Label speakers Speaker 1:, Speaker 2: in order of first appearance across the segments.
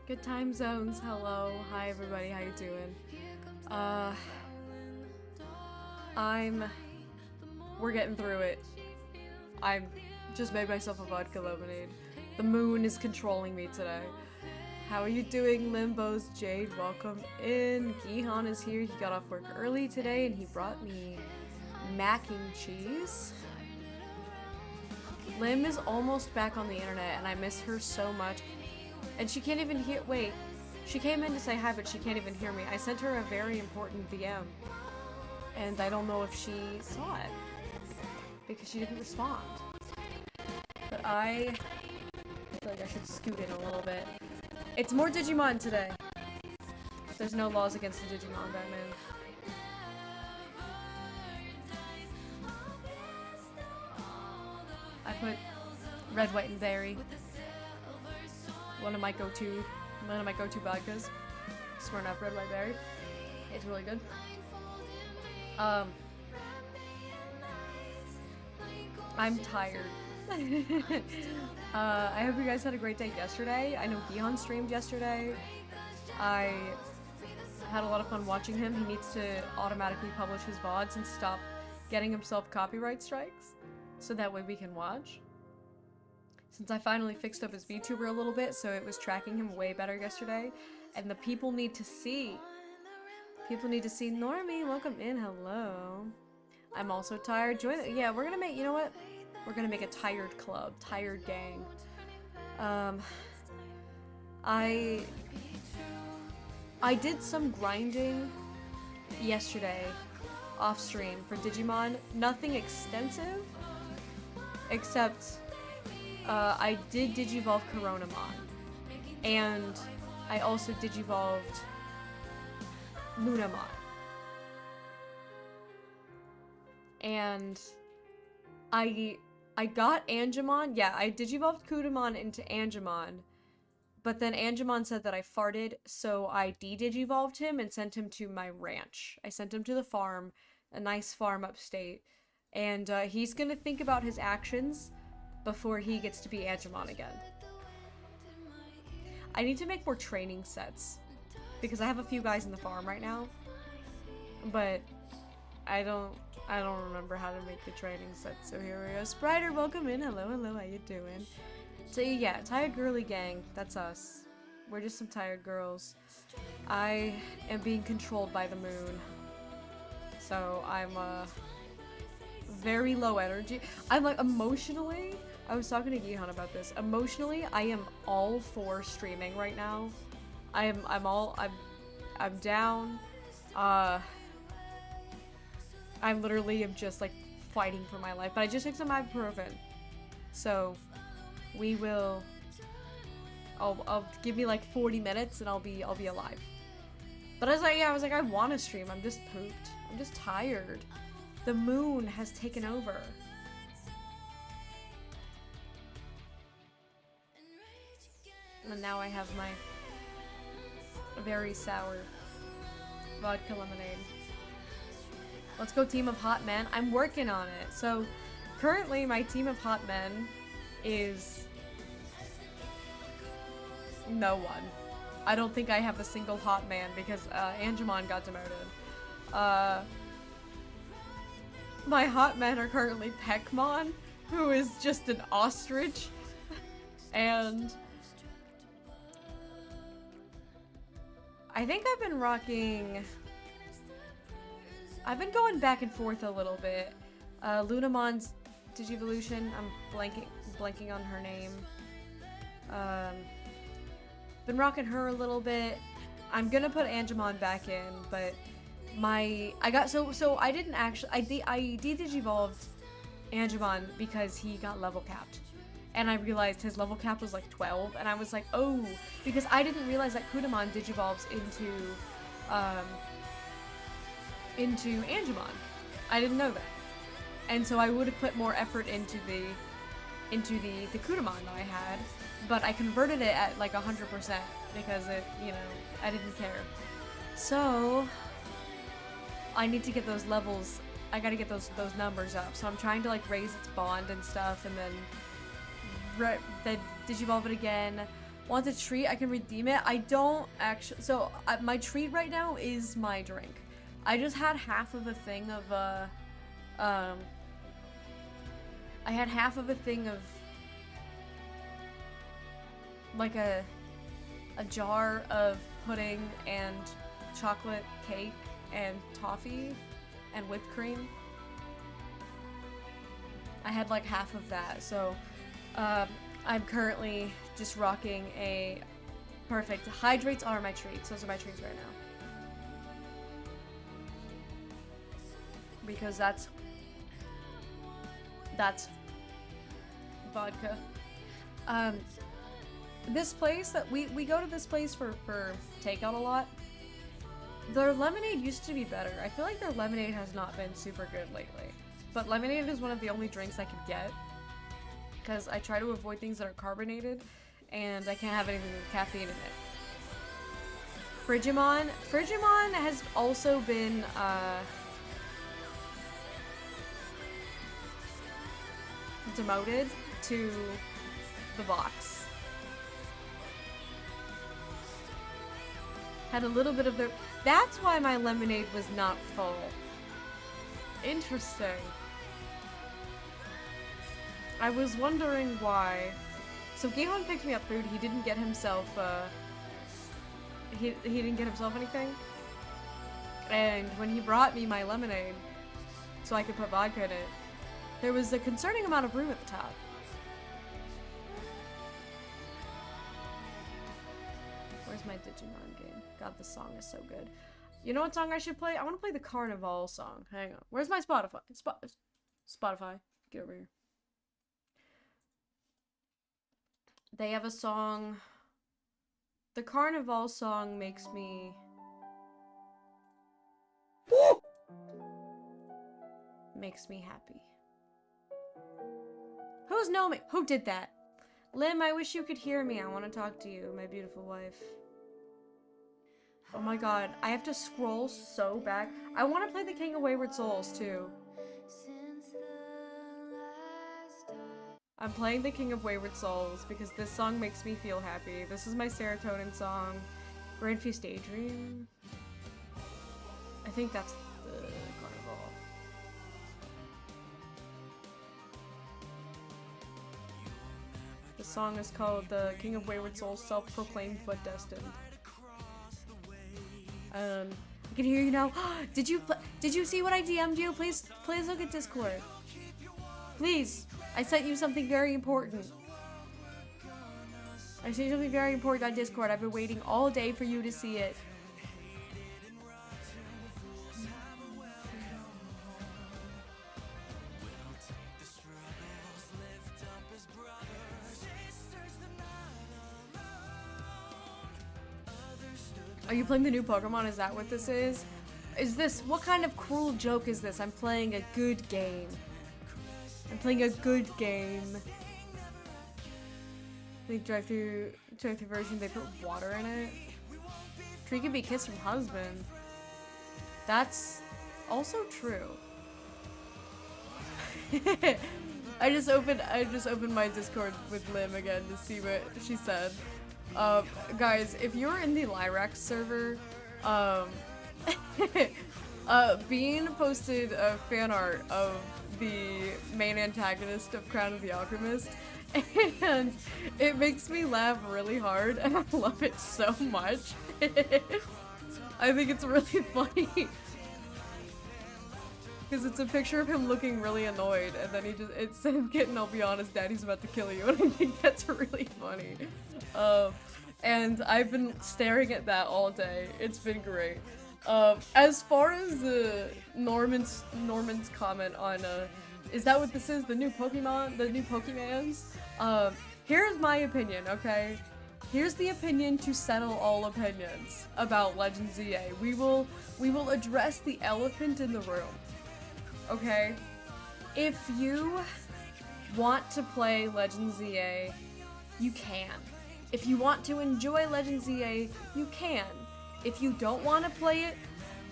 Speaker 1: Good time zones. Hello. Hi everybody. How you doing? I'm we're getting through it. I'm just made myself a vodka lemonade. The moon is controlling me today. How are you doing, Limbos? Jade, welcome in. Gihan is here. He got off work early today and he brought me mac and cheese. Lim is almost back on the internet and I miss her so much. And she can't even hear- wait. She came in to say hi, but she can't even hear me. I sent her a very important DM. And I don't know if she saw it. Because she didn't respond. But I feel like I should scoot in a little bit. It's more Digimon today. There's no laws against the Digimon, Batman. I put red, white, and berry. One of my go-to vodkas. Sworn up red, white, berry. It's really good. I'm tired. I hope you guys had a great day yesterday. I know Gihan streamed yesterday. I had a lot of fun watching him. He needs to automatically publish his VODs and stop getting himself copyright strikes, so that way we can watch. Since I finally fixed up his VTuber a little bit, so it was tracking him way better yesterday, and the people need to see. People need to see. Normie, welcome in. Hello. I'm also tired. Join it. Yeah, we're gonna make, you know what? We're gonna make a tired club, tired gang. I did some grinding yesterday off stream for Digimon. Nothing extensive, except I did Digivolve Coronamon, and I also Digivolved Lunamon. And I got Angemon. Yeah, I Digivolved Kudamon into Angemon. But then Angemon said that I farted, so I de-Digivolved him and sent him to my ranch. I sent him to the farm, a nice farm upstate. And he's gonna think about his actions before he gets to be Angemon again. I need to make more training sets, because I have a few guys in the farm right now. But I don't remember how to make the training set, so here we go. Sprider, welcome in. Hello, hello, how you doing? So yeah, Tired Girly Gang, that's us. We're just some tired girls. I am being controlled by the moon. So I'm very low energy. I'm like emotionally, I was talking to Gihan about this. Emotionally, I am all for streaming right now. I'm down. I literally am just like fighting for my life, but I just took some ibuprofen, so we will. I'll give me like 40 minutes and I'll be alive. But I was like, I want to stream. I'm just pooped. I'm just tired. The moon has taken over. And now I have my very sour vodka lemonade. Let's go team of hot men. I'm working on it. So currently my team of hot men is no one. I don't think I have a single hot man because Angemon got demoted. My hot men are currently Peckmon, who is just an ostrich, and I think I've been going back and forth a little bit. Lunamon's Digivolution, I'm blanking on her name. Been rocking her a little bit. I'm gonna put Angemon back in, but I didn't actually, I de-Digivolved Angemon because he got level capped. And I realized his level cap was like 12, and I was like, oh, because I didn't realize that Kudamon Digivolves into Angemon. I didn't know that. And so I would have put more effort into the Kudamon that I had, but I converted it at like 100% because it, you know, I didn't care. So I need to get those levels. I gotta get those numbers up. So I'm trying to like raise its bond and stuff, and then digivolve it again. Want a treat? I can redeem it. I don't actually. So my treat right now is my drink. I just had half of a thing of I had half of a thing of like a jar of pudding and chocolate cake and toffee and whipped cream. I had like half of that, so I'm currently just rocking a perfect. Hydrates are my treats. Those are my treats right now. Because that's vodka. This place that we go to this place for takeout a lot. Their lemonade used to be better. I feel like their lemonade has not been super good lately. But lemonade is one of the only drinks I could get. Because I try to avoid things that are carbonated. And I can't have anything with caffeine in it. Frigimon. Frigimon has also been, demoted to the box. Had a little bit of their... That's why my lemonade was not full. Interesting. I was wondering why. So Gihon picked me up food. He didn't get himself, he didn't get himself anything. And when he brought me my lemonade, so I could put vodka in it, there was a concerning amount of room at the top. Where's my Digimon game? God, this song is so good. You know what song I should play? I want to play the Carnival song. Hang on. Where's my Spotify? Spotify. Get over here. They have a song. The Carnival song makes me... makes me happy. Who's Nomi? Who did that? Lim, I wish you could hear me. I want to talk to you, my beautiful wife. Oh my god, I have to scroll so back. I want to play the King of Wayward Souls too. I'm playing the King of Wayward Souls because this song makes me feel happy. This is my serotonin song. Grand Feast Daydream. I think that's the Carnival. The song is called The King of Wayward Souls, Self-Proclaimed but Destined. I can hear you now. Did you see what I DM'd you? Please look at Discord. Please. I sent you something very important. I sent you something very important on Discord. I've been waiting all day for you to see it. Are you playing the new Pokemon? Is that what this is? Is this, what kind of cruel joke is this? I'm playing a good game. I'm playing a good game. The drive-through version, they put water in it. Tree can be kissed from husband. That's also true. I just opened my Discord with Lim again to see what she said. Guys, if you're in the Lyrax server, Bean posted a fan art of the main antagonist of Crown of the Alchemist, and it makes me laugh really hard, and I love it so much. I think it's really funny. Because it's a picture of him looking really annoyed, and then it says, "Kitten, I'll be honest, Daddy's about to kill you," and I think that's really funny. And I've been staring at that all day. It's been great. As far as Norman's comment on, is that what this is? The new Pokemon? The new Pokemans? Here's my opinion, okay? Here's the opinion to settle all opinions about Legend ZA. We will address the elephant in the room. Okay? If you want to play Legend ZA, you can. If you want to enjoy Legend ZA, you can. If you don't want to play it,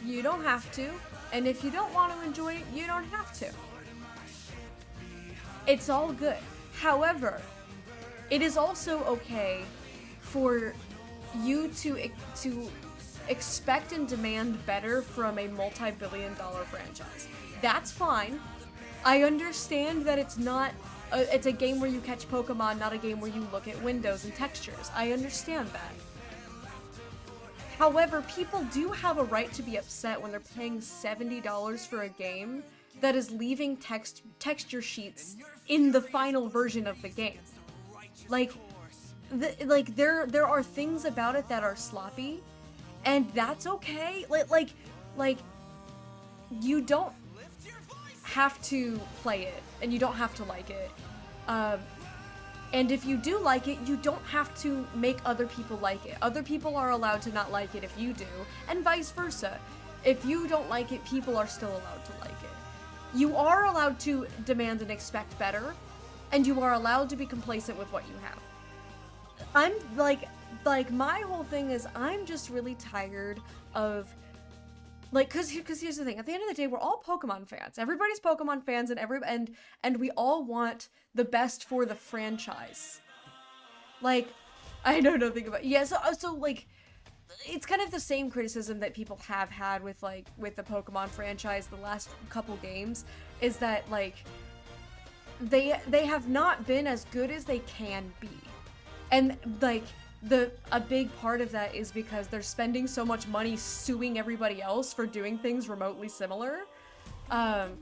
Speaker 1: you don't have to. And if you don't want to enjoy it, you don't have to. It's all good. However, it is also okay for you to expect and demand better from a multi-billion-dollar franchise. That's fine. I understand that it's not. It's a game where you catch Pokemon, not a game where you look at windows and textures. I understand that. However, people do have a right to be upset when they're paying $70 for a game that is leaving texture sheets in the final version of the game. Like, there are things about it that are sloppy, and that's okay. Like, you don't have to play it, and you don't have to like it. And if you do like it, you don't have to make other people like it. Other people are allowed to not like it if you do, and vice versa. If you don't like it, people are still allowed to like it. You are allowed to demand and expect better, and you are allowed to be complacent with what you have. I'm like my whole thing is I'm just really tired of cause here's the thing. At the end of the day, we're all Pokemon fans. Everybody's Pokemon fans, and we all want the best for the franchise. Like, I know nothing about so like it's kind of the same criticism that people have had with the Pokemon franchise the last couple games, is that like they have not been as good as they can be. And like a big part of that is because they're spending so much money suing everybody else for doing things remotely similar. Then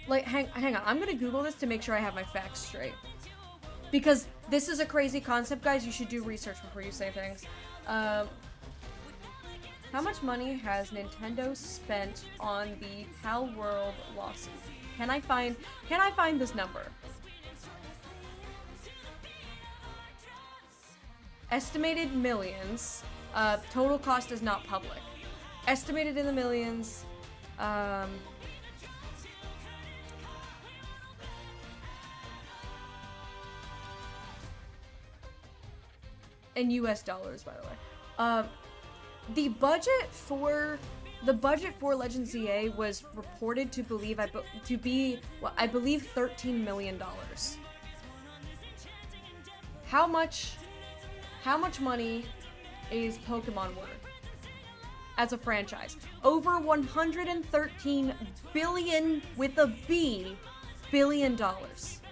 Speaker 1: hang on, I'm gonna Google this to make sure I have my facts straight. Because this is a crazy concept, guys. You should do research before you say things. How much money has Nintendo spent on the Pal World lawsuit? Can I find this number? Estimated millions. Total cost is not public. Estimated in the millions. In US dollars, by the way. The budget for Legend ZA was reported to be I believe $13 million. How much money is Pokemon worth as a franchise? Over 113 billion with a B billion dollars.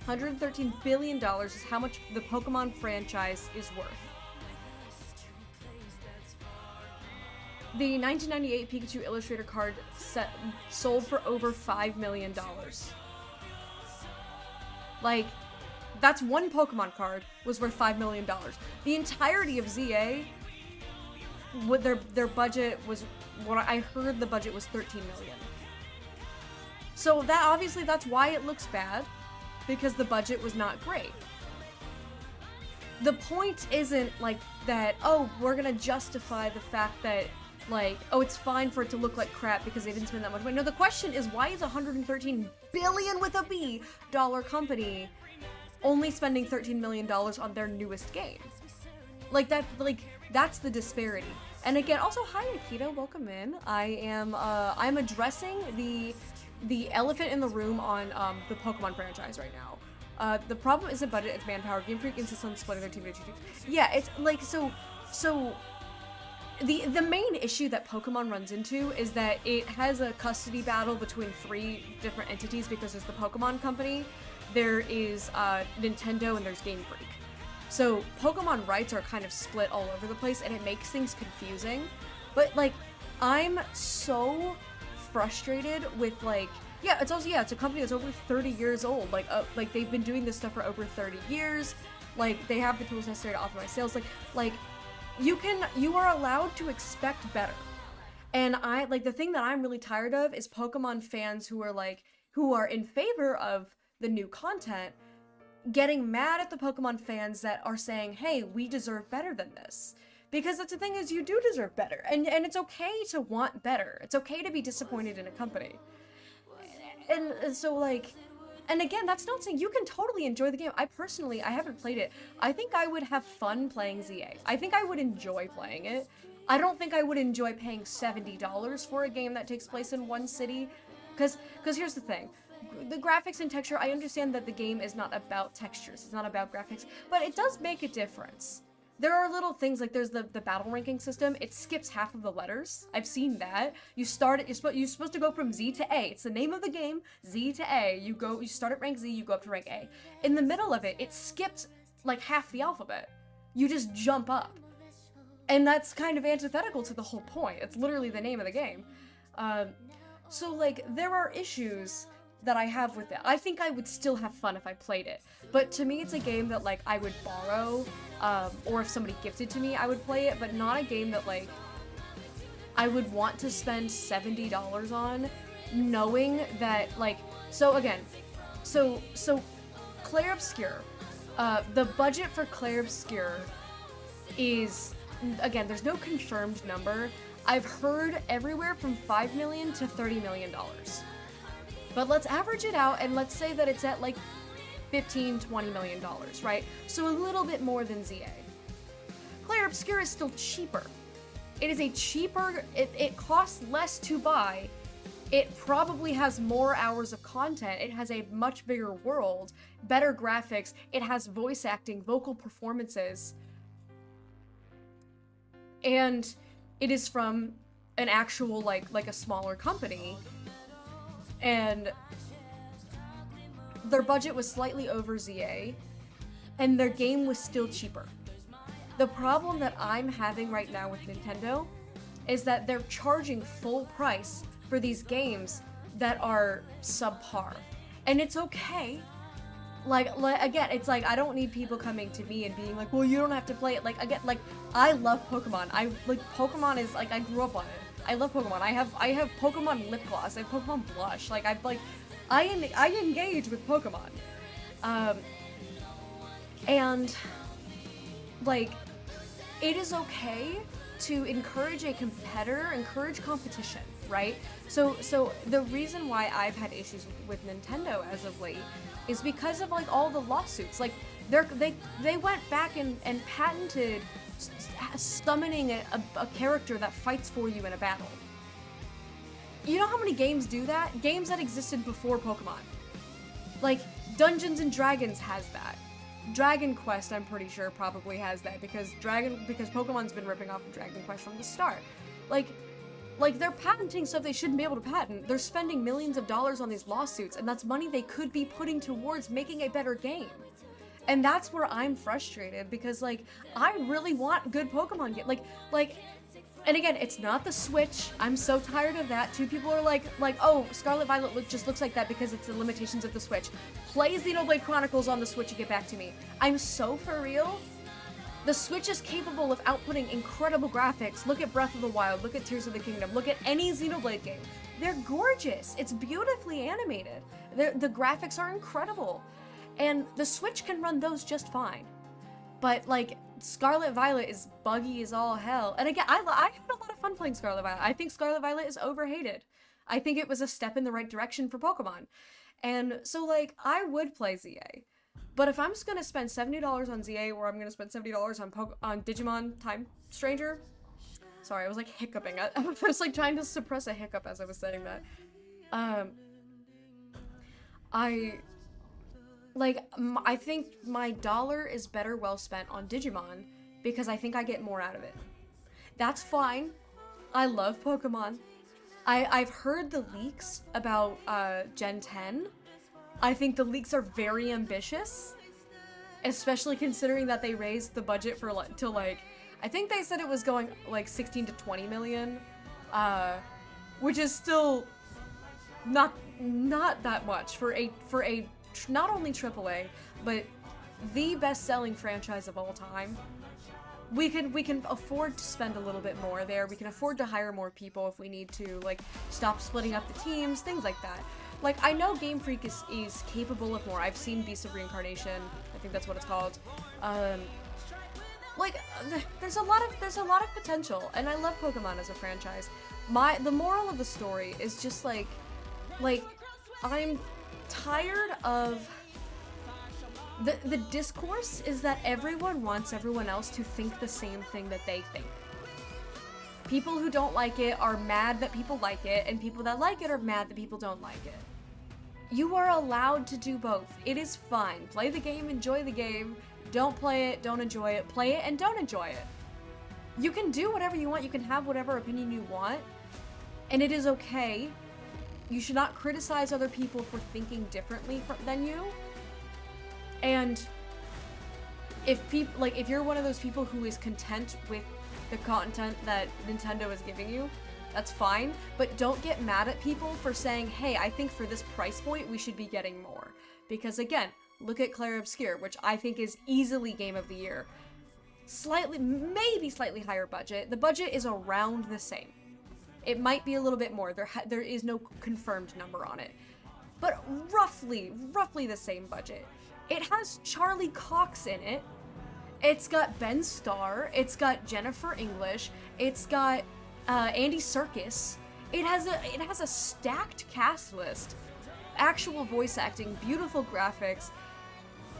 Speaker 1: $113 billion is how much the Pokemon franchise is worth. The 1998 Pikachu Illustrator card set sold for over $5 million. Like, that's one Pokemon card was worth $5 million. The entirety of ZA, with their budget was, what I heard the budget was $13 million. So that obviously that's why it looks bad, because the budget was not great. The point isn't like that, oh, we're gonna justify the fact that like, oh, it's fine for it to look like crap because they didn't spend that much money. No, the question is, why is $113 billion with a B dollar company only spending $13 million on their newest game? Like that's the disparity. And again, also, hi Akita, welcome in. I'm addressing the elephant in the room on the Pokemon franchise right now. The problem isn't budget, it's manpower. Game Freak insists on splitting their team into two teams. Yeah, it's like, so the main issue that Pokemon runs into is that it has a custody battle between three different entities, because there's the Pokemon Company, there is Nintendo, and there's Game Freak. So Pokemon rights are kind of split all over the place, and it makes things confusing. But like, I'm so frustrated with like, it's a company that's over 30 years old. Like they've been doing this stuff for over 30 years. Like, they have the tools necessary to optimize sales. Like you are allowed to expect better. And the thing that I'm really tired of is Pokemon fans who are in favor of the new content getting mad at the Pokemon fans that are saying, hey, we deserve better than this. Because that's the thing, is you do deserve better. And it's okay to want better. It's okay to be disappointed in a company. And so like, and again, that's not saying you can totally enjoy the game. I haven't played it. I think I would have fun playing ZA. I think I would enjoy playing it. I don't think I would enjoy paying $70 for a game that takes place in one city. Because here's the thing. the graphics and texture, I understand that the game is not about textures, it's not about graphics, but it does make a difference. There are little things, like there's the battle ranking system, it skips half of the letters. I've seen that. You're supposed to go from Z to A. It's the name of the game, Z to A. You start at rank Z, you go up to rank A. In the middle of it, it skips like half the alphabet. You just jump up. And that's kind of antithetical to the whole point. It's literally the name of the game. So like, there are issues that I have with it. I think I would still have fun if I played it. But to me, it's a game that like I would borrow, or if somebody gifted to me, I would play it, but not a game that like I would want to spend $70 on, knowing that like, so again, so Clair Obscur, the budget for Clair Obscur is, again, there's no confirmed number. I've heard everywhere from $5 million to $30 million. But let's average it out and let's say that it's at like $15–20 million, right? So a little bit more than ZA. Clair Obscur is still cheaper. It is a cheaper, it costs less to buy. It probably has more hours of content. It has a much bigger world, better graphics. It has voice acting, vocal performances. And it is from an actual, like a smaller company. And their budget was slightly over ZA, and their game was still cheaper. The problem that I'm having right now with Nintendo is that they're charging full price for these games that are subpar. And it's okay. Like again, it's like, I don't need people coming to me and being like, well, you don't have to play it. Like, again, like, I love Pokemon. Pokemon is, like, I grew up on it. I love Pokemon. I have Pokemon lip gloss. I have Pokemon blush. Like, I engage with Pokemon. And, like, it is okay to encourage a competitor, encourage competition, right? So the reason why I've had issues with Nintendo as of late is because of, like, all the lawsuits. Like, they went back and patented summoning a character that fights for you in a battle. You know how many games do that? Games that existed before Pokemon. Like, Dungeons and Dragons has that. Dragon Quest, I'm pretty sure, probably has that, because Pokemon's been ripping off of Dragon Quest from the start. Like, they're patenting stuff they shouldn't be able to patent. They're spending millions of dollars on these lawsuits, and that's money they could be putting towards making a better game. And that's where I'm frustrated, because, like, I really want good Pokemon games. Like, and again, it's not the Switch. I'm so tired of that. Two people are like, oh, Scarlet Violet just looks like that because it's the limitations of the Switch. Play Xenoblade Chronicles on the Switch and get back to me. I'm so for real. The Switch is capable of outputting incredible graphics. Look at Breath of the Wild, look at Tears of the Kingdom, look at any Xenoblade game. They're gorgeous. It's beautifully animated. The graphics are incredible. And the Switch can run those just fine. But, like, Scarlet Violet is buggy as all hell. And again, I had a lot of fun playing Scarlet Violet. I think Scarlet Violet is overhated. I think it was a step in the right direction for Pokemon. And so, like, I would play ZA. But if I'm just gonna spend $70 on ZA, or I'm gonna spend $70 on Digimon Time Stranger... Sorry, I was, like, hiccuping. I was, like, trying to suppress a hiccup as I was saying that. I think my dollar is better well spent on Digimon because I think I get more out of it. That's fine. I love Pokemon. I've heard the leaks about Gen 10. I think the leaks are very ambitious, especially considering that they raised the budget for to like, I think they said it was going like 16 to 20 million, which is still not that much for a not only AAA, but the best-selling franchise of all time. We can afford to spend a little bit more there. We can afford to hire more people if we need to, like, stop splitting up the teams, things like that. Like, I know Game Freak is capable of more. I've seen Beast of Reincarnation. I think that's what it's called. There's a lot of potential, and I love Pokemon as a franchise. The moral of the story is just like I'm tired of the discourse is that everyone wants everyone else to think the same thing that they think. People who don't like it are mad that people like it, and people that like it are mad that people don't like it. You are allowed to do both. It is fine. Play the game, enjoy the game. Don't play it, don't enjoy it. Play it and don't enjoy it. You can do whatever you want. You can have whatever opinion you want. And it is okay. You should not criticize other people for thinking differently than you. And if you're one of those people who is content with the content that Nintendo is giving you, that's fine, but don't get mad at people for saying, hey, I think for this price point, we should be getting more. Because again, look at Clair Obscur, which I think is easily Game of the Year. Maybe slightly higher budget. The budget is around the same. It might be a little bit more. There is no confirmed number on it. But roughly the same budget. It has Charlie Cox in it. It's got Ben Starr. It's got Jennifer English. It's got Andy Serkis. It has a stacked cast list. Actual voice acting, beautiful graphics,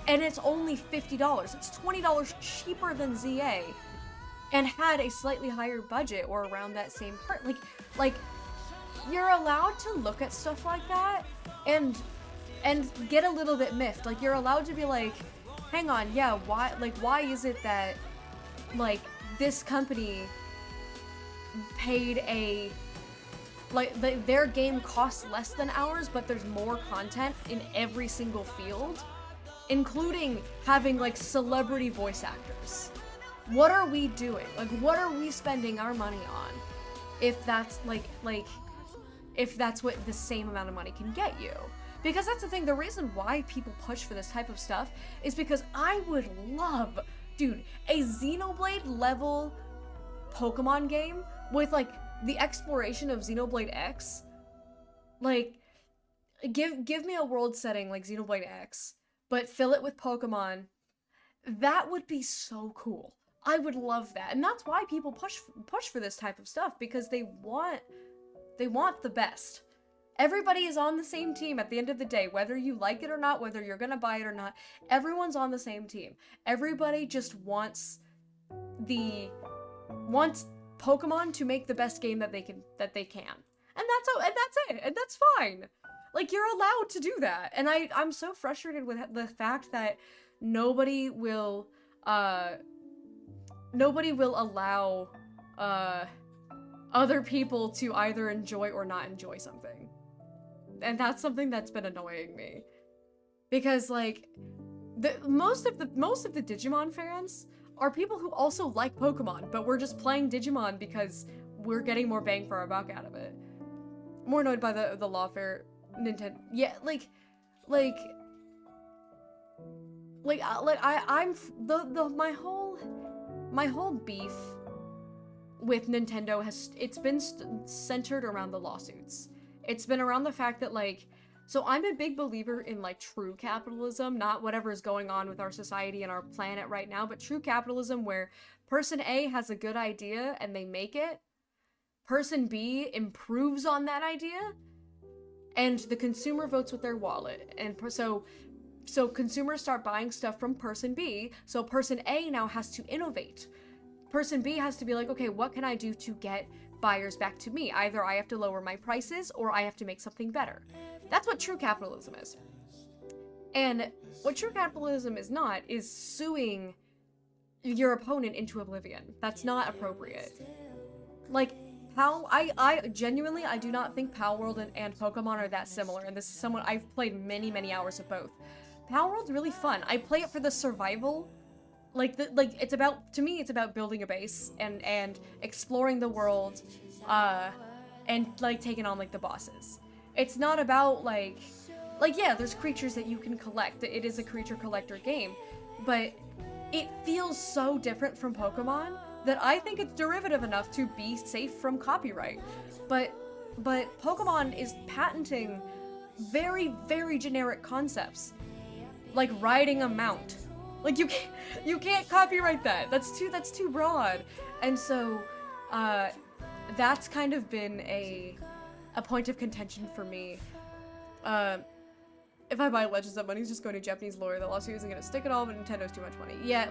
Speaker 1: and it's only $50. It's $20 cheaper than ZA, and had a slightly higher budget or around that same part. Like you're allowed to look at stuff like that and get a little bit miffed. Like you're allowed to be like, hang on, yeah, why is it that like this company paid their game costs less than ours, but there's more content in every single field, including having like celebrity voice actors. What are we doing? Like, what are we spending our money on if that's if that's what the same amount of money can get you? Because that's the thing, the reason why people push for this type of stuff is because I would love, dude, a Xenoblade level Pokemon game with like the exploration of Xenoblade X. Like, give me a world setting like Xenoblade X, but fill it with Pokemon. That would be so cool. I would love that. And that's why people push for this type of stuff, because they want the best. Everybody is on the same team at the end of the day, whether you like it or not, whether you're gonna buy it or not. Everyone's on the same team. Everybody just wants Pokemon to make the best game that they can. And that's it. And that's fine. Like, you're allowed to do that. And I'm so frustrated with the fact that nobody will allow other people to either enjoy or not enjoy something. And that's something that's been annoying me. Because like most of the Digimon fans are people who also like Pokemon, but we're just playing Digimon because we're getting more bang for our buck out of it. More annoyed by the lawfare Nintendo. Yeah, my whole beef with Nintendo it's been centered around the lawsuits. It's been around the fact that so I'm a big believer in true capitalism, not whatever is going on with our society and our planet right now, but true capitalism where person A has a good idea and they make it, person B improves on that idea, and the consumer votes with their wallet. And so consumers start buying stuff from person B, so person A now has to innovate. Person B has to be like, okay, what can I do to get buyers back to me? Either I have to lower my prices or I have to make something better. That's what true capitalism is. And what true capitalism is not is suing your opponent into oblivion. That's not appropriate. I genuinely do not think Palworld and Pokemon are that similar, and this is someone I've played many hours of both. Palworld's really fun. I play it for the survival. It's about building a base and exploring the world, and taking on the bosses. It's not about yeah, there's creatures that you can collect. It is a creature collector game, but it feels so different from Pokemon that I think it's derivative enough to be safe from copyright. But Pokemon is patenting very generic concepts, like riding a mount. You can't copyright that. That's too broad. And so that's kind of been a point of contention for me. If I buy Legends, that money's just going to Japanese lawyer. The lawsuit isn't gonna stick at all, but Nintendo's too much money. Yeah,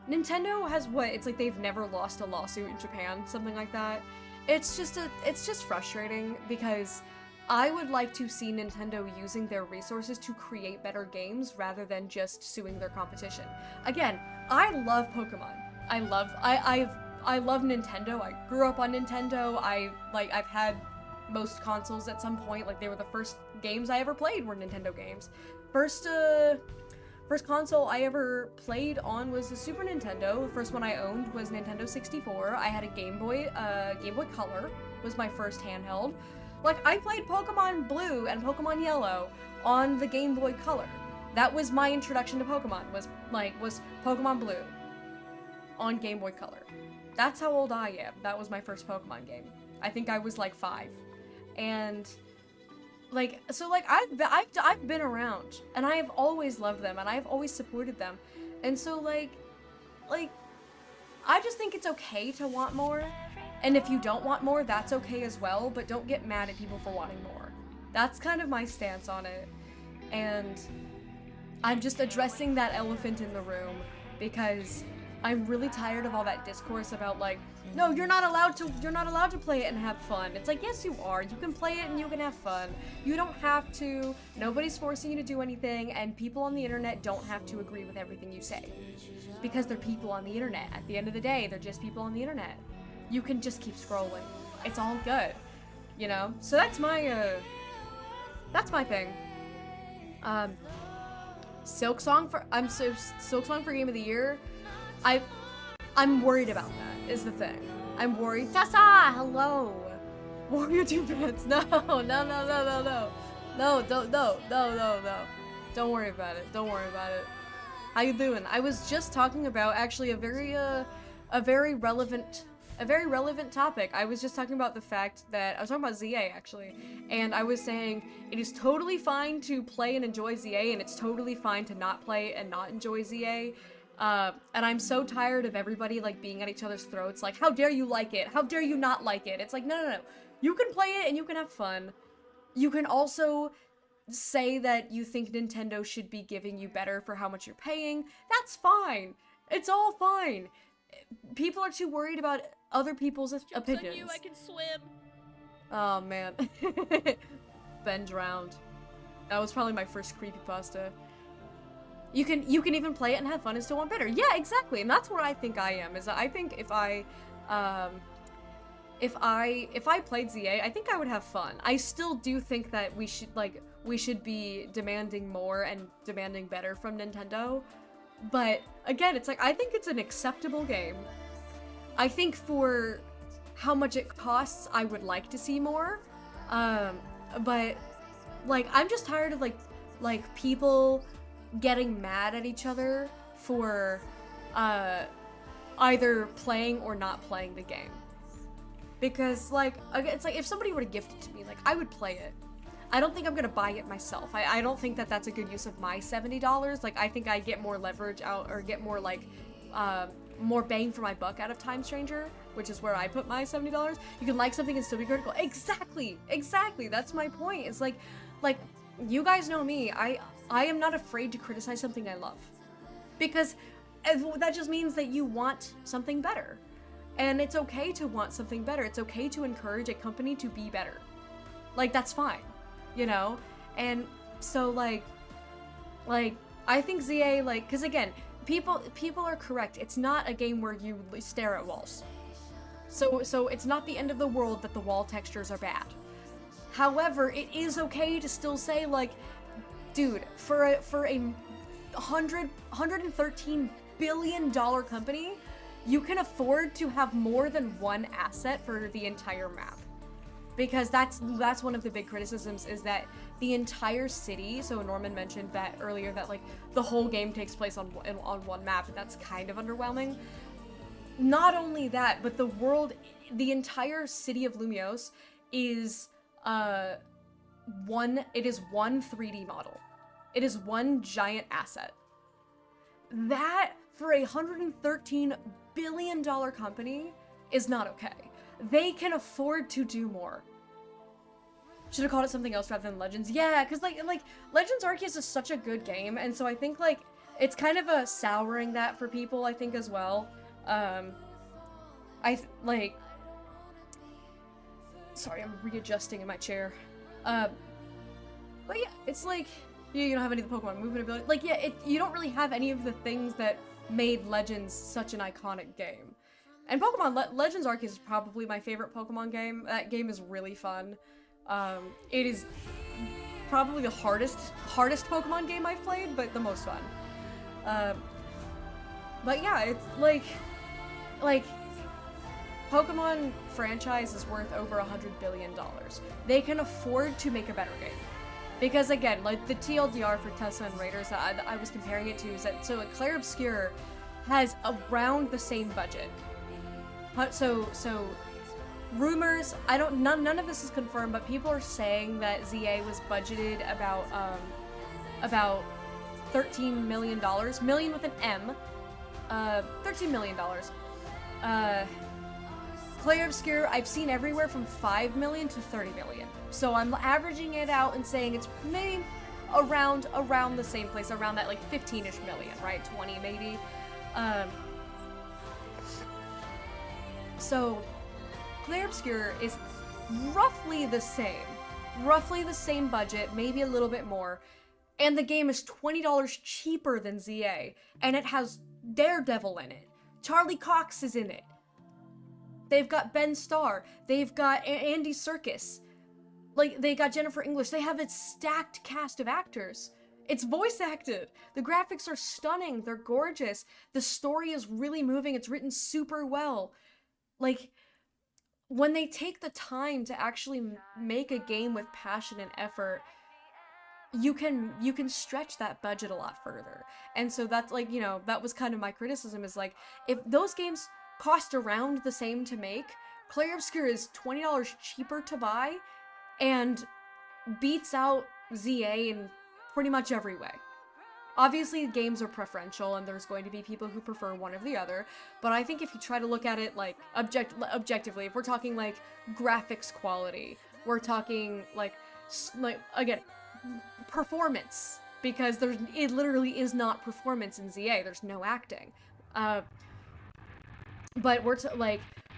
Speaker 1: Nintendo has it's they've never lost a lawsuit in Japan, something like that. It's just frustrating because I would like to see Nintendo using their resources to create better games rather than just suing their competition. Again, I love Pokemon. I love Nintendo. I grew up on Nintendo. I've had most consoles at some point. Like, they were the first games I ever played were Nintendo games. First console I ever played on was the Super Nintendo. The first one I owned was Nintendo 64. I had a Game Boy Color was my first handheld. Like, I played Pokemon Blue and Pokemon Yellow on the Game Boy Color. That was my introduction to Pokemon, was Pokemon Blue on Game Boy Color. That's how old I am. That was my first Pokemon game. I think I was like 5. And like, so like I've been around, and I have always loved them, and I have always supported them. And so like I just think it's okay to want more. And if you don't want more, that's okay as well, but don't get mad at people for wanting more. That's kind of my stance on it. And I'm just addressing that elephant in the room because I'm really tired of all that discourse about like, no, you're not allowed to play it and have fun. It's like, yes, you are. You can play it and you can have fun. You don't have to. Nobody's forcing you to do anything, and people on the internet don't have to agree with everything you say. Because they're people on the internet. At the end of the day, they're just people on the internet. You can just keep scrolling. It's all good. You know? So that's my thing. Silk Song for Game of the Year. I'm worried about that, is the thing. I'm worried. Tessa, hello. Warrior 2 Pants. No. No, don't. Don't worry about it. Don't worry about it. How you doing? I was just talking about actually a very relevant topic. I was just talking about the fact that I was talking about ZA actually, and I was saying it is totally fine to play and enjoy ZA, and it's totally fine to not play and not enjoy ZA. And I'm so tired of everybody like being at each other's throats, like, how dare you like it? How dare you not like it? It's like, no. You can play it and you can have fun. You can also say that you think Nintendo should be giving you better for how much you're paying. That's fine. It's all fine. People are too worried about other people's opinions. On you, I can swim. Oh man. Ben drowned. That was probably my first creepypasta. You can even play it and have fun and still want better. Yeah, exactly. And that's where I think I am. Is that I think if I played ZA, I think I would have fun. I still do think that we should be demanding more and demanding better from Nintendo. But again, it's like, I think it's an acceptable game. I think for how much it costs, I would like to see more. But like, I'm just tired of like people getting mad at each other for either playing or not playing the game. Because like, it's like if somebody were to gift it to me, like, I would play it. I don't think I'm gonna buy it myself. I don't think that that's a good use of my $70. Like, I think I get more leverage out, or get more like more bang for my buck out of Time Stranger, which is where I put my $70. You can like something and still be critical. Exactly. That's my point. It's like you guys know me. I am not afraid to criticize something I love, because that just means that you want something better, and it's okay to want something better. It's okay to encourage a company to be better. Like, that's fine, you know. And so like I think ZA, like, because again, people are correct. It's not a game where you stare at walls. So it's not the end of the world that the wall textures are bad. However, it is okay to still say, like, dude, for a $113 billion company, you can afford to have more than one asset for the entire map. Because that's one of the big criticisms, is that the entire city, so Norman mentioned that earlier, that like the whole game takes place on one map, and that's kind of underwhelming. Not only that, but the entire city of Lumiose is one 3D model. It is one giant asset. That, for a $113 billion company, is not okay. They can afford to do more. Should have called it something else rather than Legends. Yeah, because like Legends Arceus is such a good game, and so I think like it's kind of a souring that for people, I think, as well. Sorry, I'm readjusting in my chair. But yeah, it's like, you don't have any of the Pokemon movement ability. Like, yeah, you don't really have any of the things that made Legends such an iconic game. And Pokemon Legends Arceus is probably my favorite Pokemon game. That game is really fun. It is probably the hardest Pokemon game I've played, but the most fun. But yeah, it's like Pokemon franchise is worth over $100 billion. They can afford to make a better game. Because again, like the TLDR for Tessa and Raiders that I was comparing it to is that, so Clair Obscur has around the same budget. So rumors, none of this is confirmed, but people are saying that ZA was budgeted about $13 million, million with an M, $13 million. Clair Obscur, I've seen everywhere from 5 million to 30 million. So I'm averaging it out and saying it's maybe around the same place, around that like 15-ish million, right? 20 maybe. So Clair Obscur is roughly the same budget, maybe a little bit more. And the game is $20 cheaper than ZA, and it has Daredevil in it. Charlie Cox is in it. They've got Ben Starr. They've got Andy Serkis. Like, they got Jennifer English. They have a stacked cast of actors. It's voice acted. The graphics are stunning. They're gorgeous. The story is really moving. It's written super well. Like, when they take the time to actually make a game with passion and effort, you can stretch that budget a lot further. And so that's like, you know, that was kind of my criticism, is like, if those games cost around the same to make, Clair Obscur is $20 cheaper to buy and beats out ZA in pretty much every way. Obviously, games are preferential, and there's going to be people who prefer one or the other, but I think if you try to look at it like objectively, if we're talking like graphics quality, we're talking like again, performance, because it literally is not performance in ZA. There's no acting. But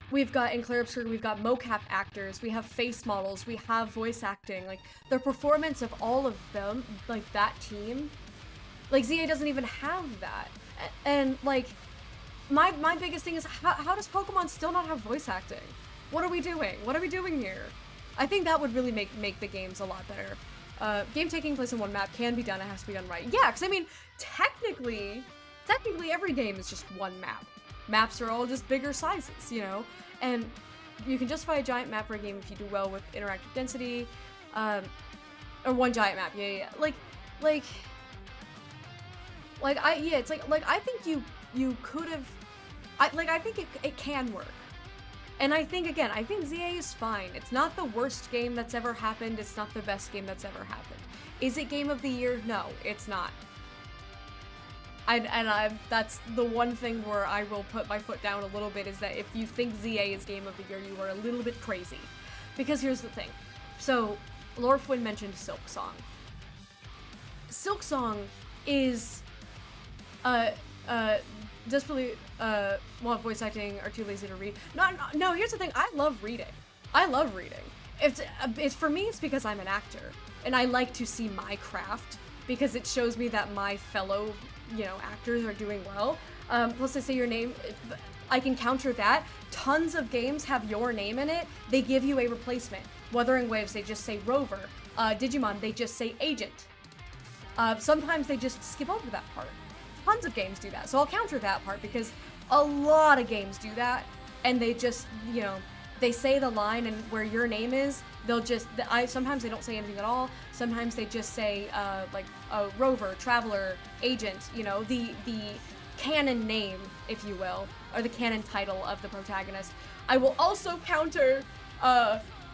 Speaker 1: we've got, in Clair Obscur, we've got mocap actors, we have face models, we have voice acting, like, the performance of all of them, like, that team, like, ZA doesn't even have that. And, like, my biggest thing is, how does Pokemon still not have voice acting? What are we doing? What are we doing here? I think that would really make the games a lot better. Game taking place in one map can be done, it has to be done right. Yeah, because, I mean, technically, every game is just one map. Maps are all just bigger sizes, you know? And you can justify a giant map for a game if you do well with interactive density, or one giant map, yeah. I think you could have, I think it can work. And I think ZA is fine. It's not the worst game that's ever happened, it's not the best game that's ever happened. Is it Game of the Year? No, it's not. That's the one thing where I will put my foot down a little bit, is that if you think ZA is Game of the Year, you are a little bit crazy. Because here's the thing. So, Lorfwin mentioned Silk Song. Silk Song is, desperately, want voice acting, are too lazy to read. No, here's the thing, I love reading. It's for me, it's because I'm an actor, and I like to see my craft, because it shows me that my fellow, you know, actors are doing well. Plus they say your name, I can counter that. Tons of games have your name in it. They give you a replacement. Wuthering Waves, they just say Rover. Digimon, they just say Agent. Sometimes they just skip over that part. Tons of games do that. So I'll counter that part, because a lot of games do that, and they just, you know, they say the line, and where your name is, they'll just, sometimes they don't say anything at all. Sometimes they just say, Rover, Traveler, Agent, you know, the canon name, if you will, or the canon title of the protagonist. I will also counter,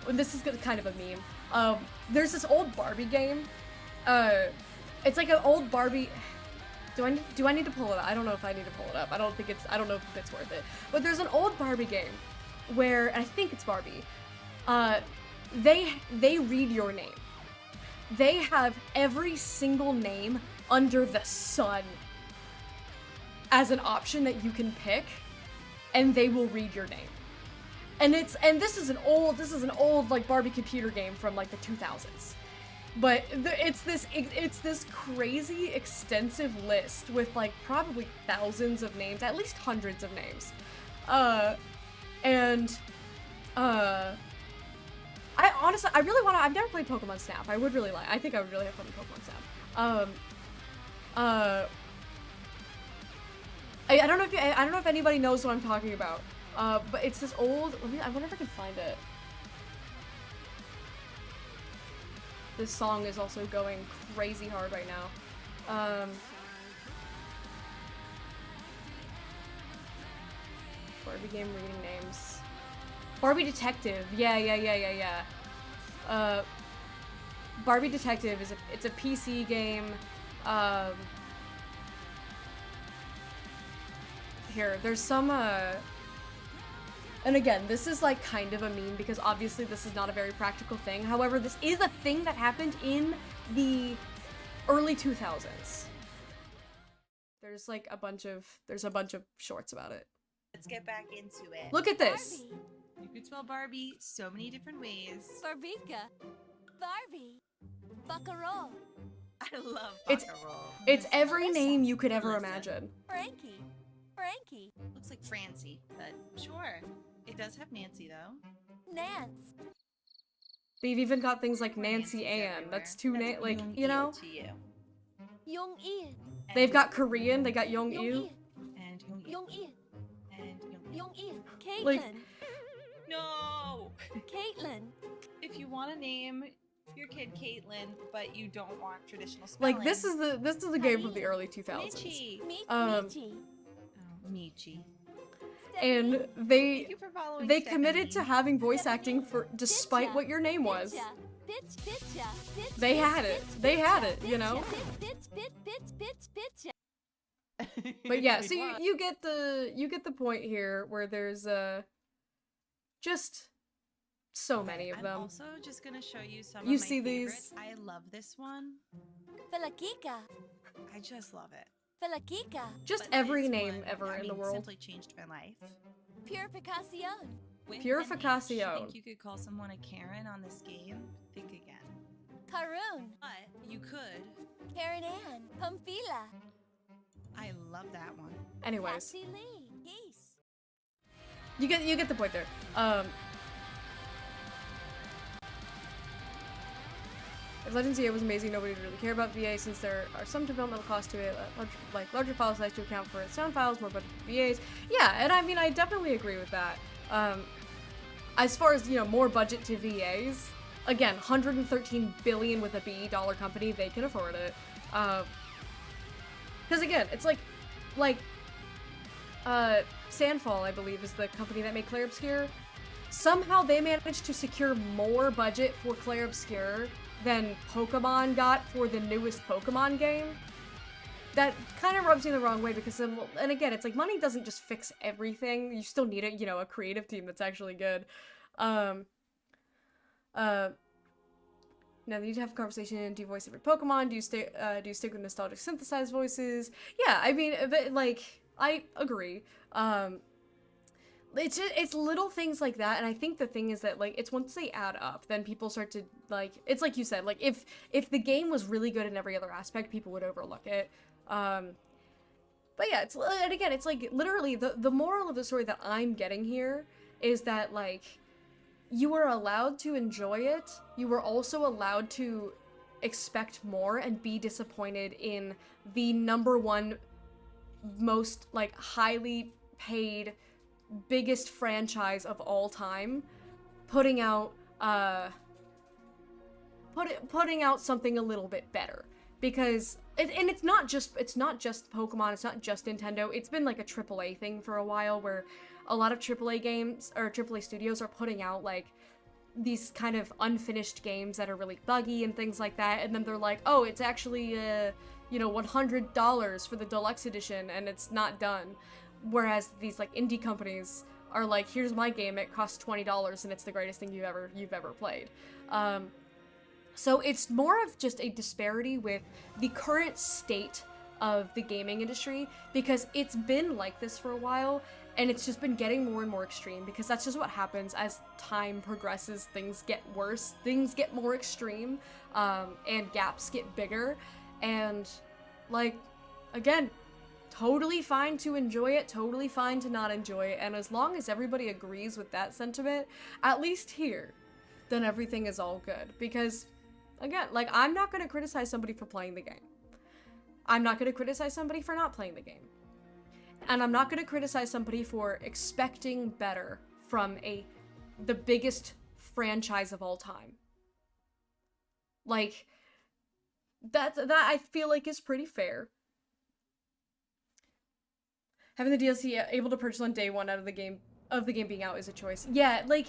Speaker 1: this is kind of a meme. There's this old Barbie game. It's like an old Barbie. Do I need to pull it up? I don't know if I need to pull it up. I don't know if it's worth it. But there's an old Barbie game where, and I think it's Barbie, they read your name. They have every single name under the sun as an option that you can pick, and they will read your name. And this is an old like Barbie computer game from like the 2000s. But it's this crazy extensive list with like probably thousands of names, at least hundreds of names. I honestly, I've never played Pokemon Snap. I think I would really have fun with Pokemon Snap. I don't know if anybody knows what I'm talking about. But it's this old, I wonder if I can find it. This song is also going crazy hard right now. Barbie game reading names. Barbie Detective. Yeah. Barbie Detective it's a PC game. Here, there's some and again, this is like kind of a meme because obviously this is not a very practical thing. However, this is a thing that happened in the early 2000s. There's like a bunch of shorts about it.
Speaker 2: Let's get back into it.
Speaker 1: Look at this.
Speaker 3: Barbie.
Speaker 2: You could spell Barbie so many different ways.
Speaker 3: Barbika. Barbie. Buckaroo.
Speaker 2: I love
Speaker 1: It's-
Speaker 2: Buckaroo.
Speaker 1: It's every name you could ever imagine.
Speaker 3: Frankie. Frankie.
Speaker 2: Looks like Francie, but sure. It does have Nancy though.
Speaker 3: Nance.
Speaker 1: They've even got things like
Speaker 2: More
Speaker 1: Nancy
Speaker 2: Nancy's
Speaker 1: Ann.
Speaker 2: everywhere.
Speaker 1: That's two names, like,
Speaker 2: Young
Speaker 1: you know?
Speaker 2: to you.
Speaker 3: Young Il.
Speaker 1: They've got Korean, they got Young
Speaker 3: Young
Speaker 1: Il.
Speaker 3: Il.
Speaker 2: And Young
Speaker 3: Young Il.
Speaker 2: And Young
Speaker 3: Young Il. Caitlin.
Speaker 1: Like-
Speaker 2: No!
Speaker 3: Caitlin.
Speaker 2: If you want to name your kid Caitlin, but you don't want traditional spelling.
Speaker 1: Like this is the game from the early 2000s.
Speaker 2: Michi.
Speaker 3: Michi.
Speaker 2: Oh, Michi.
Speaker 1: And
Speaker 2: Thank
Speaker 1: they
Speaker 2: you for following
Speaker 1: committed to
Speaker 2: Stephanie.
Speaker 1: having voice acting for despite what your name was. They had it. They had it, you know? But yeah, so you get the point here where there's just so many of
Speaker 2: I'm
Speaker 1: them.
Speaker 2: also just gonna show you some
Speaker 1: You
Speaker 2: of my
Speaker 1: see
Speaker 2: favorites.
Speaker 1: these?
Speaker 2: I love this one.
Speaker 3: Falakika.
Speaker 2: I just love it.
Speaker 3: Falakika.
Speaker 1: Just
Speaker 2: But
Speaker 1: every
Speaker 2: this
Speaker 1: name
Speaker 2: one,
Speaker 1: ever
Speaker 2: I
Speaker 1: in the
Speaker 2: mean,
Speaker 1: world.
Speaker 2: simply changed my life.
Speaker 3: Purificacion.
Speaker 2: With
Speaker 1: Purificacion.
Speaker 2: an H, think you could call someone a Karen on this game? Think again.
Speaker 3: Karun.
Speaker 2: But you could.
Speaker 3: Karen Ann. Pamphila.
Speaker 2: I love that one.
Speaker 1: Anyways,
Speaker 3: Cassie Lee. Geese.
Speaker 1: you get the point there. If Legends VA was amazing, nobody would really care about VA since there are some developmental costs to it, like larger file size to account for its sound files, more budget for VAs. Yeah, and I mean, I definitely agree with that. As far as, you know, more budget to VAs, again, 113 billion with a B dollar company, they can afford it. Because again, it's like, Sandfall, I believe, is the company that made Clair Obscur. Somehow they managed to secure more budget for Clair Obscur than Pokemon got for the newest Pokemon game. That kind of rubs me the wrong way because, and again, it's like money doesn't just fix everything. You still need a, you know, a creative team that's actually good. Now they need to have a conversation. Do you voice every Pokemon? Do you stick with nostalgic synthesized voices? Yeah, I mean, but, like, I agree. It's little things like that, and I think the thing is that, like, it's once they add up, then people start to, like, it's like you said, like, if the game was really good in every other aspect, people would overlook it. But yeah, and again, it's like, literally, the moral of the story that I'm getting here is that, like, you were allowed to enjoy it, you were also allowed to expect more and be disappointed in the #1 most, like, highly paid biggest franchise of all time putting out putting out something a little bit better, because it's not just Pokemon, it's not just Nintendo, it's been like a AAA thing for a while where a lot of AAA games or AAA studios are putting out like these kind of unfinished games that are really buggy and things like that, and then they're like, oh, it's actually you know, $100 for the deluxe edition and it's not done. Whereas these like indie companies are like, here's my game, it costs $20 and it's the greatest thing you've ever played. So it's more of just a disparity with the current state of the gaming industry, because it's been like this for a while, and it's just been getting more and more extreme, because that's just what happens as time progresses. Things get worse, things get more extreme, and gaps get bigger, and, like, again, totally fine to enjoy it, totally fine to not enjoy it, and as long as everybody agrees with that sentiment, at least here, then everything is all good. Because, again, like, I'm not gonna criticize somebody for playing the game. I'm not gonna criticize somebody for not playing the game. And I'm not gonna criticize somebody for expecting better from the biggest franchise of all time. Like, that I feel like is pretty fair. Having the DLC able to purchase on day one out of the game being out is a choice. Yeah, like,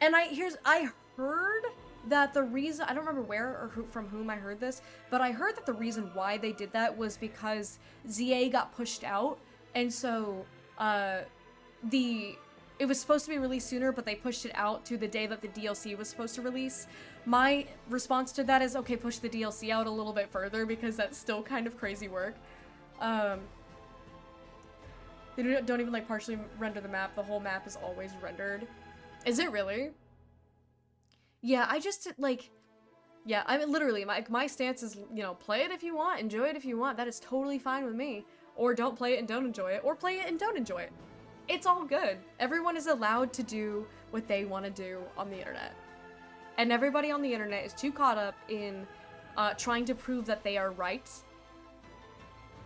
Speaker 1: and I heard that the reason, I don't remember where or from whom I heard this, but I heard that the reason why they did that was because ZA got pushed out, and so it was supposed to be released sooner, but they pushed it out to the day that the DLC was supposed to release. My response to that is, okay, push the DLC out a little bit further, because that's still kind of crazy work. They don't even, like, partially render the map. The whole map is always rendered. Is it really? Yeah, I just, like, yeah, I mean, literally, my stance is, you know, play it if you want, enjoy it if you want. That is totally fine with me. Or don't play it and don't enjoy it, or play it and don't enjoy it. It's all good. Everyone is allowed to do what they want to do on the internet. And everybody on the internet is too caught up in trying to prove that they are right.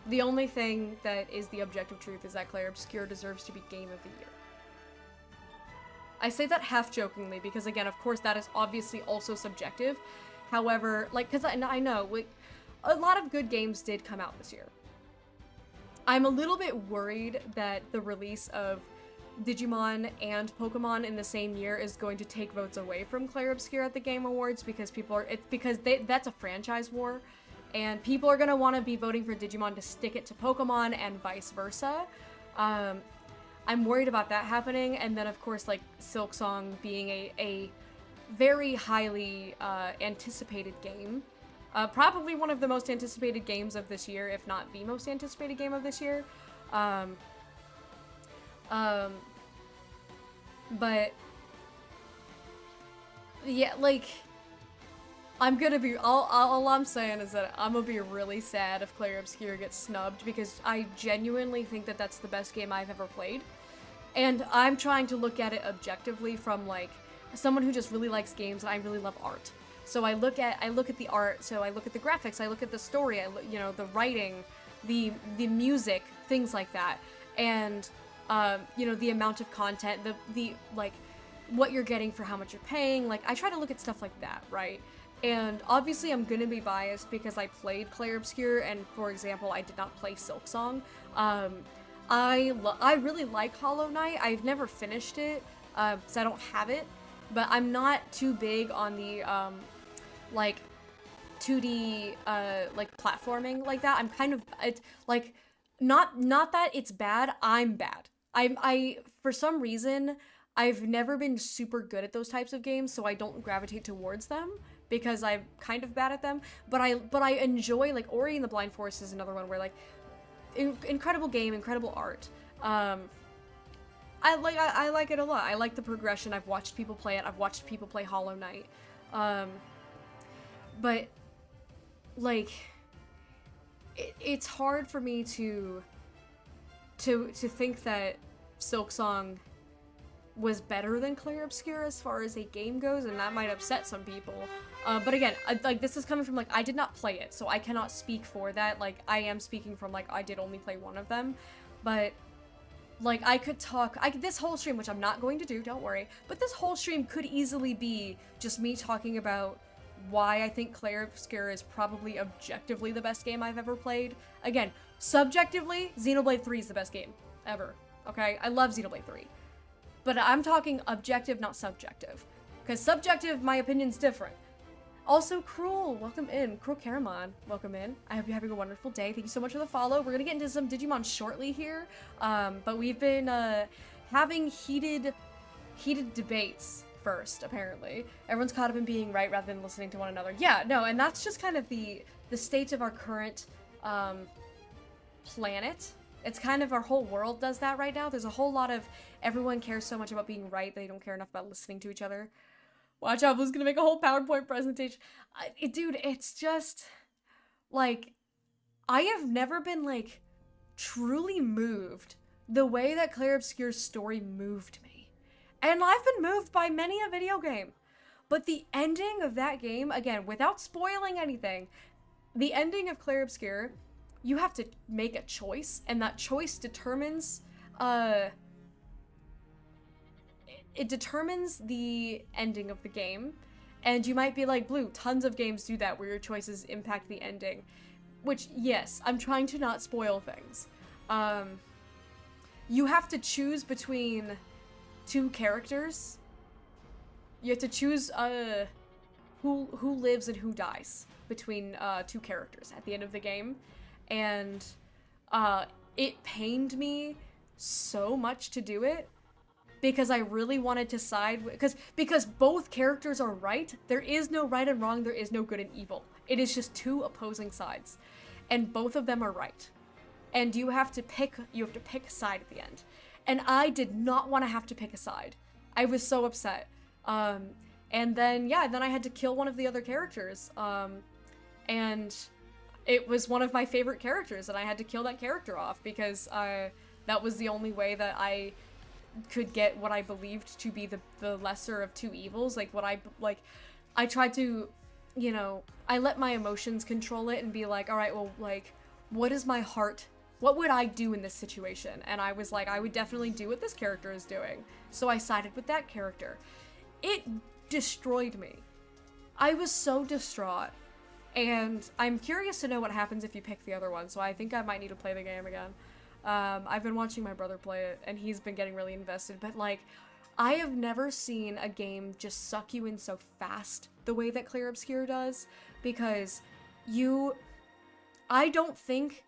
Speaker 1: The only thing that is the objective truth is that Clair Obscur deserves to be Game of the Year. I say that half-jokingly because, again, of course, that is obviously also subjective. However, like, because I know, like, a lot of good games did come out this year. I'm a little bit worried that the release of Digimon and Pokemon in the same year is going to take votes away from Clair Obscur at the Game Awards, because that's a franchise war, and people are going to want to be voting for Digimon to stick it to Pokemon and vice versa. I'm worried about that happening, and then of course, like, Silksong being a very highly anticipated game. Probably one of the most anticipated games of this year, if not the most anticipated game of this year. But yeah, like, I'm gonna be, all I'm saying is that I'm gonna be really sad if Clair Obscur gets snubbed, because I genuinely think that that's the best game I've ever played. And I'm trying to look at it objectively from, like, someone who just really likes games, and I really love art. So I look at the art, so I look at the graphics, I look at the story, you know, the writing, the music, things like that. And, you know, the amount of content, the like, what you're getting for how much you're paying. Like, I try to look at stuff like that, right? And obviously I'm gonna be biased because I played Clair Obscur, and, for example, I did not play Silksong. I really like Hollow Knight. I've never finished it, because I don't have it, but I'm not too big on the, like, 2D, like, platforming like that. I'm kind of, it's, like, not that it's bad, I'm bad. For some reason, I've never been super good at those types of games, so I don't gravitate towards them, because I'm kind of bad at them, but I enjoy, like, Ori and the Blind Forest is another one where, like, incredible game, incredible art. I like it a lot. I like the progression. I've watched people play it. I've watched people play Hollow Knight. But, like, it's hard for me to think that Silksong was better than Clair Obscur as far as a game goes, and that might upset some people. But again, like, this is coming from, like, I did not play it, so I cannot speak for that. Like, I am speaking from, like, I did only play one of them, but, like, I could talk, this whole stream, which I'm not going to do, don't worry, but this whole stream could easily be just me talking about why I think Clair Obscur is probably objectively the best game I've ever played. Again, subjectively, Xenoblade 3 is the best game ever, okay? I love Xenoblade 3. But I'm talking objective, not subjective. Because subjective, my opinion's different. Also, Cruel, welcome in. Cruel Caramon, welcome in. I hope you're having a wonderful day. Thank you so much for the follow. We're gonna get into some Digimon shortly here. But we've been having heated debates first, apparently. Everyone's caught up in being right rather than listening to one another. Yeah, no, and that's just kind of the the state of our current planet. It's kind of our whole world does that right now. There's a whole lot of everyone cares so much about being right, they don't care enough about listening to each other. Watch out, Blue's gonna make a whole PowerPoint presentation. Dude, it's just like I have never been like truly moved the way that Clair Obscure's story moved me. And I've been moved by many a video game. But the ending of that game, again, without spoiling anything, the ending of Clair Obscure, you have to make a choice, and that choice determines, it determines the ending of the game. And you might be like, Blue, tons of games do that where your choices impact the ending. Which, yes, I'm trying to not spoil things. You have to choose between two characters. You have to choose who lives and who dies between two characters at the end of the game. And it pained me so much to do it because I really wanted to side with, because both characters are right. There is no right and wrong, there is no good and evil. It is just two opposing sides. And both of them are right. And you have to pick a side at the end. And I did not want to have to pick a side. I was so upset. And then I had to kill one of the other characters. And it was one of my favorite characters, and I had to kill that character off because that was the only way that I could get what I believed to be the lesser of two evils. I tried to, I let my emotions control it and be like, all right, well, like, what would I do in this situation? And I was like, I would definitely do what this character is doing. So I sided with that character. It destroyed me. I was so distraught. And I'm curious to know what happens if you pick the other one, so I think I might need to play the game again. I've been watching my brother play it, and he's been getting really invested, but like, I have never seen a game just suck you in so fast the way that Clair Obscure does, because I don't think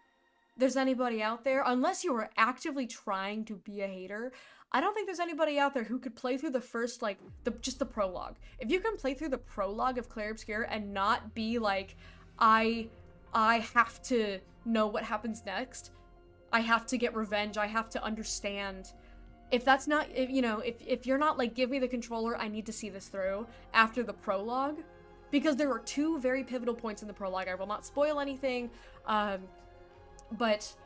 Speaker 1: there's anybody out there, unless you are actively trying to be a hater, I don't think there's anybody out there who could play through the first, like, just the prologue. If you can play through the prologue of Clair Obscure and not be like, I have to know what happens next, I have to get revenge, I have to understand. If that's not, if you're not like, give me the controller, I need to see this through after the prologue, because there are two very pivotal points in the prologue. I will not spoil anything, but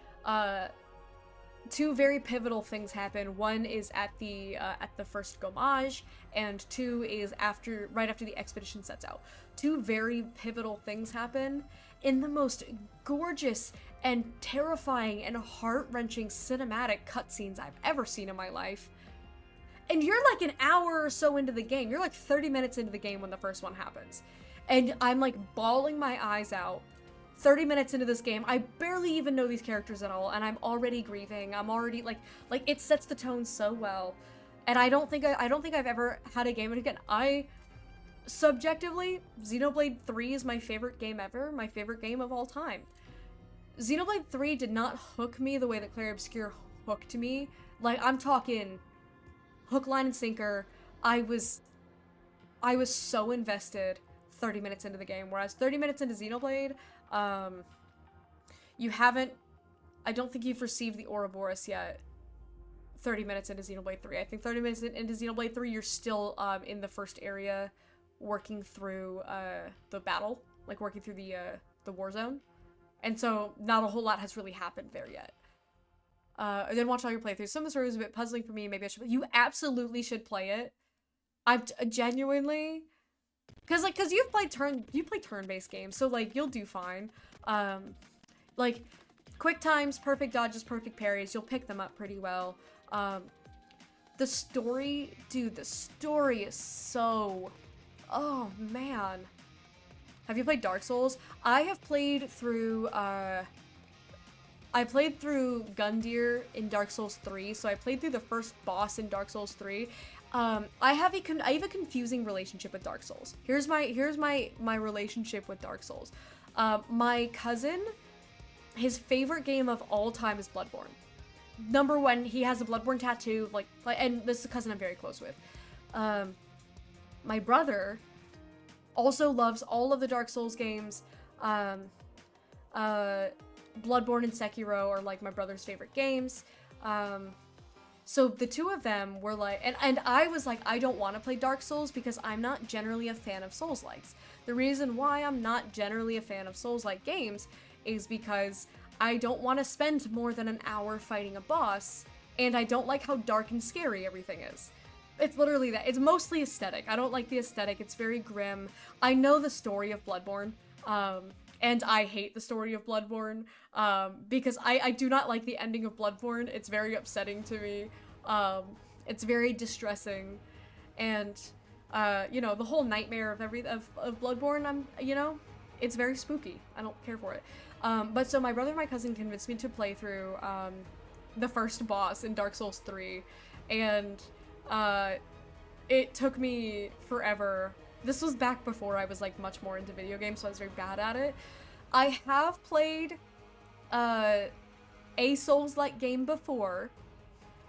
Speaker 1: two very pivotal things happen. One is at the first gommage, and two is right after the expedition sets out. Two very pivotal things happen in the most gorgeous and terrifying and heart-wrenching cinematic cutscenes I've ever seen in my life. And you're like an hour or so into the game. You're like 30 minutes into the game when the first one happens. And I'm like bawling my eyes out 30 minutes into this game. I barely even know these characters at all, and I'm already grieving. I'm already like it sets the tone so well. And I don't think I've ever had a game, and again, subjectively, Xenoblade 3 is my favorite game ever, my favorite game of all time. Xenoblade 3 did not hook me the way that Clair Obscure hooked me. Like, I'm talking hook, line, and sinker. I was so invested 30 minutes into the game, whereas 30 minutes into Xenoblade, I don't think you've received the Ouroboros yet 30 minutes into Xenoblade 3. I think 30 minutes into Xenoblade 3, you're still in the first area working through the battle, like working through the war zone. And so not a whole lot has really happened there yet. I didn't watch all your playthroughs. Some of the story was a bit puzzling for me. Maybe I should. You absolutely should play it. I'm genuinely, because you play turn-based games, so like you'll do fine. Like quick times, perfect dodges, perfect parries, you'll pick them up pretty well. The story, dude, the story is so, oh man. Have you played Dark Souls? I have played through, I played through Gundyr in Dark Souls 3, so I played through the first boss in Dark Souls 3. I have a confusing relationship with Dark Souls. Here's my relationship with Dark Souls. My cousin, his favorite game of all time is Bloodborne. Number one, he has a Bloodborne tattoo, and this is a cousin I'm very close with. My brother also loves all of the Dark Souls games. Bloodborne and Sekiro are like my brother's favorite games. So the two of them were like, and I was like, I don't want to play Dark Souls because I'm not generally a fan of Souls-likes. The reason why I'm not generally a fan of Souls-like games is because I don't want to spend more than an hour fighting a boss, and I don't like how dark and scary everything is. It's literally that. It's mostly aesthetic. I don't like the aesthetic. It's very grim. I know the story of Bloodborne, and I hate the story of Bloodborne, because I do not like the ending of Bloodborne. It's very upsetting to me. It's very distressing, and you know, the whole nightmare of Bloodborne, it's very spooky. I don't care for it. But so my brother and my cousin convinced me to play through the first boss in Dark Souls 3, and it took me forever. This was back before I was like much more into video games, so I was very bad at it. I have played a Souls-like game before.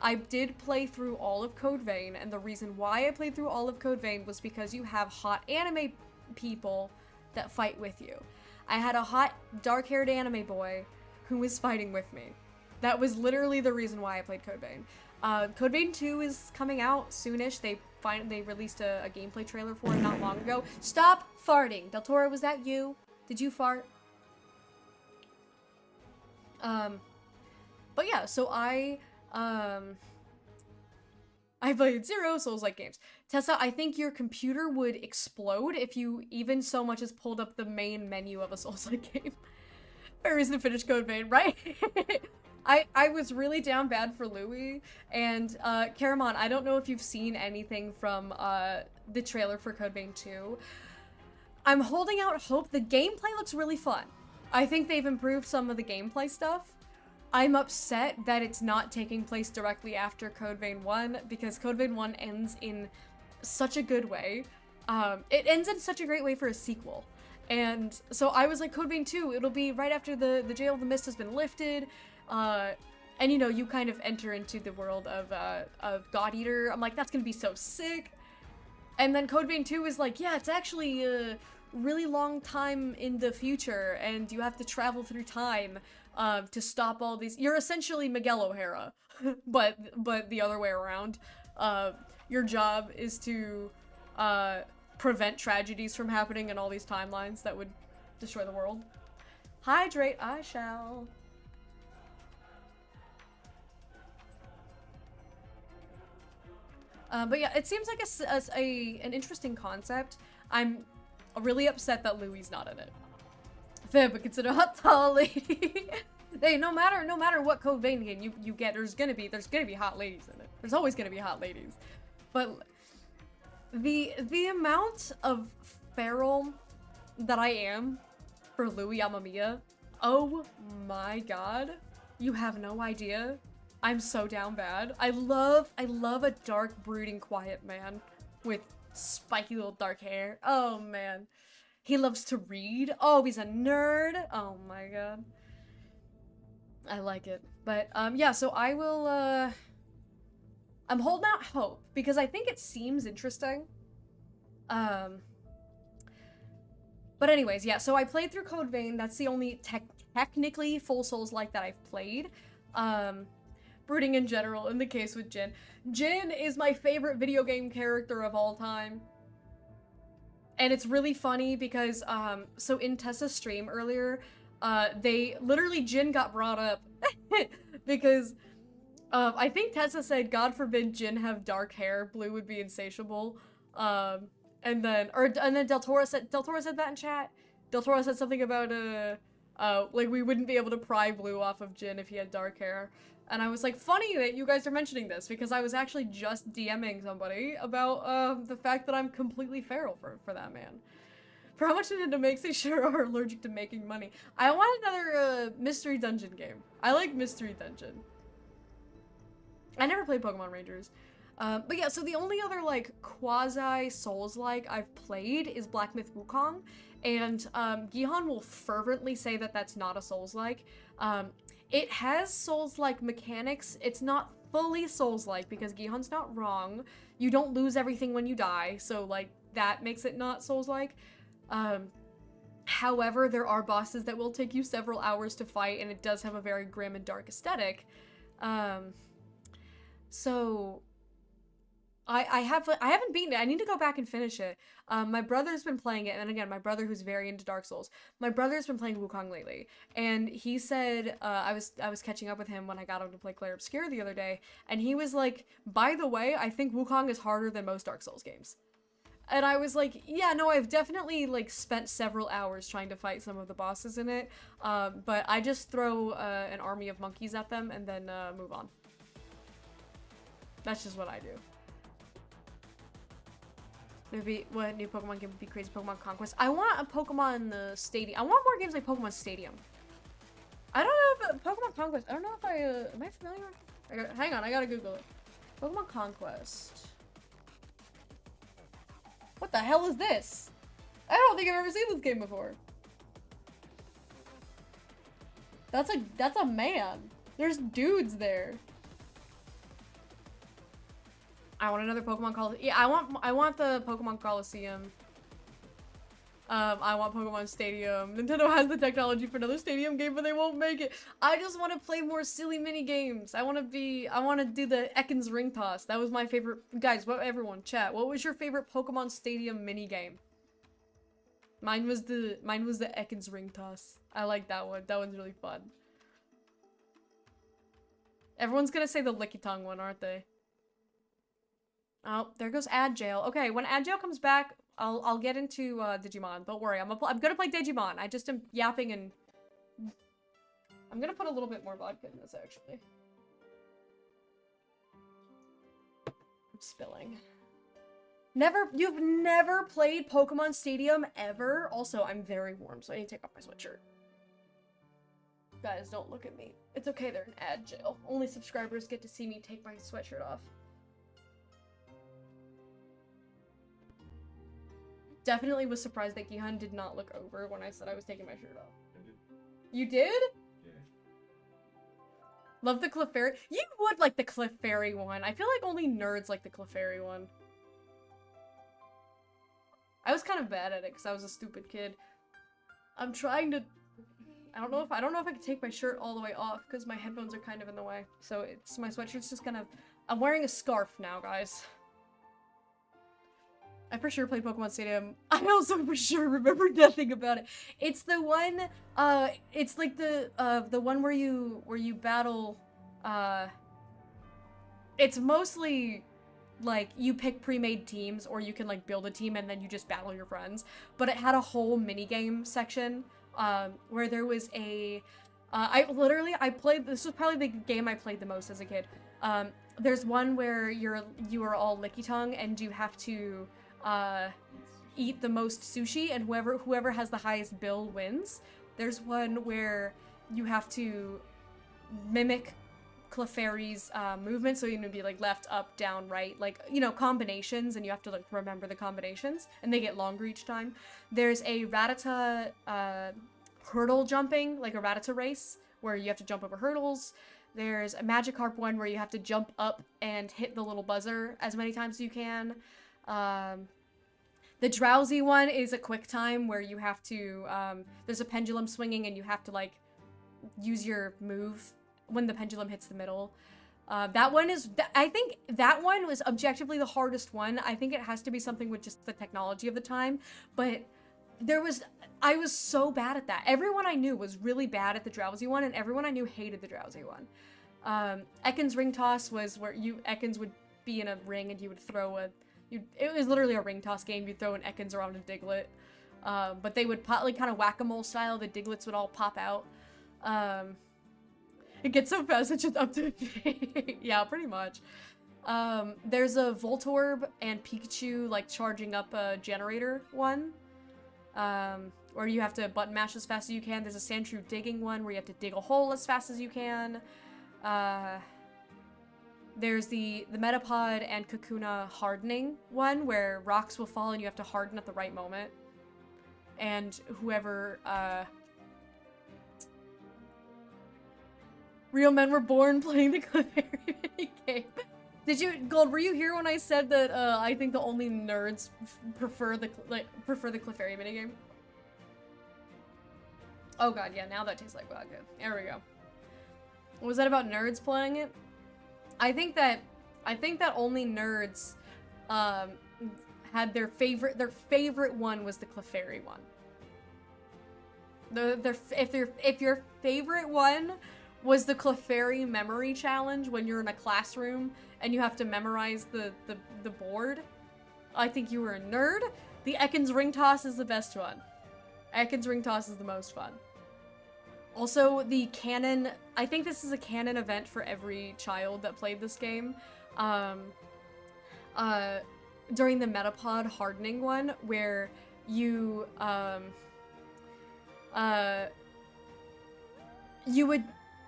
Speaker 1: I did play through all of Code Vein, and the reason why I played through all of Code Vein was because you have hot anime people that fight with you. I had a hot, dark-haired anime boy who was fighting with me. That was literally the reason why I played Code Vein. Code Vein 2 is coming out soonish. They released a gameplay trailer for it not long ago. Stop farting! Del Toro, was that you? Did you fart? But yeah, so I played 0 Souls-like games. Tessa, I think your computer would explode if you even so much as pulled up the main menu of a Souls-like game. Fair reason to finish Code Vein, right? I was really down bad for Louis, and Karamon, I don't know if you've seen anything from the trailer for Code Vein 2. I'm holding out hope. The gameplay looks really fun. I think they've improved some of the gameplay stuff. I'm upset that it's not taking place directly after Code Vein 1, because Code Vein 1 ends in such a good way. It ends in such a great way for a sequel. And so I was like, Code Vein 2, it'll be right after the Jail of the Mist has been lifted. And you know, you kind of enter into the world of God Eater. I'm like, that's gonna be so sick. And then Code Vein 2 is like, yeah, it's actually a really long time in the future, and you have to travel through time to stop all these. You're essentially Miguel O'Hara, but the other way around. Your job is to prevent tragedies from happening in all these timelines that would destroy the world. Hydrate, I shall. But yeah, it seems like an interesting concept. I'm really upset that Louie's not in it. Fair, but consider hot tall lady. Hey, no matter what Code Vein game you get, there's gonna be hot ladies in it. There's always gonna be hot ladies. But the amount of feral that I am for Louis Amamiya, oh my god, you have no idea. I'm so down bad. I love a dark, brooding, quiet man with spiky little dark hair. Oh man. He loves to read. Oh, he's a nerd. Oh my god. I like it. But yeah, so I will I'm holding out hope because I think it seems interesting. But anyways, yeah, so I played through Code Vein. That's the only technically full Souls-like that I've played. Brooding in general, in the case with Jin. Jin is my favorite video game character of all time. And it's really funny because, so in Tessa's stream earlier, Jin got brought up because, I think Tessa said, God forbid Jin have dark hair, Blue would be insatiable. And then Del Toro said that in chat. Del Toro said something about, like we wouldn't be able to pry Blue off of Jin if he had dark hair. And I was like, funny that you guys are mentioning this, because I was actually just DMing somebody about the fact that I'm completely feral for that man. For how much Nintendo makes, they sure are allergic to making money. I want another Mystery Dungeon game. I like Mystery Dungeon. I never played Pokemon Rangers. But yeah, so the only other like quasi-Souls-like I've played is Black Myth Wukong. And Gihan will fervently say that that's not a Souls-like. It has Souls-like mechanics. It's not fully Souls-like because Gihan's not wrong. You don't lose everything when you die, so like that makes it not Souls-like. However, there are bosses that will take you several hours to fight, and it does have a very grim and dark aesthetic. So I haven't beaten it. I need to go back and finish it. My brother's been playing it, and again, my brother who's very into Dark Souls. My brother's been playing Wukong lately, and he said I was catching up with him when I got him to play Clair Obscur the other day, and he was like, "By the way, I think Wukong is harder than most Dark Souls games." And I was like, "Yeah, no, I've definitely like spent several hours trying to fight some of the bosses in it, but I just throw an army of monkeys at them and then move on. That's just what I do." Maybe what new Pokemon game would be crazy? Pokemon Conquest. I want a Pokemon Stadium. I want more games like Pokemon Stadium. I don't know if Pokemon Conquest. I don't know if I am I familiar? Hang on, I gotta Google it. Pokemon Conquest. What the hell is this? I don't think I've ever seen this game before. That's a man. There's dudes there. I want another Pokemon Coliseum. Yeah, I want the Pokemon Coliseum. I want Pokemon Stadium. Nintendo has the technology for another Stadium game, but they won't make it. I just want to play more silly mini games. I want to do the Ekans Ring Toss. That was my favorite. Guys, everyone, chat. What was your favorite Pokemon Stadium mini game? Mine was the Ekans Ring Toss. I like that one. That one's really fun. Everyone's gonna say the Licky Tongue one, aren't they? Oh, there goes Ad Jail. Okay, when Ad Jail comes back, I'll get into Digimon. Don't worry, I'm gonna play Digimon. I just am yapping and I'm gonna put a little bit more vodka in this actually. I'm spilling. You've never played Pokemon Stadium ever? Also, I'm very warm, so I need to take off my sweatshirt. Guys, don't look at me. It's okay, they're in Ad Jail. Only subscribers get to see me take my sweatshirt off. Definitely was surprised that Gihan did not look over when I said I was taking my shirt off. You did?
Speaker 4: Yeah.
Speaker 1: Love the Clefairy. You would like the Clefairy one. I feel like only nerds like the Clefairy one. I was kind of bad at it because I was a stupid kid. I'm trying to... I don't know if I can take my shirt all the way off because my headphones are kind of in the way. So my sweatshirt's just kind of... I'm wearing a scarf now, guys. I for sure played Pokemon Stadium. I also for sure remember nothing about it. It's the one, it's like the one where you battle, it's mostly, like, you pick pre-made teams, or you can, like, build a team and then you just battle your friends. But it had a whole minigame section, where there was a, I played, this was probably the game I played the most as a kid. There's one where you are all Licky Tongue and you have to, eat the most sushi, and whoever has the highest bill wins. There's one where you have to mimic Clefairy's movement, so you can be like left, up, down, right, like, you know, combinations, and you have to like remember the combinations, and they get longer each time. There's a Rattata hurdle jumping, like a Rattata race, where you have to jump over hurdles. There's a Magikarp one where you have to jump up and hit the little buzzer as many times as you can. The Drowsy one is a quick time where you have to, there's a pendulum swinging and you have to, like, use your move when the pendulum hits the middle. That one is, I think that one was objectively the hardest one. I think it has to be something with just the technology of the time, but I was so bad at that. Everyone I knew was really bad at the Drowsy one, and everyone I knew hated the Drowsy one. Ekans Ring Toss was where Ekans would be in a ring and you would throw it was literally a ring toss game. You'd throw an Ekans around a Diglett. But they would like kind of whack-a-mole style. The Diglets would all pop out. It gets so fast it's just up to yeah, pretty much. There's a Voltorb and Pikachu like charging up a generator one. Where you have to button mash as fast as you can. There's a Sandshrew digging one where you have to dig a hole as fast as you can. There's the Metapod and Kakuna hardening one, where rocks will fall and you have to harden at the right moment. And whoever, Real men were born playing the Clefairy minigame. Gold, were you here when I said that, I think the only nerds prefer the Clefairy minigame? Oh god, yeah, now that tastes like vodka. There we go. Was that about nerds playing it? I think that only nerds had their favorite one was the Clefairy one. If your favorite one was the Clefairy memory challenge when you're in a classroom and you have to memorize the board, I think you were a nerd. The Ekans ring toss is the best one. Ekans ring toss is the most fun. Also, the canon, I think this is a canon event for every child that played this game. During the Metapod hardening one, where you know,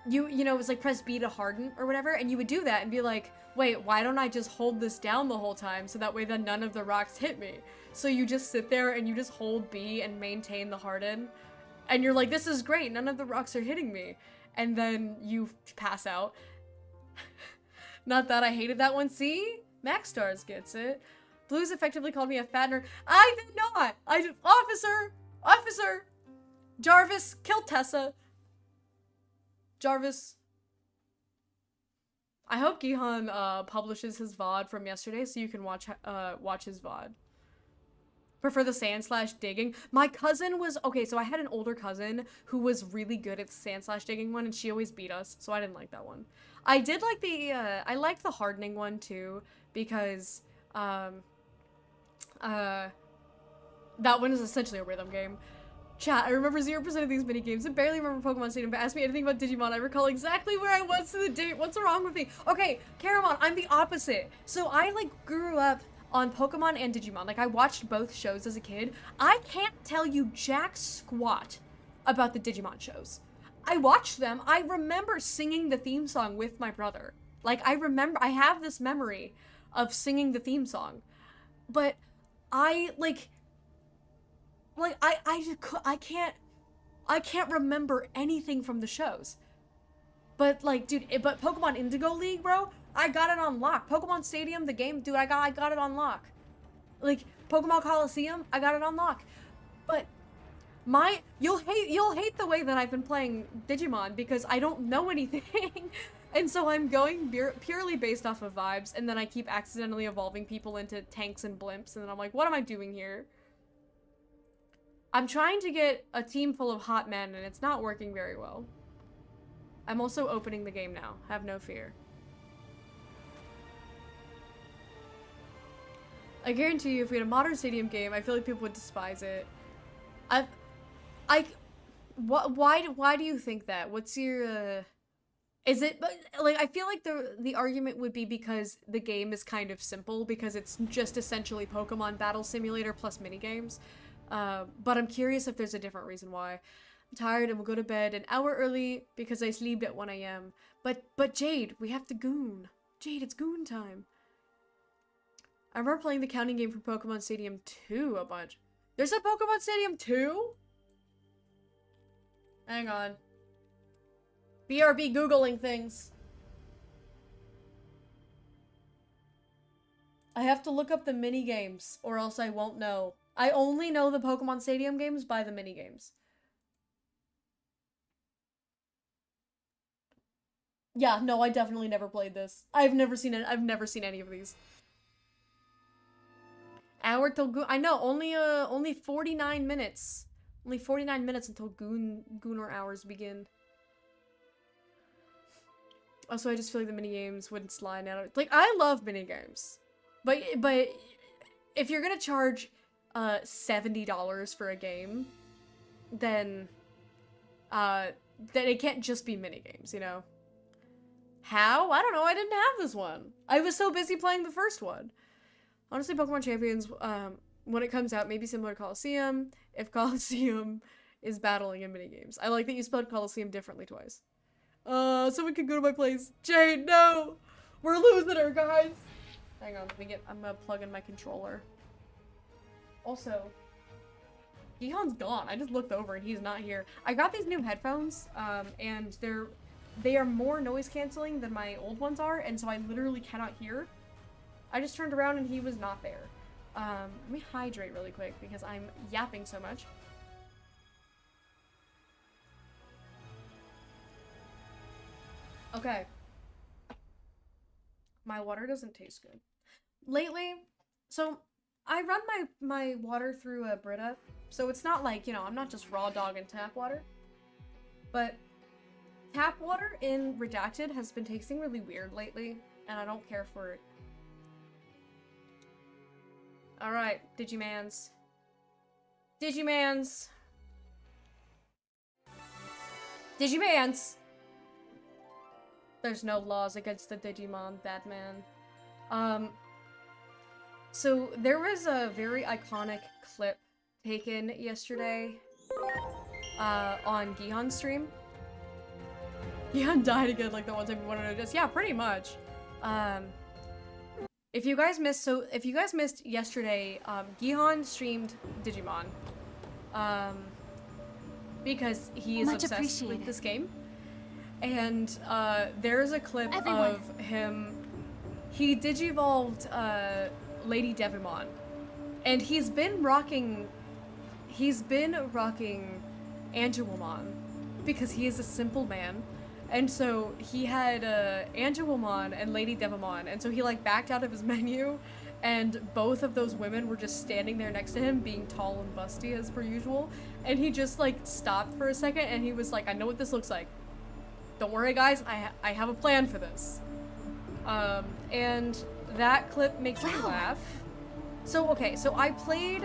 Speaker 1: it was like press B to harden or whatever, and you would do that and be like, wait, why don't I just hold this down the whole time so that way then none of the rocks hit me? So you just sit there and you just hold B and maintain the harden, and you're like, this is great, none of the rocks are hitting me. And then you pass out. Not that I hated that one. See? Max Stars gets it. Blues effectively called me a fat nerd. I did not! I did- Officer! Jarvis, kill Tessa. Jarvis. I hope Gihan publishes his VOD from yesterday so you can watch his VOD. Prefer the sand/digging. My cousin was okay, so I had an older cousin who was really good at the sand/digging one, and she always beat us, so I didn't like that one. I did like the I liked the hardening one too, because that one is essentially a rhythm game. Chat, I remember 0% of these mini games and barely remember Pokemon Stadium, but ask me anything about Digimon. I recall exactly where I was to the date. What's wrong with me? Okay, Caramon, I'm the opposite. So I, like, grew up on Pokemon and Digimon. Like, I watched both shows as a kid. I can't tell you jack squat about the Digimon shows. I watched them. I remember singing the theme song with my brother. Like, I have this memory of singing the theme song. But I can't remember anything from the shows. But like, dude, but Pokemon Indigo League, bro, I got it on lock. Pokemon Stadium, the game, dude, I got it on lock. Like, Pokemon Coliseum, I got it on lock. But you'll hate the way that I've been playing Digimon because I don't know anything. And so I'm going purely based off of vibes, and then I keep accidentally evolving people into tanks and blimps, and then I'm like, what am I doing here? I'm trying to get a team full of hot men, and it's not working very well. I'm also opening the game now. Have no fear. I guarantee you, if we had a modern stadium game, I feel like people would despise it. Why do you think that? What's your, is it, like, I feel like the argument would be because the game is kind of simple, because it's just essentially Pokemon Battle Simulator plus minigames. But I'm curious if there's a different reason why. I'm tired and will go to bed an hour early because I slept at 1 a.m. But Jade, we have to goon. Jade, it's goon time. I remember playing the counting game for Pokemon Stadium 2 a bunch. There's a Pokemon Stadium 2? Hang on. BRB Googling things. I have to look up the minigames, or else I won't know. I only know the Pokemon Stadium games by the minigames. Yeah, no, I definitely never played this. I've never seen any of these. Hour till Goon. I know, only 49 minutes. Only 49 minutes until Gooner hours begin. Also, I just feel like the minigames wouldn't slide out. Like, I love minigames. But if you're gonna charge $70 for a game, then it can't just be minigames, you know? How? I don't know, I didn't have this one. I was so busy playing the first one. Honestly, Pokemon Champions, when it comes out, maybe similar to Coliseum, if Coliseum is battling in minigames. I like that you spelled Coliseum differently twice. Someone can go to my place. Jade, no! We're losing her, guys! Hang on, I'm gonna plug in my controller. Also, Gihan's gone. I just looked over and he's not here. I got these new headphones, and they are more noise canceling than my old ones are, and so I literally cannot hear. I just turned around and he was not there. Let me hydrate really quick because I'm yapping so much. Okay. My water doesn't taste good. Lately, so I run my water through a Brita, so it's not like, you know, I'm not just raw dog and tap water. But tap water in Redacted has been tasting really weird lately, and I don't care for it. Alright, Digimans. Digimans! Digimans! There's no laws against the Digimon, Batman. So there was a very iconic clip taken yesterday, on Gihan's stream. Gihan died again like the one time we wanted to just, yeah, pretty much. If you guys missed yesterday, Gihan streamed Digimon. Because he is
Speaker 3: Much
Speaker 1: obsessed with
Speaker 3: appreciated.
Speaker 1: this game. And there's a clip
Speaker 3: Everyone.
Speaker 1: of him. He digivolved Lady Devimon, and he's been rocking Angelomon because he is a simple man, and so he had Angelomon and Lady Devimon, and so he like backed out of his menu, and both of those women were just standing there next to him, being tall and busty as per usual, and he just like stopped for a second, and he was like, "I know what this looks like. Don't worry, guys. I have a plan for this." And that clip makes me laugh. So, okay, so I played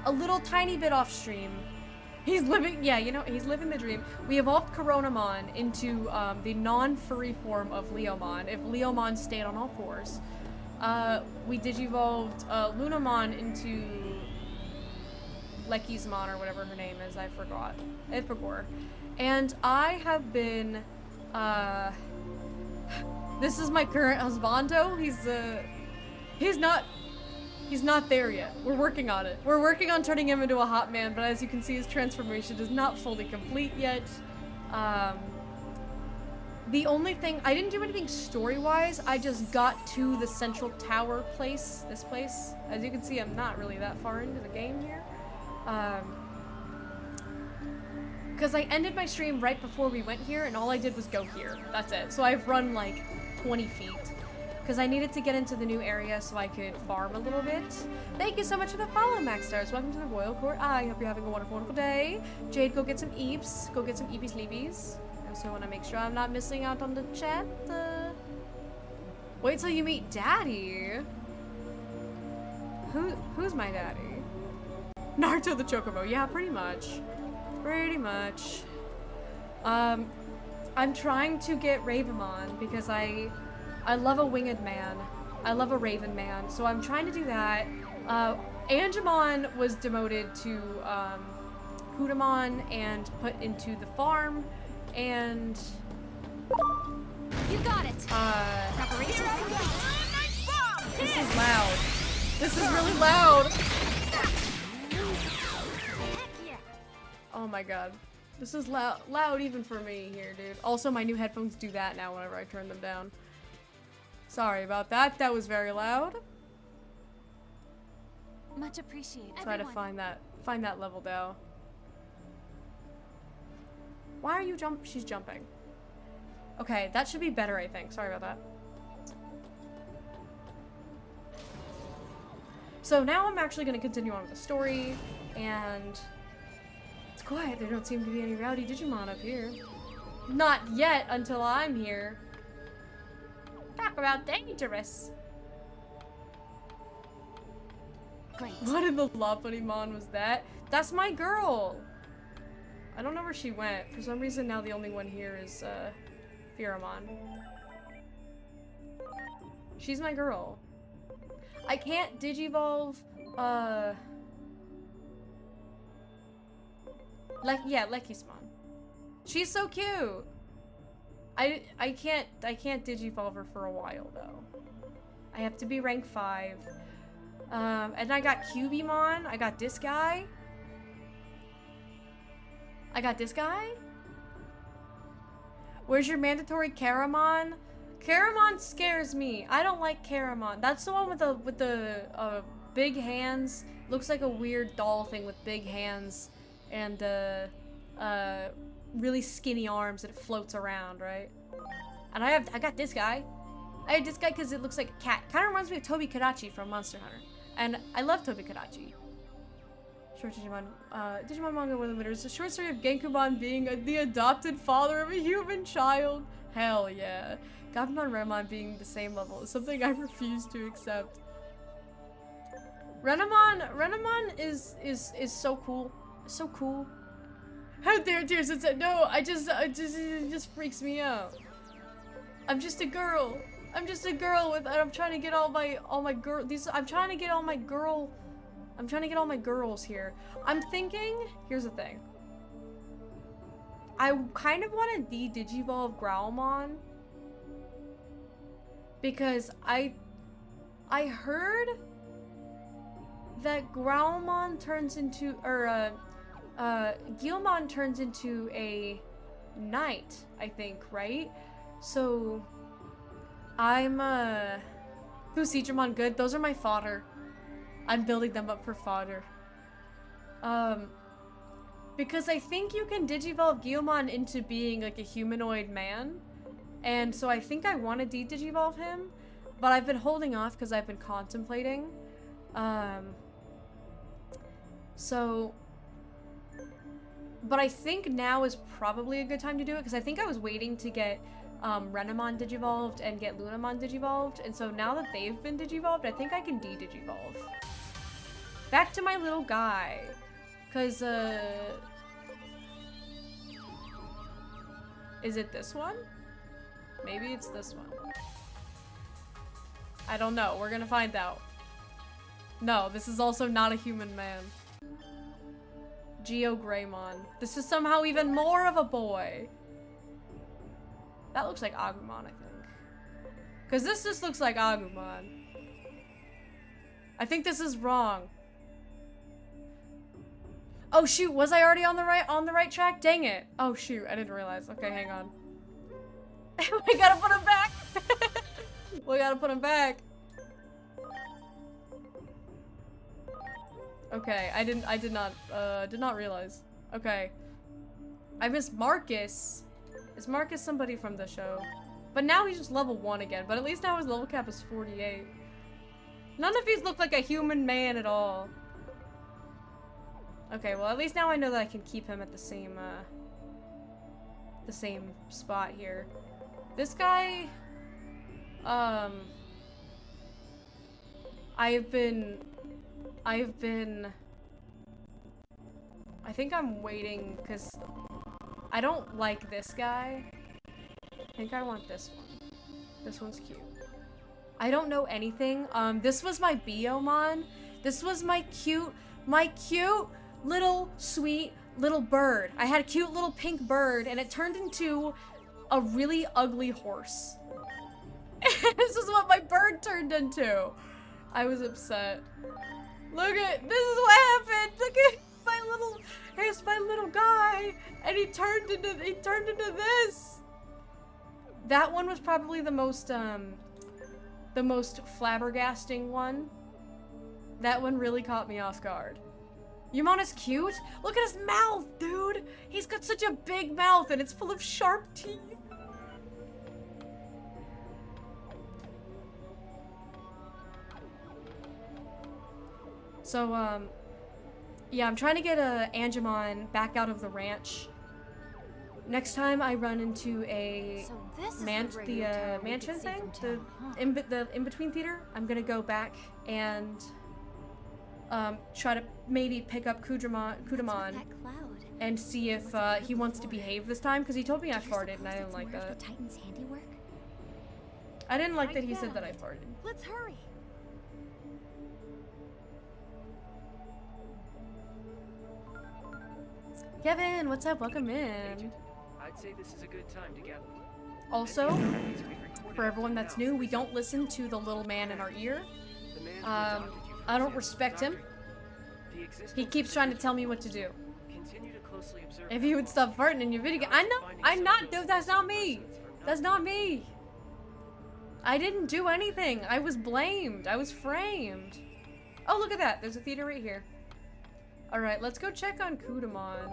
Speaker 1: a little tiny bit off stream. He's living, yeah, you know, he's living the dream. We evolved Coronamon into the non-furry form of Leomon, if Leomon stayed on all fours. We digivolved Lunamon into Lekismon, or whatever her name is, I forgot. And I have been, this is my current husbando. He's not there yet. We're working on it. We're working on turning him into a hot man, but as you can see, his transformation is not fully complete yet. The only thing, I didn't do anything story-wise, I just got to the central tower place, this place. As you can see, I'm not really that far into the game here. Because I ended my stream right before we went here, and all I did was go here. That's it. So I've run like 20 feet. Because I needed to get into the new area so I could farm a little bit. Thank you so much for the follow, Max Stars. Welcome to the Royal Court. I hope you're having a wonderful, wonderful day. Jade, go get some eeps. Go get some eepies sleepies. I also want to make sure I'm not missing out on the chat. Wait till you meet Daddy. Who's my daddy? Naruto the Chocobo. Yeah, pretty much. Pretty much. I'm trying to get Ravamon because I love a winged man. I love a raven man, so I'm trying to do that. Angemon was demoted to Kudamon and put into the farm, and
Speaker 3: You got it. Preparation.
Speaker 1: This is loud. This is really loud. Oh my god. This is loud even for me here, dude. Also, my new headphones do that now whenever I turn them down. Sorry about that. That was very loud.
Speaker 3: Much appreciated.
Speaker 1: Try to find that level down. Why are you She's jumping. Okay, that should be better, I think. Sorry about that. So now I'm actually going to continue on with the story, and it's quiet. There don't seem to be any rowdy Digimon up here. Not yet, until I'm here. Talk about dangerous.
Speaker 3: Great.
Speaker 1: What in the Lopunimon was that? That's my girl! I don't know where she went. For some reason now the only one here is Pheramon. She's my girl. I can't digivolve Lekismon. She's so cute! I can't digivolve her for a while though. I have to be rank 5. And I got Cubimon. I got this guy. Where's your mandatory Karamon? Karamon scares me. I don't like Karamon. That's the one with the big hands. Looks like a weird doll thing with big hands and really skinny arms that it floats around, right? And I got this guy. I have this guy because it looks like a cat. Kind of reminds me of Tobi Kadachi from Monster Hunter. And I love Tobi Kadachi. Short Digimon, Digimon manga were the winners. The short story of Genkumon being the adopted father of a human child. Hell yeah. Gabumon Renamon being the same level is something I refuse to accept. Renamon is so cool. So cool. How dare Tears and said no, it just freaks me out. I'm just a girl. I'm just a girl with, and I'm trying to get all my I'm trying to get all my girls here. I'm thinking, here's the thing. I kind of want to de-digivolve Growlmon. Because I heard that Growlmon turns into, or Guilmon turns into a knight, I think, right? So I'm who's Digimon good? Those are my fodder. I'm building them up for fodder. Because I think you can digivolve Guilmon into being like a humanoid man. And so I think I want to de-digivolve him, but I've been holding off because I've been contemplating. But I think now is probably a good time to do it because I think I was waiting to get Renamon digivolved and get Lunamon digivolved, and so now that they've been digivolved, I think I can de-digivolve. Back to my little guy, because is it this one? Maybe it's this one. I don't know. We're gonna find out. No, this is also not a human man. Geo Greymon. This is somehow even more of a boy. That looks like Agumon, I think. Because this just looks like Agumon. I think this is wrong. Oh shoot, was I already on the right track? Dang it. Oh shoot, I didn't realize. Okay, hang on. We gotta put him back. We gotta put him back. Okay, I did not realize. Okay. I missed Marcus. Is Marcus somebody from the show? But now he's just level 1 again, but at least now his level cap is 48. None of these look like a human man at all. Okay, well at least now I know that I can keep him at the same spot here. This guy, I think I'm waiting because I don't like this guy. I think I want this one. This one's cute. I don't know anything. This was my Biomon. This was my cute little sweet little bird. I had a cute little pink bird and it turned into a really ugly horse. This is what my bird turned into. I was upset. Look at, this is what happened. Look at here's my little guy, and he turned into this. That one was probably the most flabbergasting one. That one really caught me off guard. Yumon is cute. Look at his mouth, dude. He's got such a big mouth, and it's full of sharp teeth. So, yeah, I'm trying to get Angemon back out of the ranch. Next time I run into a mansion thing, the in-between theater, I'm gonna go back and try to maybe pick up Kudamon and see if he wants to behave this time, because he told me I farted and I didn't like that. I didn't like that he said that I farted.
Speaker 3: Let's hurry.
Speaker 1: Kevin, what's up? Welcome in.
Speaker 4: Agent, I'd say this is a good time to gather.
Speaker 1: Also, for everyone that's new, we don't listen to the little man in our ear. I don't respect him. He keeps trying to tell me what to do. If he would stop farting in your video, I'm not, dude, that's not me. That's not me. I didn't do anything. I was blamed. I was framed. Oh, look at that. There's a theater right here. Alright, let's go check on Kudamon.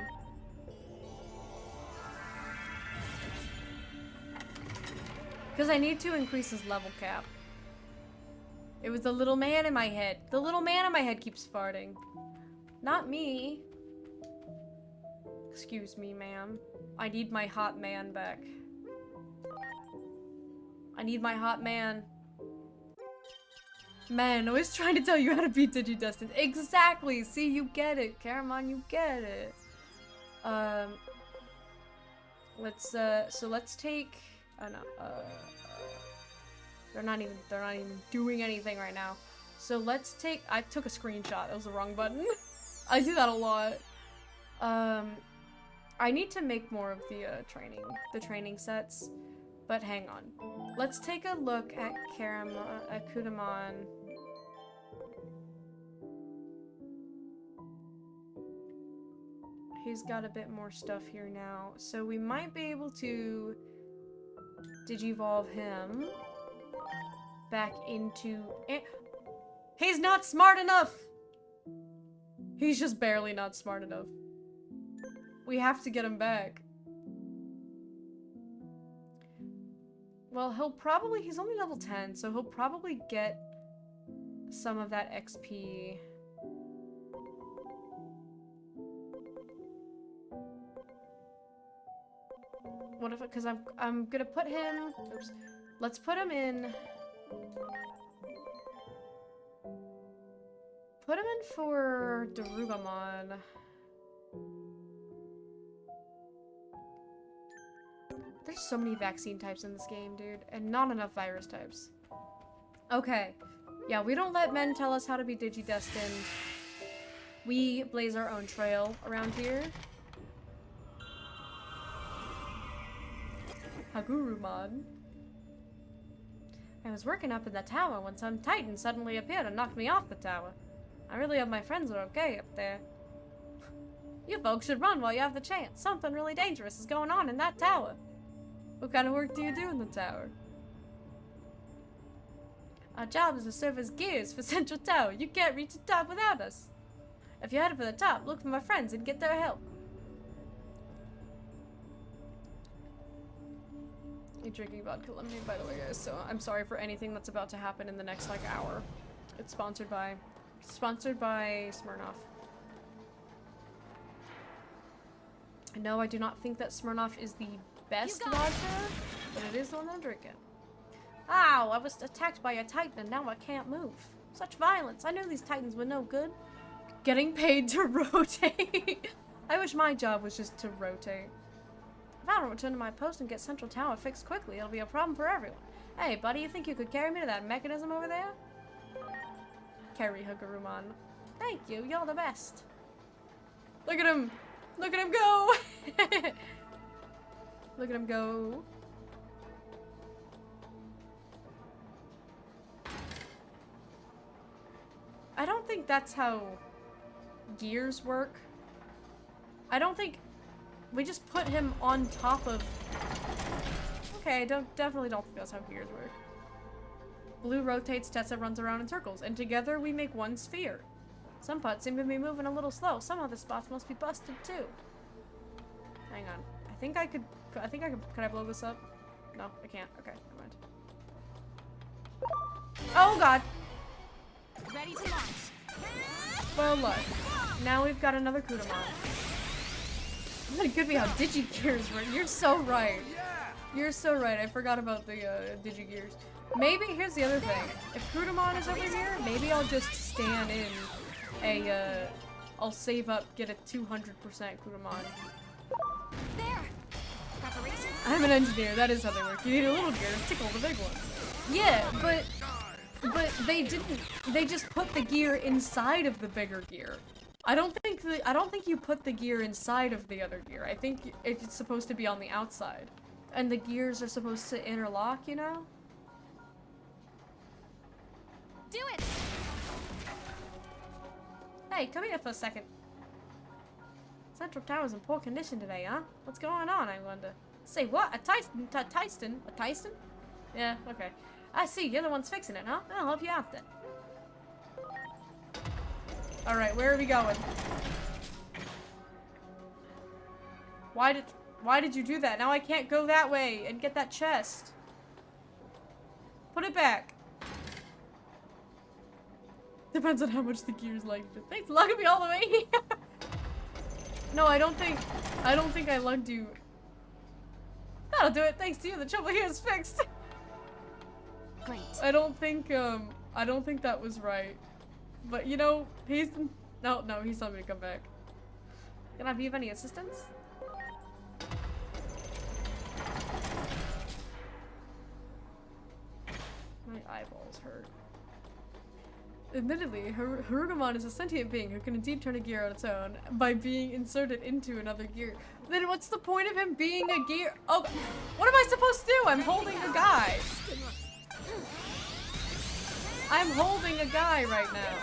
Speaker 1: Because I need to increase his level cap. It was the little man in my head. The little man in my head keeps farting. Not me. Excuse me, ma'am. I need my hot man back. I need my hot man. Man, always trying to tell you how to beat Digidestined. Exactly! See, you get it, Caramon, you get it. Let's take... Oh no, they're not even doing anything right now. So let's take... I took a screenshot, that was the wrong button. I do that a lot. I need to make more of the training sets. But hang on. Let's take a look at Kudamon. He's got a bit more stuff here now. So we might be able to Digivolve him back into... He's not smart enough! He's just barely not smart enough. We have to get him back. Well, he's only level 10, so he'll probably get some of that XP. What if, because I'm gonna put him, oops, let's put him in, for Darugomon. There's so many vaccine types in this game, dude, and not enough virus types. Okay. Yeah, we don't let men tell us how to be Digidestined. We blaze our own trail around here. Hagurumon. I was working up in the tower when some titan suddenly appeared and knocked me off the tower. I really hope my friends are okay up there. You folks should run while you have the chance. Something really dangerous is going on in that tower. What kind of work do you do in the tower? Our job is to serve as gears for Central Tower. You can't reach the top without us. If you're headed for the top, look for my friends and get their help. You're drinking vodka lemonade, by the way, guys, so I'm sorry for anything that's about to happen in the next, like, hour. It's sponsored by Smirnoff. No, I do not think that Smirnoff is the best vodka, but it is the one I'm drinking. Ow, I was attacked by a titan and now I can't move. Such violence. I knew these titans were no good. Getting paid to rotate. I wish my job was just to rotate. If I don't return to my post and get Central Tower fixed quickly, it'll be a problem for everyone. Hey, buddy, you think you could carry me to that mechanism over there? Carry Hagurumon. Thank you, you're the best. Look at him! Look at him go! Look at him go. I don't think that's how gears work. I don't think... We just put him on top of... Okay, definitely don't think that's how gears work. Blue rotates, Tessa runs around in circles, and together we make one sphere. Some parts seem to be moving a little slow. Some other spots must be busted too. Hang on. I could, can I blow this up? No, I can't. Okay, never mind. Oh god!
Speaker 3: Ready to launch.
Speaker 1: Well, look. Now we've got another Kudamon. It could be how Digigears work. You're so right. You're so right. I forgot about the Digigears. Maybe, here's the other thing. If Kudamon is over here, maybe I'll just stand in a, I'll save up, get a 200% Kudamon.
Speaker 3: There. Preparations.
Speaker 1: I'm an engineer. That is how they work. You need a little gear to tickle the big one. Yeah, but they didn't. They just put the gear inside of the bigger gear. I don't think you put the gear inside of the other gear. I think it's supposed to be on the outside. And the gears are supposed to interlock, you know?
Speaker 3: Do it.
Speaker 1: Hey, come here for a second. Central Tower's in poor condition today, huh? What's going on, I wonder? Say what? A Tyson? A Tyson? Yeah, okay. I see, you're the one's fixing it, huh? I'll help you out then. Alright, where are we going? Why did you do that? Now I can't go that way and get that chest. Put it back. Depends on how much the gears like it. Thanks for lugging me all the way here. No, I don't think I lugged you. That'll do it. Thanks to you. The trouble here is fixed.
Speaker 3: Great.
Speaker 1: I don't think that was right. But you know, no, he's telling me to come back. Can I be of any assistance? My eyeballs hurt. Admittedly, Harugamon is a sentient being who can indeed turn a gear on its own by being inserted into another gear. Then what's the point of him being a gear? Oh, what am I supposed to do? I'm holding a guy. I'm holding a guy right now.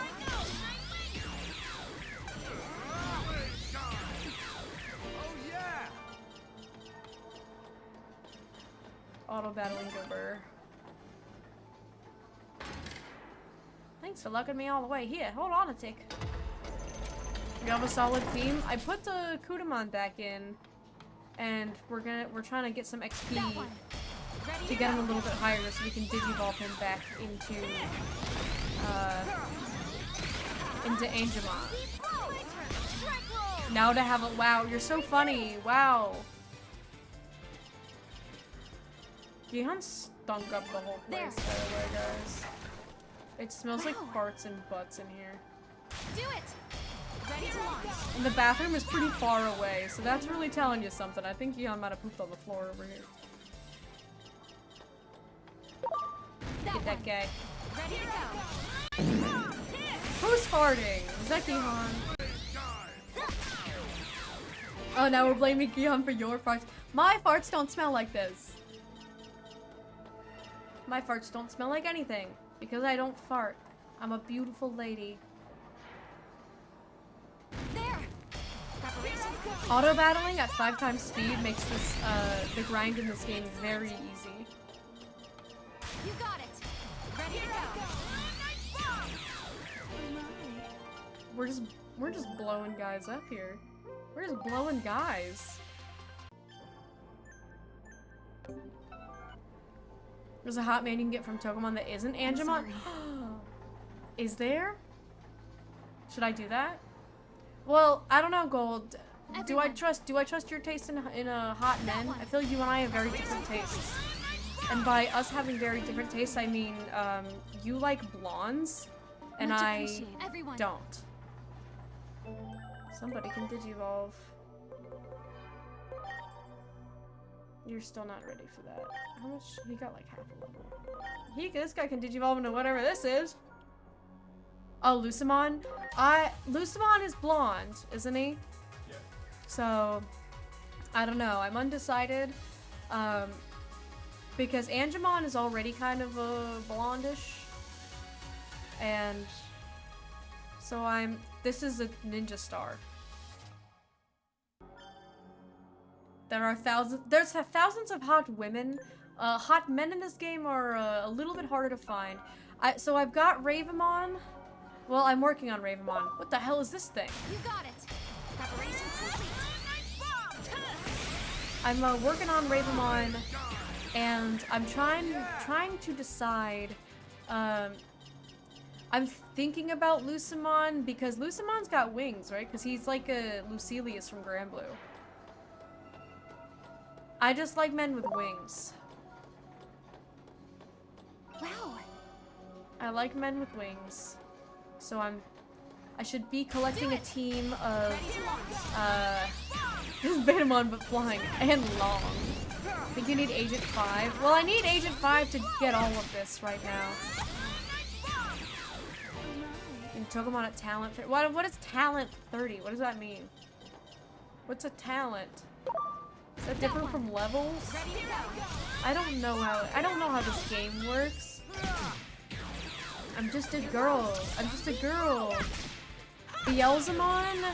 Speaker 1: Auto battling Gober. Thanks for lugging me all the way here. Hold on a tick. We have a solid team. I put the Kudamon back in, and we're trying to get some XP to get him a little bit higher so we can digivolve him back into Angemon. Now to have a wow, you're so funny. Wow. Gihan stunk up the whole place, by the way, guys. It smells like farts and butts in here.
Speaker 3: Do it. Ready to launch.
Speaker 1: And the bathroom is pretty far away, so that's really telling you something. I think Gihan might have pooped on the floor over here. Get that guy.
Speaker 3: Ready to go.
Speaker 1: Who's farting? Is that Gihan? Oh, now we're blaming Gihan for your farts. My farts don't smell like this. My farts don't smell like anything. Because I don't fart. I'm a beautiful lady.
Speaker 3: There. Preparations complete.
Speaker 1: Auto battling at 5 times speed makes this the grind in this game very easy.
Speaker 3: You got it. Ready to go.
Speaker 1: We're just blowing guys up here. We're just blowing guys. There's a hot man you can get from Togemon that isn't Angemon. Is there? Should I do that? Well, I don't know, Gold. Do I trust your taste in a hot men? I feel you and I have very different tastes. And by us having very different tastes, I mean you like blondes and
Speaker 3: Much
Speaker 1: I
Speaker 3: appreciated. Everyone.
Speaker 1: don't. Somebody can digivolve. You're still not ready for that. How much? He got like half a level. This guy can digivolve into whatever this is. Oh, Lucemon? Lucemon is blonde, isn't he?
Speaker 5: Yeah.
Speaker 1: So, I don't know. I'm undecided. Because Angemon is already kind of blondish. And so this is a ninja star. There's thousands of hot women. Hot men in this game are a little bit harder to find. So I've got Ravemon. Well, I'm working on Ravemon. What the hell is this thing?
Speaker 3: You got it. Preparations complete.
Speaker 1: I'm working on Ravemon, and I'm trying to decide. I'm thinking about Lucemon because Lucemon's got wings, right? Because he's like a Lucilius from Granblue. I just like men with wings.
Speaker 3: Wow.
Speaker 1: I like men with wings. So I should be collecting a team of
Speaker 3: Ready to launch.
Speaker 1: this Betamon but flying and long. I think you need Agent 5. Well, I need Agent 5 to get all of this right now. And Togemon at talent. What is talent 30? What does that mean? What's a talent? Is that different from levels?
Speaker 3: Ready to go.
Speaker 1: I don't know how this game works. I'm just a girl. Beelzemon?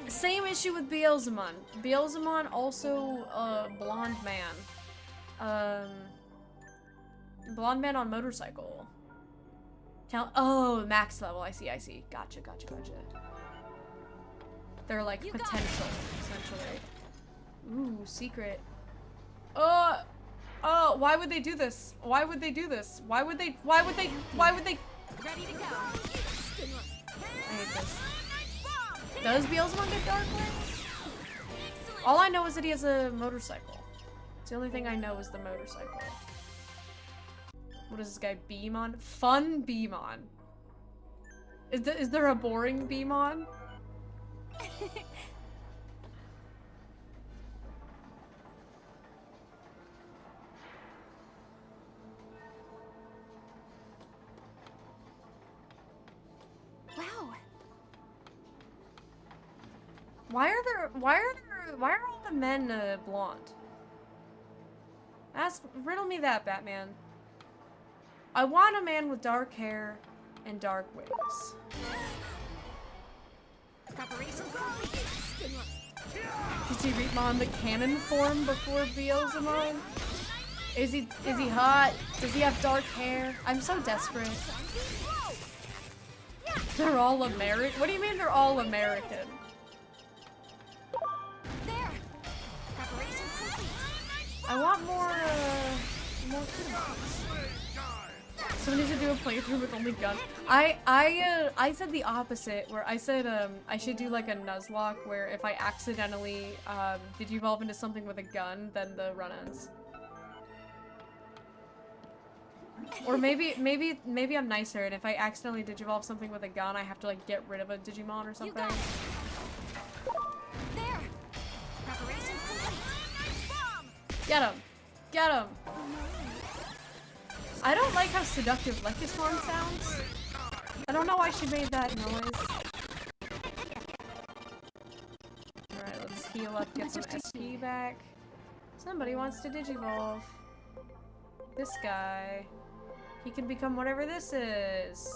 Speaker 1: Same issue with Beelzemon. Beelzemon also a blonde man. Blonde man on motorcycle. Oh, max level. I see. Gotcha. They're like potential, essentially. Ooh, secret. Oh, No, why would they do this? Why would they do this? Why would they? Why would they? Why would they?
Speaker 3: Ready to go.
Speaker 1: I hate this. Does Beelzebub get dark wings? All I know is that he has a motorcycle. It's the only thing I know is the motorcycle. What is this guy? Beamon? Fun Beamon. Is there a boring Beamon?
Speaker 3: Wow.
Speaker 1: Why are all the men blonde? Riddle me that, Batman. I want a man with dark hair and dark wings.
Speaker 3: Preparations complete.
Speaker 1: Does he Reapmon the cannon form before Beelzebub? Is he hot? Does he have dark hair? I'm so desperate. They're all American? What do you mean they're all American?
Speaker 3: There. Preparations complete.
Speaker 1: I want more Digimons. Someone needs to do a playthrough with only guns. I said the opposite, where I said I should do like a Nuzlocke where if I accidentally digivolve into something with a gun, then the run ends. Or maybe I'm nicer, and if I accidentally digivolve something with a gun, I have to like get rid of a Digimon or something.
Speaker 3: There. Preparations complete.
Speaker 1: Get him! Get him! I don't like how seductive Lekismon sounds. I don't know why she made that noise. Alright, let's heal up, get some SP back. Somebody wants to digivolve. This guy. He can become whatever this is.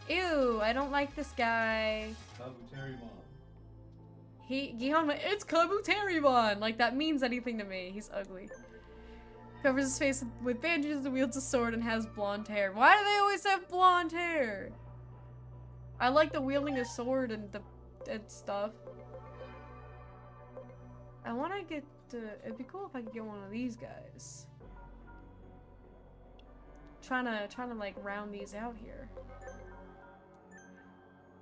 Speaker 1: Ew, I don't like this guy. Gihon, it's Kabuterimon! Like, that means anything to me. He's ugly. Covers his face with bandages and wields a sword and has blonde hair. Why do they always have blonde hair? I like the wielding a sword and stuff. I want to get it'd be cool if I could get one of these guys. Trying to like round these out here.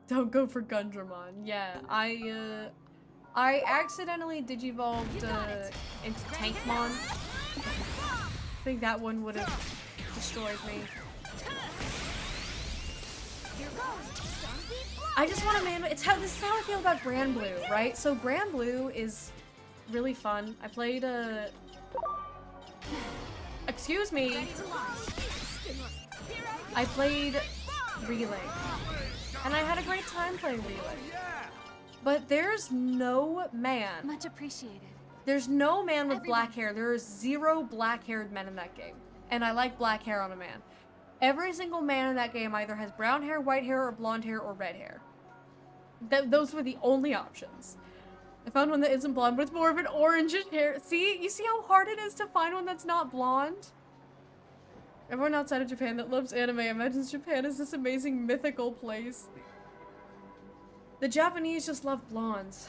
Speaker 1: Don't go for Gundramon. Yeah, I accidentally digivolved into Tankmon. I think that one would have destroyed me. I just want a man. This is how I feel about Grand Blue, right? So Grand Blue is really fun. I played excuse me. I played Relay. And I had a great time playing Relay. But there's no man.
Speaker 3: Much appreciated.
Speaker 1: There's no man with black hair. There is 0 black-haired men in that game. And I like black hair on a man. Every single man in that game either has brown hair, white hair, or blonde hair, or red hair. Those were the only options. I found one that isn't blonde, but it's more of an orangish hair. See? You see how hard it is to find one that's not blonde? Everyone outside of Japan that loves anime imagines Japan as this amazing mythical place. The Japanese just love blondes.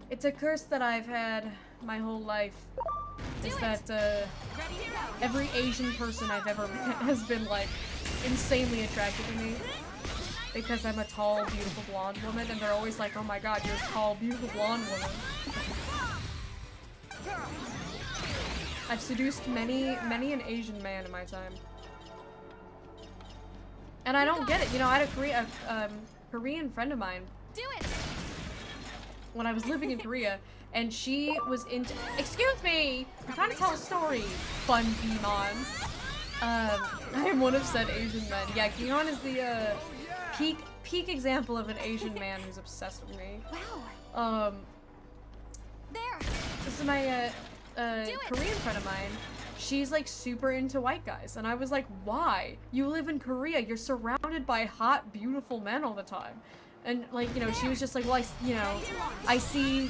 Speaker 1: It's a curse that I've had my whole life. Is that every Asian person I've ever met has been like insanely attracted to me. Because I'm a tall, beautiful blonde woman, and they're always like, oh my god, you're a tall, beautiful blonde woman. I've seduced many an Asian man in my time. And I don't get it. You know, I had a Korean friend of mine.
Speaker 3: Do it.
Speaker 1: When I was living in Korea, and she was into— Excuse me! I'm trying to tell a story, Fun Beamon. I am one of said Asian men. Yeah, Gihon is the, peak example of an Asian man who's obsessed with me.
Speaker 3: Wow. There.
Speaker 1: This is my, Korean friend of mine. She's like super into white guys, and I was like, why? You live in Korea, you're surrounded by hot, beautiful men all the time. And like, you know, she was just like, well, I see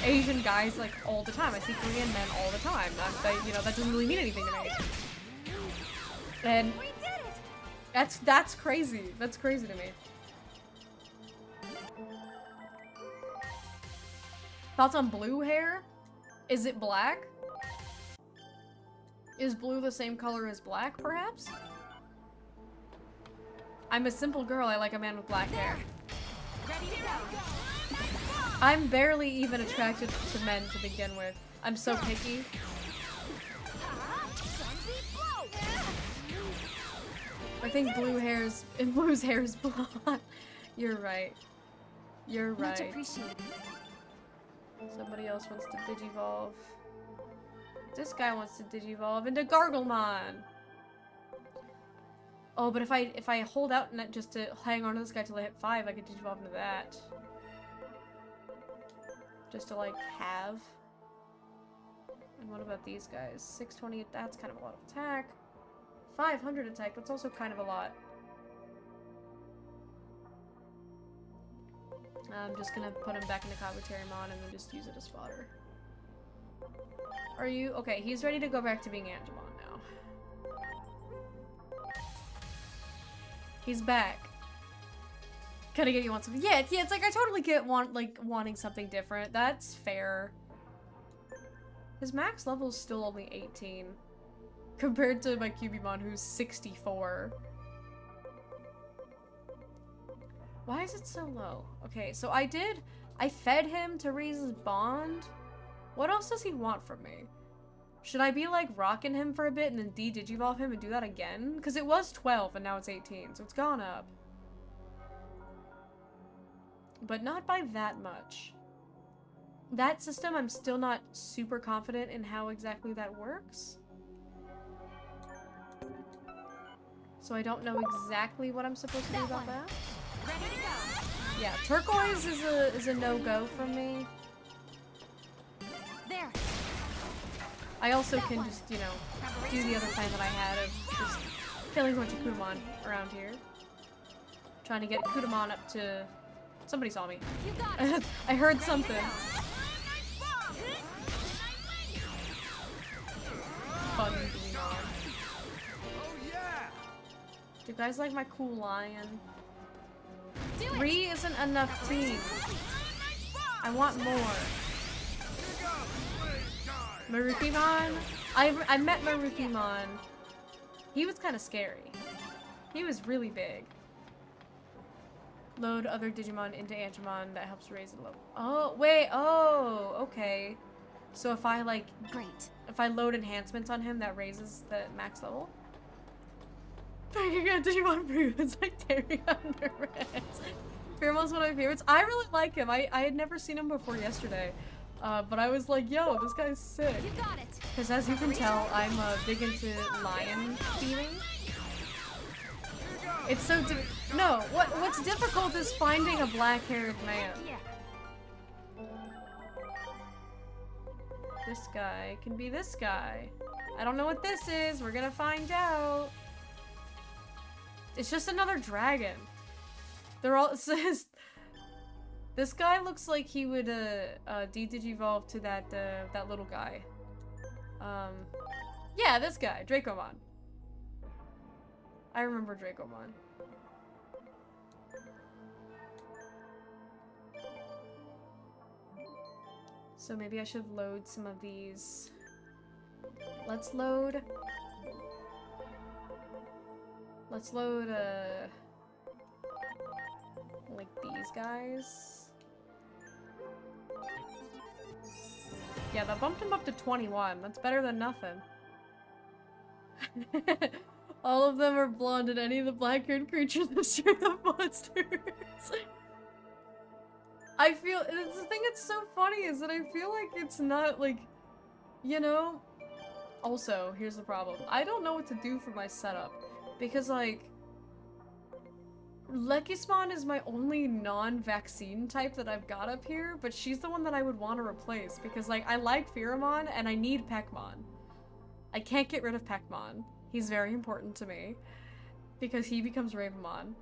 Speaker 1: Asian guys like all the time. I see Korean men all the time. You know, that doesn't really mean anything to me. And that's crazy. That's crazy to me. Thoughts on blue hair? Is it black? Is blue the same color as black, perhaps? I'm a simple girl, I like a man with black hair.
Speaker 3: Ready to go.
Speaker 1: I'm barely even attracted to men to begin with. I'm so picky. I think blue's hair is blonde. You're right. You're
Speaker 3: Much
Speaker 1: right.
Speaker 3: appreciated.
Speaker 1: Somebody else wants to digivolve. This guy wants to digivolve into Garglemon. Oh, but if I hold out just to hang on to this guy till I hit 5, I could digivolve into that. Just to like have. And what about these guys? 620, that's kind of a lot of attack. 500 attack, that's also kind of a lot. I'm just gonna put him back into Kabuterimon and then just use it as fodder. Are you? Okay, he's ready to go back to being Angemon now. He's back. Can I get you on something? Yeah, it's like I totally get wanting something different. That's fair. His max level is still only 18. Compared to my Cubimon who's 64. Why is it so low? Okay, so I fed him to raise his bond. What else does he want from me? Should I be like rocking him for a bit and then de-digivolve him and do that again? Because it was 12 and now it's 18, so it's gone up. But not by that much. That system, I'm still not super confident in how exactly that works. So I don't know exactly what I'm supposed to do about that.
Speaker 3: Ready to go.
Speaker 1: Yeah, turquoise is a no-go from me.
Speaker 3: There.
Speaker 1: I also can just, you know, do the other plan that I had of just killing a bunch of Kudamon around here. Trying to get Kudamon up to... Somebody saw me.
Speaker 3: You got it.
Speaker 1: I heard something. Fun Digimon. Do you guys like my cool lion? 3 isn't enough team. I want more. Marukimon? I met Marukimon. He was kind of scary. He was really big. Load other Digimon into Angemon, that helps raise the level. Oh, wait, oh, okay. So if I like...
Speaker 3: Great.
Speaker 1: If I load enhancements on him, that raises the max level? Digimon Brew, it's like tearing under reds. Pheromone's one of my favorites. I really like him. I had never seen him before yesterday. But I was like, yo, this guy's sick.
Speaker 3: You got it.
Speaker 1: Because as you can tell, I'm big into lion theming. It's so no, what's difficult is finding a black-haired man.
Speaker 3: Yeah.
Speaker 1: This guy can be this guy. I don't know what this is. We're gonna find out. It's just another dragon. They're all, it says, this guy looks like he would de-digivolve to that that little guy. Yeah, this guy, Dracomon. I remember Dracomon. So maybe I should load some of these. Let's load, like these guys. Yeah, that bumped him up to 21. That's better than nothing. All of them are blonde and any of the black-haired creatures are straight up monsters. I feel, it's the thing that's so funny is that I feel like it's not like, you know? Also, here's the problem. I don't know what to do for my setup. Because like, Lekismon is my only non-vaccine type that I've got up here, but she's the one that I would want to replace because like, I like Pheromon and I need Pekmon. I can't get rid of Pekmon. He's very important to me because he becomes Ravemon.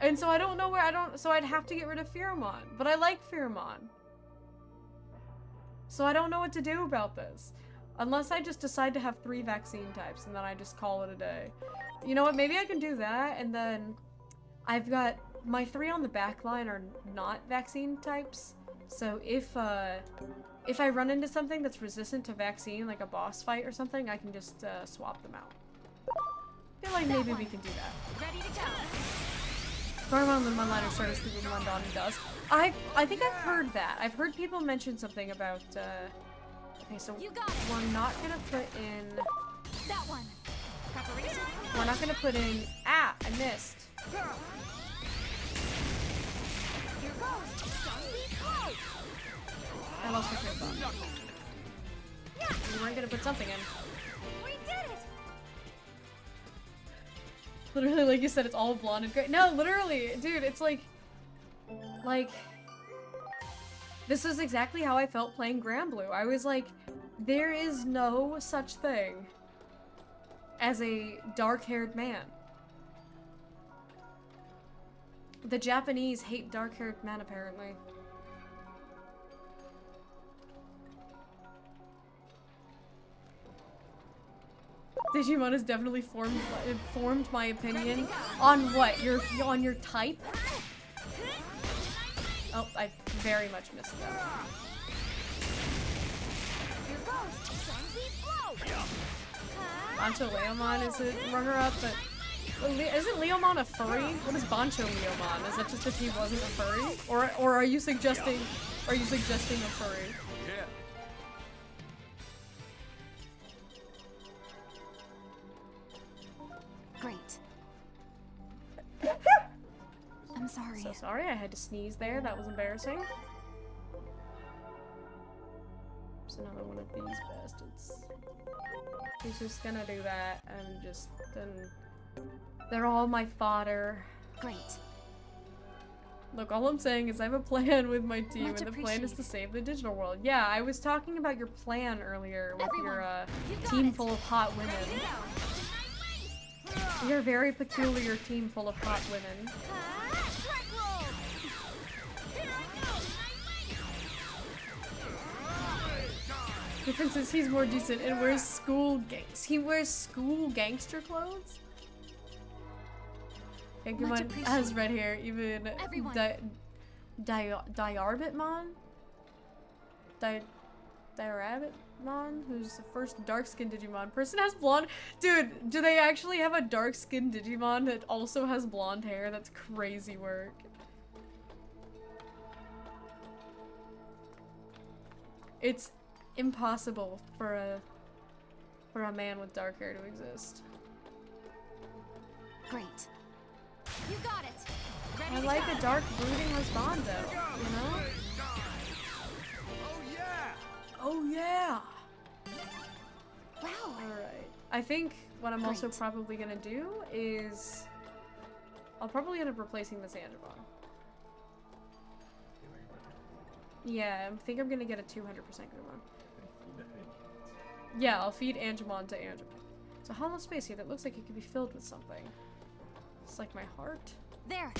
Speaker 1: And so I don't know where so I'd have to get rid of Pheromon, but I like Pheromon. So I don't know what to do about this. Unless I just decide to have 3 vaccine types and then I just call it a day. You know what, maybe I can do that and then I've got my 3 on the back line are not vaccine types. So if I run into something that's resistant to vaccine, like a boss fight or something, I can just swap them out. I feel like maybe we can do that.
Speaker 3: Ready to go.
Speaker 1: Garmon the one-liner started sleeping when Dawn does. I think I've heard that. I've heard people mention something about, okay, so
Speaker 3: You got it.
Speaker 1: we're not gonna put in...
Speaker 3: That one. Preparation.
Speaker 1: We're not gonna put in... Ah! I missed.
Speaker 3: Here goes. Speed flow.
Speaker 1: I lost my train of thought. We weren't gonna put something in.
Speaker 3: We did it.
Speaker 1: Literally, like you said, it's all blonde and gray. No, literally, dude, it's like... This is exactly how I felt playing Granblue. I was like, there is no such thing as a dark-haired man. The Japanese hate dark-haired men, apparently. Digimon has definitely formed my opinion on what? On your type? Oh, I very much missed that.
Speaker 3: Here goes. Speed flow.
Speaker 1: Bancho Leomon is a runner-up, but isn't Leomon a furry? What is Bancho Leomon? Is that just if he wasn't a furry, or are you suggesting a furry?
Speaker 5: Yeah.
Speaker 3: Great. I'm sorry.
Speaker 1: So sorry, I had to sneeze there. That was embarrassing. There's another one of these bastards. He's just gonna do that, and just then they're all my fodder.
Speaker 3: Great.
Speaker 1: Look, all I'm saying is I have a plan with my team,
Speaker 3: Much
Speaker 1: and the plan is to
Speaker 3: appreciated.
Speaker 1: save the digital world. Yeah, I was talking about your plan earlier with your
Speaker 3: you got
Speaker 1: team
Speaker 3: it.
Speaker 1: full of hot women.
Speaker 3: Ready to go.
Speaker 1: Your very peculiar team full of hot women.
Speaker 3: Track roll. Here I go.
Speaker 1: Difference is he's more decent and wears he wears school gangster clothes? Yankimon has red hair, even
Speaker 3: Everyone.
Speaker 1: Diarbitmon? Diarbitmon, who's the first dark-skinned Digimon person, has blonde. Dude, do they actually have a dark-skinned Digimon that also has blonde hair? That's crazy work. It's impossible for a man with dark hair to exist.
Speaker 3: Great. You got it. Ready
Speaker 1: I
Speaker 3: to
Speaker 1: like
Speaker 3: go.
Speaker 1: a dark, brooding husbando, you know?
Speaker 5: Oh yeah.
Speaker 1: Oh yeah!
Speaker 3: Wow.
Speaker 1: Alright. I think what I'm also
Speaker 3: Great.
Speaker 1: probably gonna do is... I'll probably end up replacing this Angemon. Yeah, I think I'm gonna get a 200% good one. Yeah, I'll feed Angemon to Angemon. It's a hollow space here that looks like it could be filled with something. It's like my heart.
Speaker 3: There.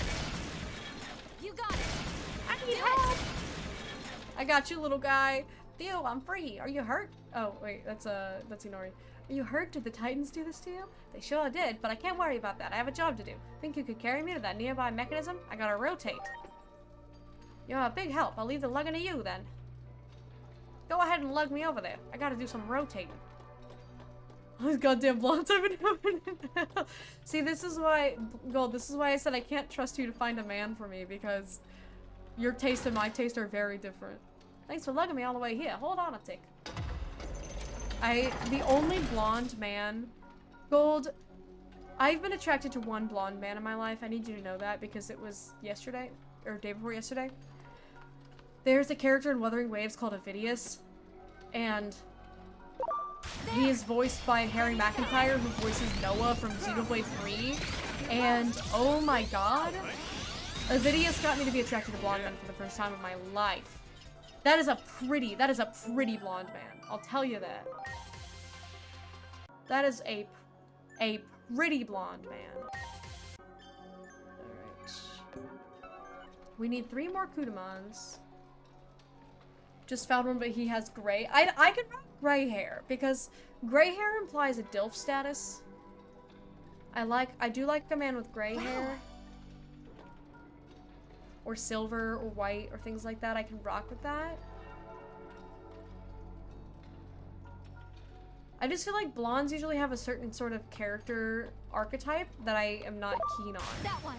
Speaker 3: You got it.
Speaker 1: I need help! I got you, little guy. Theo, I'm free. Are you hurt? Oh, wait, that's Inori. Are you hurt? Did the Titans do this to you? They sure did, but I can't worry about that. I have a job to do. Think you could carry me to that nearby mechanism? I gotta rotate. You're a big help. I'll leave the lugging to you, then. Go ahead and lug me over there. I gotta do some rotating. All these goddamn blondes I've been having. See, this is why, Gold, this is why I said I can't trust you to find a man for me, because your taste and my taste are very different. Thanks for lugging me all the way here. Hold on a tick. The only blonde man, Gold, I've been attracted to one blonde man in my life. I need you to know that because it was yesterday, or day before yesterday. There's a character in Wuthering Waves called Avidius, and he is voiced by Harry McIntyre, who voices Noah from Xenoblade 3, and oh my god, Avidius got me to be attracted to blonde men for the first time in my life. That is a pretty blonde man, I'll tell you that. That is a pretty blonde man. Alright. We need 3 more Kudamons. Just found one, but he has gray. I could rock gray hair, because gray hair implies a DILF status. I do like a man with gray hair. or silver or white or things like that, I can rock with that. I just feel like blondes usually have a certain sort of character archetype that I am not keen on.
Speaker 3: That one.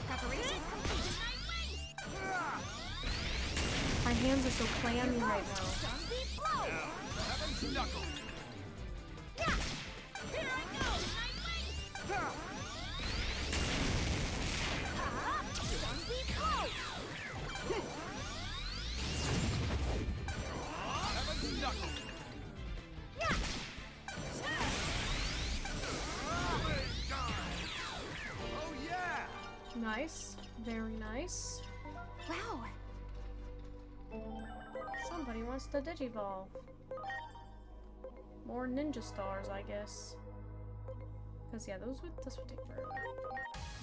Speaker 3: Preparations complete.
Speaker 1: My hands are so clammy right now.
Speaker 3: Zombie flow.
Speaker 5: Heaven's knuckle.
Speaker 3: Yeah. Here I go. Zombie flow.
Speaker 5: Heaven's knuckle.
Speaker 3: Yeah.
Speaker 5: Oh yeah!
Speaker 1: Nice. Very nice.
Speaker 3: Wow.
Speaker 1: Somebody wants to digivolve. More ninja stars, I guess. Because yeah, this would take forever.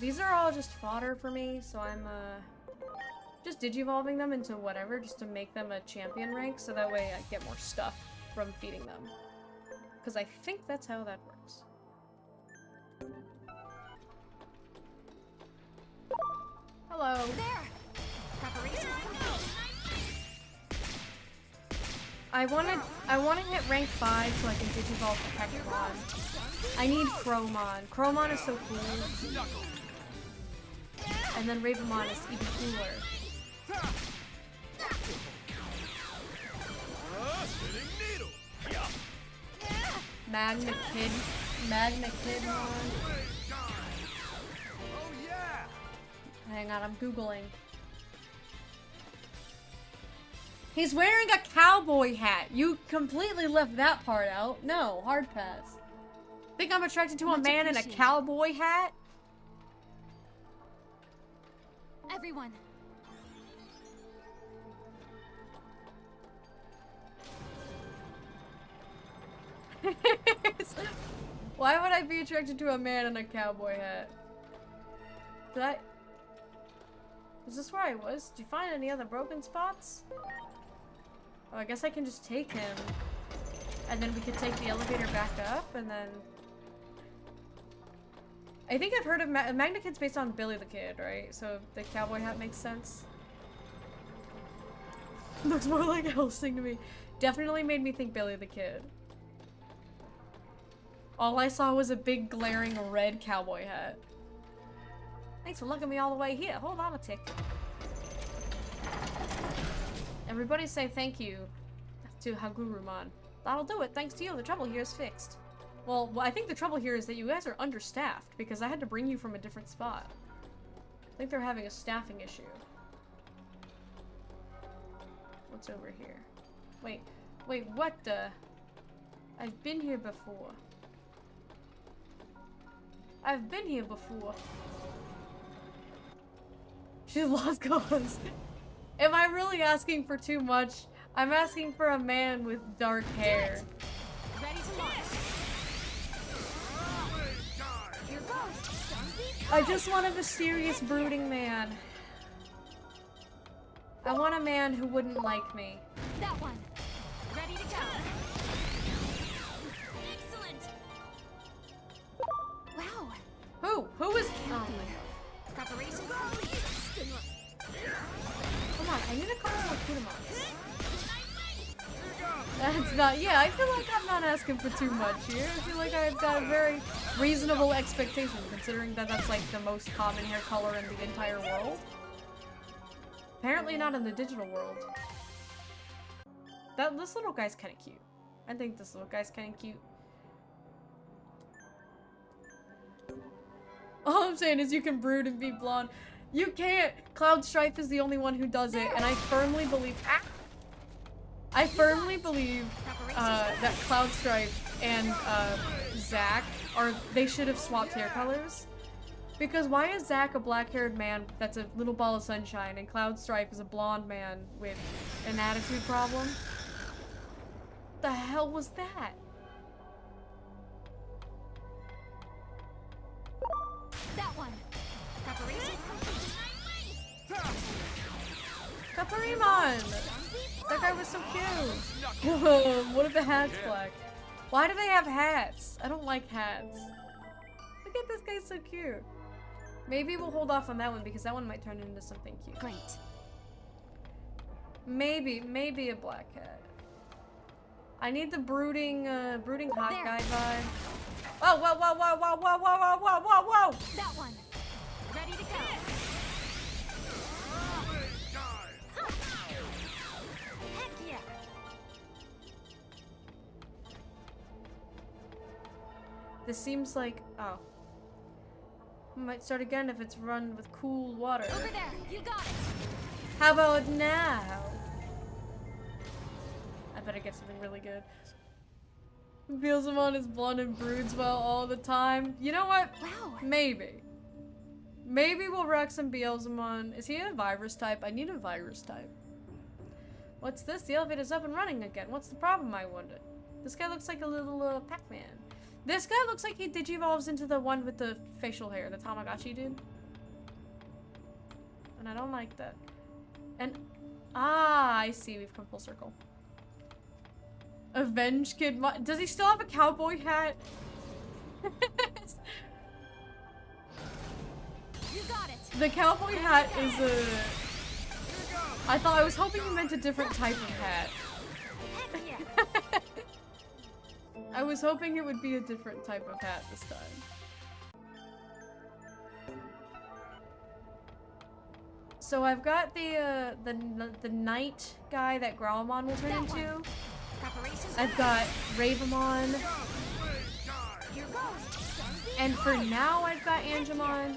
Speaker 1: These are all just fodder for me, so I'm just digivolving them into whatever, just to make them a champion rank, so that way I get more stuff from feeding them. Because I think that's how that works. Hello.
Speaker 3: There. Preparations complete.
Speaker 1: I wanna hit rank 5 so I can digivolve Pokemon. I need Chromon. Chromon is so cool. And then Ravamon is even cooler.
Speaker 5: Spinning needle.
Speaker 1: Magna Kidmon.
Speaker 5: Oh yeah!
Speaker 1: Hang on, I'm Googling. He's wearing a cowboy hat. You completely left that part out. No, hard pass. Think I'm attracted to a
Speaker 3: Much
Speaker 1: man in a
Speaker 3: appreciated.
Speaker 1: cowboy hat?
Speaker 3: Everyone.
Speaker 1: Why would I be attracted to a man in a cowboy hat? Did I... Is this where I was? Did you find any other broken spots? Oh, I guess I can just take him. And then we could take the elevator back up, and then... I think I've heard of Magna Kid's based on Billy the Kid, right? So the cowboy hat makes sense. Looks more like Hellsing to me. Definitely made me think Billy the Kid. All I saw was a big glaring red cowboy hat. Thanks for looking me all the way here. Hold on a tick. Everybody say thank you to Hagurumon. That'll do it. Thanks to you, the trouble here is fixed. Well, I think the trouble here is that you guys are understaffed because I had to bring you from a different spot. I think they're having a staffing issue. What's over here? Wait, what the? I've been here before. I've been here before. She lost cause. Am I really asking for too much? I'm asking for a man with dark hair.
Speaker 3: Ready to launch. Here goes.
Speaker 1: I just want a mysterious brooding man. I want a man who wouldn't like me.
Speaker 3: That one. Ready to go. Excellent. Wow.
Speaker 1: Who is? Oh,
Speaker 3: Preparations complete.
Speaker 1: come on! I need to call more Kudamons. That's not. Yeah, I feel like I'm not asking for too much here. I feel like I've got a very reasonable expectation, considering that that's like the most common hair color in the entire world. Apparently not in the digital world. This little guy's kind of cute. I think this little guy's kind of cute. All I'm saying is you can brood and be blonde. You can't! Cloud Strife is the only one who does it, and I firmly believe- I firmly believe that Cloud Strife and Zack they should have swapped hair colors. Because why is Zack a black-haired man that's a little ball of sunshine, and Cloud Strife is a blonde man with an attitude problem? The hell was that?
Speaker 3: That one. Preparations complete.
Speaker 1: Kaparimon! That guy was so cute! Whoa, what if the hat's black? Why do they have hats? I don't like hats. Look at this guy, so cute. Maybe we'll hold off on that one because that one might turn into something cute.
Speaker 3: Great.
Speaker 1: Maybe a black cat. I need the brooding hot
Speaker 3: There.
Speaker 1: guy vibe. Oh, whoa, whoa, whoa, whoa, whoa, whoa, whoa, whoa, whoa, whoa!
Speaker 3: That one. Ready to go. Heck yeah.
Speaker 1: This seems like, oh. Might start again if it's run with cool water.
Speaker 3: Over there. You got it.
Speaker 1: How about now? I better get something really good. Beelzemon is blonde and broods well all the time. You know what?
Speaker 3: Wow.
Speaker 1: Maybe. Maybe we'll rock some Beelzemon. Is he a virus type? I need a virus type. What's this? The elevator's up and running again. What's the problem, I wonder? This guy looks like a little Pac-Man. This guy looks like he digivolves into the one with the facial hair, the Tamagotchi dude. And I don't like that. And, I see, we've come full circle. Avenge Kid does he still have a cowboy hat?
Speaker 3: You got it.
Speaker 1: The cowboy hat is a... I was hoping you meant a different type of hat.
Speaker 3: Heck yeah.
Speaker 1: I was hoping it would be a different type of hat this time. So I've got the knight guy that Growlmon will turn into.
Speaker 3: Preparations.
Speaker 1: I've got Ravamon,
Speaker 3: Here goes.
Speaker 1: and for now I've got Angemon.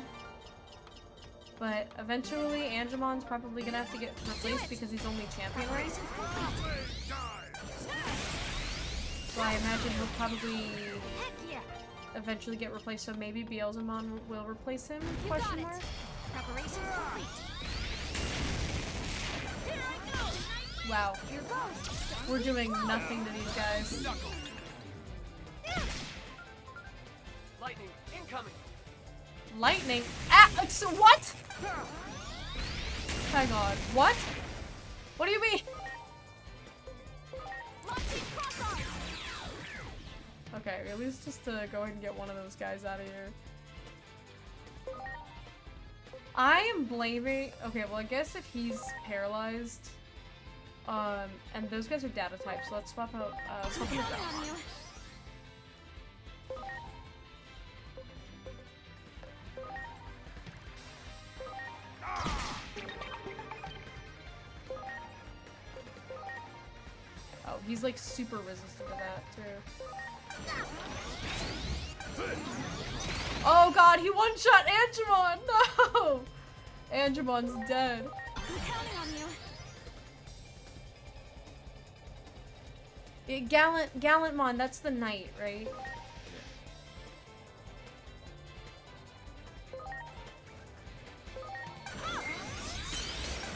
Speaker 1: But eventually Angemon's probably gonna have to get replaced because he's only champion right?
Speaker 3: Preparations complete.
Speaker 1: So I imagine he'll probably
Speaker 3: Heck yeah.
Speaker 1: eventually get replaced, so maybe Beelzemon will replace him?
Speaker 3: You got
Speaker 1: Question
Speaker 3: it.
Speaker 1: mark?
Speaker 3: Preparations complete. Here I go.
Speaker 1: Wow.
Speaker 3: Here goes.
Speaker 1: We're doing nothing to these guys.
Speaker 4: Lightning incoming.
Speaker 1: Lightning? Ah! So what? Hang on. What? What do you mean?
Speaker 3: Launching cross-arm.
Speaker 1: Okay, at least just go ahead and get one of those guys out of here. I am blaming... Okay, well I guess if he's paralyzed... and those guys are data types, so let's swap out, swap them
Speaker 3: Counting on
Speaker 1: out.
Speaker 3: you.
Speaker 1: Oh, he's like super resistant to that, too. Oh god, he one-shot Angemon! No! Angemon's dead.
Speaker 3: I'm counting on you.
Speaker 1: Gallantmon, that's the knight, right?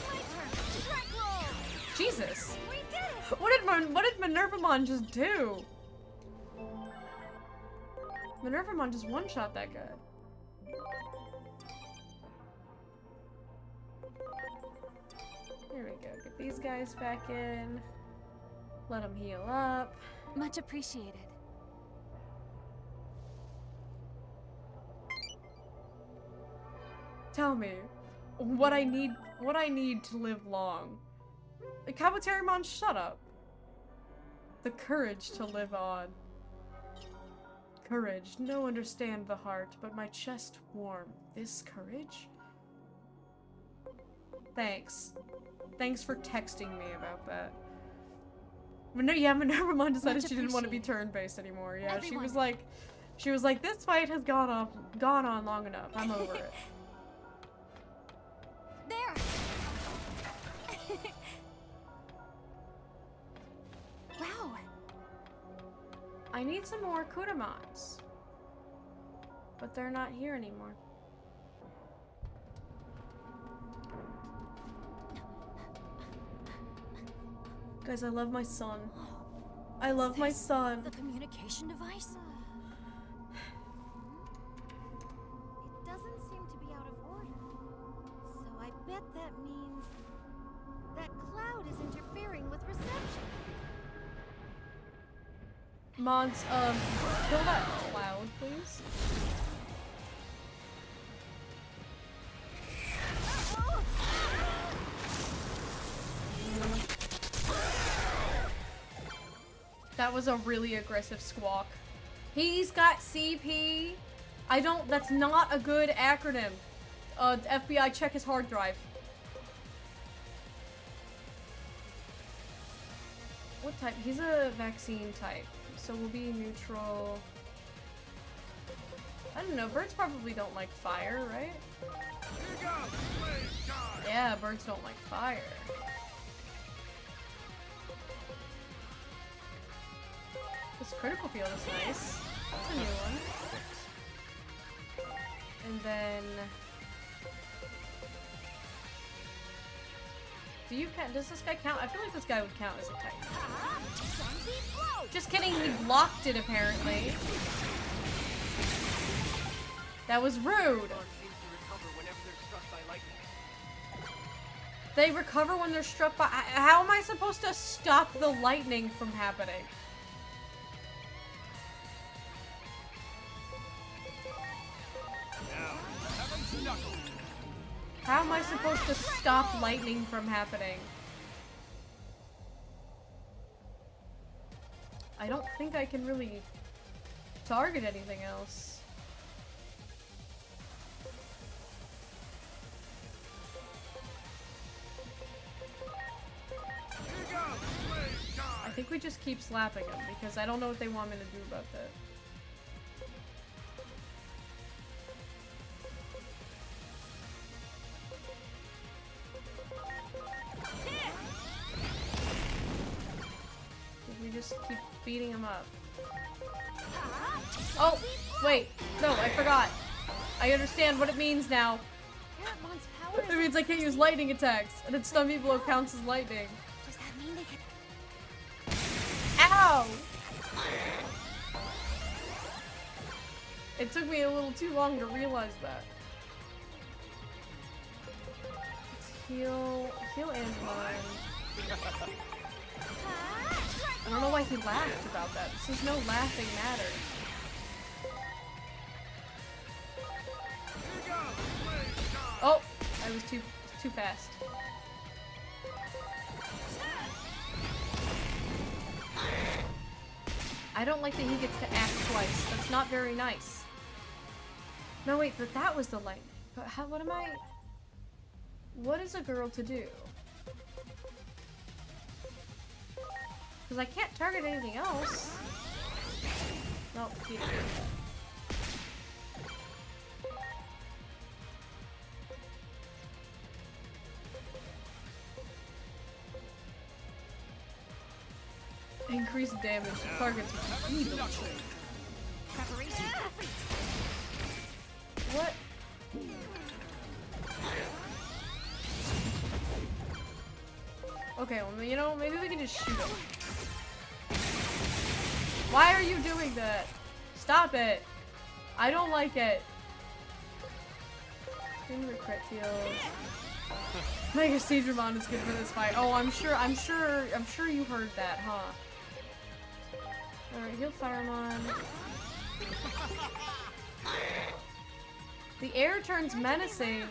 Speaker 3: My turn. Drag roll.
Speaker 1: Jesus!
Speaker 3: We did it.
Speaker 1: What did Minervamon just do? Minervamon just one-shot that guy. Here we go. Get these guys back in. Let them heal up.
Speaker 3: Much appreciated.
Speaker 1: Tell me what I need to live long. Kabuterimon, shut up. The courage to live on. Courage, no understand the heart, but my chest warm. This courage? Thanks. Thanks for texting me about that. Yeah, Minervamon decided
Speaker 3: Much
Speaker 1: she didn't want to be
Speaker 3: appreciated.
Speaker 1: turn-based anymore. Yeah,
Speaker 3: Everyone.
Speaker 1: she was like, this fight has gone on long enough. I'm over it.
Speaker 3: There. Wow.
Speaker 1: I need some more Kudamons. But they're not here anymore. Guys, I love my son. I love my son.
Speaker 3: The communication device?
Speaker 6: It doesn't seem to be out of order. So I bet that means that cloud is interfering with reception.
Speaker 1: Mons, kill that cloud, please. That was a really aggressive squawk. He's got CP. That's not a good acronym. FBI, check his hard drive. What type? He's a vaccine type. So we'll be neutral. I don't know, birds probably don't like fire, right?
Speaker 5: Here goes, blaze time.
Speaker 1: Yeah, birds don't like fire. This critical field is nice. That's a new one. And then... Does this guy count? I feel like this guy would count as a type. Just kidding, he blocked it apparently. That was rude.
Speaker 4: Bugs seem to recover whenever they're struck by lightning.
Speaker 1: They recover when they're struck by... How am I supposed to stop the lightning from happening?
Speaker 5: Now, heaven's knuckle.
Speaker 1: How am I supposed to stop lightning from happening? I don't think I can really target anything else.
Speaker 5: Here goes, blaze
Speaker 1: I
Speaker 5: time.
Speaker 1: think we just keep slapping him because I don't know what they want me to do about that. We just keep beating him up. Oh, wait. No, I forgot. I understand what it means now.
Speaker 6: Paramount's power
Speaker 1: It means I can't use lightning attacks, and then stun people who counts as lightning.
Speaker 6: Does that mean they can...
Speaker 1: Ow! It took me a little too long to realize that. Let's heal Angemon. I don't know why he laughed about that. This is no laughing matter.
Speaker 5: Here goes, blaze time.
Speaker 1: Oh, I was too fast. I don't like that he gets to act twice. That's not very nice. No, wait, but that was the lightning. But what is a girl to do? Because I can't target anything else. Nope, he didn't do that. Increase damage to targets with
Speaker 5: Heaven's knuckle.
Speaker 3: Preparation complete.
Speaker 1: What? Okay, well, you know, maybe we can just shoot him. Why are you doing that? Stop it! I don't like it. Into the crit field. Mega Digimon is good for this fight. Oh, I'm sure you heard that, huh? Alright, heal Firemon. The air turns menacing.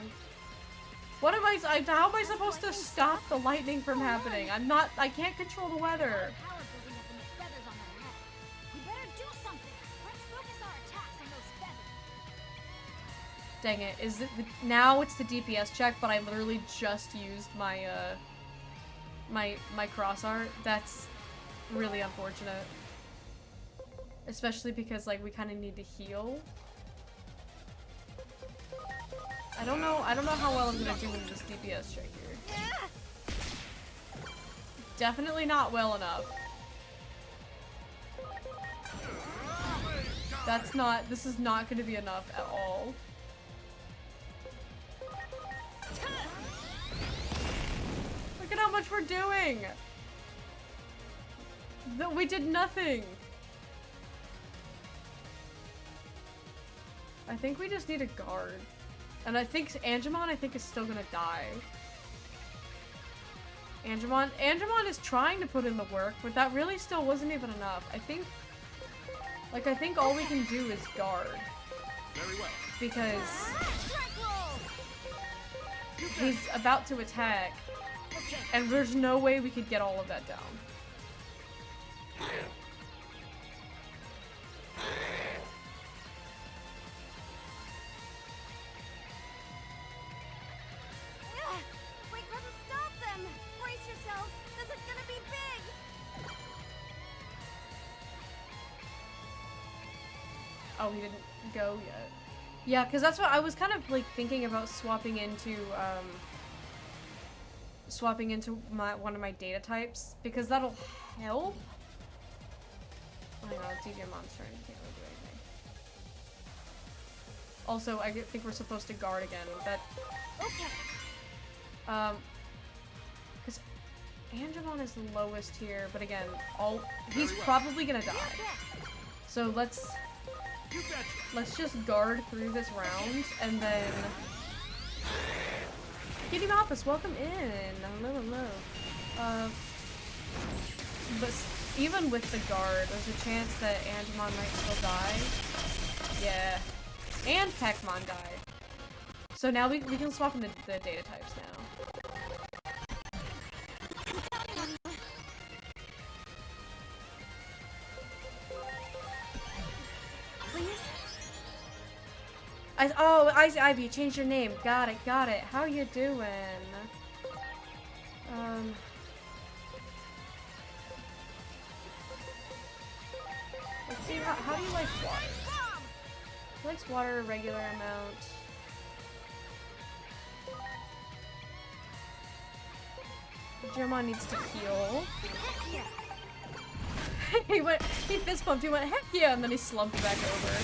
Speaker 1: What am how am I supposed to stop the lightning from happening? I can't control the weather.
Speaker 6: Power building up in the feathers on their head. We better do something. Let's focus our attacks on those feathers.
Speaker 1: Dang it, now it's the DPS check, but I literally just used my, my cross art. That's really unfortunate. Especially because, like, we kind of need to heal. I don't know how well I'm gonna do in this DPS check here. Definitely not well enough. This is not gonna be enough at all. Look at how much we're doing! We did nothing! I think we just need a guard. And I think Angemon, is still gonna die. Angemon is trying to put in the work, but that really still wasn't even enough. I think all we can do is guard.
Speaker 5: Very well.
Speaker 1: Because he's about to attack, and there's no way we could get all of that down. Oh, he didn't go yet. Yeah, because that's what I was kind of like thinking about swapping into one of my data types because that'll help. I know it's Digimon's turn. You can't really do anything. Also, I think we're supposed to guard again. That because Angemon is the lowest here, but again, he's probably gonna die. So let's just guard through this round and then Kitty Malphus, welcome in. Hello, hello. But even with the guard, there's a chance that Angemon might still die. Yeah. And Peckmon died. So now we can swap into the data types now. Ivy, you changed your name. Got it, got it. How you doing? Let's see, how do you like water? He likes water a regular amount. Digimon needs to heal. He fist bumped, he went, heck yeah, and then he slumped back over.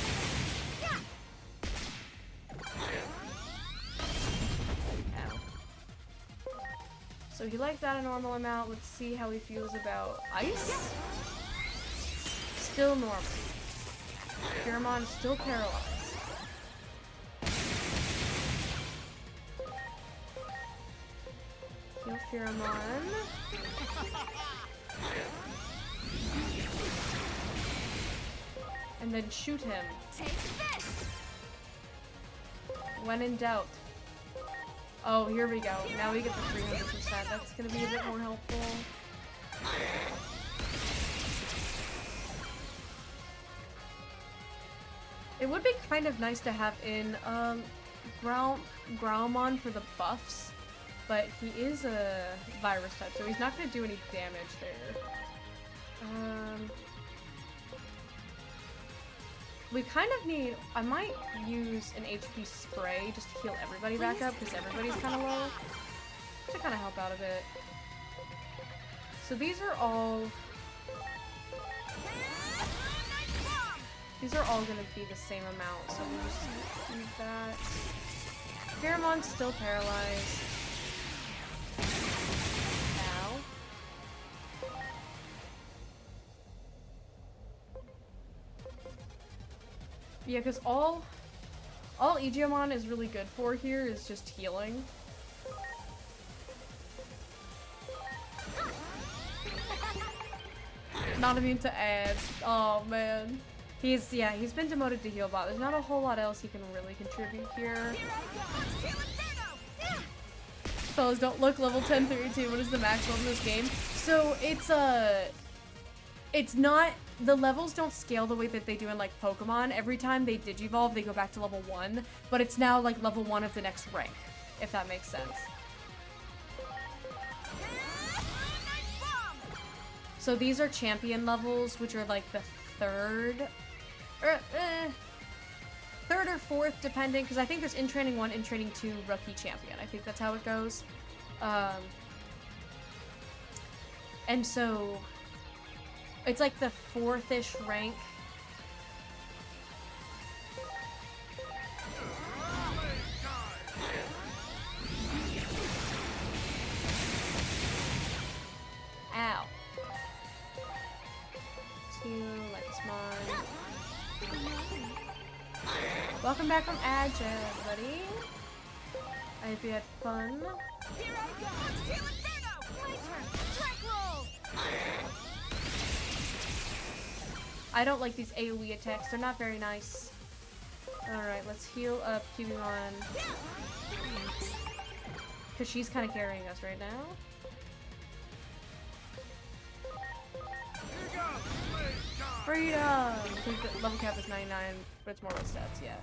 Speaker 1: So he liked that a normal amount. Let's see how he feels about ice. Still normal. Pheromon still paralyzed. Heal Pheromon. And then shoot him.
Speaker 3: Take this.
Speaker 1: When in doubt. Oh, here we go. Now we get the 300%. That's gonna be a bit more helpful. It would be kind of nice to have in Growlmon for the buffs, but he is a virus type, so he's not gonna do any damage there. We kind of need, I might use an HP spray just to heal everybody back up because everybody's kind of low. To kind of help out a bit. So these are all going to be the same amount, so we'll just use that. Pheromon's still paralyzed. Ow. Yeah, because all Digimon is really good for here is just healing. Not immune to ads. Oh man. He's been demoted to Healbot. There's not a whole lot else he can really contribute here. Fellas, don't look level 1032. What is the maximum in this game? So it's not, the levels don't scale the way that they do in like Pokemon. Every time they Digivolve, they go back to level 1, but it's now like level 1 of the next rank, if that makes sense. So these are champion levels, which are like the third or fourth, depending, because I think there's in training 1, in training 2, rookie champion. I think that's how it goes. And so it's like the 4th-ish rank. Ow. Welcome back from Adja, buddy. I hope you had fun.
Speaker 3: Here I go. My turn. Track roll.
Speaker 1: I don't like these AoE attacks. They're not very nice. Alright, let's heal up Cubimon. Because she's kind of carrying us right now. Freedom! I think the level cap is 99, but it's more about stats, yeah.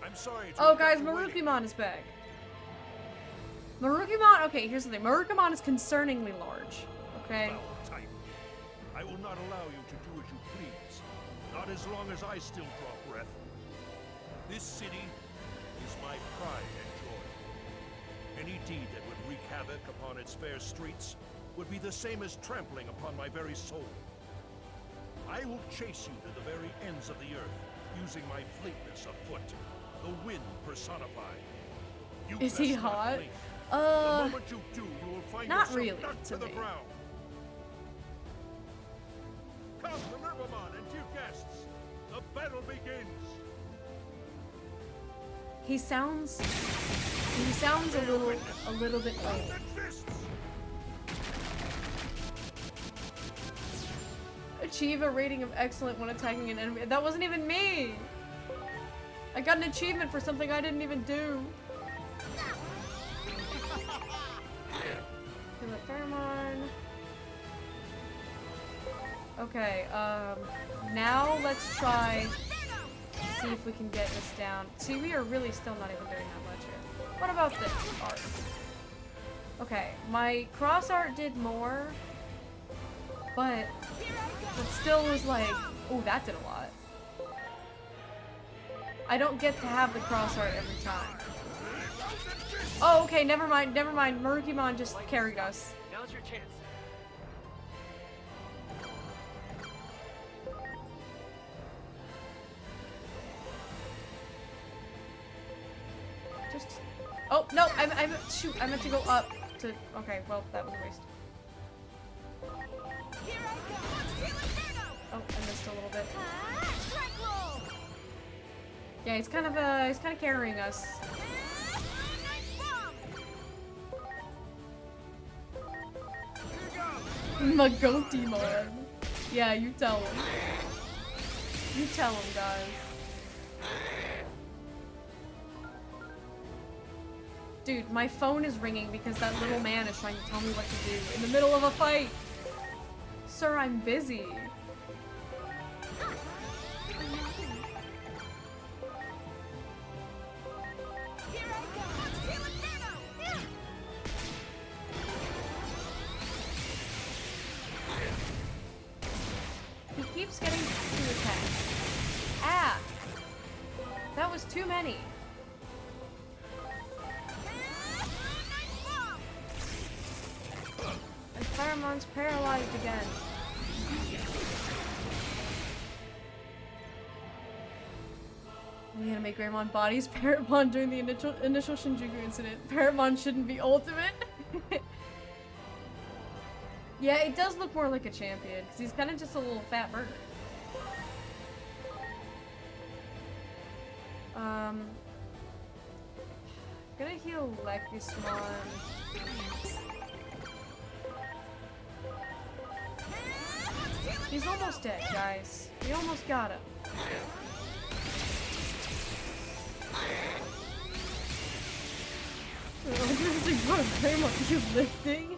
Speaker 5: I'm sorry.
Speaker 1: Oh, guys, Marukimon is back. Marukimon, okay, here's the thing. Marukimon is concerningly large, okay?
Speaker 5: Type. I will not allow you to do as you please. Not as long as I still draw breath. This city is my pride and joy. Any deed that would wreak havoc upon its fair streets would be the same as trampling upon my very soul. I will chase you to the very ends of the earth, using my fleetness afoot, the wind personified. You
Speaker 1: Is he
Speaker 5: best not
Speaker 1: hot?
Speaker 5: blink. The moment you do, you will find
Speaker 1: not
Speaker 5: yourself
Speaker 1: really
Speaker 5: knocked
Speaker 1: to
Speaker 5: to the
Speaker 1: me.
Speaker 5: ground. Come, Minervamon and dear guests, the battle begins.
Speaker 1: He sounds a little bit old. Achieve a rating of excellent when attacking an enemy. That wasn't even me! I got an achievement for something I didn't even do. Kill that pheromone. Okay, now let's try see if we can get this down. See, we are really still not even doing that much here. What about this art? Okay, my cross art did more, but it still was like, oh, that did a lot. I don't get to have the cross art every time. Oh, okay, never mind. Marukimon just carried us.
Speaker 4: Now's your chance.
Speaker 1: Just. Oh no! Shoot! I meant to go up to. Okay, well that was a waste. Oh, I missed a little bit. Yeah, he's kind of carrying us. Magotimon. Yeah, you tell him. You tell him, guys. Dude, my phone is ringing because that little man is trying to tell me what to do in the middle of a fight. Sir, I'm busy. He keeps getting to attack. Ah! That was too many. And Firemon's paralyzed again. We had to make Greymon bodies Paramon during the initial Shinjuku incident. Paramon shouldn't be ultimate. Yeah, it does look more like a champion, because he's kind of just a little fat burger. Gonna heal Lekismon. He's almost dead, guys. We almost got him. Greymon, you lifting?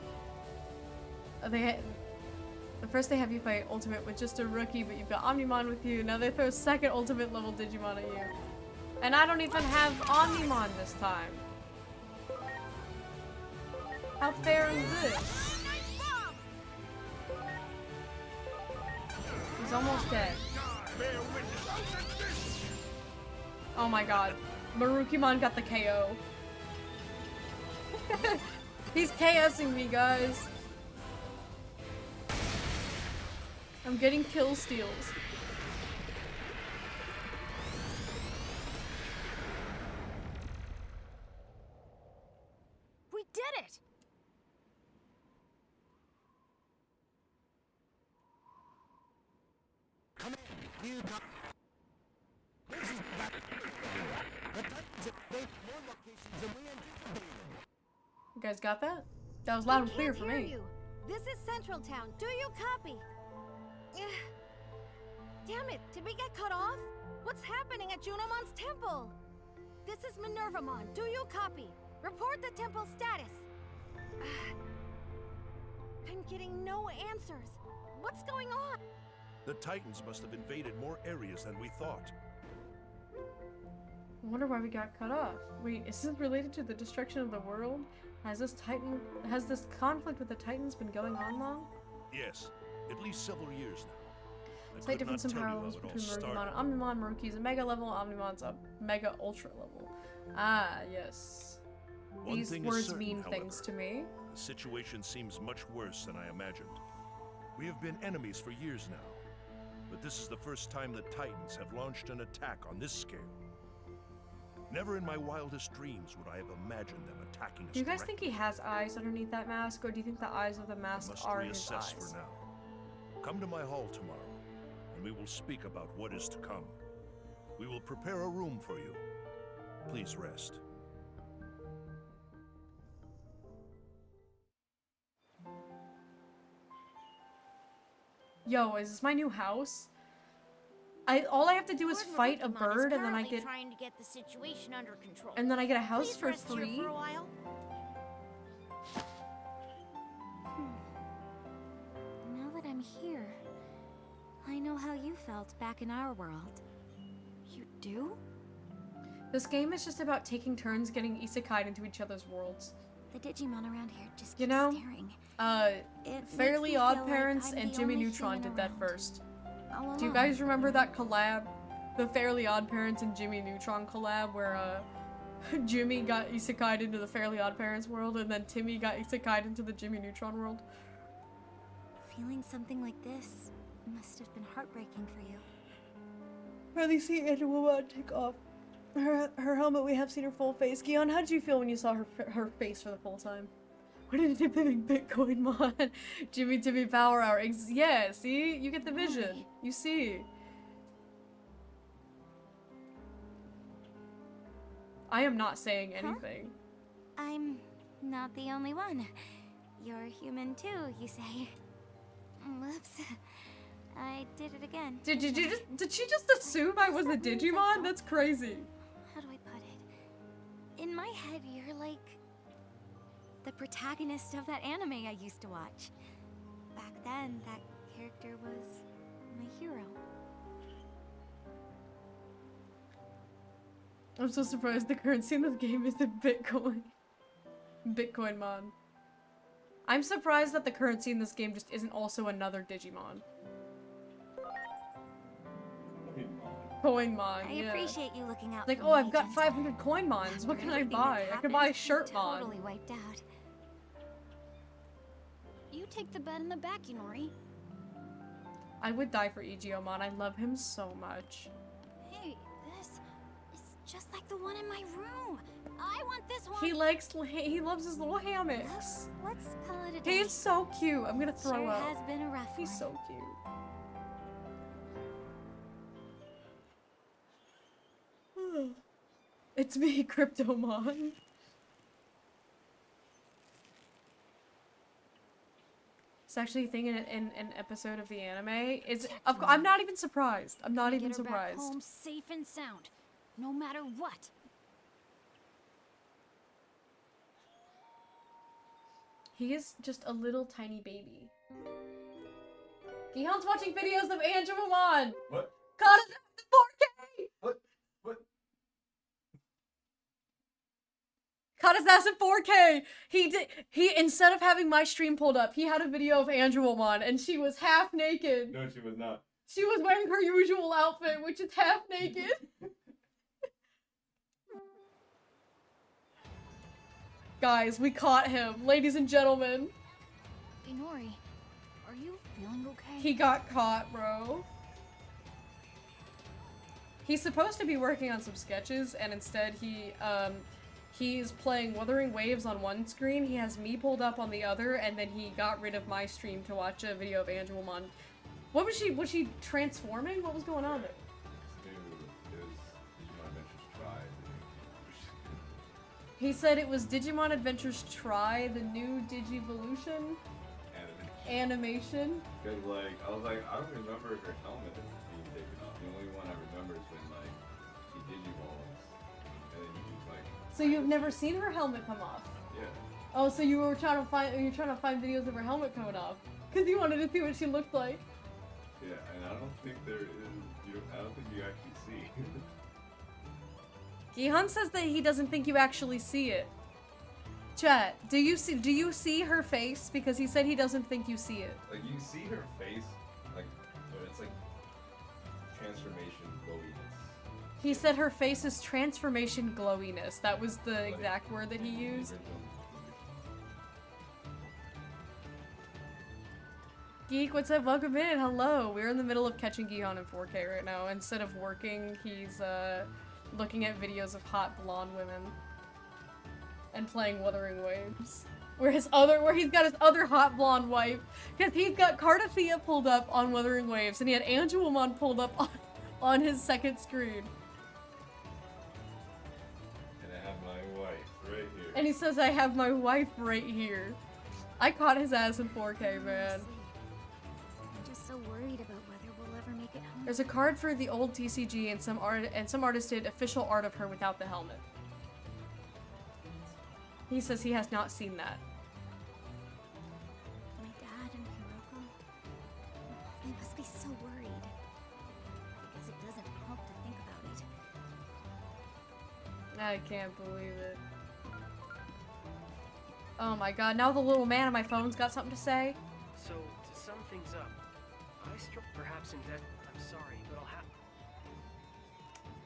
Speaker 1: First they have you fight Ultimate with just a rookie, but you've got Omnimon with you. Now they throw second Ultimate level Digimon at you. And I don't even have Omnimon this time. How fair is this? He's almost dead. Oh my god. Marukimon got the KO. He's KSing me, guys. I'm getting kill steals.
Speaker 6: We did it!
Speaker 7: Come in, you got... This is back. The Titans have made more locations than we anticipated.
Speaker 1: You guys got that? That was loud and clear for
Speaker 6: Hear
Speaker 1: me.
Speaker 6: you. This is Central Town. Do you copy? Damn it! Did we get cut off? What's happening at Junomon's temple? This is Minervamon. Do you copy? Report the temple status. I'm getting no answers. What's going on?
Speaker 5: The Titans must have invaded more areas than we thought.
Speaker 1: I wonder why we got cut off. Wait, is this related to the destruction of the world? Has this conflict with the Titans been going on long?
Speaker 5: Yes, at least several years now. I
Speaker 1: Slight
Speaker 5: could not
Speaker 1: difference in
Speaker 5: tell
Speaker 1: power
Speaker 5: you
Speaker 1: levels
Speaker 5: how it all
Speaker 1: between
Speaker 5: started.
Speaker 1: Marukimon and Omnimon. Maruki's a mega level, Omnimon's a mega ultra level. Ah, yes.
Speaker 5: One
Speaker 1: These
Speaker 5: thing is
Speaker 1: words
Speaker 5: certain,
Speaker 1: mean
Speaker 5: however.
Speaker 1: things to me.
Speaker 5: The situation seems much worse than I imagined. We have been enemies for years now, but this is the first time that Titans have launched an attack on this scale. Never in my wildest dreams would I have imagined them attacking us
Speaker 1: Do you guys
Speaker 5: directly.
Speaker 1: think he has eyes underneath that mask, or do you think the eyes of the
Speaker 5: I
Speaker 1: mask
Speaker 5: must
Speaker 1: are his
Speaker 5: reassess
Speaker 1: eyes?
Speaker 5: for now. Come to my hall tomorrow, and we will speak about what is to come. We will prepare a room for you. Please rest.
Speaker 1: Yo, is this my new house? All I have to do is
Speaker 6: Lord
Speaker 1: fight a
Speaker 6: Marukimon is
Speaker 1: bird, and then I
Speaker 6: currently
Speaker 1: get
Speaker 6: trying to get the situation under control.
Speaker 1: a house
Speaker 6: Please
Speaker 1: for
Speaker 6: rest here
Speaker 1: free.
Speaker 6: for a while. Now that I'm here, I know how you felt back in our world. You do?
Speaker 1: This game is just about taking turns getting isekai'd into each other's worlds.
Speaker 6: The Digimon around here just
Speaker 1: You
Speaker 6: keep
Speaker 1: know,
Speaker 6: staring. It makes me
Speaker 1: Fairly
Speaker 6: feel
Speaker 1: Odd
Speaker 6: like
Speaker 1: Parents
Speaker 6: I'm
Speaker 1: and
Speaker 6: the
Speaker 1: Jimmy
Speaker 6: only
Speaker 1: Neutron
Speaker 6: human
Speaker 1: did that
Speaker 6: around,
Speaker 1: first.
Speaker 6: all
Speaker 1: Do you
Speaker 6: alone.
Speaker 1: guys remember that collab? The Fairly Odd Parents and Jimmy Neutron collab where Jimmy got isekai'd into the Fairly Odd Parents world and then Timmy got isekai'd into the Jimmy Neutron world?
Speaker 6: Feeling something like this must have been heartbreaking for you.
Speaker 1: Really see Angela take off her helmet. We have seen her full face. Gion, how did you feel when you saw her face for the full time? What did you think, Bitcoin Mon? Jimmy Timmy Power Hour. Yeah, see? You get the vision. You see. I am not saying anything.
Speaker 6: I'm not the only one. You're human too, you say. Whoops. I did it again.
Speaker 1: Did she just assume I was a Digimon? That's crazy.
Speaker 6: How do I put it? In my head, you're like the protagonist of that anime I used to watch. Back then, that character was my hero.
Speaker 1: I'm so surprised the currency in this game isn't Bitcoin. Bitcoin Mon. I'm surprised that the currency in this game just isn't also another Digimon. Coinmon,
Speaker 6: I
Speaker 1: yeah.
Speaker 6: appreciate you looking out
Speaker 1: Like,
Speaker 6: for
Speaker 1: oh,
Speaker 6: me,
Speaker 1: I've got
Speaker 6: Agent.
Speaker 1: 500 Coinmons.
Speaker 6: After
Speaker 1: What can I
Speaker 6: everything
Speaker 1: buy?
Speaker 6: that's
Speaker 1: I could buy a
Speaker 6: happened,
Speaker 1: Shirtmon.
Speaker 6: I'm totally wiped out.
Speaker 3: You take the bed in the back, Inori.
Speaker 1: I would die for Igiomon. I love him so much.
Speaker 3: Hey, this is just like the one in my room. I want this one.
Speaker 1: He loves his little hammocks.
Speaker 6: Let's call it a day.
Speaker 1: He's so cute. I'm gonna throw
Speaker 6: Sure
Speaker 1: up.
Speaker 6: has been a rough
Speaker 1: He's
Speaker 6: one.
Speaker 1: so cute. It's me, Cryptomon. It's actually a thing in an episode of the anime. I'm not even surprised. I'm not even
Speaker 3: Get her back
Speaker 1: surprised.
Speaker 3: home safe and sound, no matter what.
Speaker 1: He is just a little tiny baby. Gihon's watching videos of Angelomon!
Speaker 8: What?
Speaker 1: God, it's 4K!
Speaker 8: What?
Speaker 1: Caught his ass in 4K! He instead of having my stream pulled up, he had a video of Angelomon and she was half naked.
Speaker 8: No, she was not.
Speaker 1: She was wearing her usual outfit, which is half naked. Guys, we caught him. Ladies and gentlemen.
Speaker 3: Inori, are you feeling okay?
Speaker 1: He got caught, bro. He's supposed to be working on some sketches, and instead he's playing Wuthering Waves on one screen, he has me pulled up on the other, and then he got rid of my stream to watch a video of Angelomon. What was she transforming? What was going on there? He said it was Digimon Adventures Try, the new Digivolution animation.
Speaker 8: Cause like, I was like, I don't remember her helmet being taken off. The only one I remember is when like, she digivolves, and then you just like...
Speaker 1: So you've never seen her helmet come off?
Speaker 8: Yeah.
Speaker 1: Oh, so you were trying to find videos of her helmet coming off because you wanted to see what she looked like.
Speaker 8: Yeah, and I don't think there is, I don't think you actually see.
Speaker 1: Gihon says that he doesn't think you actually see it. Chat, do you see her face? Because he said he doesn't think you see it.
Speaker 8: Like, you see her face, like, but it's like transformation glowiness.
Speaker 1: He said her face is transformation glowiness. That was the exact word that he used. Geek, what's up? Welcome in. Hello. We're in the middle of catching Gihan in 4K right now. Instead of working, he's looking at videos of hot blonde women and playing Wuthering Waves. Where he's got his other hot blonde wife, because he's got Cardathea pulled up on Wuthering Waves, and he had Angelomon pulled up on his second screen.
Speaker 8: And I have my wife right here.
Speaker 1: And he says, I have my wife right here. I caught his ass in 4K, man.
Speaker 6: I'm just so worried about whether we'll ever make it home.
Speaker 1: There's a card for the old TCG, and some artist did official art of her without the helmet. He says he has not seen that.
Speaker 6: My dad and Hiroko, they must be so worried. I guess it doesn't help to think about it.
Speaker 1: I can't believe it. Oh my god, now the little man on my phone's got something to say?
Speaker 4: So, to sum things up, I struck perhaps in debt. I'm sorry, but I'll have.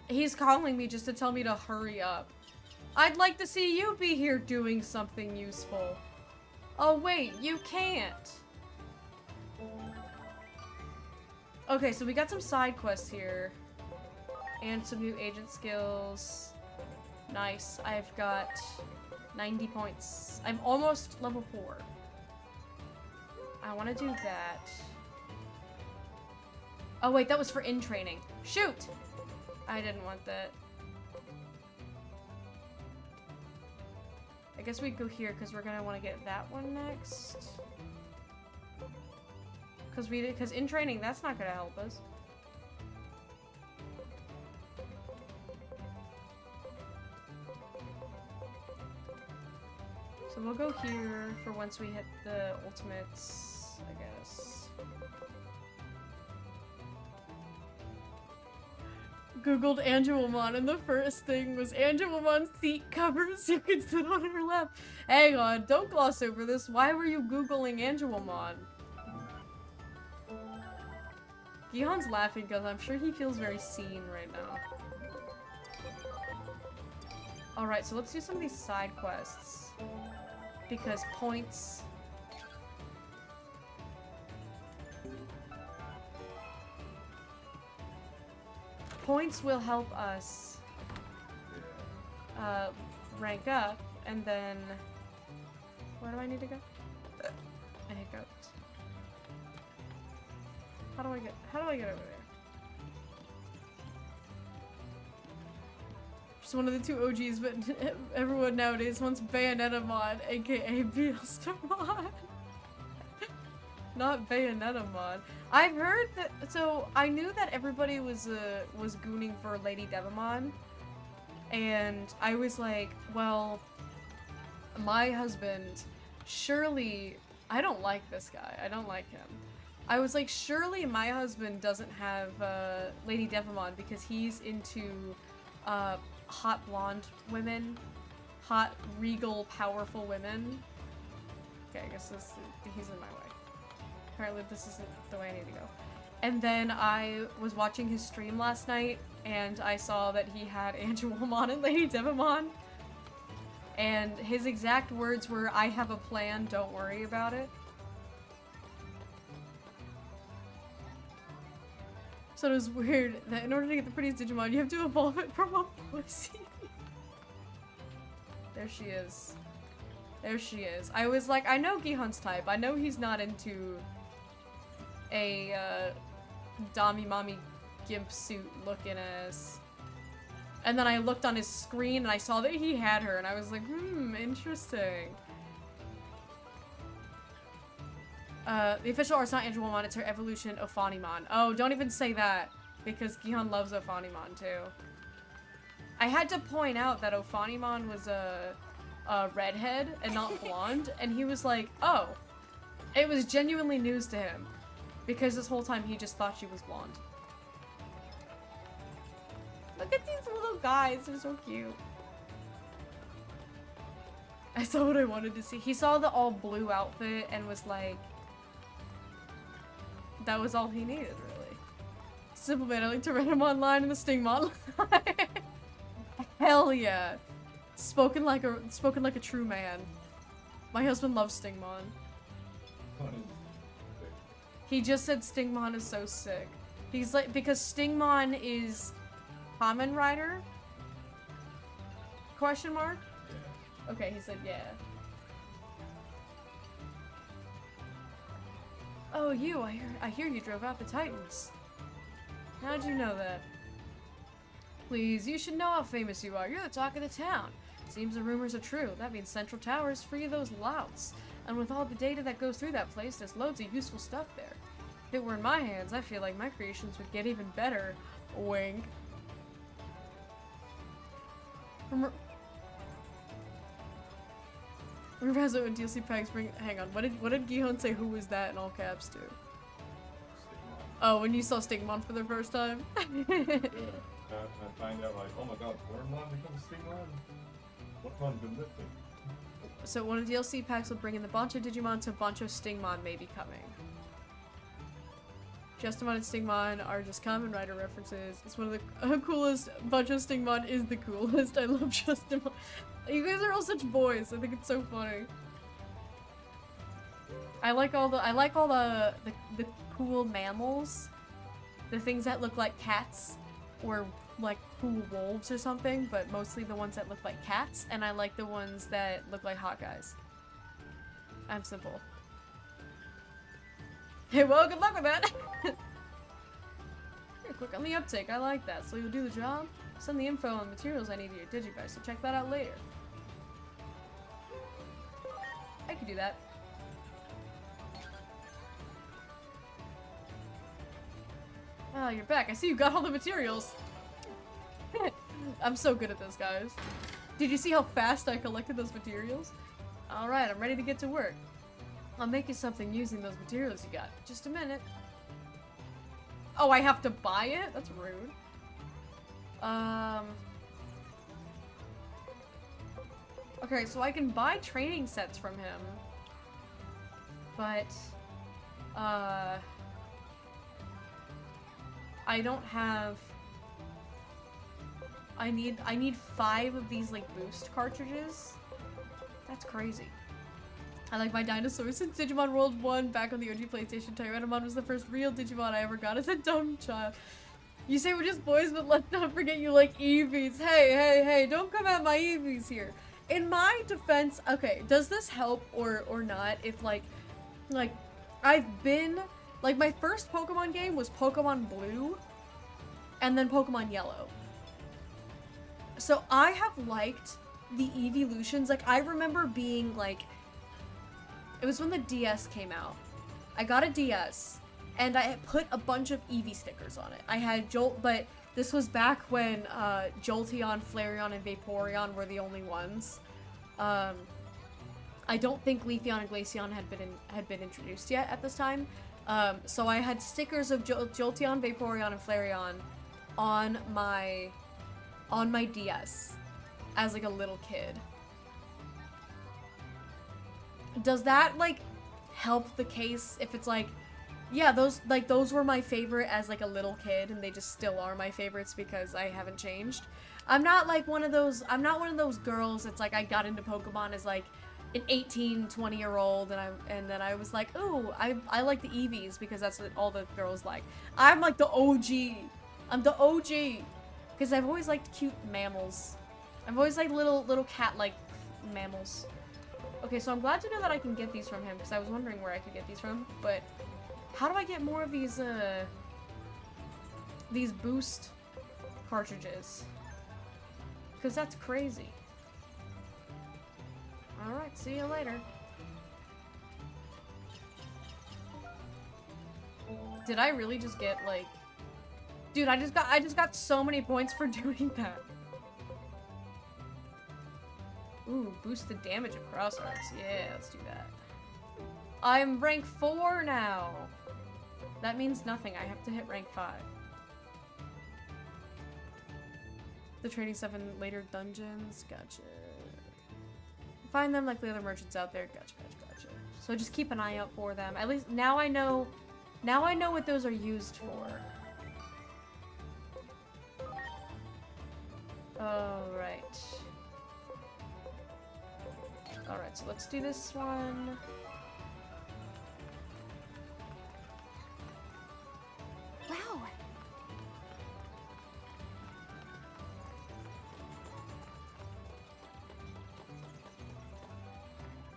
Speaker 1: He's calling me just to tell me to hurry up. I'd like to see you be here doing something useful. Oh wait, you can't. Okay, so we got some side quests here. And some new agent skills. Nice. I've got 90 points. I'm almost level 4. I want to do that. Oh wait, that was for in-training. Shoot! I didn't want that. I guess we go here because we're gonna want to get that one next. Because in training, that's not gonna help us. So we'll go here for once we hit the ultimates, I guess. Googled Angelomon and the first thing was Angelomon's seat covers you can sit on her lap. Hang on, don't gloss over this. Why were you Googling Angelomon? Gihan's laughing because I'm sure he feels very seen right now. Alright, so let's do some of these side quests. Because points... Points will help us rank up, and then... Where do I need to go? I hiccuped. How do I get over there? Just one of the two OGs, but everyone nowadays wants Bayonetta mod, aka Beelster mod. Not Bayonetta mod. I've heard that, so I knew that everybody was gooning for Lady Devamon, and I was like, well, my husband, surely, I don't like this guy, I don't like him. I was like, surely my husband doesn't have Lady Devamon because he's into hot blonde women, hot, regal, powerful women. Okay, I guess he's in my way. Apparently this isn't the way I need to go. And then I was watching his stream last night, and I saw that he had Angelomon and Lady Devamon. And his exact words were, I have a plan, don't worry about it. So it was weird that in order to get the prettiest Digimon, you have to evolve it from a pussy. There she is. There she is. I was like, I know Gihan's type. I know he's not into a Dami Mommy Gimp suit looking ass. And then I looked on his screen and I saw that he had her and I was like, interesting. The official art's not Angelomon, it's her evolution Ophanimon. Oh, don't even say that, because Gihan loves Ophanimon too. I had to point out that Ophanimon was a redhead and not blonde, and he was like, oh. It was genuinely news to him, because this whole time he just thought she was blonde. Look at these little guys, they're so cute. I saw what I wanted to see. He saw the all blue outfit and was like, that was all he needed, really. Simple man, I like to read him online in the Stingmon line. Hell yeah. Spoken like a true man. My husband loves Stingmon. He just said Stingmon is so sick. He's like, because Stingmon is Kamen Rider? Question mark?
Speaker 8: Yeah.
Speaker 1: Okay, he said yeah. Oh, you, I hear you drove out the Titans. How'd you know that? Please, you should know how famous you are. You're the talk of the town. Seems the rumors are true. That means Central Tower is free of those louts. And with all the data that goes through that place, there's loads of useful stuff there. If it were in my hands, I feel like my creations would get even better. Wink. Remember how when DLC packs bring- hang on, what did Gihon say who was that in all caps to?
Speaker 8: Stigmon.
Speaker 1: Oh, when you saw Stigmon for the first time?
Speaker 8: Yeah. I find out like, oh my god, Wormmon becomes Stigmon? What one's been lifting?
Speaker 1: So one of the DLC packs will bring in the Bancho Digimon, so Bancho Stingmon may be coming. Justimon and Stingmon are just Kamen Rider references. It's one of the coolest. Bancho Stingmon is the coolest. I love Justimon. You guys are all such boys. I think it's so funny. I like all the cool mammals. The things that look like cats or like cool wolves or something, but mostly the ones that look like cats, and I like the ones that look like Hawkeyes. I'm simple. Hey, well, good luck with that! You're quick on the uptake, I like that. So you'll do the job? Send the info on the materials I need to your Digivice, so check that out later. I could do that. Oh, you're back. I see you got all the materials. I'm so good at this, guys. Did you see how fast I collected those materials? Alright, I'm ready to get to work. I'll make you something using those materials you got. Just a minute. Oh, I have to buy it? That's rude. Okay, so I can buy training sets from him. But, I don't have... I need 5 of these, like, boost cartridges. That's crazy. I like my dinosaurs since Digimon World 1 back on the OG PlayStation. Tyrannomon was the first real Digimon I ever got as a dumb child. You say we're just boys, but let's not forget you like Eevees. Hey, don't come at my Eevees here. In my defense, okay, does this help or not if, like, I've been... Like, my first Pokemon game was Pokemon Blue, and then Pokemon Yellow. So I have liked the evolutions. Like, I remember being, like... It was when the DS came out. I got a DS, and I had put a bunch of Eevee stickers on it. I had Jolt, but this was back when Jolteon, Flareon, and Vaporeon were the only ones. I don't think Leafeon and Glaceon had been introduced yet at this time. So I had stickers of Jolteon, Vaporeon, and Flareon on my DS as like a little kid. Does that like help the case if it's like, yeah, those were my favorite as like a little kid and they just still are my favorites because I haven't changed? I'm not one of those girls that's like I got into Pokemon as like an 18, 20-year-old and then I was like, ooh, I like the Eevees because that's what all the girls like. I'm like the OG. I'm the OG. Because I've always liked cute mammals. I've always liked little cat-like mammals. Okay, so I'm glad to know that I can get these from him because I was wondering where I could get these from, but how do I get more of these boost cartridges? Because that's crazy. Alright, see you later. Did I really just get, like... Dude, I just got so many points for doing that. Ooh, boost the damage of cross arts. Yeah, let's do that. I'm rank 4 now! That means nothing. I have to hit rank 5. The trading stuff in later dungeons. Gotcha. Find them like the other merchants out there. Gotcha. So just keep an eye out for them. At least now I know what those are used for. Alright. Alright, so let's do this one.
Speaker 6: Wow.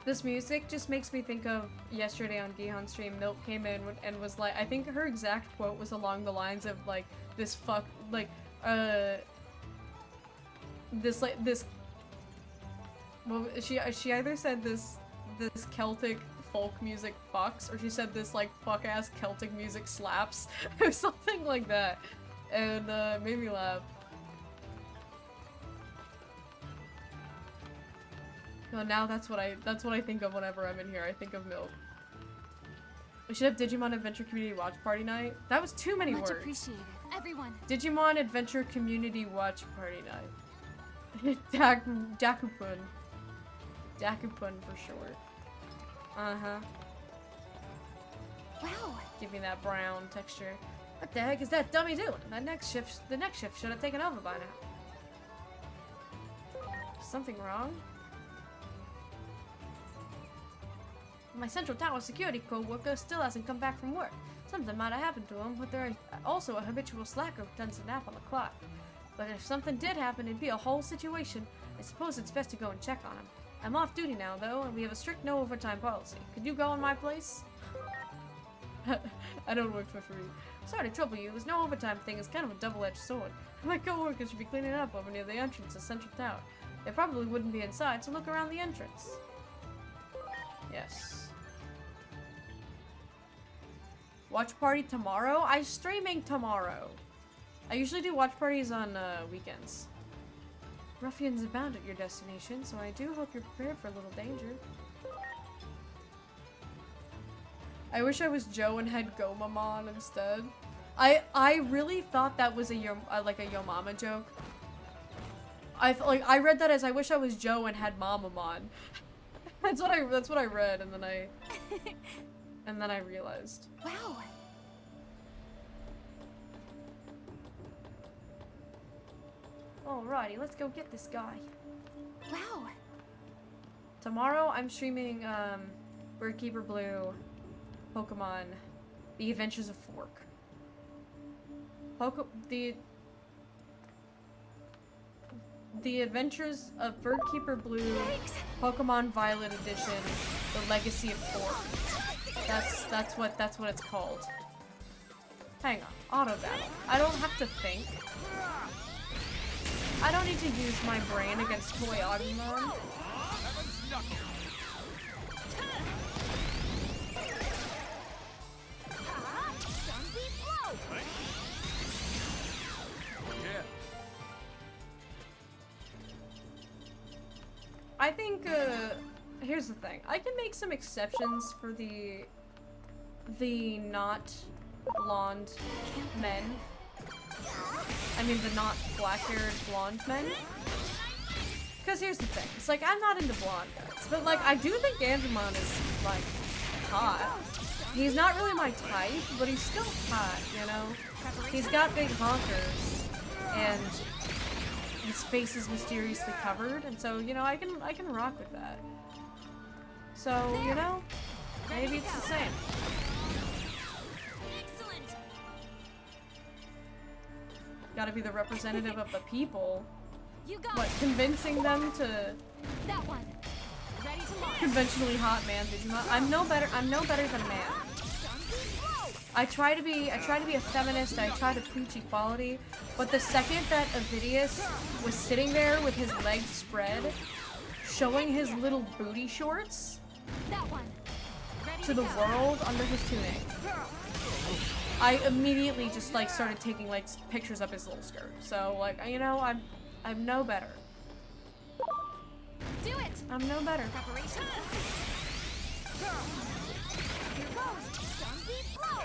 Speaker 1: This music just makes me think of yesterday on Gihan's stream. Milk came in and was like, I think her exact quote was along the lines of like, this fuck, like, this, well, she either said this Celtic folk music fucks, or she said this like fuck ass Celtic music slaps, or something like that, and made me laugh. Well, now that's what I think of whenever I'm in here. I think of Milk. We should have Digimon Adventure Community Watch Party Night. That was too many
Speaker 6: Much
Speaker 1: words.
Speaker 6: appreciated, everyone.
Speaker 1: Digimon Adventure Community Watch Party Night. Dakupun. Dakupun for short. Uh-huh.
Speaker 6: Wow.
Speaker 1: Give me that brown texture. What the heck is that dummy doing? The next shift should have taken over by now. Something wrong? My Central Tower security co-worker still hasn't come back from work. Something might have happened to him, but they're also a habitual slacker who tends to nap on the clock. But if something did happen, it'd be a whole situation. I suppose it's best to go and check on him. I'm off duty now, though, and we have a strict no overtime policy. Could you go in my place? I don't work for free. Sorry to trouble you, this no overtime thing is kind of a double-edged sword. My co-workers should be cleaning up over near the entrance to Central Tower. They probably wouldn't be inside, so look around the entrance. Yes. Watch party tomorrow? I'm streaming tomorrow. I usually do watch parties on weekends. Ruffians abound at your destination, so I do hope you're prepared for a little danger. I wish I was Joe and had Gomamon instead. I really thought that was like a Yo Mama joke. I read that as I wish I was Joe and had Mamamon. That's what I read, and then I realized.
Speaker 6: Wow.
Speaker 1: Alrighty, let's go get this guy.
Speaker 6: Wow.
Speaker 1: Tomorrow I'm streaming Birdkeeper Blue, Pokemon, The Adventures of Fork. The Adventures of Birdkeeper Blue,
Speaker 6: Yikes.
Speaker 1: Pokemon Violet Edition, The Legacy of Fork. That's what it's called. Hang on, auto battle. I don't have to think. I don't need to use my brain against Toy Agumon. I think, here's the thing. I can make some exceptions for the not blonde men. I mean the not black-haired blonde men. Because here's the thing. It's like, I'm not into blonde guys. But, like, I do think Andromon is, like, hot. He's not really my type, but he's still hot, you know? He's got big honkers. And his face is mysteriously covered, and so, you know, I can rock with that. So, you know, maybe it's the same.
Speaker 3: Excellent.
Speaker 1: Gotta be the representative of the people.
Speaker 3: You got
Speaker 1: What, convincing them to
Speaker 3: that one. Ready to launch.
Speaker 1: conventionally hot man Digimon? I'm no better than a man. I try to be a feminist, I try to preach equality, but the second that Avidius was sitting there with his legs spread, showing his little booty shorts
Speaker 3: That one. Ready
Speaker 1: to the
Speaker 3: go.
Speaker 1: world under his tunic, I immediately just like started taking like pictures of his little skirt. So like, you know, I'm no better.
Speaker 3: Do it.
Speaker 1: I'm no better.
Speaker 3: Preparation. Here goes. Zombie flow.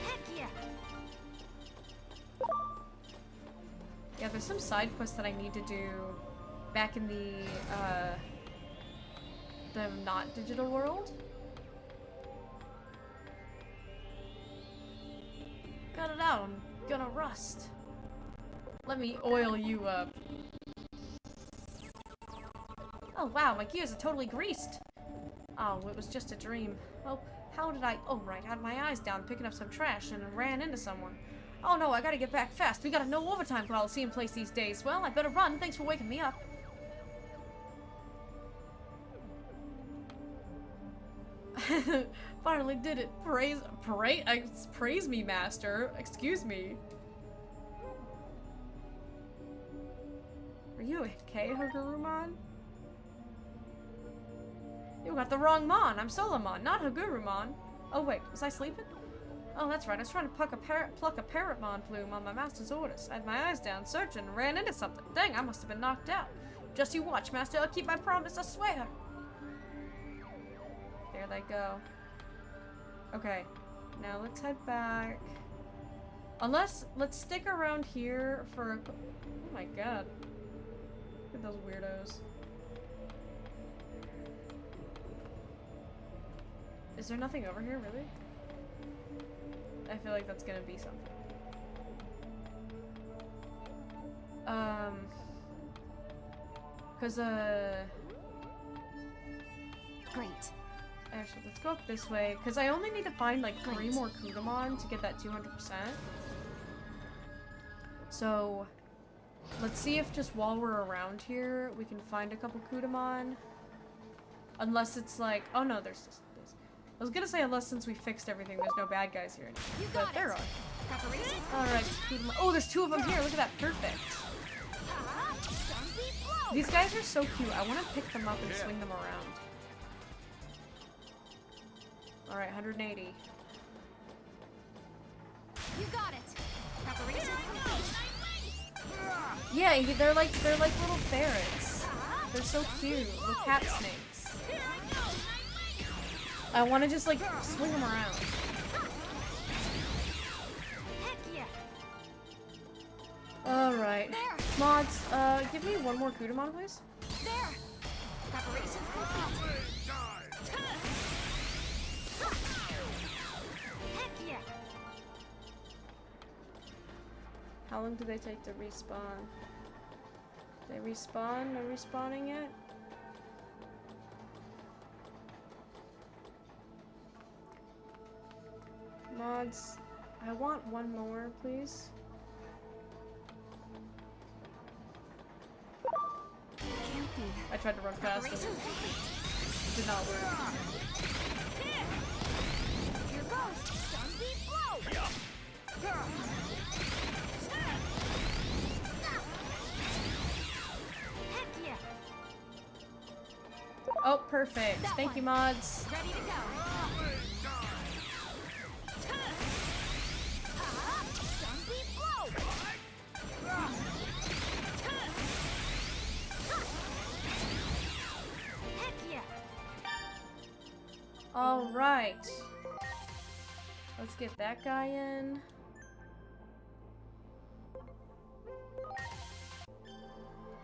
Speaker 3: Heck yeah.
Speaker 1: Yeah, there's some side quests that I need to do back in the not digital world. Cut it out, I'm gonna rust. Let me oil you up. Oh wow, my gears are totally greased. Oh, it was just a dream. Well, how did I... Oh right, had my eyes down picking up some trash and ran into someone. Oh no, I gotta get back fast. We got a no overtime policy in place these days. Well, I better run. Thanks for waking me up. Finally did it. Praise me, master. Excuse me. Are you okay, Hagurumon? You got the wrong Mon. I'm Solomon, not Hagurumon. Oh wait, was I sleeping? Oh, that's right. I was trying to pluck a parrotmon plume on my master's orders. I had my eyes down, searching, and ran into something. Dang, I must have been knocked out. Just you watch, master. I'll keep my promise, I swear. There they go. Okay, now let's head back. Unless, let's stick around here for a... Oh my god. Look at those weirdos. Is there nothing over here, really? I feel like that's gonna be something.
Speaker 6: Great.
Speaker 1: Actually, let's go up this way, because I only need to find, like, 3 more Kudamon to get that 200%. So, let's see if just while we're around here, we can find a couple Kudamon. Unless it's like... Oh no, there's just... I was gonna say unless since we fixed everything, there's no bad guys here anymore. But there are. Alright, oh, there's 2 of them here. Look at that. Perfect. These guys are so cute. I want to pick them up and swing them around. Alright, 180.
Speaker 6: You got it. Preparations complete.
Speaker 1: Yeah, they're like little ferrets. They're so cute. Little cat snakes. I want to just like swing them around.
Speaker 6: Heck yeah.
Speaker 1: Alright. Mods, give me 1 more Kudamon, please.
Speaker 6: There. Preparations complete. Heck yeah.
Speaker 1: How long do they take to respawn? They respawn? No respawning yet? Mods, I want 1 more, please. I tried to run fast and it did not work.
Speaker 6: Here goes. Sunbeam blow. Heck yeah.
Speaker 1: Oh, perfect. Thank you, mods.
Speaker 6: Ready to go. Sunbeam blow. Heck yeah.
Speaker 1: All right. Let's get that guy in.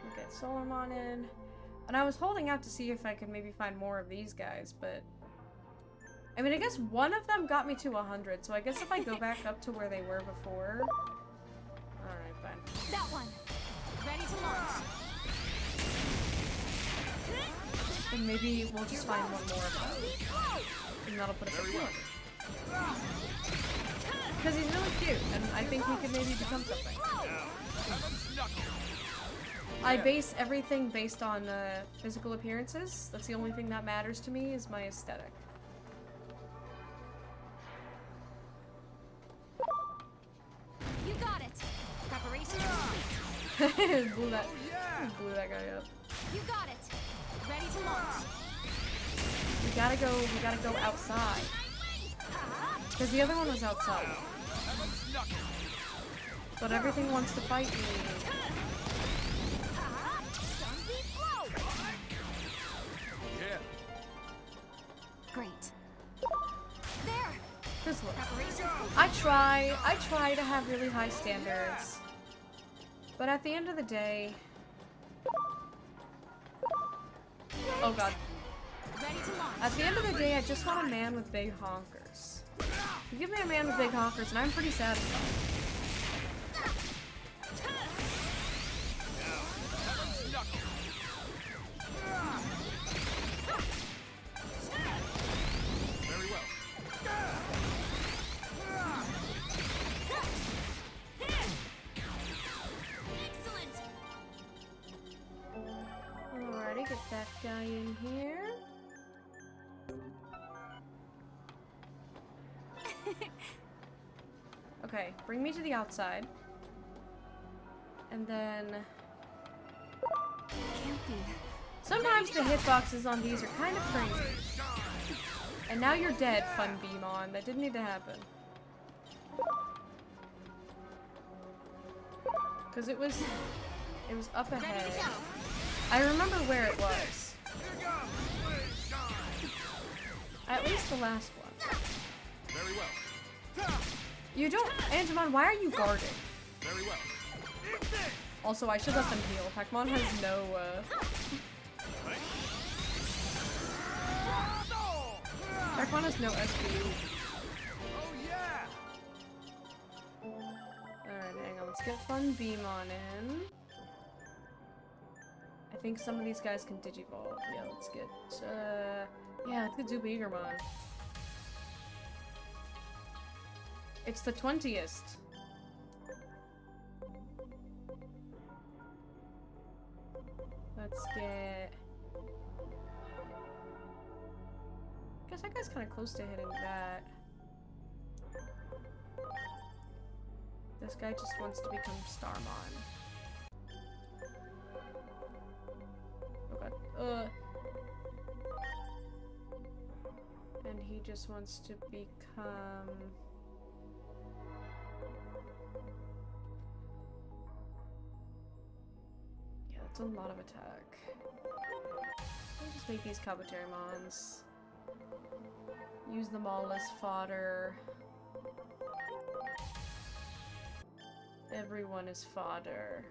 Speaker 1: We'll get Solarmon in. And I was holding out to see if I could maybe find more of these guys, but... I mean, I guess one of them got me to 100, so I guess if I go back up to where they were before... Alright, fine.
Speaker 6: That one. Ready to launch.
Speaker 1: And maybe we'll just find 1 more of those. And that'll put us at 200. Because he's really cute, and I think he could maybe become something. I base everything based on physical appearances. That's the only thing that matters to me is my aesthetic.
Speaker 6: You got it. Preparation complete.
Speaker 1: blew that guy up.
Speaker 6: You got it. Ready to launch.
Speaker 1: We gotta go outside. Because the other one was outside. But everything wants to fight me.
Speaker 5: Yeah.
Speaker 6: Great. There.
Speaker 1: This way.
Speaker 6: Preparations complete.
Speaker 1: I try to have really high standards. But at the end of the day... Oh god.
Speaker 6: Ready to launch.
Speaker 1: At the end of the day, I just want a man with big honkers. You give me a man with big honkers, and I'm pretty satisfied.
Speaker 5: Very well.
Speaker 3: Excellent.
Speaker 1: Alrighty, get that guy in here. Okay, bring me to the outside. And then...
Speaker 6: Can't be.
Speaker 1: Sometimes the hitboxes on these are kind of crazy. And now you're dead, Fun Beamon. That didn't need to happen. Because it was up ahead. I remember where it was. At least the last one.
Speaker 5: Very well.
Speaker 1: You don't... Angemon, why are you guarding?
Speaker 5: Very well.
Speaker 1: Also, I should let them heal. Pac-Mon has no, Pac-Mon has no SP. Alright, hang on. Let's get Fun Beamon in. I think some of these guys can Digivolve. Yeah, let's get, let's get Zubigermon. It's the 20th. Let's get... Guess that guy's kind of close to hitting that. This guy just wants to become Starmon. Oh god. And he just wants to become... Yeah, that's a lot of attack. I'll just make these Kabuterimons. Use them all as fodder. Everyone is fodder.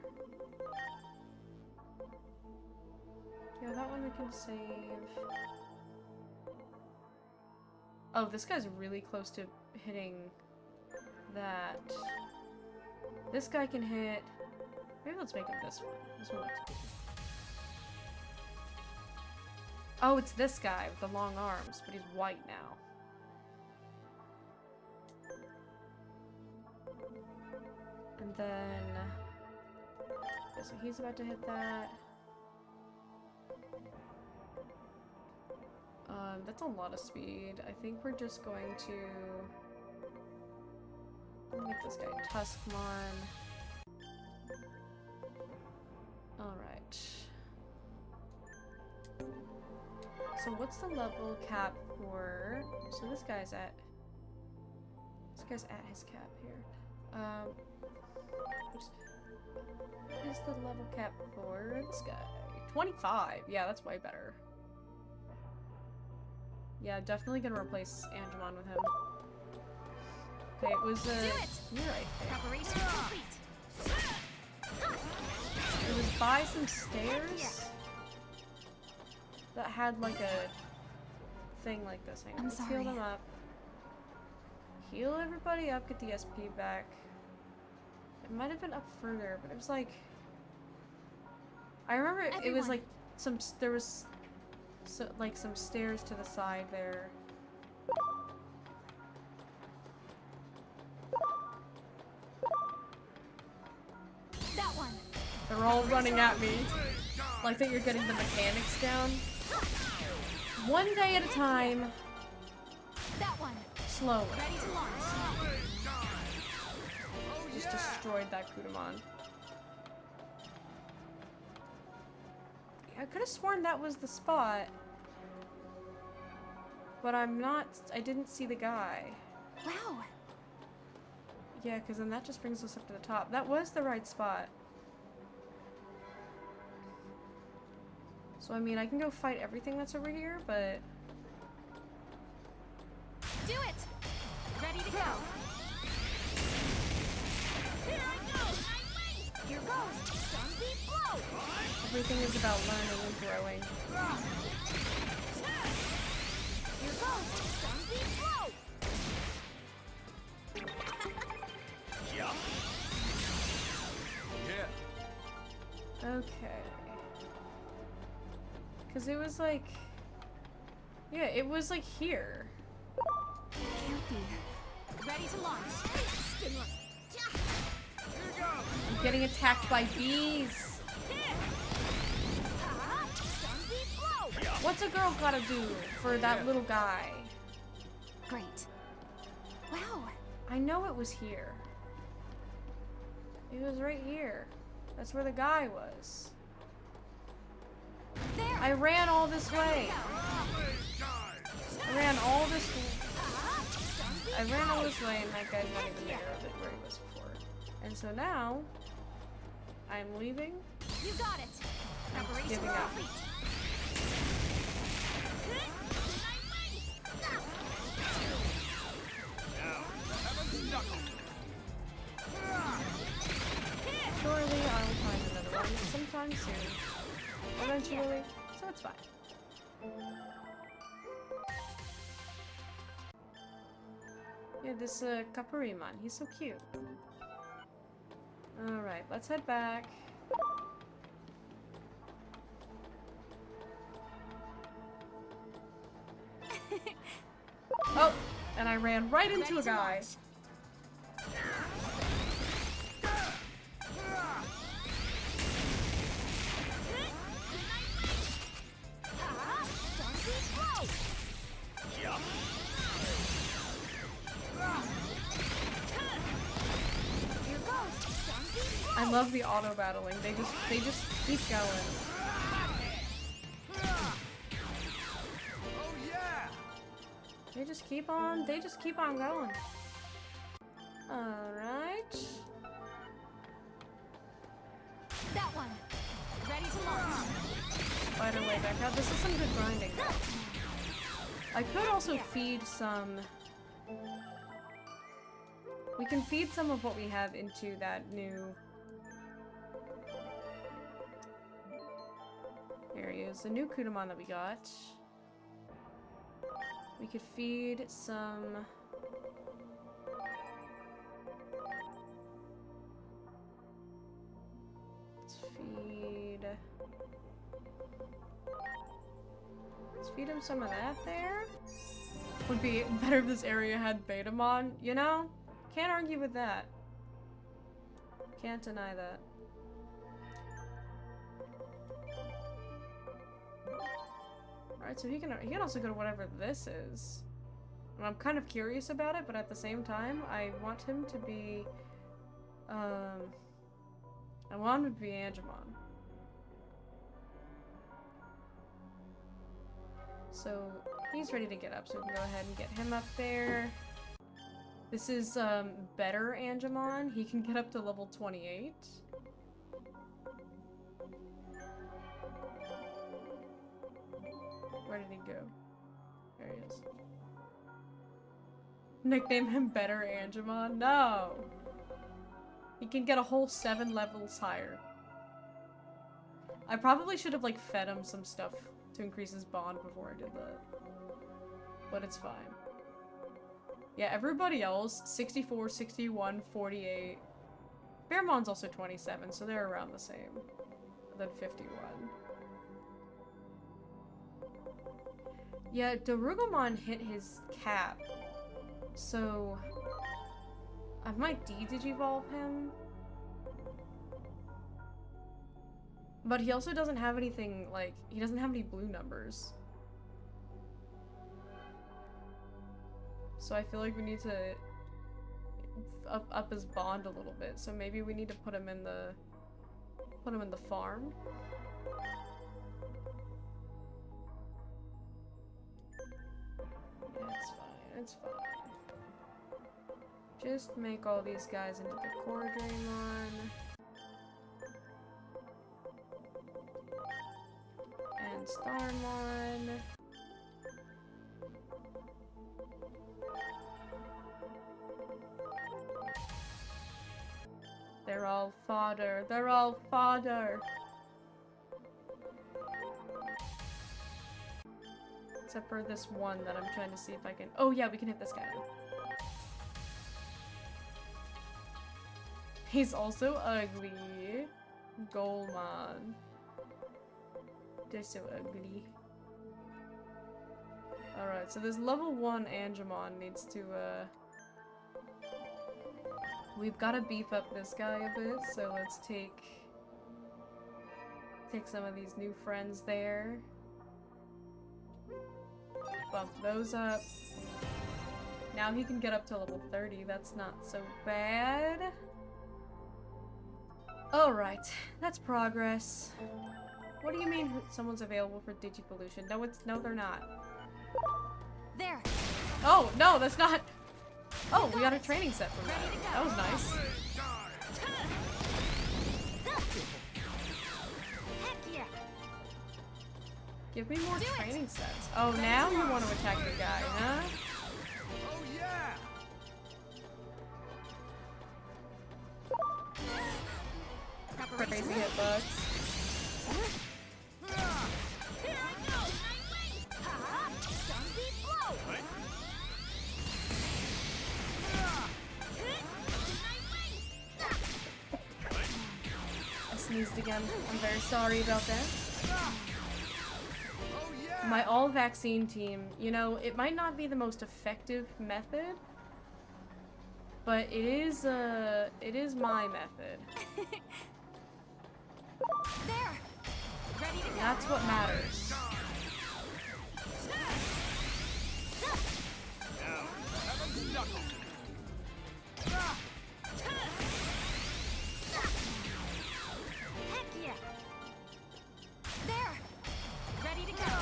Speaker 1: Yeah, that one we can save. Oh, this guy's really close to hitting that. This guy can hit... Maybe let's make him this one. This one looks good. Oh, it's this guy with the long arms, but he's white now. And then... Okay, so he's about to hit that. That's a lot of speed. I think we're just going to... Let me get this guy Tuskmon. Alright. So what's the level cap for... So this guy's at his cap here. What is the level cap for this guy? 25! Yeah, that's way better. Yeah, definitely gonna replace Angemon with him. Okay, it was, you're right there.
Speaker 3: Preparation complete.
Speaker 1: It was by some stairs that had like a thing like this. Hang on, let's heal them up. Heal everybody up, get the SP back. It might have been up further, but it was like... I remember it was like there was like some stairs to the side there.
Speaker 3: That one.
Speaker 1: They're all running at me. Like that you're getting the mechanics down. One day at a time.
Speaker 3: That one.
Speaker 1: Slowly.
Speaker 3: Ready to launch.
Speaker 1: Just destroyed that Kudamon. I could have sworn that was the spot. But I didn't see the guy.
Speaker 3: Wow.
Speaker 1: Yeah, because then that just brings us up to the top. That was the right spot. So I mean, I can go fight everything that's over here, but...
Speaker 3: Do it! Ready to go! Here I go! I'm ready! Here goes! Sunbeam blow!
Speaker 1: Everything is about learning and growing.
Speaker 3: Here goes! Sunbeam blow!
Speaker 1: Okay. Because it was like... Yeah, it was like here.
Speaker 6: Can't be. Ready to launch.
Speaker 1: I'm getting attacked by bees. What's a girl gotta do for that little guy?
Speaker 6: Great. Wow.
Speaker 1: I know it was here. It was right here. That's where the guy was.
Speaker 6: There.
Speaker 1: I ran all this way. I ran all this way and that guy's not even there where he was before. And so now I'm leaving.
Speaker 6: You got it. Preparation
Speaker 1: Giving up.
Speaker 6: complete.
Speaker 1: Surely I will find another one sometime soon. Eventually. So it's fine. Yeah, this Kapurimon, he's so cute. Alright, let's head back. Oh! And I ran right into a guy. I love the auto battling. They just keep going. They just keep on going. Alright.
Speaker 6: That one. Ready to launch.
Speaker 1: Fight our way back out. This is some good grinding. I could also feed some... We can feed some of what we have into that new... There he is, the new Kudamon that we got. We could feed some... Let's feed him some of that there. Would be better if this area had Betamon, you know? Can't argue with that. Can't deny that. Alright, so he can also go to whatever this is. And I'm kind of curious about it, but at the same time, I want him to be... I want him to be Angemon. So, he's ready to get up, so we can go ahead and get him up there. This is, better Angemon. He can get up to level 28. Where did he go? There he is. Nickname him Better Angemon? No! He can get a whole 7 levels higher. I probably should have, like, fed him some stuff to increase his bond before I did that. But it's fine. Yeah, everybody else, 64, 61, 48. Bearmon's also 27, so they're around the same. Than 51. Yeah, Darugomon hit his cap. So... I might de-digivolve him. But he also doesn't have anything, like, he doesn't have any blue numbers. So I feel like we need to up his bond a little bit. So maybe we need to put him in the farm. Yeah, it's fine. It's fine. Just make all these guys into the core Draymon. And Starmon. They're all fodder. They're all fodder. Except for this one that I'm trying to see if I can... Oh yeah, we can hit this guy. He's also ugly. Golemon. They're so ugly. Alright, so this level 1 Angemon needs to, we've gotta beef up this guy a bit, so let's take some of these new friends there. Bump those up. Now he can get up to level 30, that's not so bad. Alright, that's progress. What do you mean someone's available for Digipollution? No, they're not.
Speaker 6: There.
Speaker 1: Oh, no, that's not. Oh, we got a training set from that. That was nice.
Speaker 6: Heck yeah.
Speaker 1: Give me more training sets. Oh, now you want to attack the guy, huh?
Speaker 5: Oh yeah!
Speaker 1: Crazy hitbox. I sneezed again. I'm very sorry about that. My all-vaccine team, you know, it might not be the most effective method, but it is my method.
Speaker 6: There. Ready to go.
Speaker 1: That's what matters.
Speaker 6: Heck yeah. There. Ready to go.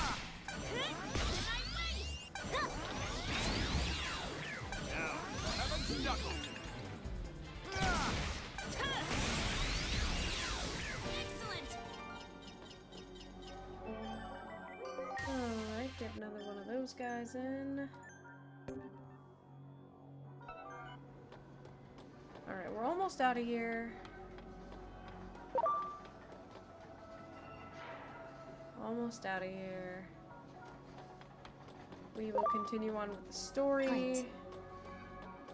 Speaker 6: Excellent.
Speaker 1: Alright, get another one of those guys in. Alright, we're almost out of here. Almost out of here. We will continue on with the story.
Speaker 6: Great.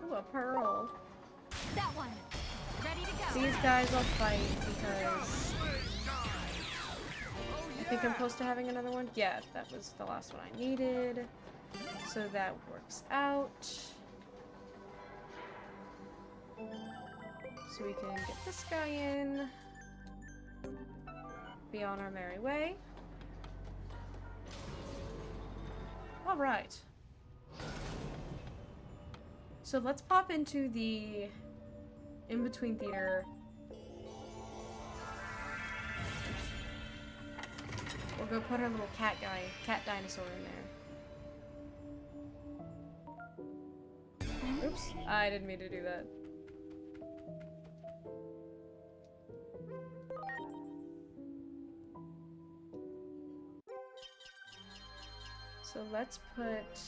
Speaker 1: Ooh, a pearl.
Speaker 6: That one. Ready to go.
Speaker 1: These guys I'll fight because I think I'm close to having another one. Yeah, that was the last one I needed. So that works out. So we can get this guy in. Be on our merry way. Alright. So let's pop into the in-between theater. We'll go put our little cat dinosaur in there. Oops, I didn't mean to do that. So let's put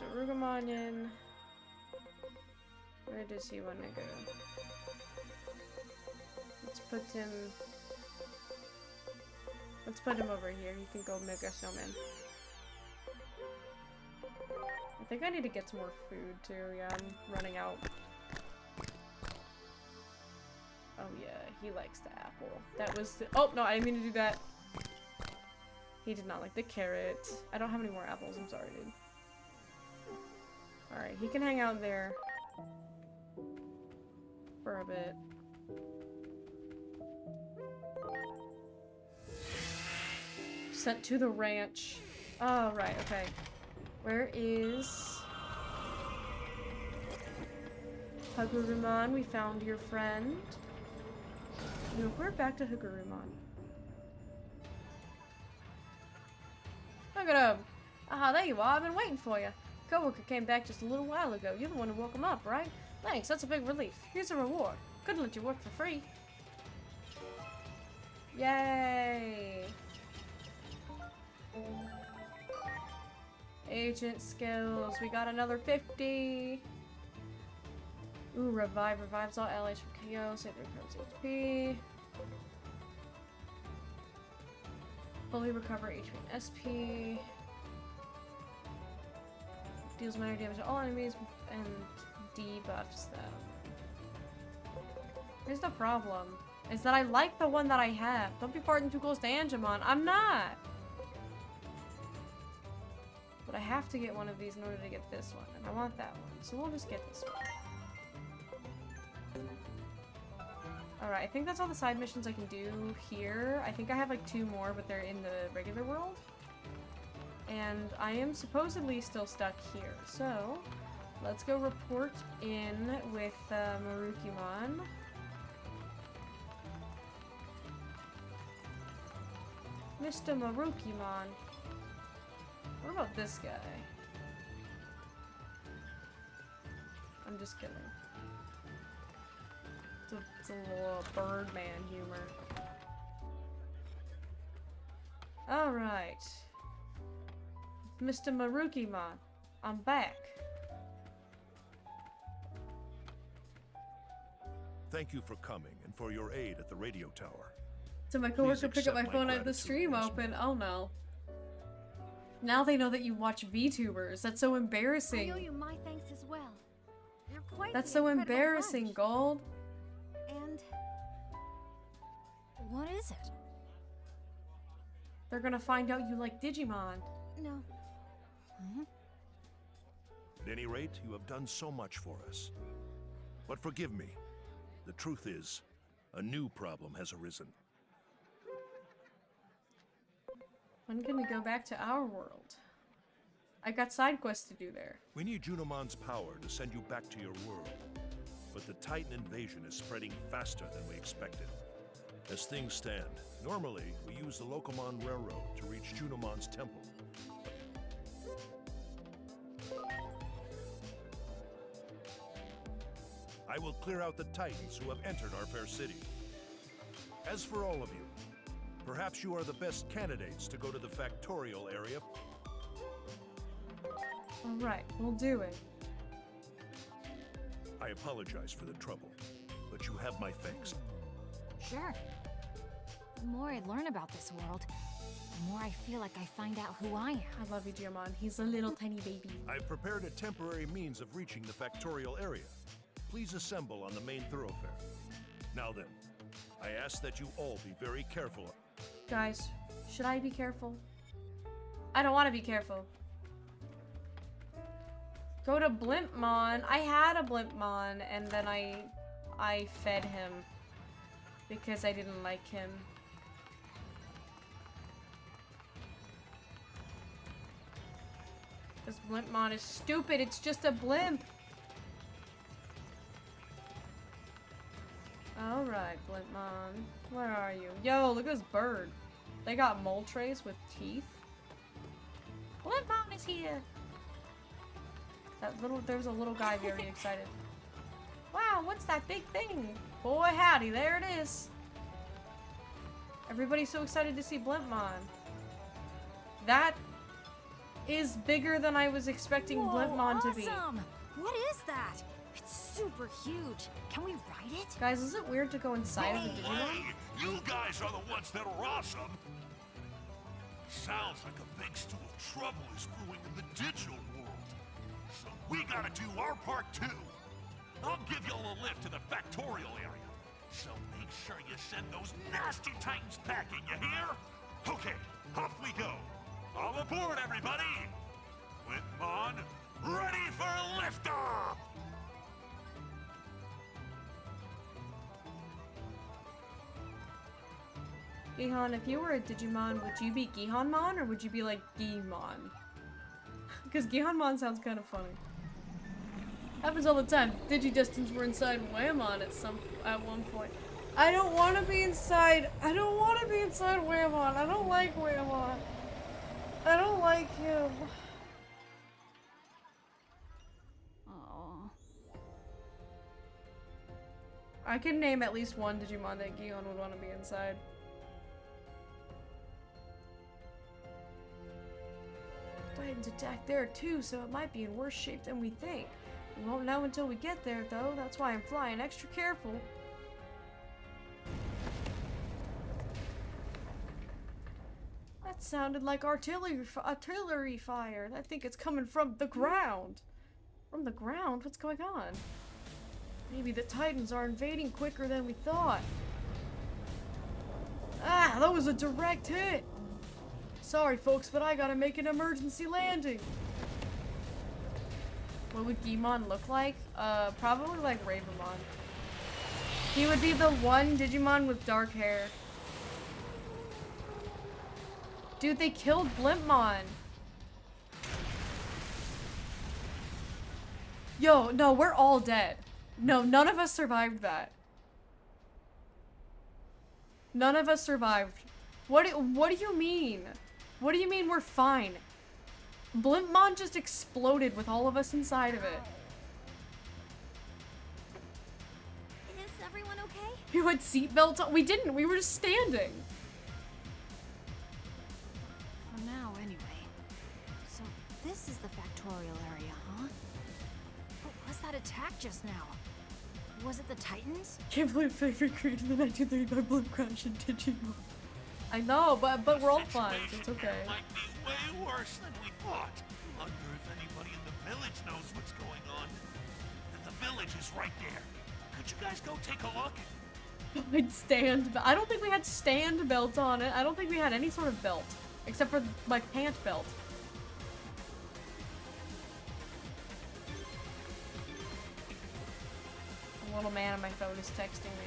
Speaker 1: Darugamon in. Where does he want to go? Let's put him over here. He can go Mega Snowman. I think I need to get some more food too. Yeah, I'm running out. Oh yeah, he likes the apple. That was the— oh no, I didn't mean to do that. He did not like the carrot. I don't have any more apples, I'm sorry, dude. Alright, he can hang out there for a bit. Sent to the ranch. Oh, right, okay. Where is Hagurumon? We found your friend. No, we're back to Hagurumon. Look at him! Aha, there you are. I've been waiting for you. Coworker came back just a little while ago. You're the one who woke him up, right? Thanks, that's a big relief. Here's a reward. Couldn't let you work for free. Yay! Agent skills. We got another 50. Ooh, revive. Revives all allies from KO. Save their opponent's HP. Fully recover HP and SP. Deals minor damage to all enemies and debuffs them. Here's the problem, is that I like the one that I have. Don't be farting too close to Angemon. I'm not! But I have to get one of these in order to get this one, and I want that one. So we'll just get this one. Alright, I think that's all the side missions I can do here. I think I have like 2 more, but they're in the regular world. And I am supposedly still stuck here. So, let's go report in with Marukimon. Mr. Marukimon. What about this guy? I'm just kidding. It's a little Birdman humor. Alright. Mr. Marukimon, I'm back.
Speaker 5: Thank you for coming and for your aid at the radio tower.
Speaker 1: So my coworker picked up my phone at the stream open. Oh no. Now they know that you watch VTubers. That's so embarrassing.
Speaker 6: I owe you my thanks as well. You're quite
Speaker 1: That's
Speaker 6: the
Speaker 1: so
Speaker 6: incredible
Speaker 1: embarrassing,
Speaker 6: bunch.
Speaker 1: Gold.
Speaker 6: And what is it?
Speaker 1: They're gonna find out you like Digimon.
Speaker 6: No.
Speaker 5: At any rate, you have done so much for us. But forgive me. The truth is, a new problem has arisen.
Speaker 1: When can we go back to our world? I got side quests to do there.
Speaker 5: We need Junomon's power to send you back to your world. But the Titan invasion is spreading faster than we expected. As things stand, normally we use the Locomon Railroad to reach Junomon's temple. I will clear out the Titans who have entered our fair city. As for all of you, perhaps you are the best candidates to go to the Factorial area.
Speaker 1: Alright, we'll do it.
Speaker 5: I apologize for the trouble, but you have my thanks.
Speaker 6: Sure. The more I learn about this world, the more I feel like I find out who I am.
Speaker 1: I love you, Digimon. He's a little tiny baby.
Speaker 5: I've prepared a temporary means of reaching the Factorial area. Please assemble on the main thoroughfare. Now then, I ask that you all be very careful.
Speaker 1: Guys, should I be careful? I don't want to be careful. Go to Blimpmon. I had a Blimpmon, and then I fed him because I didn't like him. This Blimpmon is stupid. It's just a blimp. Alright, Blimpmon. Where are you? Yo, look at this bird. They got Moltres with teeth. Blimpmon is here! There's a little guy very excited. Wow, what's that big thing? Boy howdy, there it is. Everybody's so excited to see Blimpmon. That is bigger than I was expecting Blimpmon to be.
Speaker 6: Awesome! What is that? It's super huge. Can we ride it?
Speaker 1: Guys, is it weird to go inside of the Digimon?
Speaker 5: You guys are the ones that are awesome! Sounds like a big stew of trouble is brewing in the digital world. So we gotta do our part too. I'll give you all a lift to the Factorial area. So make sure you send those nasty Titans packing, you hear? Okay, off we go. All aboard, everybody! Blimpmon, ready for liftoff!
Speaker 1: Gihan, if you were a Digimon, would you be Gihanmon or would you be like Gimon? Because Gihanmon sounds kind of funny. Happens all the time. Digidestins were inside Whammon at one point. I don't want to be inside. I don't want to be inside Whammon. I don't like Whammon. I don't like him.
Speaker 6: Oh.
Speaker 1: I can name at least one Digimon that Gion would want to be inside. Titans attack there too, so it might be in worse shape than we think. We won't know until we get there, though. That's why I'm flying extra careful. That sounded like artillery fire. I think it's coming from the ground. From the ground? What's going on? Maybe the Titans are invading quicker than we thought. Ah, that was a direct hit! Sorry folks, but I gotta make an emergency landing. What would Digimon look like? Probably like Ravamon. He would be the one Digimon with dark hair. Dude, they killed Blimpmon. Yo, no, we're all dead. No, none of us survived that. None of us survived. What do you mean? What do you mean we're fine? Blimpmon just exploded with all of us inside of it.
Speaker 6: Is everyone okay?
Speaker 1: You had seatbelts on? We didn't. We were just standing.
Speaker 6: For now, anyway. So this is the factorial area, huh? What was that attack just now? Was it the Titans?
Speaker 1: Can't believe favorite created the 1935 Blimp crash in Digimon. I know, but we're all fine. So it's okay.
Speaker 9: Might be way worse than we thought. Wonder if anybody in the village knows what's going on. And the village is right there. Could you guys go take a look?
Speaker 1: I'd stand. I don't think we had stand belts on it. I don't think we had any sort of belt, except for my pant belt. A little man on my phone is texting me.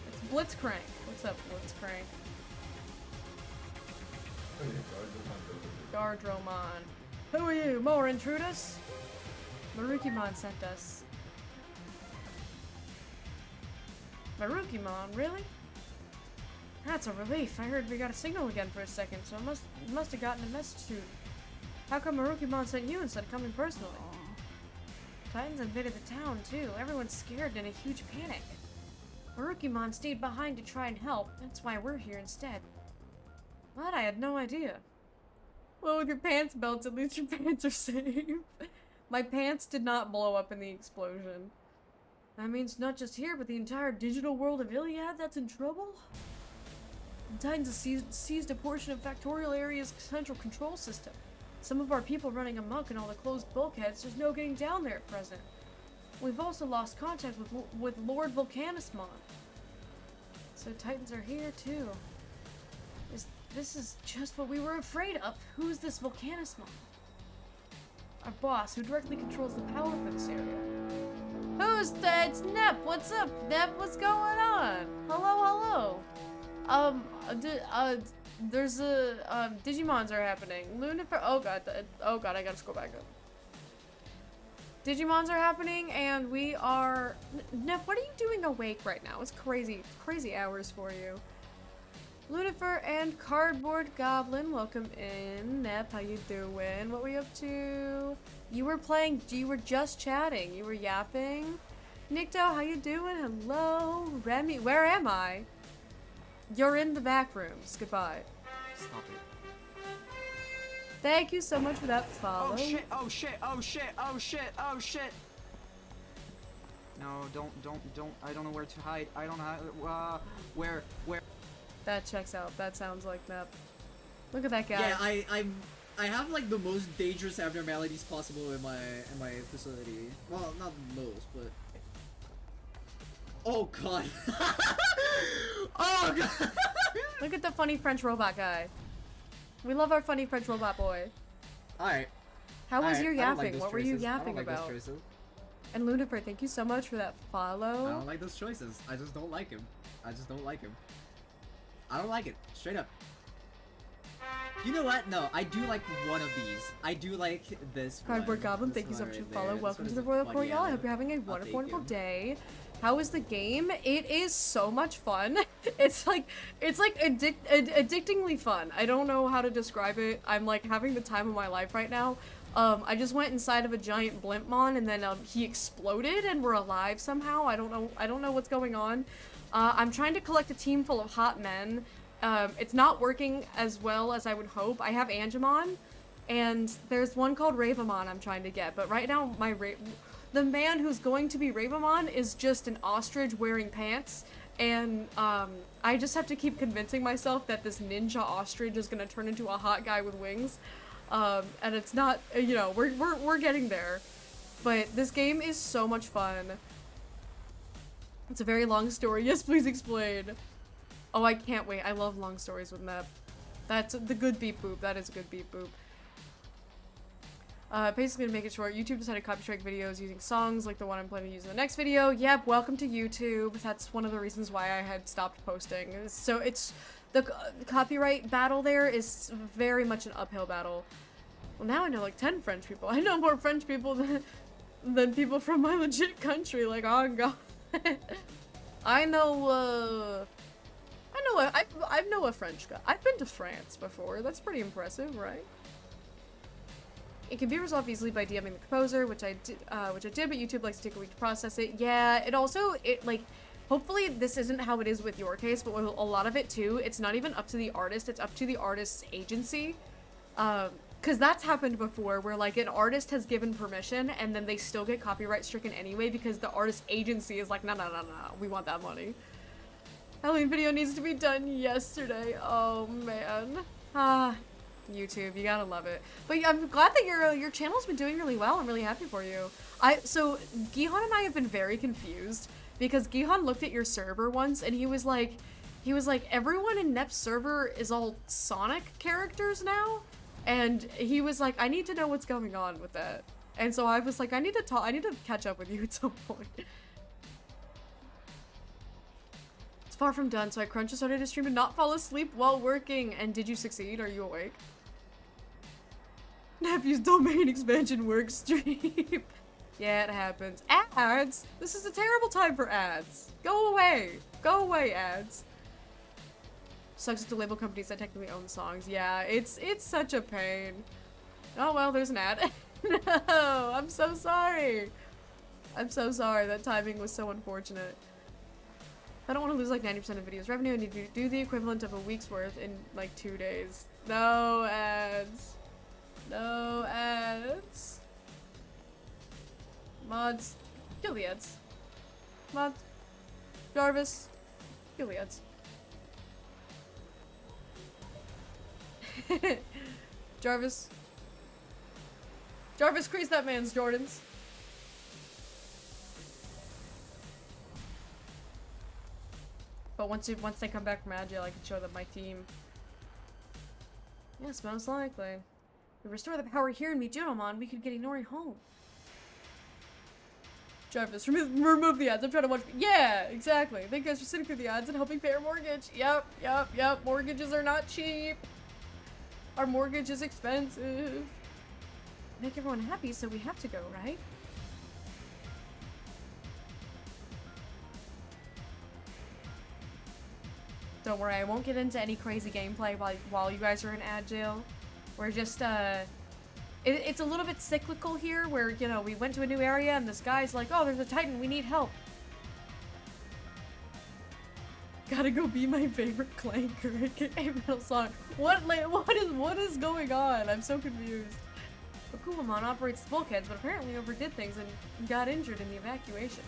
Speaker 1: It's Blitzcrank. What's up, Blitzcrank? Gardromon. Who are you? More intruders? Marukimon sent us. Marukimon, really? That's a relief. I heard we got a signal again for a second, so it must have gotten a message to. How come Marukimon sent you instead of coming personally? Titans invaded the town too. Everyone's scared and in a huge panic. Marukimon stayed behind to try and help. That's why we're here instead. What? I had no idea. Well, with your pants belts, at least your pants are safe. My pants did not blow up in the explosion. That means not just here, but the entire digital world of Iliad that's in trouble? The Titans have seized a portion of Factorial Area's central control system. Some of our people running amok in all the closed bulkheads, there's no getting down there at present. We've also lost contact with Lord Volcanismon. So Titans are here too. This is just what we were afraid of. Who's this Volcanismon? Our boss, who directly controls the power for this area. Who's that? It's Nep. What's up, Nep? What's going on? Hello, hello. There's a, Digimons are happening. Lunifer, oh god, I gotta scroll back up. Digimons are happening, and we are, Nep, what are you doing awake right now? It's crazy hours for you. Lunifer and Cardboard Goblin, welcome in. Nep, how you doing? What were you up to? You were just chatting. You were yapping. Nikto, how you doing? Hello. Remy, where am I? You're in the back rooms. Goodbye.
Speaker 10: Stop it.
Speaker 1: Thank you so much for that follow.
Speaker 10: Oh shit, oh shit, oh shit, oh shit, oh shit. No, don't, I don't know where to hide. I don't know, where?
Speaker 1: That checks out. That sounds like Nep. Look at that guy.
Speaker 11: Yeah, I have like the most dangerous abnormalities possible in my facility. Well, not most, but oh god. Oh god.
Speaker 1: Look at the funny French robot guy. We love our funny French robot boy.
Speaker 11: Alright.
Speaker 1: How was your yapping?
Speaker 11: Like
Speaker 1: what were you yapping
Speaker 11: I don't like
Speaker 1: about?
Speaker 11: those choices.
Speaker 1: And Lunifer, thank you so much for that follow.
Speaker 11: I don't like those choices. I just don't like him. I just don't like him. I don't like it. Straight up. You know what? No, I do like one of these. I do like this
Speaker 1: Cardboard
Speaker 11: one.
Speaker 1: Goblin,
Speaker 11: This
Speaker 1: thank you so
Speaker 11: one
Speaker 1: much
Speaker 11: right
Speaker 1: for the follow.
Speaker 11: there.
Speaker 1: Welcome
Speaker 11: This
Speaker 1: to the
Speaker 11: one is
Speaker 1: Royal
Speaker 11: a
Speaker 1: Court,
Speaker 11: fun
Speaker 1: y'all. I
Speaker 11: game.
Speaker 1: hope you're having a
Speaker 11: I'll
Speaker 1: wonderful,
Speaker 11: take
Speaker 1: wonderful
Speaker 11: you.
Speaker 1: day. How is the game? It is so much fun. It's like addictingly fun. I don't know how to describe it. I'm like having the time of my life right now. I just went inside of a giant Blimpmon and then he exploded and we're alive somehow. I don't know what's going on. I'm trying to collect a team full of hot men. It's not working as well as I would hope. I have Angemon, and there's one called Ravamon I'm trying to get, but right now the man who's going to be Ravamon is just an ostrich wearing pants, and I just have to keep convincing myself that this ninja ostrich is gonna turn into a hot guy with wings, and it's not, you know, we're getting there. But this game is so much fun. It's a very long story. Yes, please explain. Oh, I can't wait. I love long stories with Mep. That's the good beep boop. That is a good beep boop. Basically, to make it short, YouTube decided to copy strike videos using songs like the one I'm planning to use in the next video. Yep, welcome to YouTube. That's one of the reasons why I had stopped posting. So it's the copyright battle there is very much an uphill battle. Well, now I know like 10 French people. I know more French people than people from my legit country. Like, oh god. I know a French guy. I've been to France before. That's pretty impressive, right? It can be resolved easily by DMing the composer, which I did, but YouTube likes to take a week to process it. Yeah, hopefully this isn't how it is with your case, but with a lot of it too, it's not even up to the artist, it's up to the artist's agency. Because that's happened before, where like an artist has given permission and then they still get copyright stricken anyway because the artist agency is like, no, we want that money. Halloween video needs to be done yesterday. Oh man. YouTube, you gotta love it. But yeah, I'm glad that your channel's been doing really well. I'm really happy for you. So Gihan and I have been very confused because Gihan looked at your server once and he was like, everyone in Nep's server is all Sonic characters now, and he was like, I need to know what's going on with that. And so I was like, I need to catch up with you at some point. It's far from done, so I crunched and started to stream and not fall asleep while working. And did you succeed? Are you awake? Nephew's domain expansion work stream. Yeah, it happens. Ads? This is a terrible time for ads. Go away. Go away, ads. Sucks to label companies that technically own songs. Yeah, it's such a pain. Oh well, there's an ad. No, I'm so sorry. I'm so sorry. That timing was so unfortunate. I don't want to lose like 90% of videos revenue. I need to do the equivalent of a week's worth in like 2 days. No ads. No ads. Mods, kill the ads. Mods, Jarvis, kill the ads. Jarvis, crease that man's Jordans. But once they come back from Agile, I can show them my team. Yes, most likely. If we restore the power here in Digimon, we could get Inori home. Jarvis, remove the ads. I'm trying to watch. Yeah, exactly. Thank you guys for sitting through the ads and helping pay our mortgage. Yep. Mortgages are not cheap. Our mortgage is expensive. Make everyone happy, so we have to go, right? Don't worry, I won't get into any crazy gameplay while you guys are in Agile. We're just, it's a little bit cyclical here, where, you know, we went to a new area and this guy's like, oh, there's a Titan, we need help. Gotta go be my favorite clanker, aka Metal Song. What is going on? I'm so confused. Kukuamon operates the bulkheads, but apparently overdid things and got injured in the evacuation.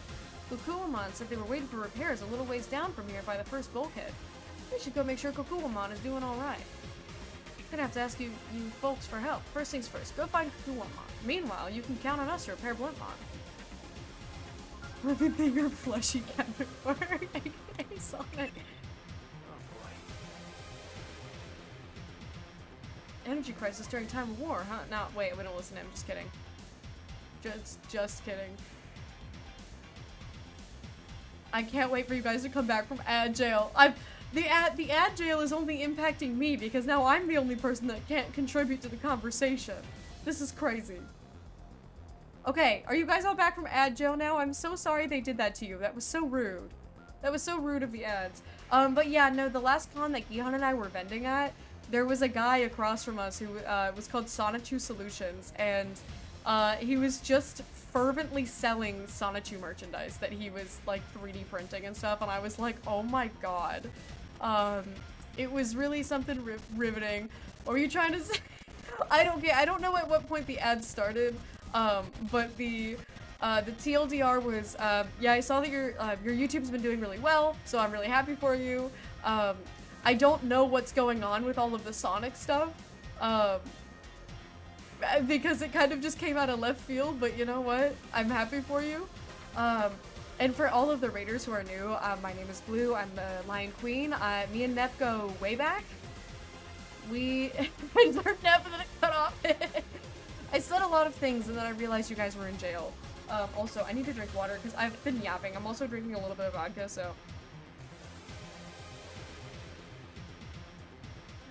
Speaker 1: Kukuamon said they were waiting for repairs a little ways down from here by the first bulkhead. We should go make sure Kukuamon is doing alright. Gonna have to ask you folks for help. First things first, go find Kukuamon. Meanwhile, you can count on us to repair Blintmon. Living bigger fleshy category. aka Sonic.
Speaker 4: Oh boy.
Speaker 1: Energy crisis during time of war, huh? No, wait, we don't listen to him. Just kidding. Just kidding. I can't wait for you guys to come back from ad jail. The ad jail is only impacting me because now I'm the only person that can't contribute to the conversation. This is crazy. Okay, are you guys all back from ad jail now? I'm so sorry they did that to you. That was so rude. That was so rude of the ads. But yeah, no, the last con that Gihan and I were vending at, there was a guy across from us who was called Sonichu Solutions, and he was just fervently selling Sonichu merchandise that he was like 3D printing and stuff, and I was like, oh my god. It was really something riveting. What were you trying to say? I don't know at what point the ads started, but the TLDR was, yeah, I saw that your YouTube's been doing really well, so I'm really happy for you. I don't know what's going on with all of the Sonic stuff. because it kind of just came out of left field, but you know what? I'm happy for you. And for all of the raiders who are new, my name is Blue. I'm the Lion Queen. Me and Nep go way back. We turned Nep and then it cut off. I said a lot of things and then I realized you guys were in jail. Also, I need to drink water because I've been yapping. I'm also drinking a little bit of vodka, so.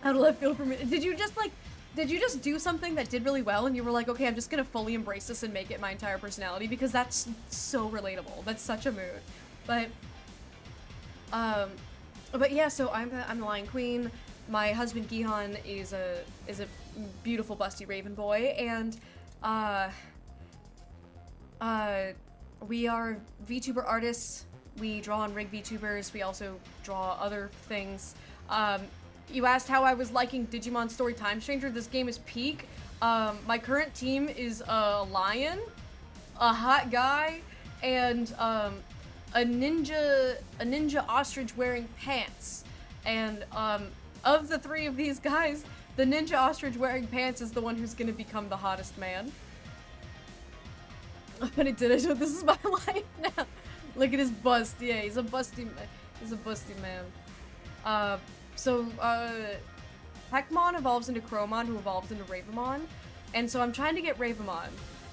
Speaker 1: How do I feel for me? Did you just do something that did really well and you were like, okay, I'm just gonna fully embrace this and make it my entire personality? Because that's so relatable. That's such a mood. But yeah, so I'm the Lion Queen. My husband Gihan is a beautiful busty raven boy, and we are VTuber artists. We draw on rig VTubers. We also draw other things. You asked how I was liking Digimon Story Time Stranger. This game is peak. My current team is a lion, a hot guy, and a ninja ostrich wearing pants. And of the three of these guys, the ninja ostrich wearing pants is the one who's gonna become the hottest man. But it did it. This is my life now. Look at his bust. Yeah, he's a busty man. So Pekmon evolves into Crowmon, who evolves into Ravamon, and so I'm trying to get Ravamon,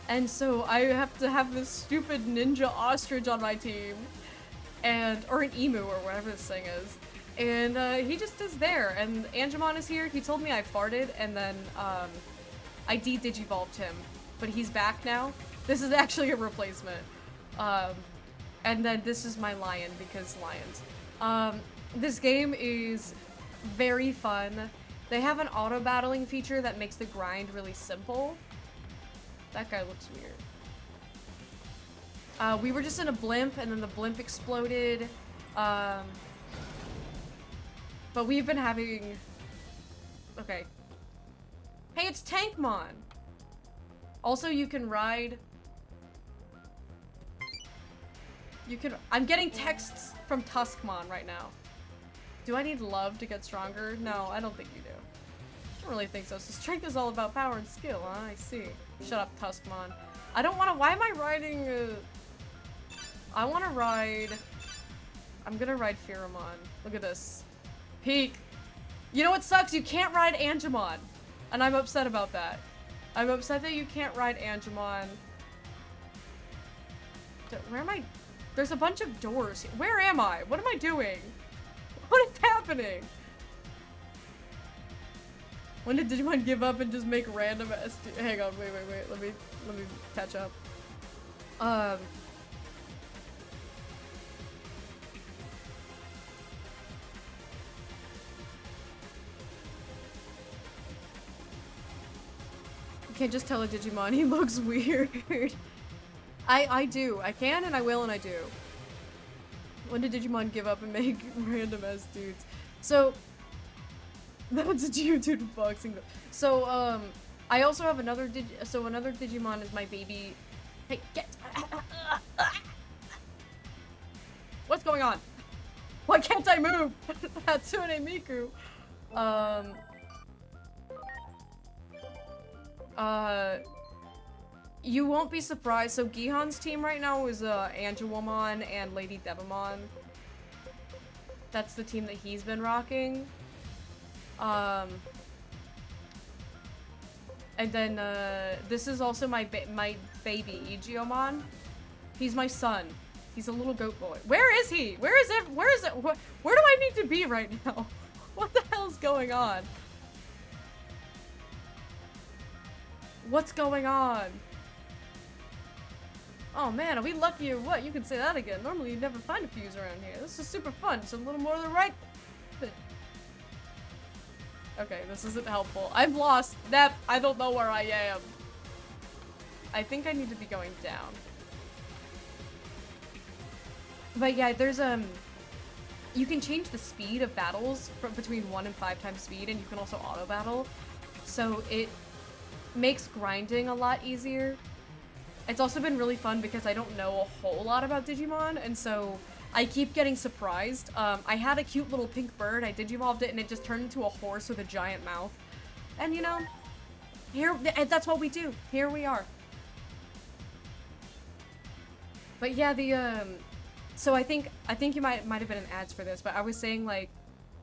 Speaker 1: and so I have to have this stupid ninja ostrich on my team, or an emu or whatever this thing is, and he just is there. And Angemon is here. He told me I farted, and then I de-digivolved him, but he's back now. This is actually a replacement, and then this is my lion because lions. This game is very fun. They have an auto battling feature that makes the grind really simple. That guy looks weird. We were just in a blimp and then the blimp exploded. But we've been having... Okay. Hey, it's Tankmon! Also, you can ride... I'm getting texts from Tuskmon right now. Do I need love to get stronger? No, I don't think you do. I don't really think so. So strength is all about power and skill, huh? I see. Shut up, Tuskmon. I don't want to- why am I riding I want to ride... I'm gonna ride Pheromon. Look at this. Peak. You know what sucks? You can't ride Angemon. And I'm upset about that. I'm upset that you can't ride Angemon. Where am I? There's a bunch of doors. Where am I? What am I doing? What is happening? When did Digimon give up and just make random hang on, wait. Let me catch up. You can't just tell a Digimon he looks weird. I do. I can and I will and I do. When did Digimon give up and make random ass dudes? So that's a Geodude boxing. So I also have another another Digimon is my baby. Hey, get! What's going on? Why can't I move? Hatsune Miku. You won't be surprised. So Gihan's team right now is Angewomon and Lady Devamon. That's the team that he's been rocking. And then this is also my baby Igeomon. He's my son. He's a little goat boy. Where is he? Where is it? Where do I need to be right now? What the hell's going on? What's going on? Oh man, are we lucky or what? You can say that again. Normally you'd never find a fuse around here. This is super fun. It's a little more to the right. Okay, this isn't helpful. I'm lost. Nep, I don't know where I am. I think I need to be going down. But yeah, there's you can change the speed of battles from between 1 and 5 times speed, and you can also auto battle. So it makes grinding a lot easier. It's also been really fun because I don't know a whole lot about Digimon, and so I keep getting surprised. I had a cute little pink bird, I digivolved it, and it just turned into a horse with a giant mouth. And you know, Here, that's what we do. Here we are. But yeah, the so I think you might have been in ads for this, but I was saying like,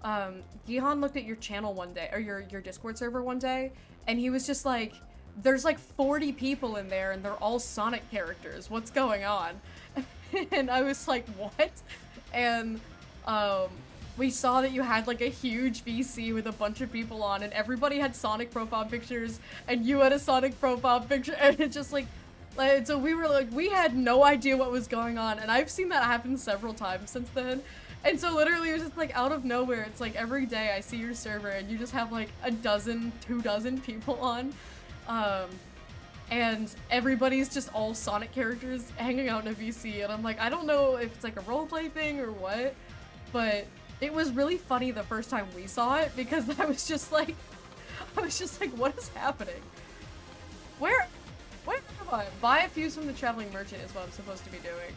Speaker 1: Gihan looked at your channel one day, or your Discord server one day, and he was just like, there's like 40 people in there, and they're all Sonic characters. What's going on? And I was like, what? And we saw that you had like a huge VC with a bunch of people on, and everybody had Sonic profile pictures, and you had a Sonic profile picture, and it just like so we were like, we had no idea what was going on, and I've seen that happen several times since then. And so literally it was just like out of nowhere, it's like every day I see your server and you just have like a dozen, 2 dozen people on. And everybody's just all Sonic characters hanging out in a VC, and I'm like, I don't know if it's like a roleplay thing or what, but it was really funny the first time we saw it, because I was just like, what is happening? Where am I? Buy a fuse from the traveling merchant is what I'm supposed to be doing.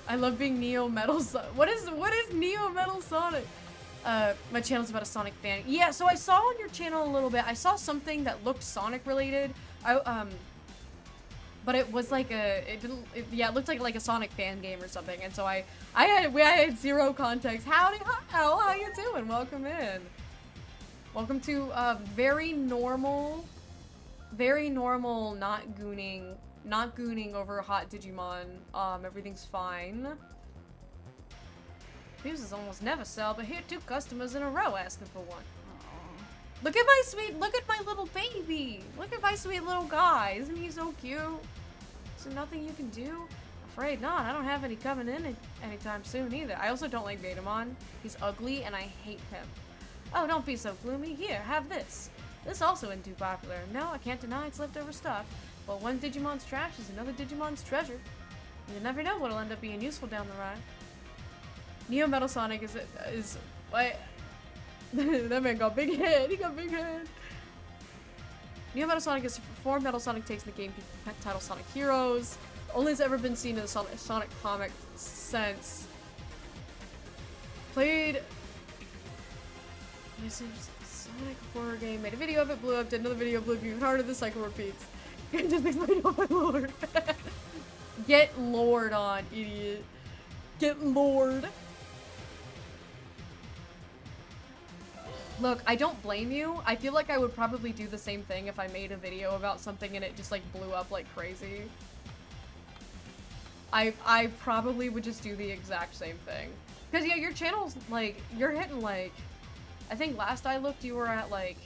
Speaker 1: I love being Neo Metal what is Neo Metal Sonic? My channel's about a Sonic fan. Yeah, so I saw on your channel a little bit. I saw something that looked Sonic related. But it was like it looked like a Sonic fan game or something. And so I had zero context. Howdy, how you doing? Welcome in. Welcome to very normal, not gooning over hot Digimon. Everything's fine. Fuses almost never sell, but here 2 customers in a row asking for one. Aww. Look at my little baby. Look at my sweet little guy. Isn't he so cute? Is there nothing you can do? Afraid not. I don't have any coming in anytime soon either. I also don't like Vetamon. He's ugly and I hate him. Oh, don't be so gloomy. Here, have this. This also isn't too popular. No, I can't deny it's leftover stock. But one Digimon's trash is another Digimon's treasure. You never know what'll end up being useful down the ride. Neo Metal Sonic is what? That man got big head. He got big head. Neo Metal Sonic is 4 Metal Sonic takes in the game title Sonic Heroes. Only has ever been seen in the Sonic comic since. Played. This is Sonic horror game. Made a video of it, blew up. Did another video, blew up even harder. The cycle repeats. Just explain, oh my lord. Get Lord on, idiot. Get Lord. Look, I don't blame you. I feel like I would probably do the same thing if I made a video about something and it just like blew up like crazy. I probably would just do the exact same thing. Cause yeah, your channel's like, you're hitting like, I think last I looked you were at like,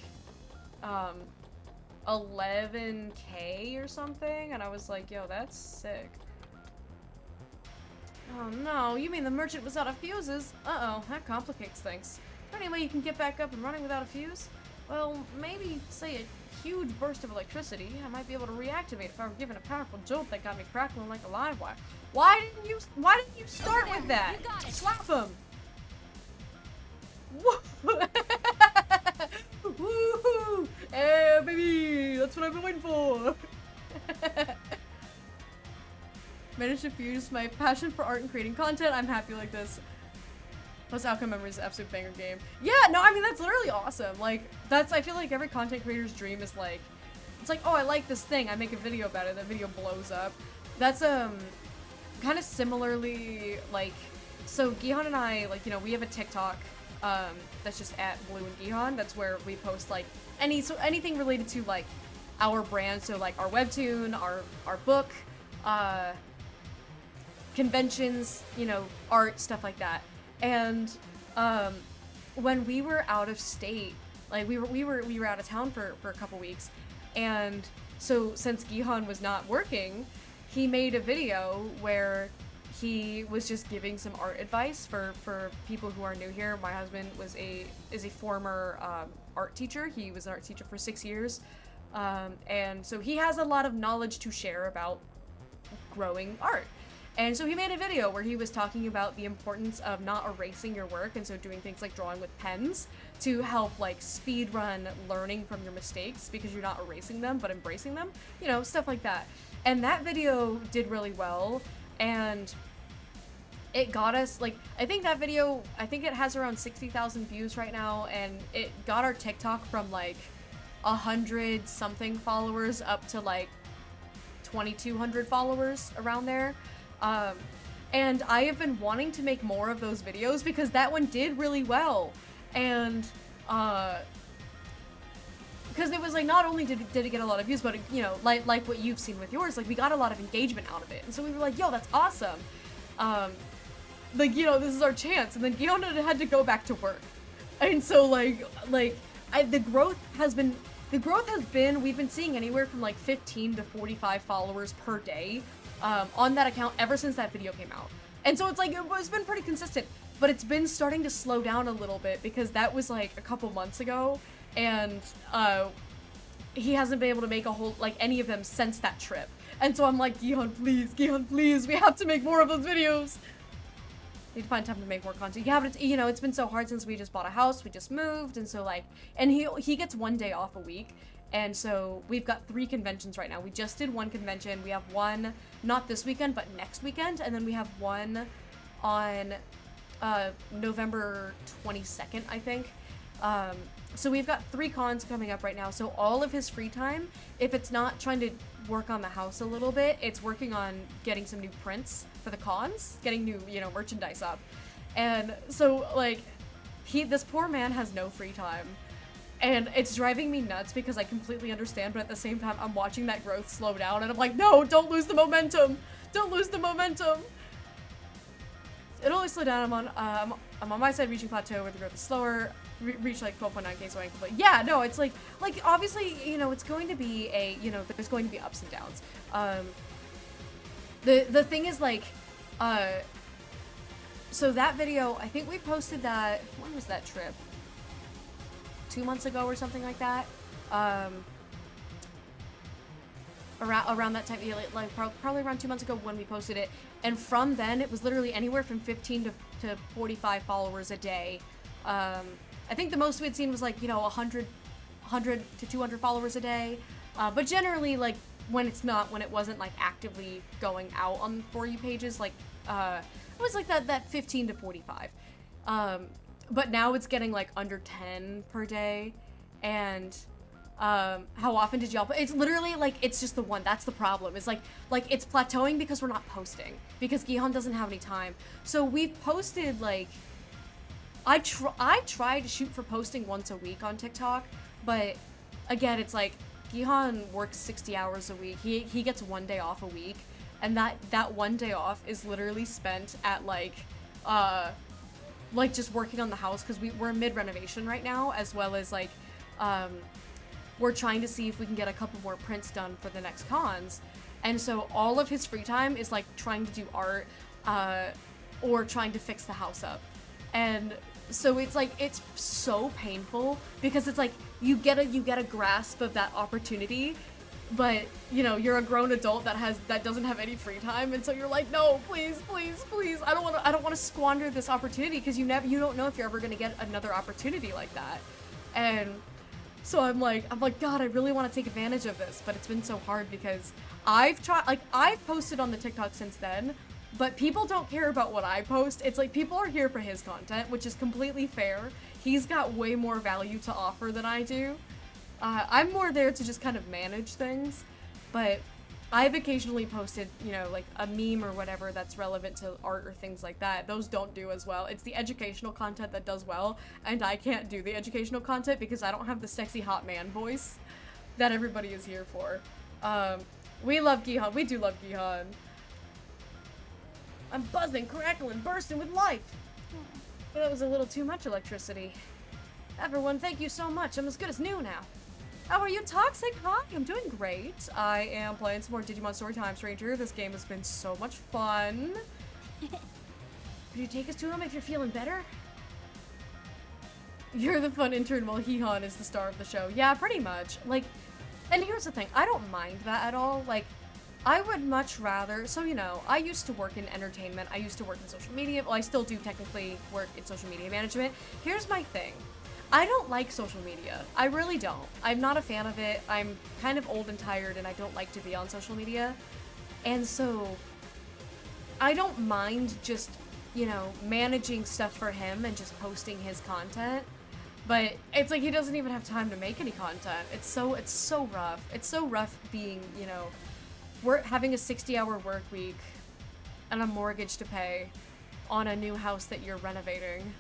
Speaker 1: 11K or something, and I was like, yo, that's sick. Oh no, you mean the merchant was out of fuses? Uh-oh, that complicates things. Is there any way you can get back up and running without a fuse? Well, maybe, say, a huge burst of electricity. I might be able to reactivate if I were given a powerful jolt that got me crackling like a live wire. Why didn't you start with that?
Speaker 3: You got it.
Speaker 1: Slap him! Woohoo! Hey, baby! That's what I've been waiting for! Managed to fuse my passion for art and creating content. I'm happy like this. Plus Outcome Memories is an absolute banger game. Yeah, no, I mean, that's literally awesome. Like, I feel like every content creator's dream is like, it's like, oh, I like this thing. I make a video about it. That video blows up. That's, kind of similarly, like, so Gihan and I, like, you know, we have a TikTok, that's just at Blue and Gihan. That's where we post, like, anything related to, like, our brand. So, like, our webtoon, our book, conventions, you know, art, stuff like that. And when we were out of state, like we were out of town for a couple weeks, and so since Gihan was not working, he made a video where he was just giving some art advice for people who are new here. My husband is a former art teacher. He was an art teacher for 6 years, and so he has a lot of knowledge to share about growing art. And so he made a video where he was talking about the importance of not erasing your work, and so doing things like drawing with pens to help like speed run learning from your mistakes because you're not erasing them but embracing them, you know, stuff like that. And that video did really well, and it got us, like, I think that video, I think it has around 60,000 views right now, and it got our TikTok from, like, 100 something followers up to, like, 2,200 followers around there. And I have been wanting to make more of those videos because that one did really well. And, because it was like, not only did it get a lot of views, but it, you know, like what you've seen with yours, like we got a lot of engagement out of it. And so we were like, yo, that's awesome. Like, you know, this is our chance. And then Gion had to go back to work. And so the growth has been, we've been seeing anywhere from like 15 to 45 followers per day on that account ever since that video came out. And so it's like, it's been pretty consistent, but it's been starting to slow down a little bit because that was like a couple months ago. And he hasn't been able to make a whole, like, any of them since that trip. And so I'm like, Gion, please, we have to make more of those videos. Need to find time to make more content. Yeah, but it's, you know, it's been so hard since we just bought a house, we just moved, and so like, and he gets 1 day off a week, and so we've got 3 conventions right now. We just did 1 convention. We have one, not this weekend, but next weekend, and then we have one on November 22nd, I think. So we've got 3 cons coming up right now, so all of his free time, if it's not trying to work on the house a little bit, it's working on getting some new prints for the cons, getting new, you know, merchandise up. And so, like, this poor man has no free time. And it's driving me nuts because I completely understand, but at the same time, I'm watching that growth slow down, and I'm like, no, don't lose the momentum! Don't lose the momentum! It'll only slow down. I'm on my side reaching plateau where the growth is slower. Reach like 12.9k, so I can play. Yeah, no, it's like obviously, you know, it's going to be a, you know, there's going to be ups and downs. The thing is, like, so that video, I think we posted that, when was that trip? 2 months ago or something like that. Around that time, yeah, like probably around 2 months ago when we posted it. And from then, it was literally anywhere from 15 to 45 followers a day. I think the most we'd seen was like, you know, 100 to 200 followers a day. But generally, like, when it wasn't like actively going out on For You pages, like, it was like that 15 to 45. But now it's getting like under 10 per day. And how often did y'all play? It's literally like, it's just the one. That's the problem. It's like it's plateauing because we're not posting, because Gihan doesn't have any time. So we've posted, like, I try to shoot for posting once a week on TikTok, but again, it's like Gihan works 60 hours a week. He gets 1 day off a week, and that 1 day off is literally spent at like just working on the house, because we're mid renovation right now, as well as like we're trying to see if we can get a couple more prints done for the next cons. And so all of his free time is like trying to do art or trying to fix the house up. And so it's like, it's so painful, because it's like you get a grasp of that opportunity, but you know, you're a grown adult that doesn't have any free time, and so you're like, no, please, I don't want to squander this opportunity, because you don't know if you're ever going to get another opportunity like that. And so I'm like, God, I really want to take advantage of this, but it's been so hard because I've posted on the TikTok since then, but people don't care about what I post. It's like, people are here for his content, which is completely fair. He's got way more value to offer than I do. I'm more there to just kind of manage things, but I've occasionally posted, you know, like a meme or whatever that's relevant to art or things like that. Those don't do as well. It's the educational content that does well, and I can't do the educational content because I don't have the sexy hot man voice that everybody is here for. We love Gihan. We do love Gihan. I'm buzzing, crackling, bursting with life. But that was a little too much electricity. Everyone, thank you so much. I'm as good as new now. How are you, Toxic? Hi, I'm doing great. I am playing some more Digimon Storytime Stranger. This game has been so much fun. Could you take us to him if you're feeling better? You're the fun intern while Hihan is the star of the show. Yeah, pretty much. Like, and here's the thing. I don't mind that at all. Like, I would much rather, so you know, I used to work in entertainment, I used to work in social media, well I still do technically work in social media management. Here's my thing. I don't like social media. I really don't. I'm not a fan of it. I'm kind of old and tired, and I don't like to be on social media. And so I don't mind just you know, managing stuff for him and just posting his content. But it's like he doesn't even have time to make any content. It's so rough. It's so rough being, you know, having a 60-hour work week and a mortgage to pay on a new house that you're renovating,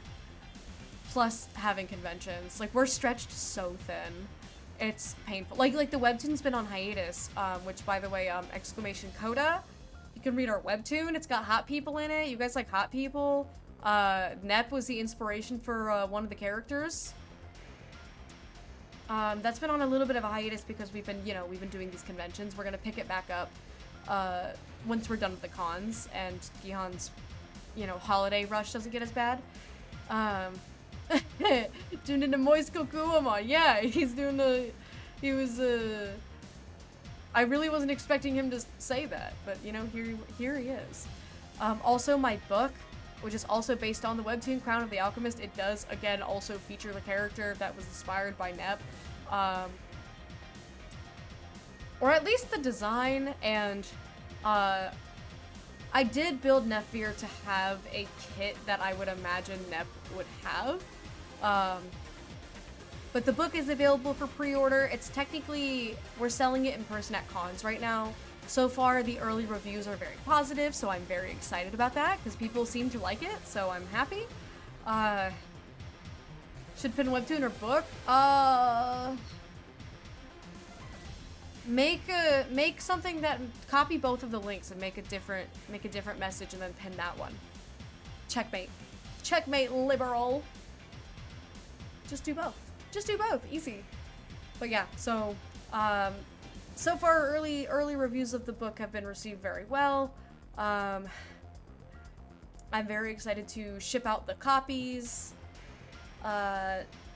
Speaker 1: plus having conventions. Like, we're stretched so thin. It's painful. Like the webtoon's been on hiatus, which, by the way, exclamation Coda, you can read our webtoon. It's got hot people in it. You guys like hot people? Nep was the inspiration for one of the characters. That's been on a little bit of a hiatus because we've been doing these conventions. We're gonna pick it back up once we're done with the cons and Gihan's, you know, holiday rush doesn't get as bad. Tuned into Moist Kokuamon. Yeah, I really wasn't expecting him to say that, but you know, here he is. Also, my book, which is also based on the webtoon Crown of the Alchemist, it does again also feature the character that was inspired by Nep, or at least the design. And I did build Nefir to have a kit that I would imagine Nep would have. But the book is available for pre-order. It's technically, we're selling it in person at cons right now. So far, the early reviews are very positive, so I'm very excited about that, because people seem to like it, so I'm happy. Should pin webtoon or book? Make something that, copy both of the links and make a different message and then pin that one. Checkmate. Checkmate, liberal. Just do both. Just do both. Easy. But yeah, so so far early reviews of the book have been received very well. I'm very excited to ship out the copies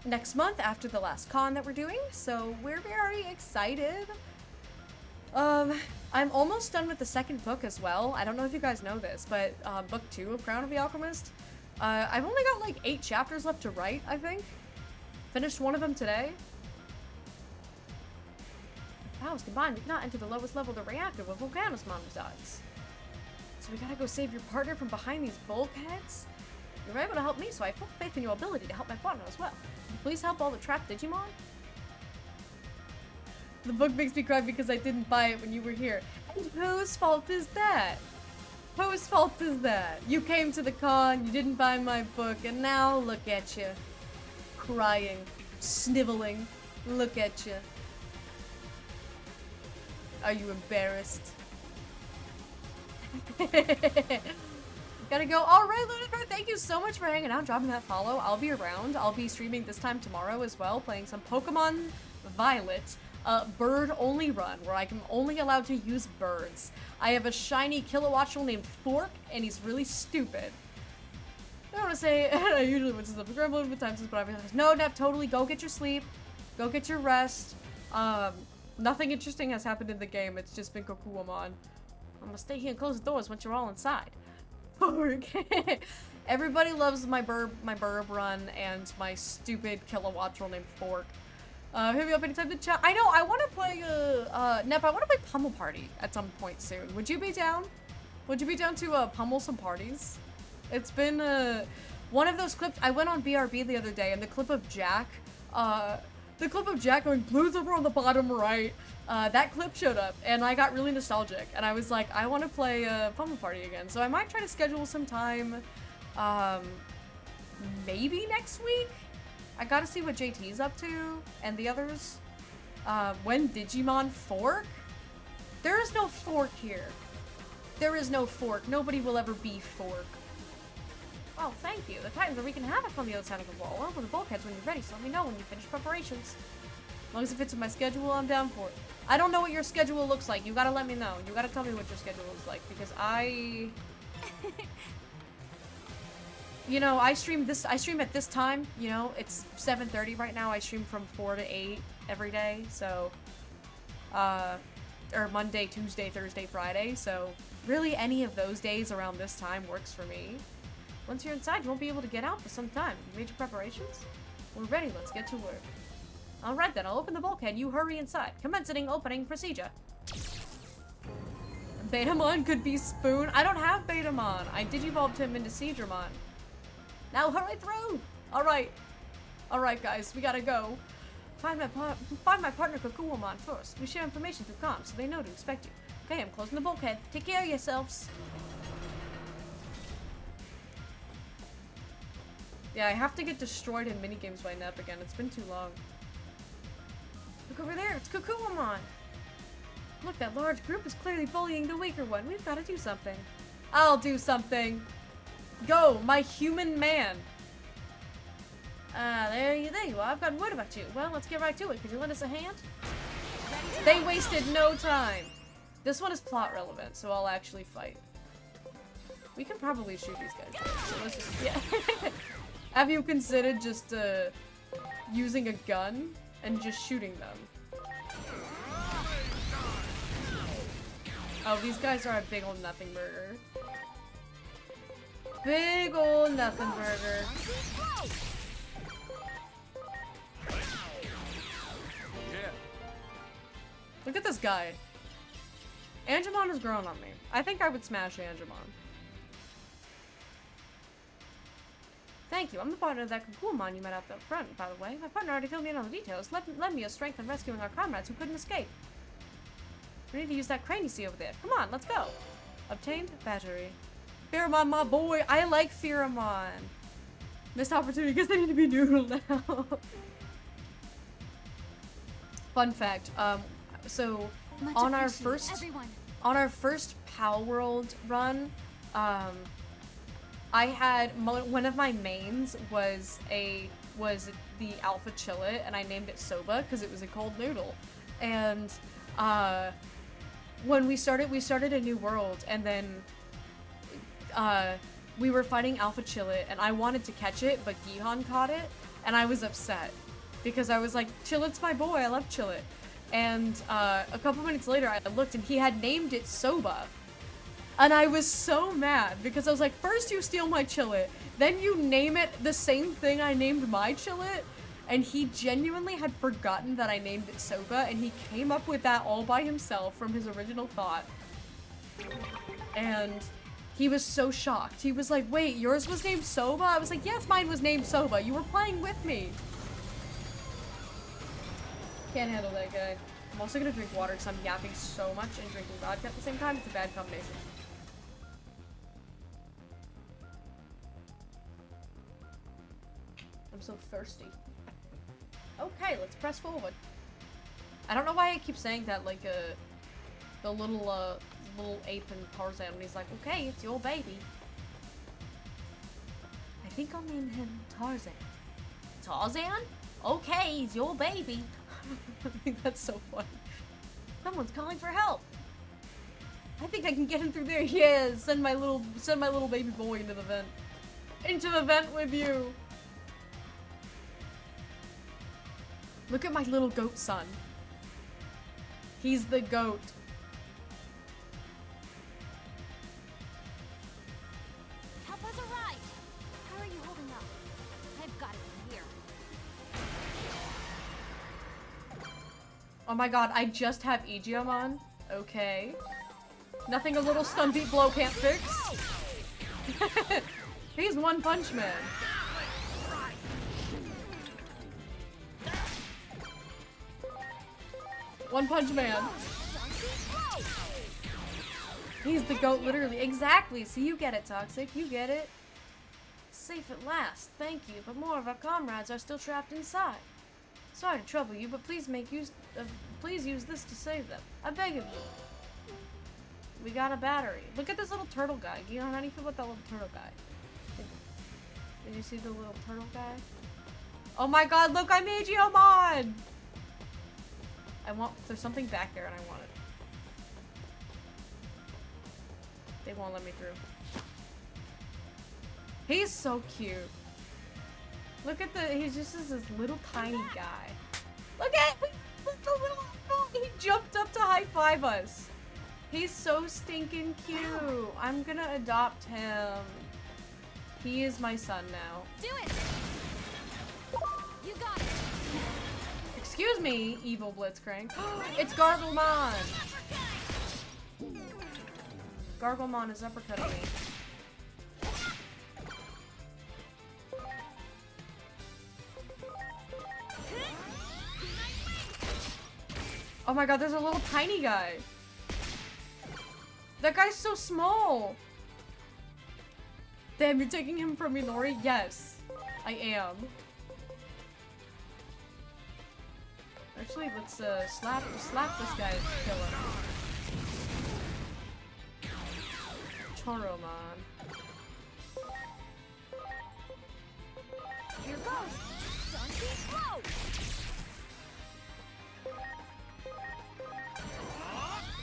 Speaker 1: next month after the last con that we're doing, so we're very excited. I'm almost done with the second book as well. I don't know if you guys know this, but book 2 of Crown of the Alchemist, I've only got like 8 chapters left to write, I think. Finished one of them today. Powers combined, we cannot enter the lowest level of the reactor where Volcanosmon resides. So we gotta go save your partner from behind these bulkheads? You were able to help me, so I have full faith in your ability to help my partner as well. Can you please help all the trapped Digimon? The book makes me cry because I didn't buy it when you were here. And whose fault is that? Whose fault is that? You came to the con, you didn't buy my book, and now look at you. Crying, sniveling. Look at you. Are you embarrassed? Gotta go. Alright, Lucifer, thank you so much for hanging out, dropping that follow. I'll be around. I'll be streaming this time tomorrow as well, playing some Pokemon Violet, bird-only run, where I am only allowed to use birds. I have a shiny Kilowattrel named Fork, and he's really stupid. I don't want to say, I usually would say something grumbling with times, but I'm like, no, Nep, totally, go get your sleep. Go get your rest. Nothing interesting has happened in the game. It's just been Kokuamon. I'm gonna stay here and close the doors once you're all inside. Fork. Everybody loves my burb run and my stupid Kilowattrel named Fork. Hit me up anytime to chat. I know, I want to play, Nep, I want to play Pummel Party at some point soon. Would you be down? Would you be down to, pummel some parties? It's been, one of those clips. I went on BRB the other day, and the clip of Jack going, blues over on the bottom right, that clip showed up, and I got really nostalgic, and I was like, I want to play, Pummel Party again, so I might try to schedule some time, maybe next week? I gotta see what JT's up to, and the others. When Digimon Fork? There is no Fork here. There is no Fork. Nobody will ever be Fork. Oh, thank you. The Titans are wreaking havoc on the other side of the wall. I'll open the bulkheads when you're ready, so let me know when you finish preparations. As long as it fits in my schedule, I'm down for it. I don't know what your schedule looks like. You gotta let me know. You gotta tell me what your schedule looks like, because you know, I stream at this time, you know, it's 7:30 right now. I stream from 4 to 8 every day, so, or Monday, Tuesday, Thursday, Friday, so really any of those days around this time works for me. Once you're inside, you won't be able to get out for some time. You made your preparations? We're ready, let's get to work. Alright then, I'll open the bulkhead, you hurry inside. Commencing opening procedure. Betamon could be Spoon. I don't have Betamon. I digivolved him into Seedramon. Now hurry through! Alright. Alright guys, we gotta go. Find my partner Kakuamon first. We share information through comms, so they know to expect you. Okay, I'm closing the bulkhead. Take care of yourselves. Yeah, I have to get destroyed in minigames by Nep again. It's been too long. Look over there, it's Kakuamon! Look, that large group is clearly bullying the weaker one. We've got to do something. I'll do something. Go, my human man. There you are. I've got word about you. Well, let's get right to it. Could you lend us a hand? They wasted no time. This one is plot relevant, so I'll actually fight. We can probably shoot these guys. So let's just, yeah. Have you considered just using a gun and just shooting them? Oh, these guys are a big old nothing burger. Big old nothing burger. Look at this guy. Angemon has grown on me. I think I would smash Angemon. Thank you. I'm the partner of that Kakuamon you met out the front, by the way. My partner already filled me in on the details. Lend me a strength in rescuing our comrades who couldn't escape. We need to use that crane you see over there. Come on, let's go. Obtained battery. Pheramon, my boy. I like Pheramon. Missed opportunity. Guess they need to be noodled now. Fun fact. So on our first Pal World run, I had one of my mains was the Alpha Chillet, and I named it Soba because it was a cold noodle. And when we started a new world, and then we were fighting Alpha Chillet, and I wanted to catch it, but Gihan caught it, and I was upset because I was like, Chillet's my boy, I love Chillet. And a couple minutes later, I looked, and he had named it Soba. And I was so mad because I was like, first you steal my Chillet, then you name it the same thing I named my Chillet. And he genuinely had forgotten that I named it Soba, and he came up with that all by himself from his original thought. And he was so shocked. He was like, wait, yours was named Soba? I was like, yes, mine was named Soba. You were playing with me. Can't handle that guy. I'm also gonna drink water because I'm yapping so much and drinking vodka at the same time. It's a bad combination. I'm so thirsty. Okay, let's press forward. I don't know why I keep saying that like the little ape in Tarzan when he's like, okay, it's your baby. I think I'll name him Tarzan. Tarzan? Okay, he's your baby. I think that's so funny. Someone's calling for help. I think I can get him through there. Yeah, send my little baby boy into the vent. Into the vent with you. Look at my little goat son. He's the goat.
Speaker 3: Help us arrive. How are you holding up? I've got it from here.
Speaker 1: Oh my god, I just have Igiomon. Okay. Nothing a little stun beat blow can't fix. He's One Punch Man. One Punch Man. He's the goat, literally. Exactly. See, you get it, Toxic. You get it. Safe at last. Thank you. But more of our comrades are still trapped inside. Sorry to trouble you, but please please use this to save them. I beg of you. We got a battery. Look at this little turtle guy. You know how do you feel about that little turtle guy? Did you see the little turtle guy? Oh my god, look, I'm Aegeomon! There's something back there and I want it. They won't let me through. He's so cute. Look at he's just this little tiny guy. Look at him! He jumped up to high five us. He's so stinking cute. I'm gonna adopt him. He is my son now.
Speaker 3: Do it! You got it!
Speaker 1: Excuse me, evil Blitzcrank. It's Garblemon! Garglemon is uppercutting me. Oh my god, there's a little tiny guy. That guy's so small. Damn, you're taking him from Minori? Yes, I am. Actually, let's slap this guy and kill him. Choromon.
Speaker 3: Here goes. Donkey flow.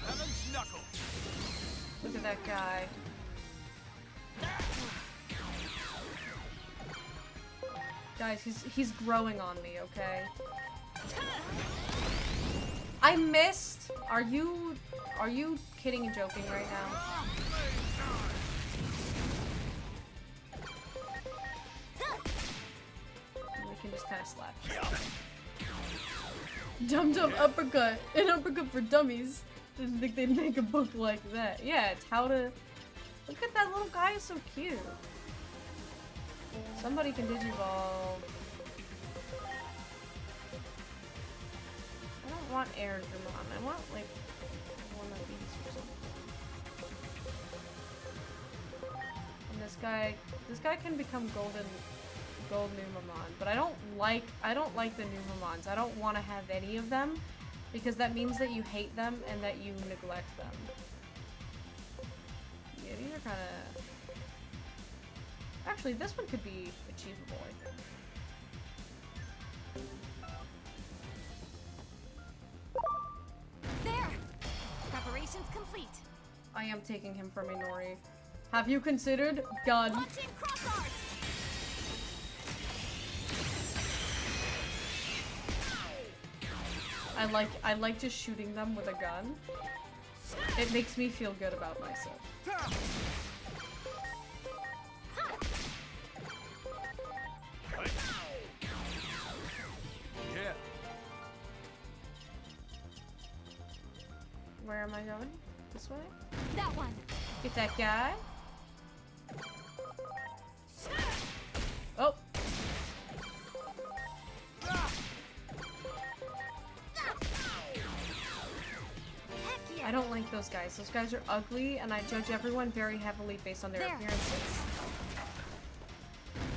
Speaker 9: Heaven's knuckle.
Speaker 1: Look at that guy. Guys, he's growing on me, okay? I missed. Are you kidding and joking right now? We can just kind of slap. Dum Dum uppercut. An uppercut for dummies. Didn't think they'd make a book like that. Yeah, it's how to. Look at that little guy, is so cute. Somebody can digivolve. I don't want air Digimon. I want like one of these or something. And this guy can become gold Numamon, but I don't like the Numamons. I don't want to have any of them because that means that you hate them and that you neglect them. Yeah, these are kind of. Actually, this one could be achievable, I think.
Speaker 3: There. Preparations complete.
Speaker 1: I am taking him from Minori. Have you considered gun?
Speaker 3: Launching cross arts.
Speaker 1: I like just shooting them with a gun. It makes me feel good about myself.
Speaker 9: Yeah.
Speaker 1: Where am I going? This way?
Speaker 3: That one.
Speaker 1: Get that guy. Oh. I don't like those guys. Those guys are ugly, and I judge everyone very heavily based on their appearances.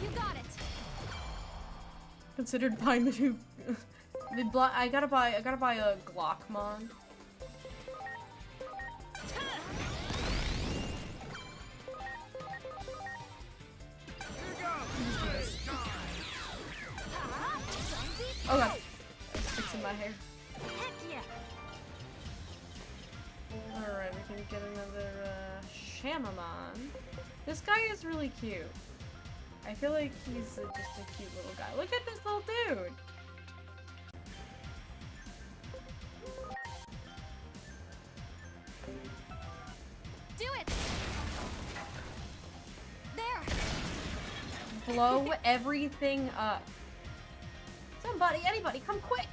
Speaker 3: You got it.
Speaker 1: Considered buying the new. I gotta buy a Glockmon. Oh god, I was fixing my hair.
Speaker 3: Heck yeah.
Speaker 1: Alright, we can get another Shamamon. This guy is really cute. I feel like he's just a cute little guy. Look at this little dude!
Speaker 3: Do it. There.
Speaker 1: Blow everything up. Somebody, anybody, come quick!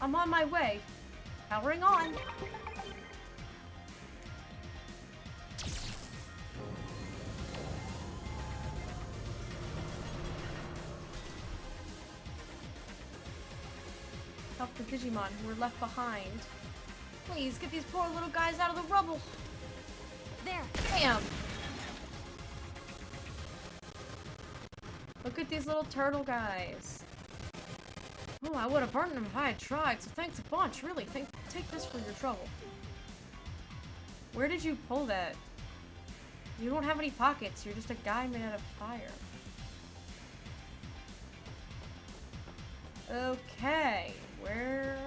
Speaker 1: I'm on my way. Powering on. Help the Digimon who were left behind. Please, get these poor little guys out of the rubble.
Speaker 3: There.
Speaker 1: Bam! Look at these little turtle guys. Oh, I would have burned them if I had tried, so thanks a bunch, really. Take this for your trouble. Where did you pull that? You don't have any pockets, you're just a guy made out of fire. Okay, where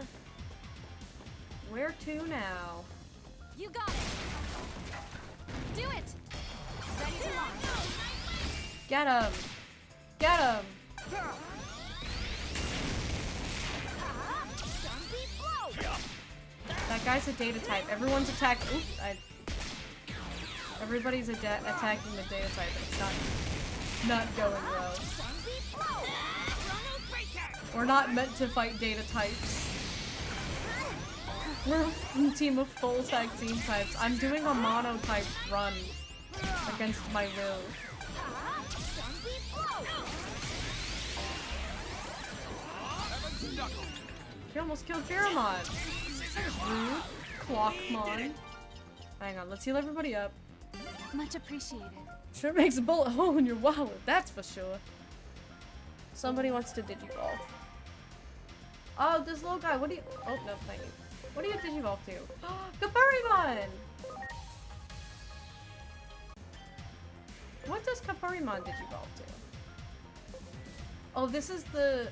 Speaker 1: to now?
Speaker 3: You got it. Do it. Ready to launch.
Speaker 1: Get him! Get him! That guy's a data type. Everyone's attacking. Oops, everybody's attacking the data type, and it's not going well. We're not meant to fight data types. We're a team of full tag team types. I'm doing a mono type run against my will. He almost killed Pheromon. That was rude. Clockmon. Hang on, let's heal everybody up.
Speaker 6: Much appreciated.
Speaker 1: Sure makes a bullet hole in your wallet, that's for sure. Somebody wants to digivolve. Oh, this little guy, what do you- oh, no, thank you. What do you digivolve to? Kapurimon! What does Kapurimon digivolve to? Oh, this is the...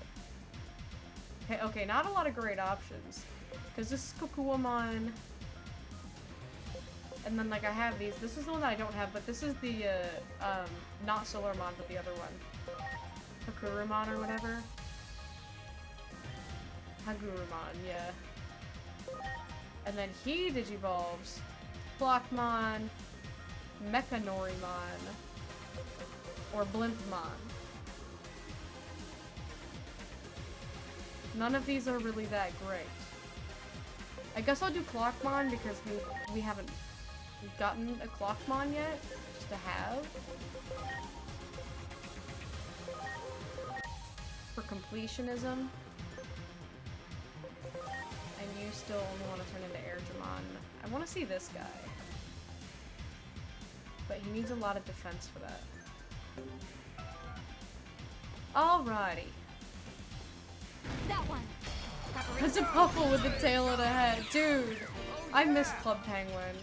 Speaker 1: Okay, not a lot of great options. Because this is Kokuamon. And then, like, I have these. This is the one that I don't have, but this is the, not Solarmon, but the other one. Hakurumon or whatever. Hagurumon, yeah. And then he digivolves Blockmon, Mechanorimon, or Blimpmon. None of these are really that great. I guess I'll do Clockmon because we haven't gotten a Clockmon yet, just to have. For completionism. And you still only want to turn into Airjamon. I want to see this guy. But he needs a lot of defense for that. Alrighty.
Speaker 6: That one.
Speaker 1: It's a puffle with the tail of the head. Dude, I miss Club Penguin.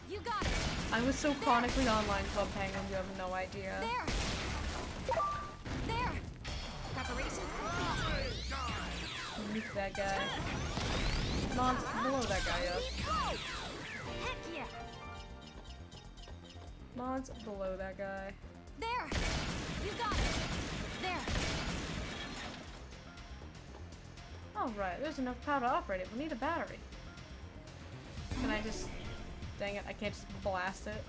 Speaker 6: You got it.
Speaker 1: I was so chronically online Club Penguin, you have no idea.
Speaker 6: There. There. Preparations complete.
Speaker 1: Nuke that guy. Mons, blow that guy up.
Speaker 6: Heck yeah.
Speaker 1: Mons, below that guy.
Speaker 6: There. You got it. There.
Speaker 1: Alright, there's enough power to operate it. We need a battery. Can I just... Dang it, I can't just blast it.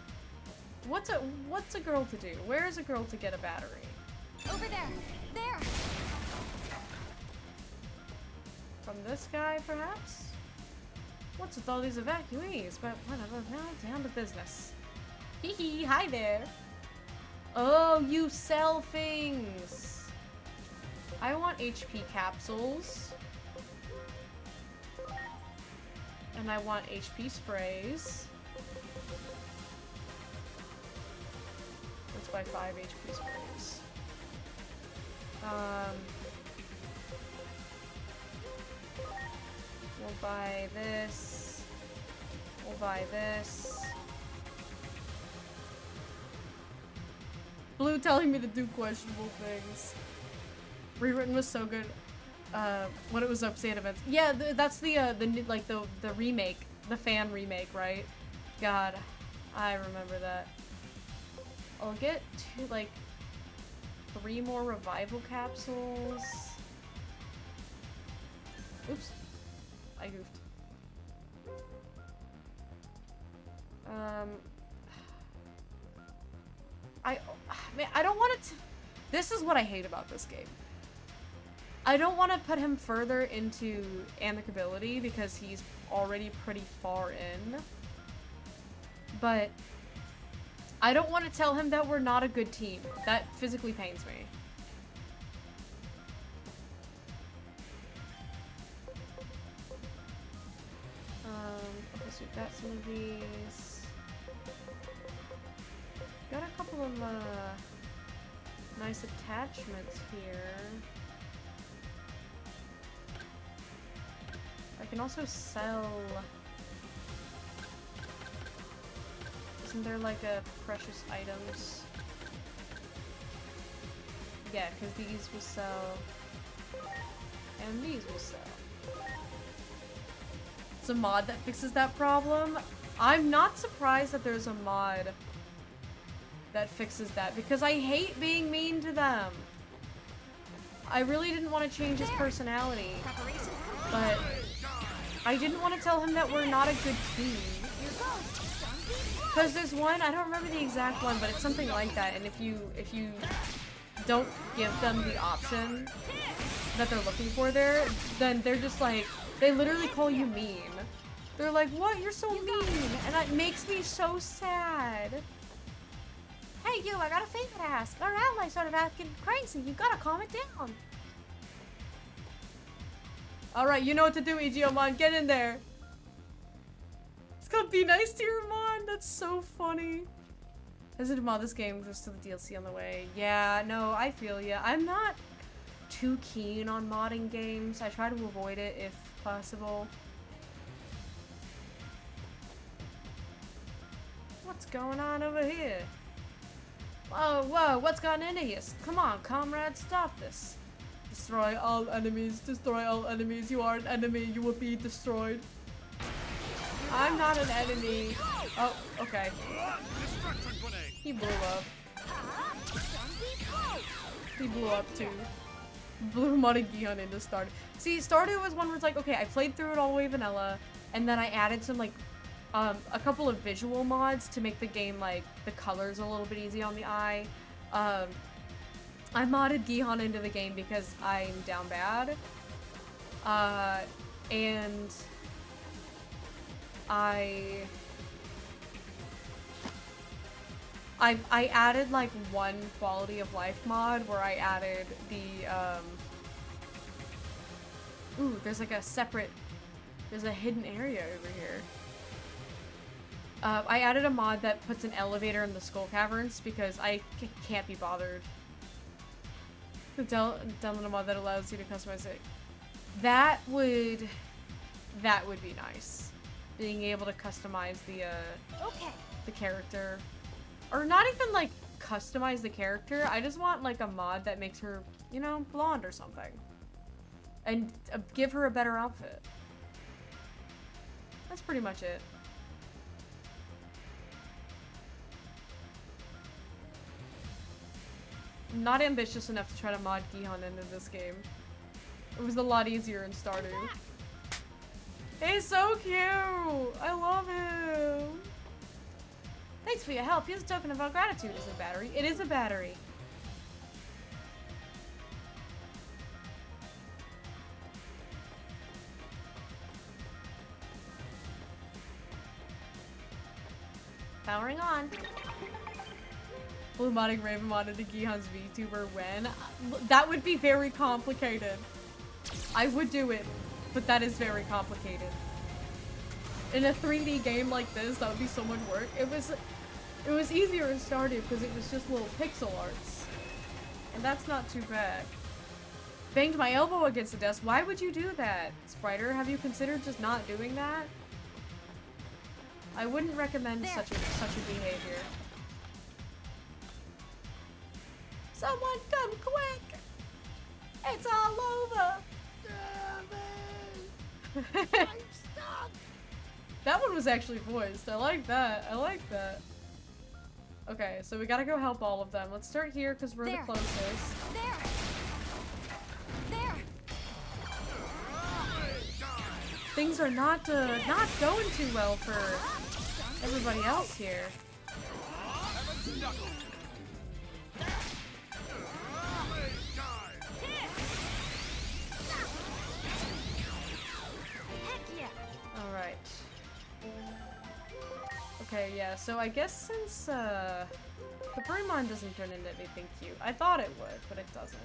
Speaker 1: What's a girl to do? Where is a girl to get a battery?
Speaker 6: Over there. There.
Speaker 1: From this guy, perhaps? What's with all these evacuees? But whatever, now down to business. Hee hee, hi there. Oh, you sell things. I want HP capsules. And I want HP sprays. Let's buy 5 HP sprays. We'll buy this. We'll buy this. Blue telling me to do questionable things. Rewritten was so good. When it was upstate events. Yeah, that's the remake, the fan remake, right? God, I remember that. I'll get 3 more revival capsules. Oops, I goofed. I don't want it to... This is what I hate about this game. I don't want to put him further into amicability because he's already pretty far in. But I don't want to tell him that we're not a good team. That physically pains me. Okay, so we've got some of these. Got a couple of nice attachments here. I can also sell... Isn't there like a precious items? Yeah, because these will sell. And these will sell. It's a mod that fixes that problem. I'm not surprised that there's a mod that fixes that because I hate being mean to them. I really didn't want to change his personality, but I didn't want to tell him that we're not a good team. Because there's one, I don't remember the exact one, but it's something like that, and if you don't give them the option that they're looking for there, then they're just like, They literally call you mean. They're like, what? You're so mean. And that makes me so sad. Hey, you, I got a favor to ask. Our ally started acting crazy. You gotta calm it down. Alright, you know what to do, Ichiomon. Get in there. It's gonna be nice to your Mon. That's so funny. As a mod, this game, there's still the DLC on the way. Yeah, no, I feel ya. I'm not too keen on modding games. I try to avoid it if possible. What's going on over here? Whoa, whoa, what's gotten into you? Come on, comrade, stop this. Destroy all enemies, destroy all enemies. You are an enemy, you will be destroyed. I'm not an enemy. Oh, okay. He blew up. He blew up too. Blew modded Gion into Stardew. See, Stardew was one where it's like, okay, I played through it all the way vanilla, and then I added some like a couple of visual mods to make the game, like, the colors a little bit easy on the eye. I modded Gihan into the game because I'm down bad. And I added, like, one quality of life mod where I added the, ooh, there's like a separate, there's a hidden area over here. I added a mod that puts an elevator in the Skull Caverns because I can't be bothered. Download a mod that allows you to customize it. That would be nice. Being able to customize the character. Or not even like customize the character. I just want like a mod that makes her, you know, blonde or something. And give her a better outfit. That's pretty much it. I'm not ambitious enough to try to mod Gihan into this game. It was a lot easier in Stardew. He's so cute! I love him! Thanks for your help. Here's a token of our gratitude. Is it a battery? It is a battery. Powering on. Blue modding Raven modded to Gihan's VTuber when? That would be very complicated. I would do it, but that is very complicated. In a 3D game like this, that would be so much work. It was easier in Stardew because it was just little pixel arts. And that's not too bad. Banged my elbow against the desk. Why would you do that? Spriter, have you considered just not doing that? I wouldn't recommend such a behavior. Someone come quick! It's all over! I'm stuck! That one was actually voiced. I like that. I like that. Okay, so we gotta go help all of them. Let's start here because we're the closest.
Speaker 3: There!
Speaker 1: Things are not going too well for everybody else here. Alright. Okay, yeah, so I guess since, the Brumon doesn't turn into anything cute. I thought it would, but it doesn't.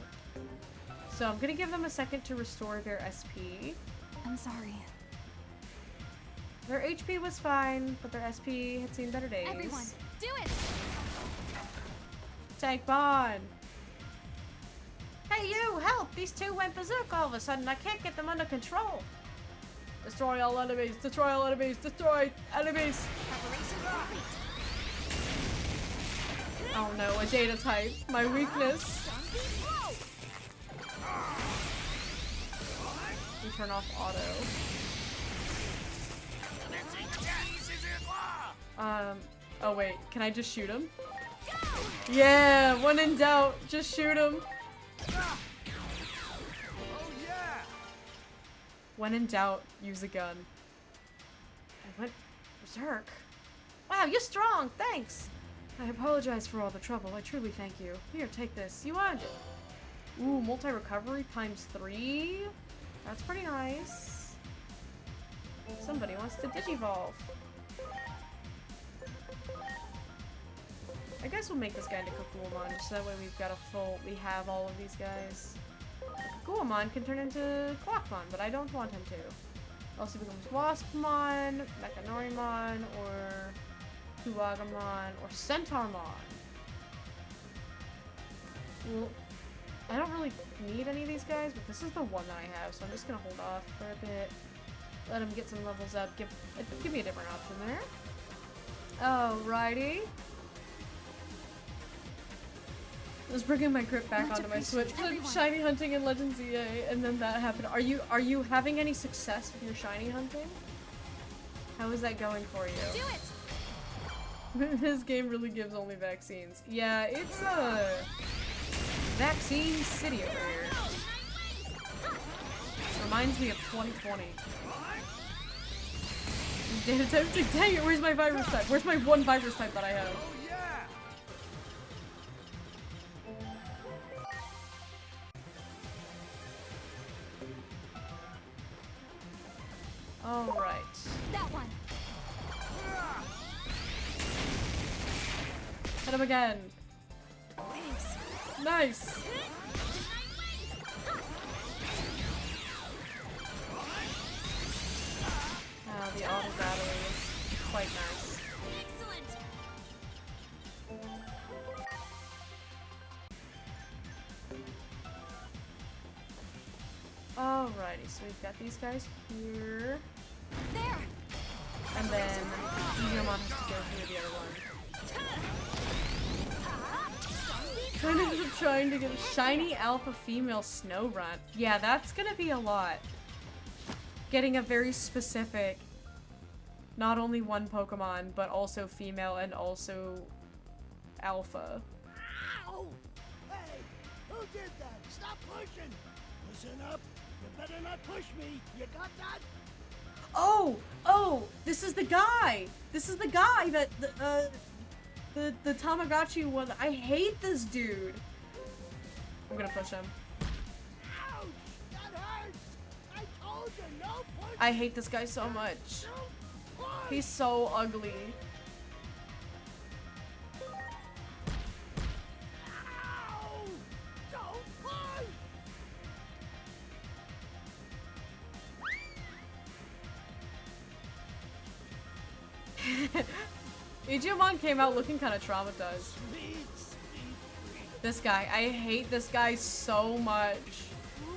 Speaker 1: So I'm gonna give them a second to restore their SP.
Speaker 6: I'm sorry.
Speaker 1: Their HP was fine, but their SP had seen better days.
Speaker 6: Everyone, do it!
Speaker 1: Tank Bond! Hey you, help! These two went berserk all of a sudden. I can't get them under control. Destroy all enemies! Destroy all enemies! Destroy enemies! Oh no, a data type. My weakness. We turn off auto. Oh wait, can I just shoot him? Yeah, when in doubt, just shoot him. When in doubt, use a gun. I went berserk. Wow, you're strong, thanks! I apologize for all the trouble, I truly thank you. Here, take this, you earned it. Ooh, multi-recovery ×3? That's pretty nice. Somebody wants to Digivolve. I guess we'll make this guy into Kakuamon, just so that way we have all of these guys. Kakuamon can turn into Clockmon, but I don't want him to. Also becomes Waspmon, Mechanorimon, or Kuwagamon, or Centaurmon. Well, I don't really need any of these guys, but this is the one that I have, so I'm just gonna hold off for a bit. Let him get some levels up. Give me a different option there. Alrighty. I was bringing my grip back onto my Switch. Shiny hunting in Legends EA, and then that happened. Are you having any success with your shiny hunting? How is that going for you?
Speaker 3: Do it!
Speaker 1: This game really gives only vaccines. Yeah, it's vaccine city over here. Reminds me of 2020. Dang it, where's my virus type? Where's my one virus type that I have? Alright.
Speaker 3: That one.
Speaker 1: Hit him again.
Speaker 3: Thanks.
Speaker 1: Nice. The auto battery is quite nice.
Speaker 3: Excellent.
Speaker 1: Alrighty, so we've got these guys here.
Speaker 3: There.
Speaker 1: And then Digimon has to go through the other one. Trying to get a shiny alpha female Snowrunt. Yeah, that's gonna be a lot. Getting a very specific, not only one Pokemon, but also female and also alpha.
Speaker 7: Ow! Hey, who did that? Stop pushing! Listen up. You better not push me. You got that?
Speaker 1: Oh, this is the guy. This is the guy that the Tamagotchi one. I hate this dude. I'm gonna push him.
Speaker 7: Ouch! That hurts! I told you, no pushing!
Speaker 1: I hate this guy so much.
Speaker 7: Don't push!
Speaker 1: He's so ugly.
Speaker 7: Ow! Don't push!
Speaker 1: Digimon came out looking kind of traumatized.
Speaker 7: Sweet, sweet freedom.
Speaker 1: This guy, I hate this guy so much.
Speaker 7: Who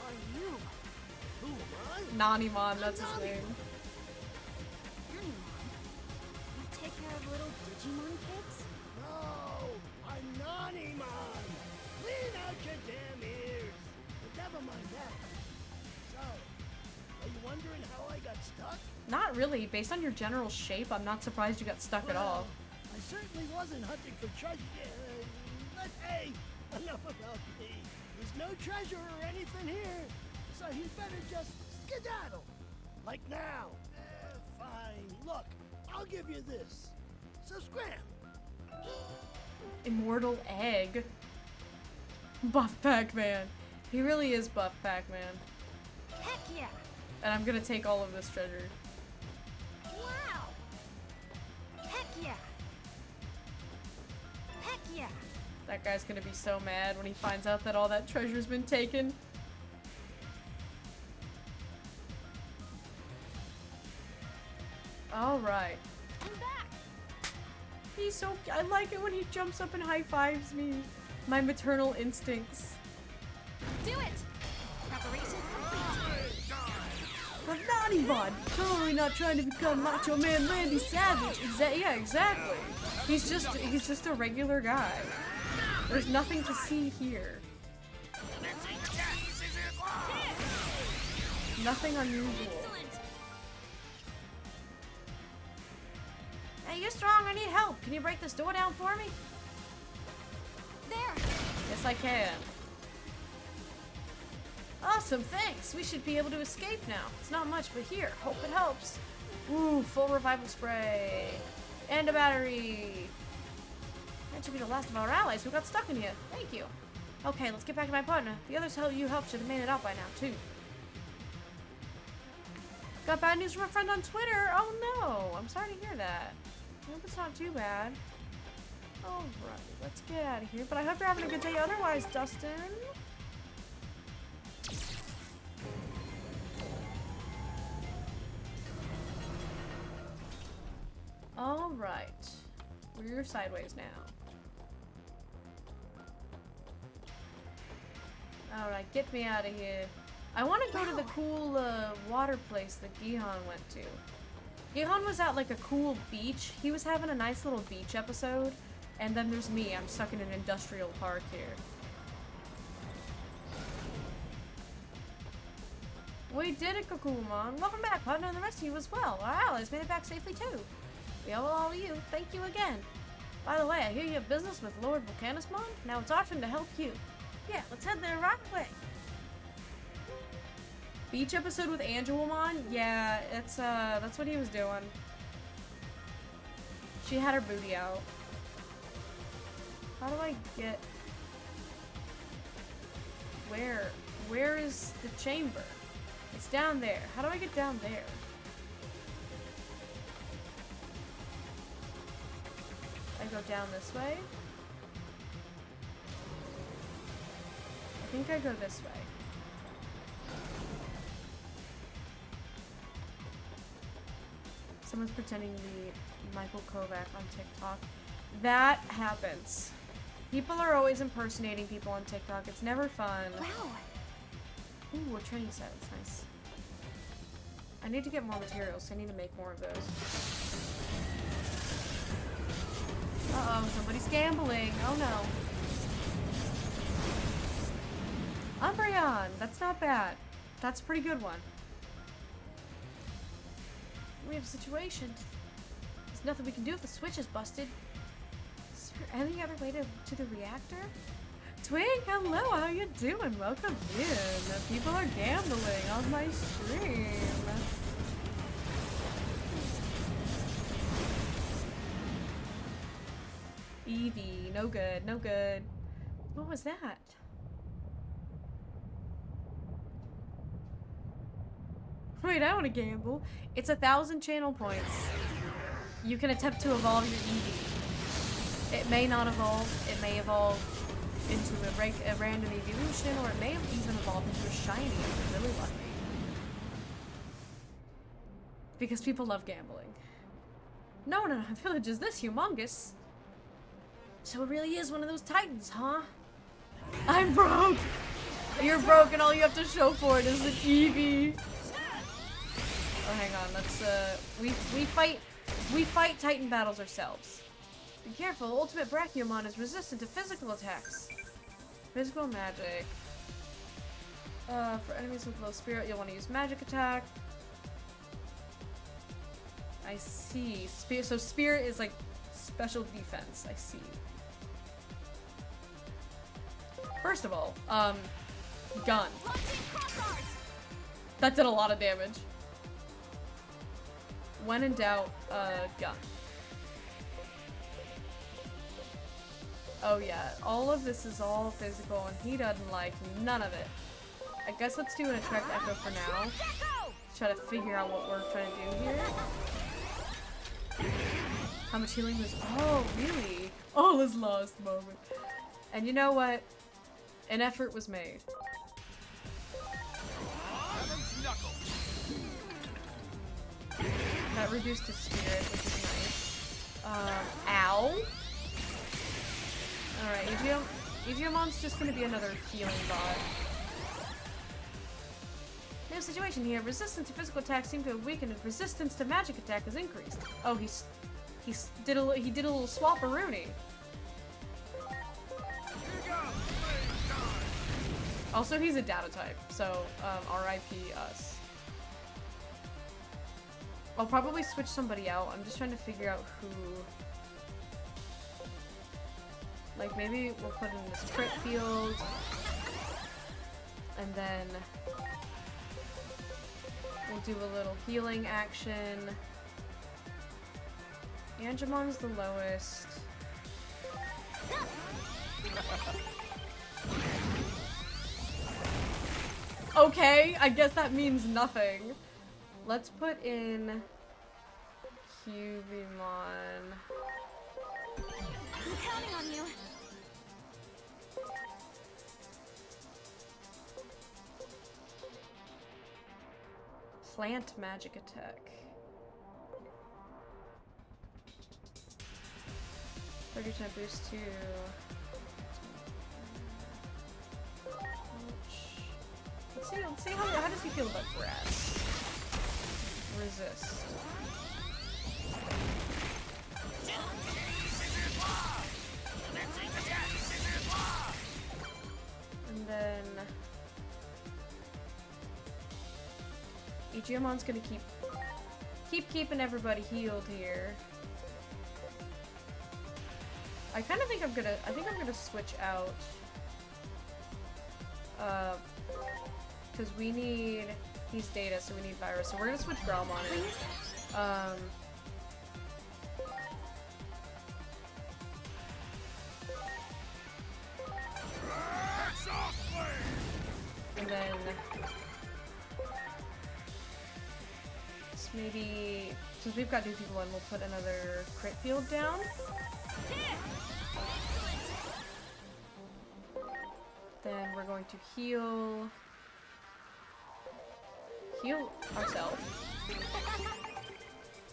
Speaker 7: are you? Who am I?
Speaker 1: Nanimon, that's his name.
Speaker 3: You take care of little Digimon kids?
Speaker 7: No, I'm Nanimon. Clean out your damn ears. But never mind that. So, are you wondering how I got stuck?
Speaker 1: Not really. Based on your general shape, I'm not surprised you got stuck at all.
Speaker 7: I certainly wasn't hunting for treasure. But hey, enough about me. There's no treasure or anything here, so you better just skedaddle. Like now. Fine. Look, I'll give you this. So scram.
Speaker 1: Immortal Egg. Buff Pac-Man. He really is Buff Pac-Man.
Speaker 3: Heck yeah!
Speaker 1: And I'm gonna take all of this treasure.
Speaker 3: Wow! Heck yeah! Heck yeah!
Speaker 1: That guy's gonna be so mad when he finds out that all that treasure's been taken. Alright.
Speaker 3: I'm back!
Speaker 1: He's so- I like it when he jumps up and high-fives me. My maternal instincts.
Speaker 3: Do it! Preparations complete.
Speaker 1: But Nanimon, totally not trying to become Macho Man Randy Savage. Yeah, exactly. He's just a regular guy. There's nothing to see here. Nothing unusual.
Speaker 3: Excellent!
Speaker 1: Hey, you're strong. I need help. Can you break this door down for me?
Speaker 3: There!
Speaker 1: Yes, I can. Awesome, thanks. We should be able to escape now. It's not much, but here, hope it helps. Ooh, full revival spray. And a battery. That should be the last of our allies who got stuck in here. Thank you. Okay, let's get back to my partner. The others you helped should have made it out by now, too. Got bad news from a friend on Twitter. Oh no, I'm sorry to hear that. I hope it's not too bad. Alright, let's get out of here. But I hope you're having a good day otherwise, Dustin. Alright. We're sideways now. Alright, get me out of here. I want to go to the cool water place that Gihan went to. Gihan was at like a cool beach. He was having a nice little beach episode. And then there's me. I'm stuck in an industrial park here. We did it, Kakumon. Welcome back, partner, and the rest of you as well. Our allies made it back safely too. We owe all of you. Thank you again. By the way, I hear you have business with Lord Volcanismon. Now it's our turn to help you. Yeah, let's head there right away. Beach episode with Angelamon? Yeah, that's what he was doing. She had her booty out. How do I get... Where is the chamber? It's down there. How do I get down there? I go down this way? I think I go this way. Someone's pretending to be Michael Kovac on TikTok. That happens. People are always impersonating people on TikTok. It's never fun.
Speaker 6: Wow.
Speaker 1: Ooh, a training set. It's nice. I need to get more materials. So I need to make more of those. Uh-oh, somebody's gambling. Oh no. Umbreon! That's not bad. That's a pretty good one. We have a situation. There's nothing we can do if the switch is busted. Is there any other way to the reactor? Twink, hello, how you doing? Welcome in. People are gambling on my stream. Eevee, no good, no good. What was that? Wait, I want to gamble. It's 1,000 channel points. You can attempt to evolve your Eevee. It may not evolve. It may evolve into a random evolution, or it may even evolve into a shiny if you're really lucky. Because people love gambling. No one in our village is this humongous. So it really is one of those titans, huh? I'm broke! You're broke and all you have to show for it is an Eevee. Oh, hang on, let's, we fight Titan battles ourselves. Be careful, Ultimate Brachiomon is resistant to physical attacks. Physical magic. For enemies with low spirit, you'll want to use magic attack. I see. So spirit is like special defense, I see. First of all, gun. That did a lot of damage. When in doubt, gun. Oh yeah, all of this is all physical and he doesn't like none of it. I guess let's do an Attract Echo for now. Try to figure out what we're trying to do here. How much healing was- oh, really? All is lost moment. And you know what? An effort was made. That reduced his spirit, which is nice. Ow? Alright, Digimomon's just gonna be another healing bot. New situation here. Resistance to physical attacks seem to have weakened and resistance to magic attack has increased. Oh, he did a little swap-a-rooney. Also, he's a data type, so RIP us. I'll probably switch somebody out. I'm just trying to figure out who. Like, maybe we'll put in this crit field. And then we'll do a little healing action. Angemon's the lowest. Okay, I guess that means nothing. Let's put in Cubimon.
Speaker 6: I'm counting on you.
Speaker 1: Plant magic attack. 30% boost to. Let's see how does he feel about grass? Resist. And then Ichimon's gonna keeping everybody healed here. I kind of think I'm gonna switch out. Because we need these data, so we need virus. So we're gonna switch Growlmon in. And then maybe since we've got new people in, we'll put another crit field down. Then we're going to heal ourselves,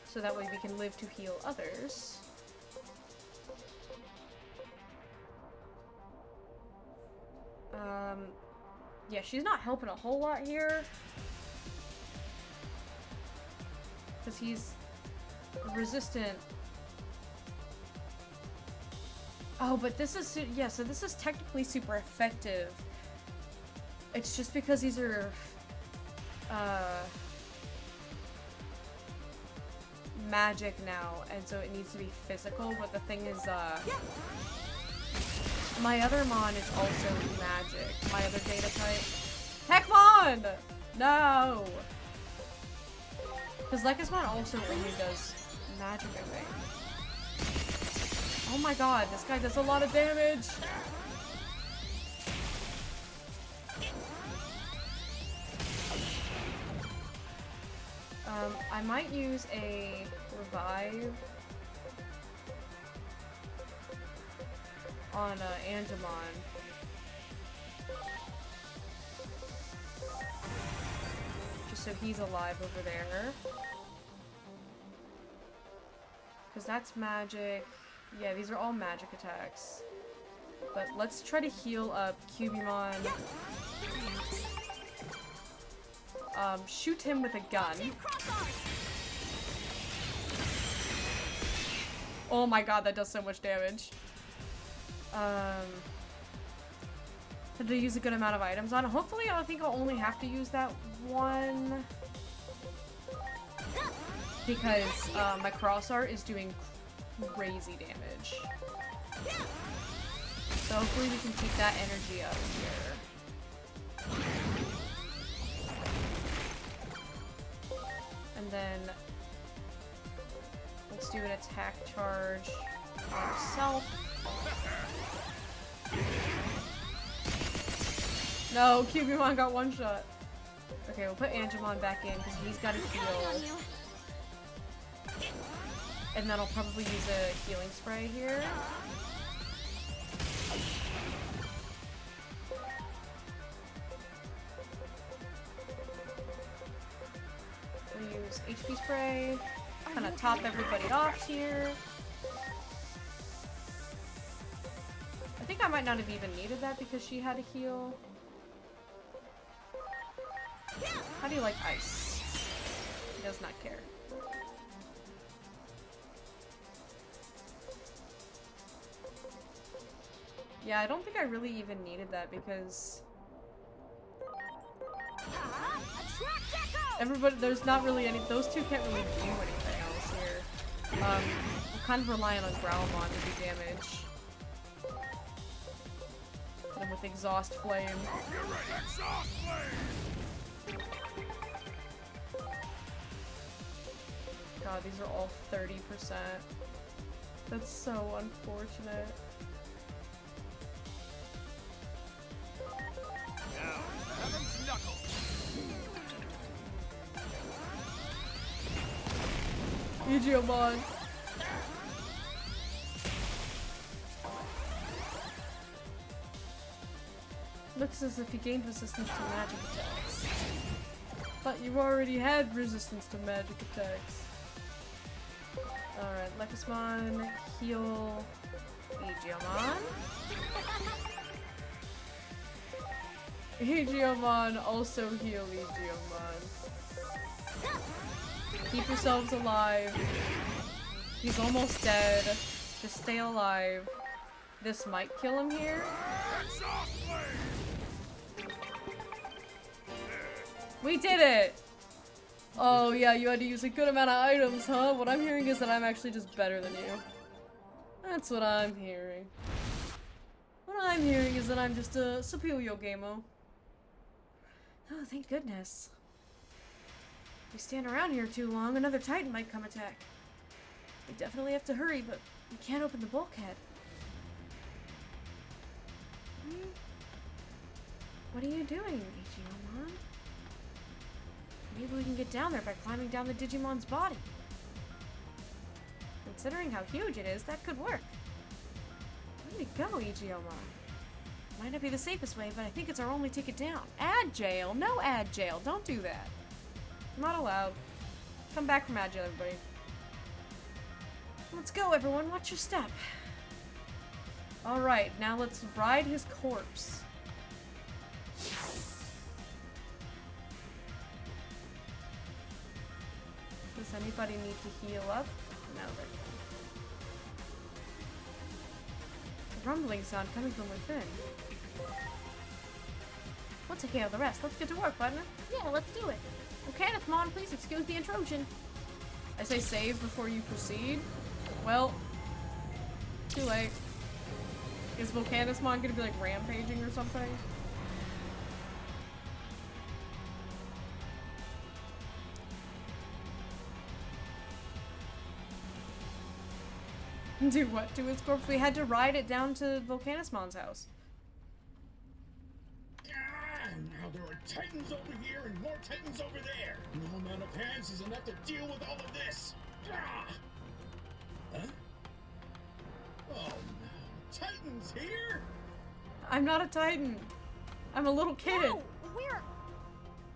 Speaker 1: so that way we can live to heal others. Yeah, she's not helping a whole lot here, because he's resistant. Oh, but this is, yeah, so this is technically super effective. It's just because these are, magic now, and so it needs to be physical, but the thing is, my other Mon is also magic. My other data type. Heckmon! No! Because Lekismon also only does magic, I think. Oh my god, this guy does a lot of damage! I might use a revive on Angemon. Just so he's alive over there. Because that's magic. Yeah, these are all magic attacks. But let's try to heal up Cubimon. Shoot him with a gun. Oh my god, that does so much damage. Had to use a good amount of items on it. Hopefully, I think I'll only have to use that one. Because my cross art is doing crazy damage. So hopefully we can keep that energy up here. And then let's do an attack charge on ourselves. No, Cubimon got one shot. Okay, we'll put Angemon back in because he's got to heal. And then I'll probably use a healing spray here. We'll use HP spray. Kind of top everybody off here. I think I might not have even needed that because she had a heal. How do you like ice? He does not care. Yeah, I don't think I really even needed that because everybody, there's not really any, those two can't really do anything else here. We're kind of relying on Growlmon to do damage. Hit him with Exhaust Flame.
Speaker 5: Exhaust flame!
Speaker 1: God, these are all 30%. That's so unfortunate.
Speaker 9: Now, Heaven's Knuckle.
Speaker 1: Digimon. Looks as if he gained resistance to magic attacks. But you already had resistance to magic attacks. Alright, Lekismon, heal Digimon. Digimon, also heal Digimon. Keep yourselves alive. He's almost dead. Just stay alive. This might kill him here. We did it! Oh yeah, you had to use a good amount of items, huh? What I'm hearing is that I'm actually just better than you. That's what I'm hearing. What I'm hearing is that I'm just a superior gamer. Oh, thank goodness. If we stand around here too long, another Titan might come attack. We definitely have to hurry, but we can't open the bulkhead. What are you doing, Digimon? Maybe we can get down there by climbing down the Digimon's body. Considering how huge it is, that could work. Way to go, Digimon. Might not be the safest way, but I think it's our only ticket down. Ad jail? No ad jail. Don't do that. Not allowed. Come back from ad jail, everybody. Let's go, everyone. Watch your step. Alright, now let's ride his corpse. Does anybody need to heal up? No, they're good. A rumbling sound coming from within. We'll take care of the rest. Let's get to work, partner.
Speaker 3: Yeah, let's do it.
Speaker 1: Okay, now come on, please excuse the intrusion. I say save before you proceed. Well, too late. Is Volcanismon gonna be like rampaging or something? Do what to his corpse? We had to ride it down to Volcanismon's house.
Speaker 12: Now there are Titans over here and more Titans over there. No amount of hands is enough to deal with all of this. Huh? Oh no. Titans here?
Speaker 1: I'm not a Titan. I'm a little kid.
Speaker 3: No, we're...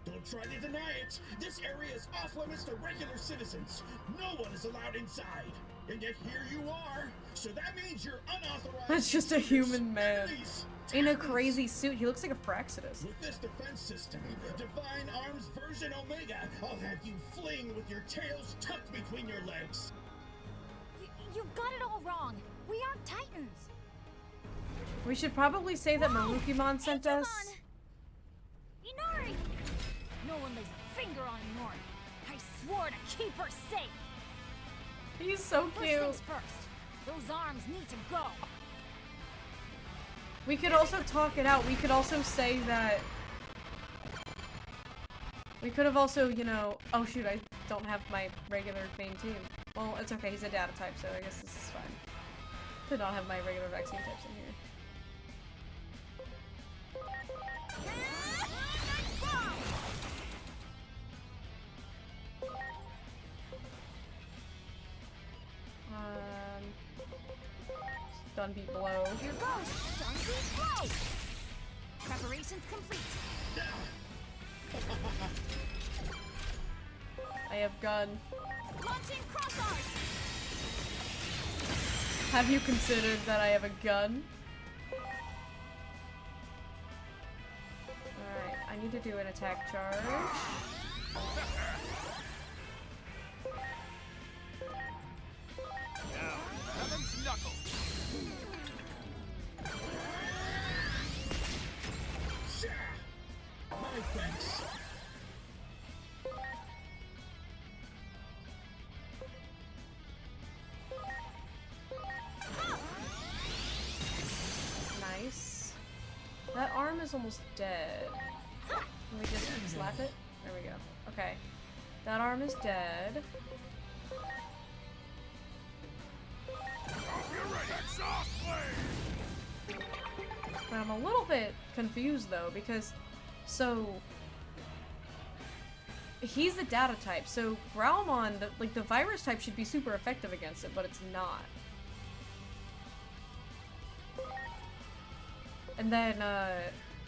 Speaker 12: Don't try to deny it. This area is off limits to regular citizens. No one is allowed inside. And yet here you are. So that means you're unauthorized.
Speaker 1: That's just a human man.
Speaker 12: Enemies.
Speaker 1: In a crazy suit. He looks like a Fraxidus.
Speaker 12: With this defense system, Divine Arms version Omega, I'll have you fling with your tails tucked between your legs.
Speaker 3: You've got it all wrong. We aren't Titans.
Speaker 1: We should probably say that Marukimon sent us.
Speaker 3: Inori! No one lays a finger on Inori. I swore to keep her safe.
Speaker 1: He's so cute.
Speaker 3: First things first. Those arms need to go.
Speaker 1: We could also talk it out. We could also say that... We could have also, you know... Oh shoot, I don't have my regular main team. Well, it's okay, he's a data type, so I guess this is fine. Could not have my regular vaccine types in here. Stun beat blow.
Speaker 3: Here goes! Stun beat blow! Preparations complete.
Speaker 1: I have gun.
Speaker 3: Launching crossarms!
Speaker 1: Have you considered that I have a gun? Alright, I need to do an attack charge.
Speaker 9: Now, heaven's knuckle.
Speaker 12: My thanks.
Speaker 1: Nice. That arm is almost dead. Can we just slap it? There we go. Okay. That arm is dead. But I'm a little bit confused though, because so he's the data type, so Growlmon, the virus type should be super effective against it, but it's not. And then,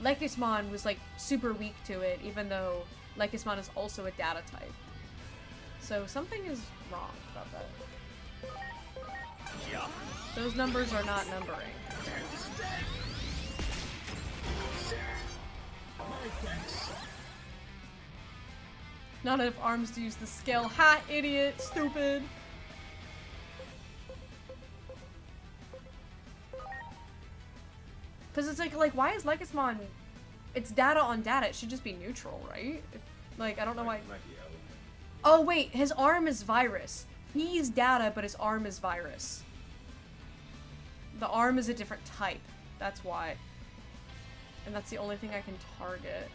Speaker 1: Lekismon was, like, super weak to it, even though Lekismon is also a data type. So something is wrong about that. Those numbers are not numbering. Not enough arms to use the skill. Ha! Idiot! Stupid! Because it's like, why is Lekismon... It's data on data. It should just be neutral, right? Like, I don't know why... Oh, wait. His arm is virus. He's data, but his arm is virus. The arm is a different type. That's why. And that's the only thing I can target.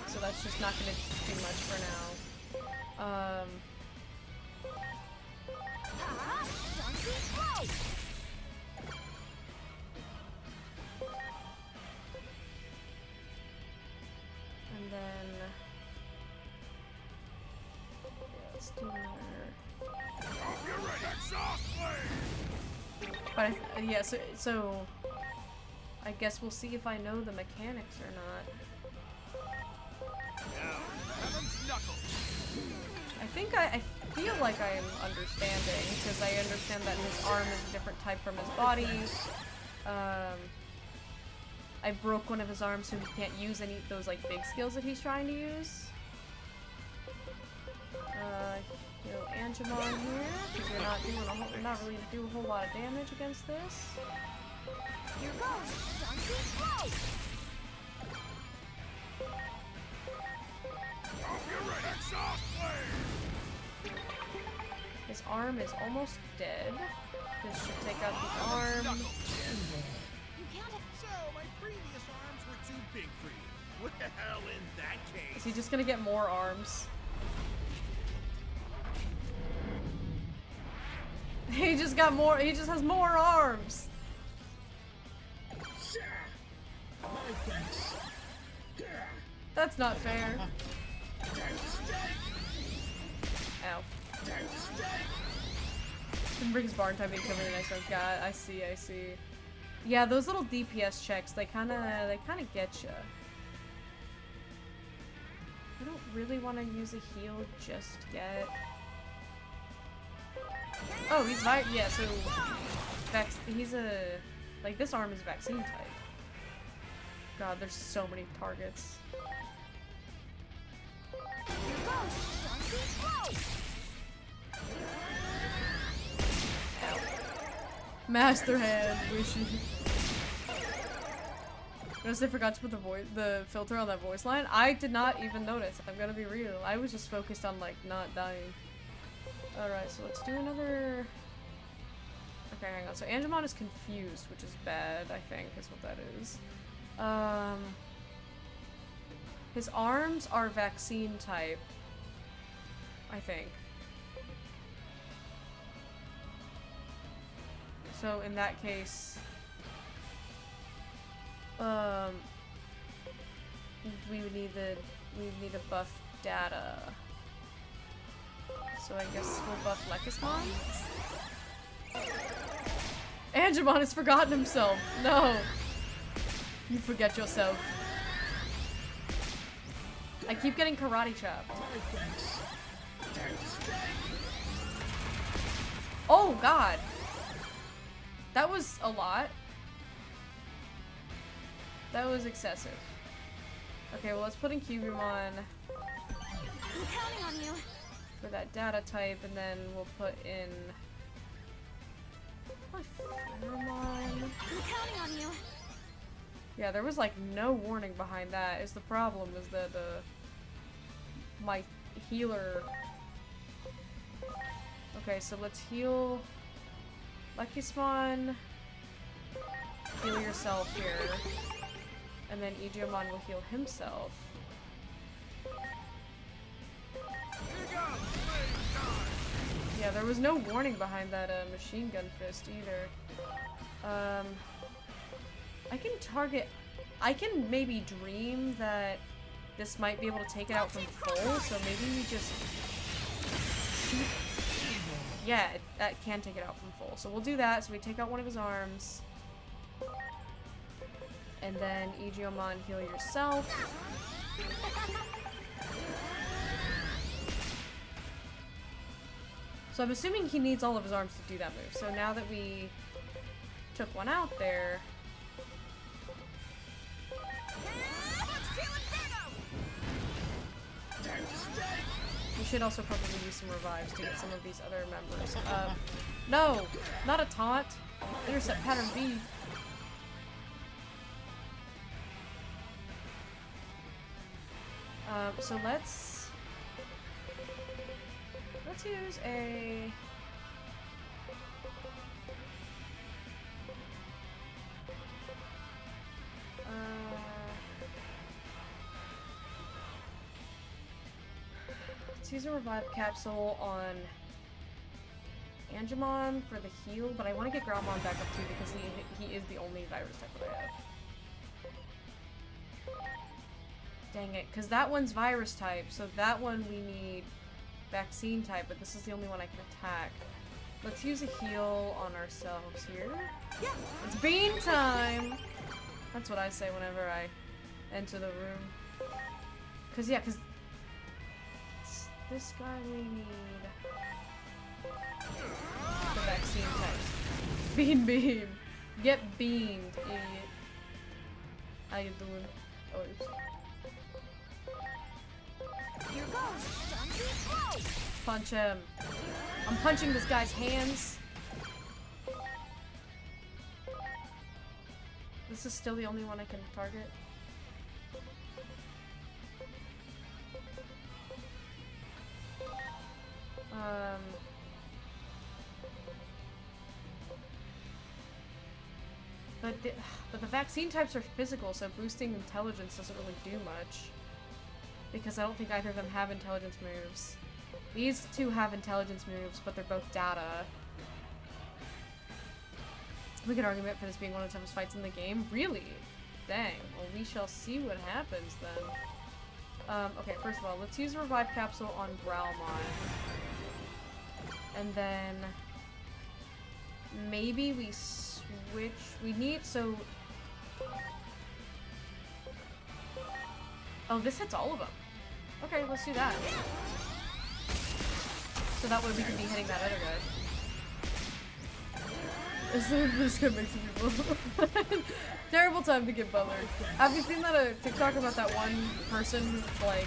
Speaker 1: So that's just not gonna do much for now. And then... Yeah, let's do another... But yeah, so... I guess we'll see if I know the mechanics or not. I think I feel like I am understanding, because I understand that his arm is a different type from his body. I broke one of his arms so he can't use any of those, like, big skills that he's trying to use. Heal Angemon here, because we're not doing not really do a whole lot of damage against this.
Speaker 3: Here goes.
Speaker 1: His arm is almost dead. This should take out the arm.
Speaker 9: So, my previous arms were too big for you. Well, in that case...
Speaker 1: Is he just gonna get more arms? He just got more- he just has more arms! That's not fair. Ow. Can bring his barn type become really nice. God, I see. Yeah, those little DPS checks, they kinda get ya. I don't really want to use a heal just yet. Oh, he's yeah, so he's a, like, this arm is vaccine type. God, there's so many targets. Ow. Master hand, wishy. Notice I forgot to put the filter on that voice line. I did not even notice. I'm gonna be real. I was just focused on, like, not dying. Alright, so let's do another... Okay, hang on. So Angemon is confused, which is bad, I think, is what that is. His arms are vaccine type, I think. So in that case, we would need to buff data. So I guess we'll buff Lekismon? Angemon has forgotten himself! No! You forget yourself. I keep getting karate chopped. Oh god! That was a lot. That was excessive. Okay, well let's put in Cubumon
Speaker 3: I'm counting on you.
Speaker 1: for that data type, and then we'll put in Pheromon.
Speaker 3: I'm counting on you.
Speaker 1: Yeah, there was like no warning behind that. Is the problem is that my healer. Okay, so let's heal Lekismon. Heal yourself here, and then Igiomon will heal himself. Yeah, there was no warning behind that machine gun fist either. I can target... I can maybe dream that this might be able to take it out from full, so maybe we just shoot... Yeah, that can take it out from full. So we'll do that, so we take out one of his arms. And then, Igiomon, heal yourself. So I'm assuming he needs all of his arms to do that move. So now that we took one out there... We should also probably use some revives to get some of these other members. No! Not a taunt! Intercept pattern B. So let's use a... Let's use a revive capsule on Angemon for the heal, but I want to get Growlmon back up too because he is the only virus type that I have. Dang it, because that one's virus type, so that one we need vaccine type, but this is the only one I can attack. Let's use a heal on ourselves here. Yeah. It's bean time! That's what I say whenever I enter the room. Because, yeah, because this guy we need the vaccine type. Beam. Get beamed, idiot. How you doing? Oh, oops.
Speaker 3: Here goes.
Speaker 1: Punch him. I'm punching this guy's hands. This is still the only one I can target. But the vaccine types are physical, so boosting intelligence doesn't really do much. Because I don't think either of them have intelligence moves. These two have intelligence moves, but they're both data. We could argument for this being one of the toughest fights in the game. Really? Dang. Well, we shall see what happens then. Okay, first of all, let's use a revive capsule on Growlmon. And then... maybe we switch... We need... so... Oh, this hits all of them. Okay, let's do that. So that way we can be hitting that other guy. This could make some people... Terrible time to get butlered. Have you seen that TikTok about that one person who, like,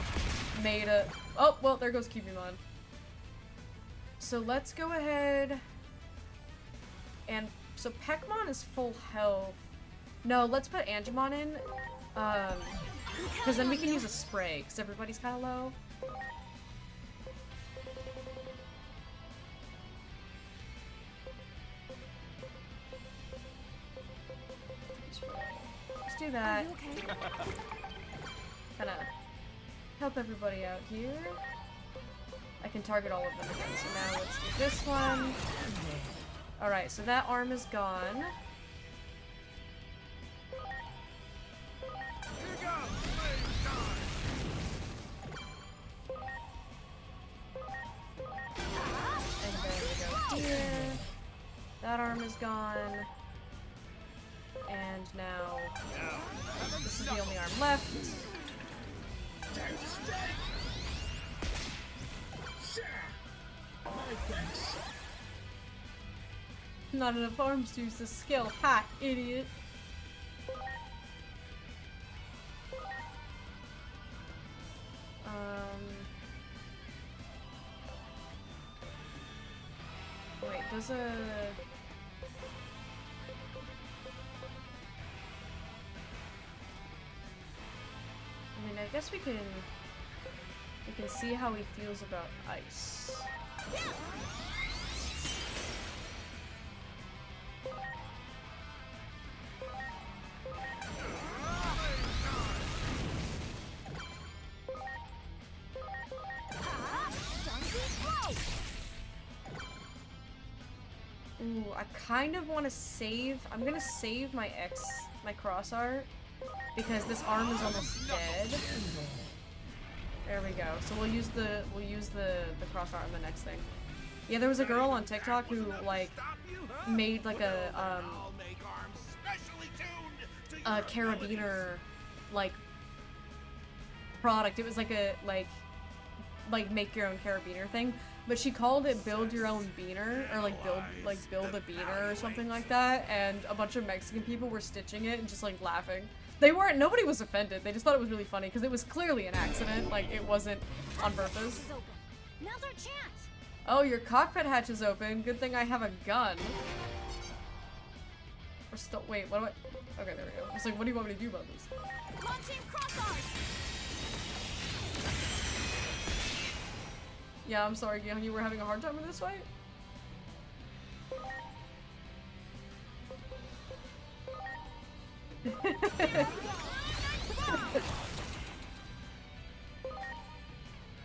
Speaker 1: made a... Oh, well, there goes Cubimon. So let's go ahead... And... So Peckmon is full health. No, let's put Angemon in. Because then we can use a spray, because everybody's kind of low. Let's do that. Kind of help everybody out here. I can target all of them again, so now let's do this one. Alright, so that arm is gone. And then we go here. That arm is gone. And now this is the only arm left. Not enough arms to use this skill. Ha, idiot. Wait, does a... I mean, I guess we can see how he feels about ice. Ooh, I kind of want to save... I'm gonna save my X my cross art because this arm is almost dead. There we go. So we'll use the cross art on the next thing. Yeah, there was a girl on TikTok who like made like a carabiner like product. It was like a like make your own carabiner thing, but she called it build your own beaner, or like build a beaner or something like that, and a bunch of Mexican people were stitching it and just like laughing. Nobody was offended, they just thought it was really funny because it was clearly an accident, like it wasn't on purpose.
Speaker 3: Now's our chance.
Speaker 1: Oh, your cockpit hatch is open, good thing I have a gun. We're still, wait, what do I, okay, there we go. I was like, what do you want me to do about this?
Speaker 3: Launching crossarts.
Speaker 1: Yeah, I'm sorry, Gion, you were having a hard time with this fight?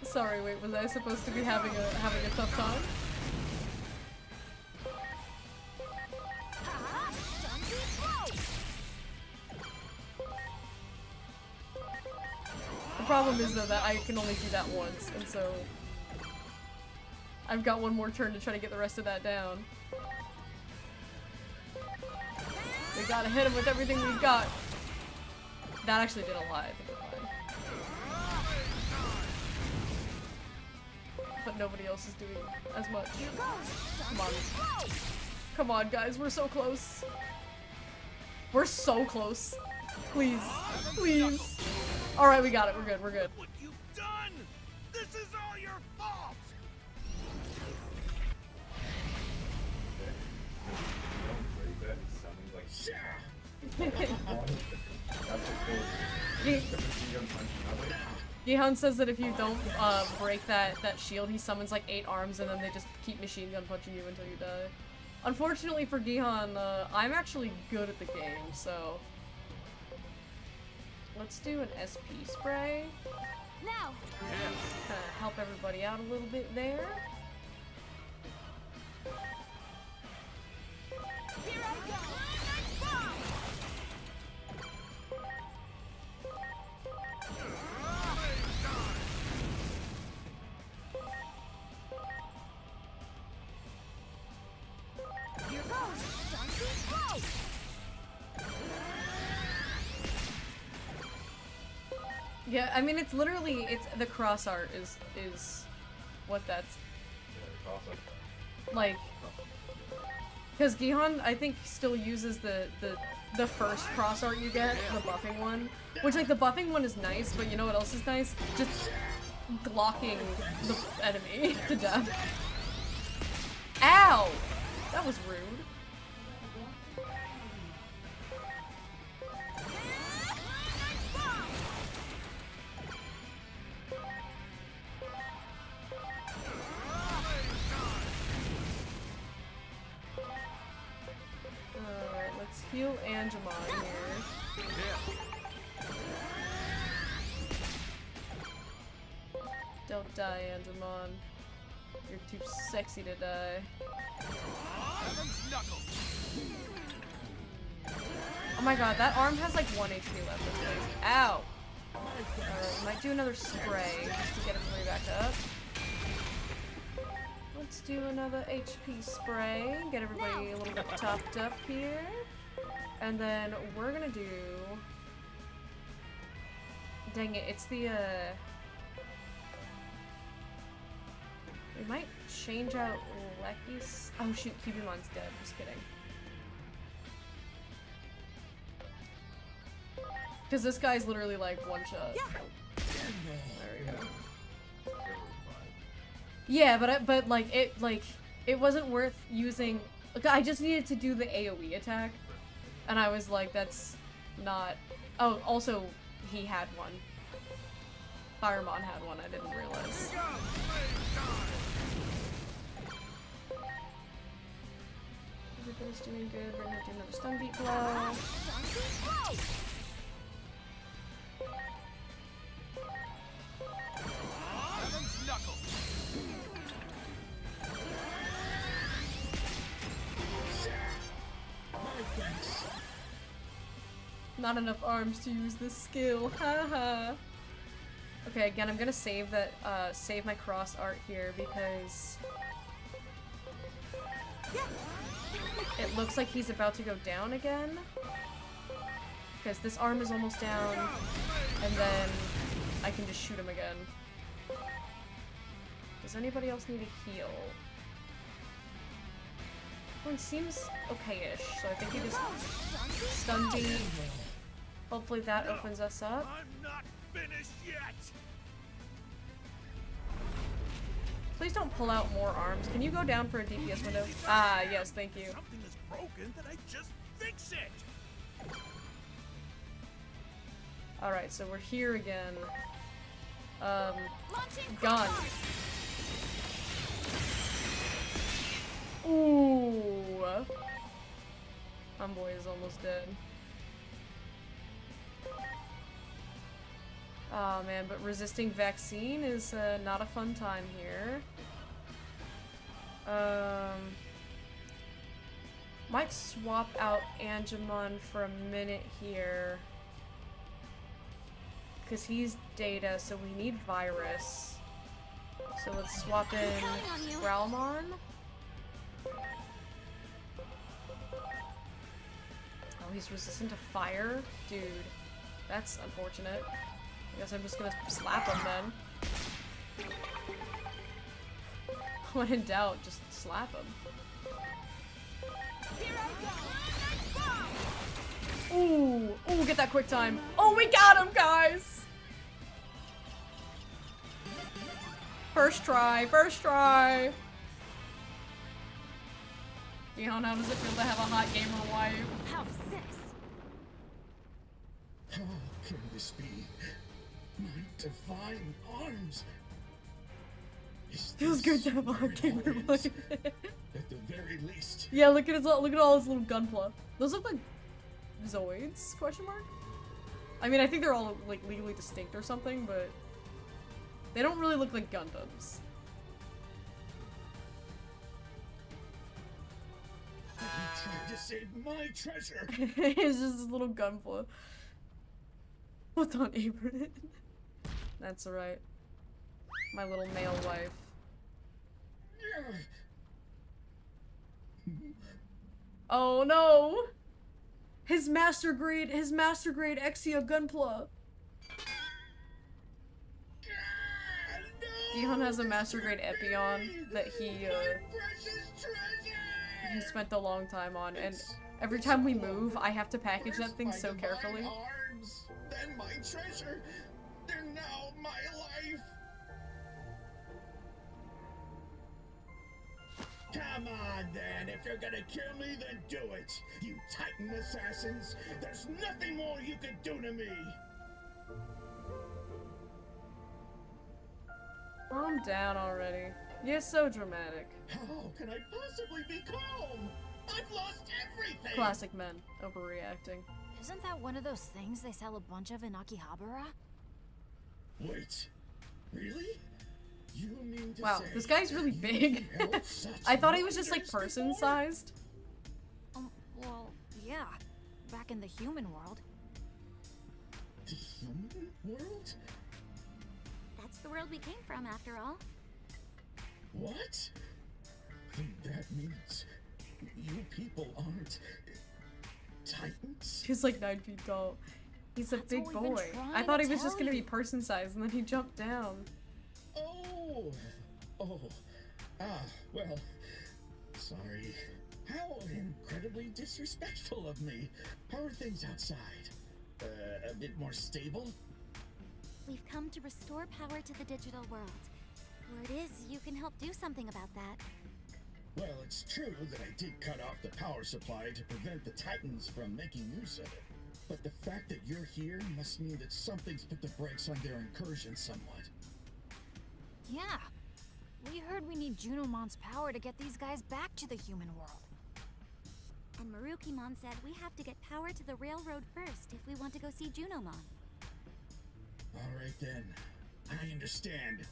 Speaker 1: Sorry, wait, was I supposed to be having a tough time? The problem is though that I can only do that once, and so I've got one more turn to try to get the rest of that down. We gotta hit him with everything we've got. That actually did a lot, I think we're fine. But nobody else is doing as much. Come on. Come on, guys, we're so close. We're so close. Please. Please. Alright, we got it. We're good. We're good.
Speaker 9: What you've done! This is all your fault!
Speaker 1: Gihon says that if you don't break that shield, he summons like 8 arms and then they just keep machine gun punching you until you die. Unfortunately for Gihon, I'm actually good at the game, so let's do an SP spray.
Speaker 3: Now.
Speaker 1: Kinda help everybody out a little bit there.
Speaker 3: Here I go. Here goes.
Speaker 1: Yeah, I mean it's literally the cross art is what that's like, because Gihon I think still uses the first cross art you get, the buffing one, which like the buffing one is nice, but you know what else is nice? Just blocking the enemy to death. Ow! That was rude. Alright, let's heal Angemon here. Don't die, Angemon. You're too sexy to die. Oh my god, that arm has like 1 HP left. That's crazy. Ow! Alright, might do another spray just to get everybody back up. Let's do another HP spray. Get everybody a little bit topped up here. And then we're gonna do... Dang it, it's the, we might change out Lecky's... Oh shoot, Cubumon's dead. Just kidding. Because this guy's literally like one shot. There we go. Yeah, but like it wasn't worth using. Like, I just needed to do the AoE attack, and I was like, that's not. Oh, also he had one. Firemon had one. I didn't realize. Everybody's doing good. We're gonna do another stun beat blow. Not enough arms to use this skill. Haha. Okay, again, I'm gonna save that, save my cross art here because it looks like he's about to go down again. Because this arm is almost down, and then I can just shoot him again. Does anybody else need a heal? One seems okay-ish, so I think he just stun beat. Hopefully that opens us up.
Speaker 5: I'm not finished yet.
Speaker 1: Please don't pull out more arms. Can you go down for a DPS window? Ah, yes, thank you.
Speaker 5: Something is broken, then I just fix it.
Speaker 1: Alright, so we're here again. Gun. Ooh. Homeboy is almost dead. Oh man, but resisting vaccine is not a fun time here. Might swap out Angemon for a minute here. Because he's data, so we need virus. So let's swap in Growlmon. Oh, he's resistant to fire? Dude, that's unfortunate. I guess I'm just gonna slap him then. When in doubt, just slap him. Ooh, ooh, get that quick time. Oh, we got him, guys! First try, first try. Gion, how does it feel to have a hot gamer wife?
Speaker 3: How's this?
Speaker 12: How can this be? My divine arms.
Speaker 1: Feels good to have a hot gamer wife.
Speaker 12: At the very least.
Speaker 1: Yeah, look at all his little gunpla. Those look like Zoids? Question mark? I mean, I think they're all like legally distinct or something, but they don't really look like Gundams.
Speaker 12: I'm trying to save my treasure.
Speaker 1: It's just this little gunpla. What's on Abraham? That's alright. My little male wife. Oh no! His master grade Exia Gunpla. Gion has a master grade Epion that he spent a long time on, and every time we move, I have to package that thing so carefully.
Speaker 12: Arms, then my treasure, and now my life. Come on then, if you're gonna kill me, then do it. You Titan assassins, there's nothing more you can do to me.
Speaker 1: Calm down already. You're so dramatic.
Speaker 12: How can I possibly be calm? I've lost everything.
Speaker 1: Classic men, overreacting.
Speaker 3: Isn't that one of those things they sell a bunch of in Akihabara?
Speaker 12: Wait, really? You mean to
Speaker 1: Wow,
Speaker 12: say
Speaker 1: this guy's really big. I thought he was just like person-sized.
Speaker 3: Well, yeah. Back in the human world.
Speaker 12: The human world?
Speaker 3: That's the world we came from, after all.
Speaker 12: What? That means you people aren't Titans?
Speaker 1: He's like 9 feet tall. He's a big boy. I thought he was just gonna be person-sized, and then he jumped down.
Speaker 12: Well, sorry. How incredibly disrespectful of me. How are things outside? A bit more stable?
Speaker 6: We've come to restore power to the digital world. Word is, you can help do something about that.
Speaker 12: Well, it's true that I did cut off the power supply to prevent the Titans from making use of it. But the fact that you're here must mean that something's put the brakes on their incursion somewhat.
Speaker 3: Yeah. We heard we need Junomon's power to get these guys back to the human world.
Speaker 6: And Marukimon said we have to get power to the railroad first if we want to go see Junomon.
Speaker 12: Alright then. I understand.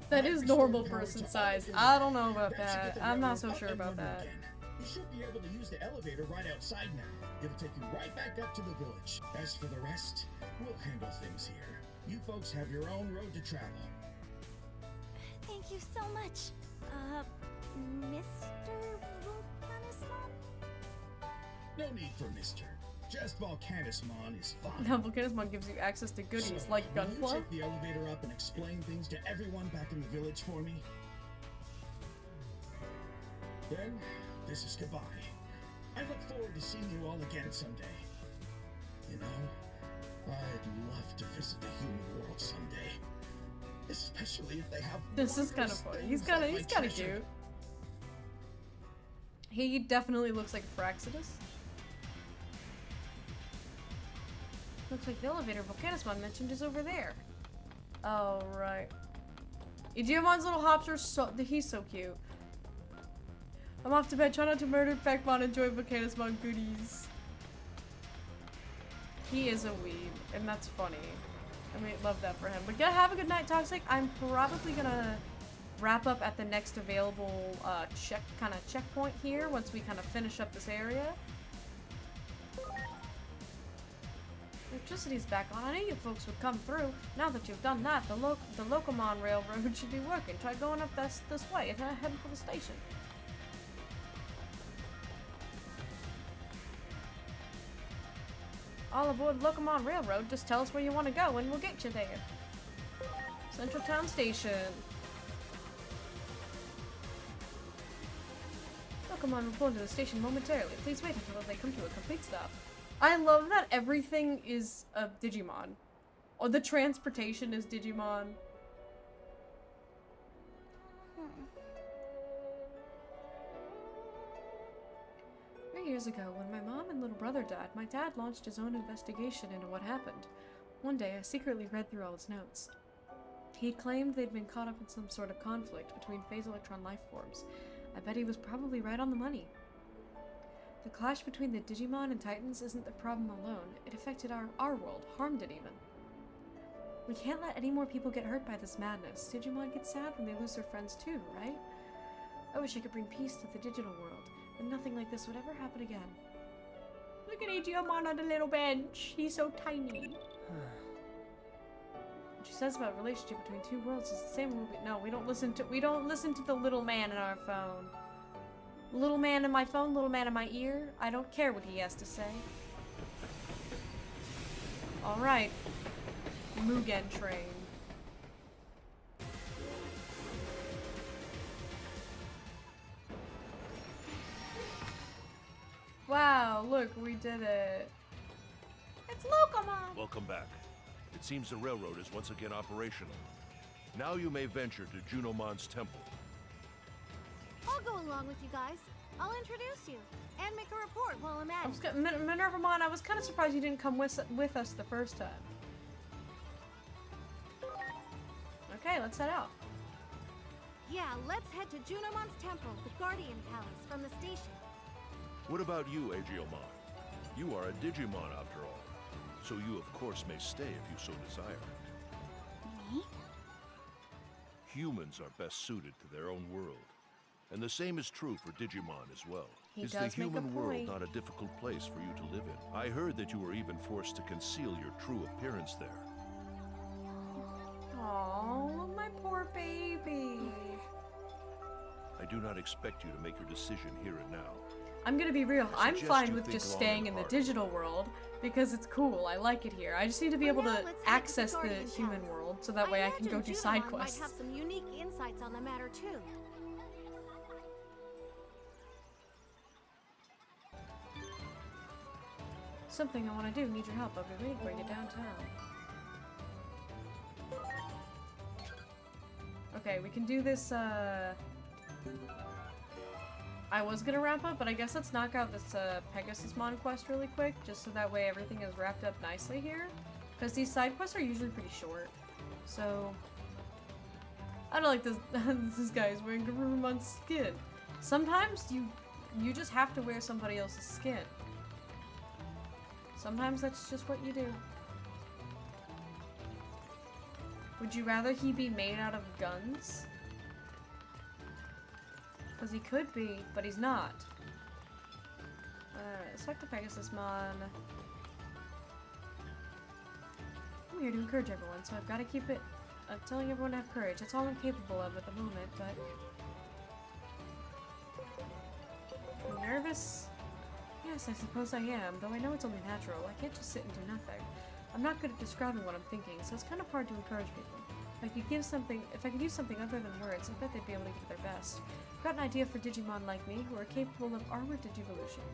Speaker 1: That
Speaker 12: might
Speaker 1: is
Speaker 12: restore
Speaker 1: normal
Speaker 12: power
Speaker 1: person
Speaker 12: to all
Speaker 1: size.
Speaker 12: of
Speaker 1: I don't know
Speaker 12: Inventor.
Speaker 1: about
Speaker 12: That should
Speaker 1: that.
Speaker 12: get the
Speaker 1: I'm not
Speaker 12: railroad
Speaker 1: so
Speaker 12: up
Speaker 1: sure
Speaker 12: and
Speaker 1: about
Speaker 12: running
Speaker 1: that.
Speaker 12: again. You should be able to use the elevator right outside now. It'll take you right back up to the village. As for the rest, we'll handle things here. You folks have your own road to travel.
Speaker 6: Thank you so much, Mr. Volcanismon?
Speaker 12: No need for Mr. Just Volcanismon is fine.
Speaker 1: Now Volcanismon gives you access to goodies
Speaker 12: So,
Speaker 1: like
Speaker 12: will you
Speaker 1: Gunpla.
Speaker 12: take the elevator up and explain things to everyone back in the village for me? Then, this is goodbye. I look forward to seeing you all again someday. You know, I'd love to visit the human world someday. Especially if they have
Speaker 1: This is kind of
Speaker 12: wondrous
Speaker 1: funny.
Speaker 12: things
Speaker 1: He's kind
Speaker 12: like
Speaker 1: of
Speaker 12: my
Speaker 1: he's kind of
Speaker 12: treasure.
Speaker 1: cute. He definitely looks like Fraxidus. Looks like the elevator Volcanismon mentioned is over there. Oh right. Idiamon's little hops are he's so cute. I'm off to bed. Try not to murder Peckmon. Enjoy Volcanismon goodies. He is a weeb, and that's funny. I mean, love that for him. But yeah, have a good night, Toxic. I'm probably gonna wrap up at the next available checkpoint here once we kind of finish up this area. Electricity's back on. I knew you folks would come through. Now that you've done that, the Locomon Railroad should be working. Try going up this way and heading for the station. All aboard Locomon Railroad. Just tell us where you want to go and we'll get you there. Central Town Station. Locomon will pull into the station momentarily. Please wait until they come to a complete stop. I love that everything is a Digimon. Or the transportation is Digimon. 3 years ago, when my mom and little brother died, my dad launched his own investigation into what happened. One day, I secretly read through all his notes. He'd claimed they'd been caught up in some sort of conflict between phase electron life forms. I bet he was probably right on the money. The clash between the Digimon and Titans isn't the problem alone. It affected our world, harmed it even. We can't let any more people get hurt by this madness. Digimon get sad when they lose their friends too, right? I wish I could bring peace to the digital world, but nothing like this would ever happen again. Look at Digimon on the little bench. He's so tiny. What she says about relationship between two worlds is the same. No, we don't listen to the little man in our phone. Little man in my phone, little man in my ear. I don't care what he has to say. Alright. Mugen train. Wow, look, we did it. It's Locomon!
Speaker 5: Welcome back. It seems the railroad is once again operational. Now you may venture to Junomon's temple.
Speaker 6: I'll go along with you guys. I'll introduce you and make a report while I'm at it.
Speaker 1: Minervamon, I was kind of surprised you didn't come with us the first time. Okay, let's head out.
Speaker 6: Yeah, let's head to Junomon's temple, the Guardian Palace, from the station.
Speaker 5: What about you, Aegiomon? You are a Digimon after all, so you of course may stay if you so desire.
Speaker 6: Me?
Speaker 5: Humans are best suited to their own world. And the same is true for Digimon as well. Is the
Speaker 1: does make a
Speaker 5: human world
Speaker 1: point.
Speaker 5: not a difficult place for you to live in? I heard that you were even forced to conceal your true appearance there.
Speaker 1: Aww, my poor baby.
Speaker 5: I do not expect you to make your decision here and now.
Speaker 1: I'm gonna be real.
Speaker 5: I
Speaker 1: I'm
Speaker 5: suggest
Speaker 1: fine
Speaker 5: you
Speaker 1: with
Speaker 5: think
Speaker 1: just
Speaker 5: long
Speaker 1: staying
Speaker 5: and
Speaker 1: in the
Speaker 5: hard.
Speaker 1: digital world because it's cool. I like it here. I just need to be able
Speaker 6: now
Speaker 1: to
Speaker 6: let's head to
Speaker 1: access the
Speaker 6: Guardian
Speaker 1: human
Speaker 6: Palace.
Speaker 1: world so that way I can go
Speaker 6: imagine
Speaker 1: do side
Speaker 6: Junomon
Speaker 1: quests.
Speaker 6: might have some unique insights on the matter too.
Speaker 1: Something I want to do. Need your help. I'll be waiting for you downtown. Okay, we can do this, I was gonna wrap up, but I guess let's knock out this, Pegasusmon quest really quick, just so that way everything is wrapped up nicely here. Because these side quests are usually pretty short. So... I don't like this, this guy is wearing Garurumon's skin. Sometimes you just have to wear somebody else's skin. Sometimes that's just what you do. Would you rather he be made out of guns? Because he could be, but he's not. Alright, select the Pegasusmon. I'm here to encourage everyone, so I've got to keep it. I'm telling everyone to have courage. That's all I'm capable of at the moment, but... I'm nervous? Yes, I suppose I am, though I know it's only natural. I can't just sit and do nothing. I'm not good at describing what I'm thinking, so it's kind of hard to encourage people. If I could use something other than words, I bet they'd be able to give their best. I've got an idea for Digimon like me, who are capable of armored digivolution.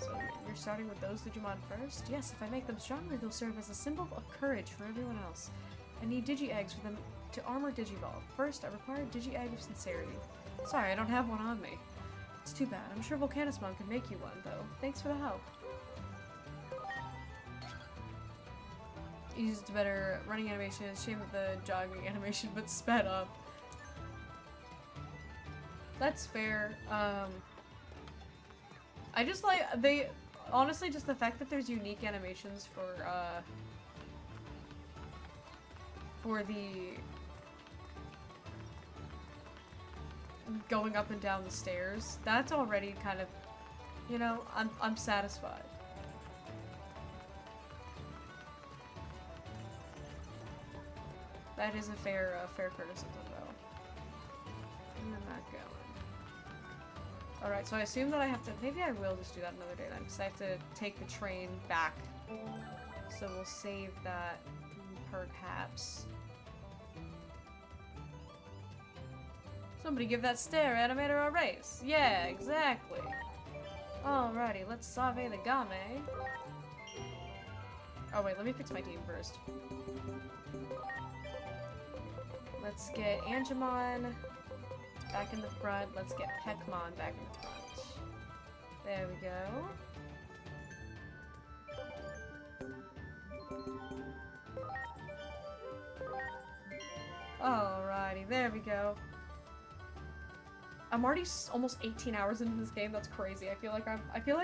Speaker 1: So, you're starting with those Digimon first? Yes, if I make them stronger, they'll serve as a symbol of courage for everyone else. I need Digi-Eggs for them to armor Digivolve. First, I require a Digi-Egg of Sincerity. Sorry, I don't have one on me. It's too bad. I'm sure Volcanusmon could make you one, though. Thanks for the help. Used better running animation. Shame of the jogging animation, but sped up. That's fair. I just like honestly, just the fact that there's unique animations for the going up and down the stairs. That's already kind of, you know, I'm satisfied. That is a fair criticism, though. I'm not going. Alright, so I assume that I have to... Maybe I will just do that another day then, because I have to take the train back. So we'll save that, perhaps. Somebody give that stair animator a race. Yeah, exactly. Alrighty, let's sauve the game. Oh wait, let me fix my team first. Let's get Angemon back in the front. Let's get Peckmon back in the front. There we go. Alrighty, there we go. I'm already almost 18 hours into this game. That's crazy. I feel like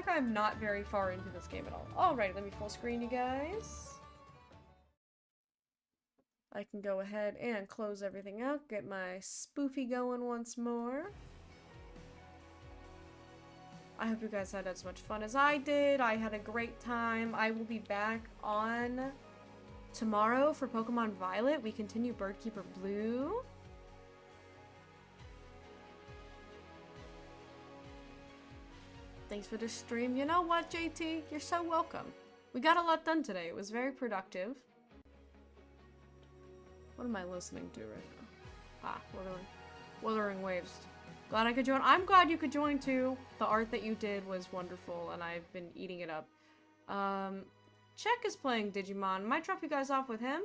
Speaker 1: I'm not very far into this game at all. Alrighty, let me full screen you guys. I can go ahead and close everything out, get my spoofy going once more. I hope you guys had as much fun as I did. I had a great time. I will be back on tomorrow for Pokemon Violet. We continue Birdkeeper Blue. Thanks for the stream. You know what, JT? You're so welcome. We got a lot done today. It was very productive. What am I listening to right now? Ah, Wuthering Waves. Glad I could join. I'm glad you could join too. The art that you did was wonderful and I've been eating it up. Check is playing Digimon. Might drop you guys off with him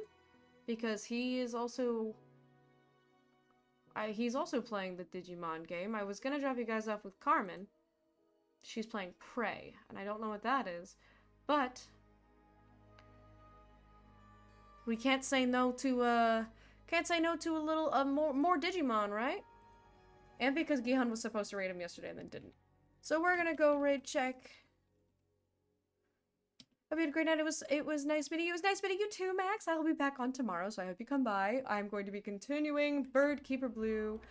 Speaker 1: because he is also... he's also playing the Digimon game. I was gonna drop you guys off with Carmen. She's playing Prey, and I don't know what that is, but... We can't say no to a little more Digimon, right? And because Gihan was supposed to raid him yesterday and then didn't. So we're gonna go raid check. Hope you had a great night. It was nice meeting you. It was nice meeting you too, Max. I'll be back on tomorrow, so I hope you come by. I'm going to be continuing Birdkeeper Blue.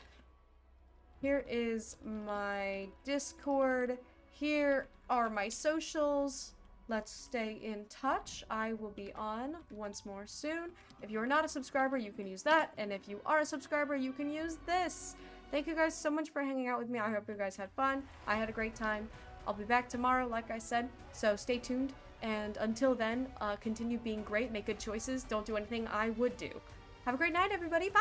Speaker 1: Here is my Discord. Here are my socials. Let's stay in touch. I will be on once more soon. If you're not a subscriber, you can use that. And if you are a subscriber, you can use this. Thank you guys so much for hanging out with me. I hope you guys had fun. I had a great time. I'll be back tomorrow, like I said. So stay tuned. And until then, continue being great. Make good choices. Don't do anything I would do. Have a great night, everybody. Bye!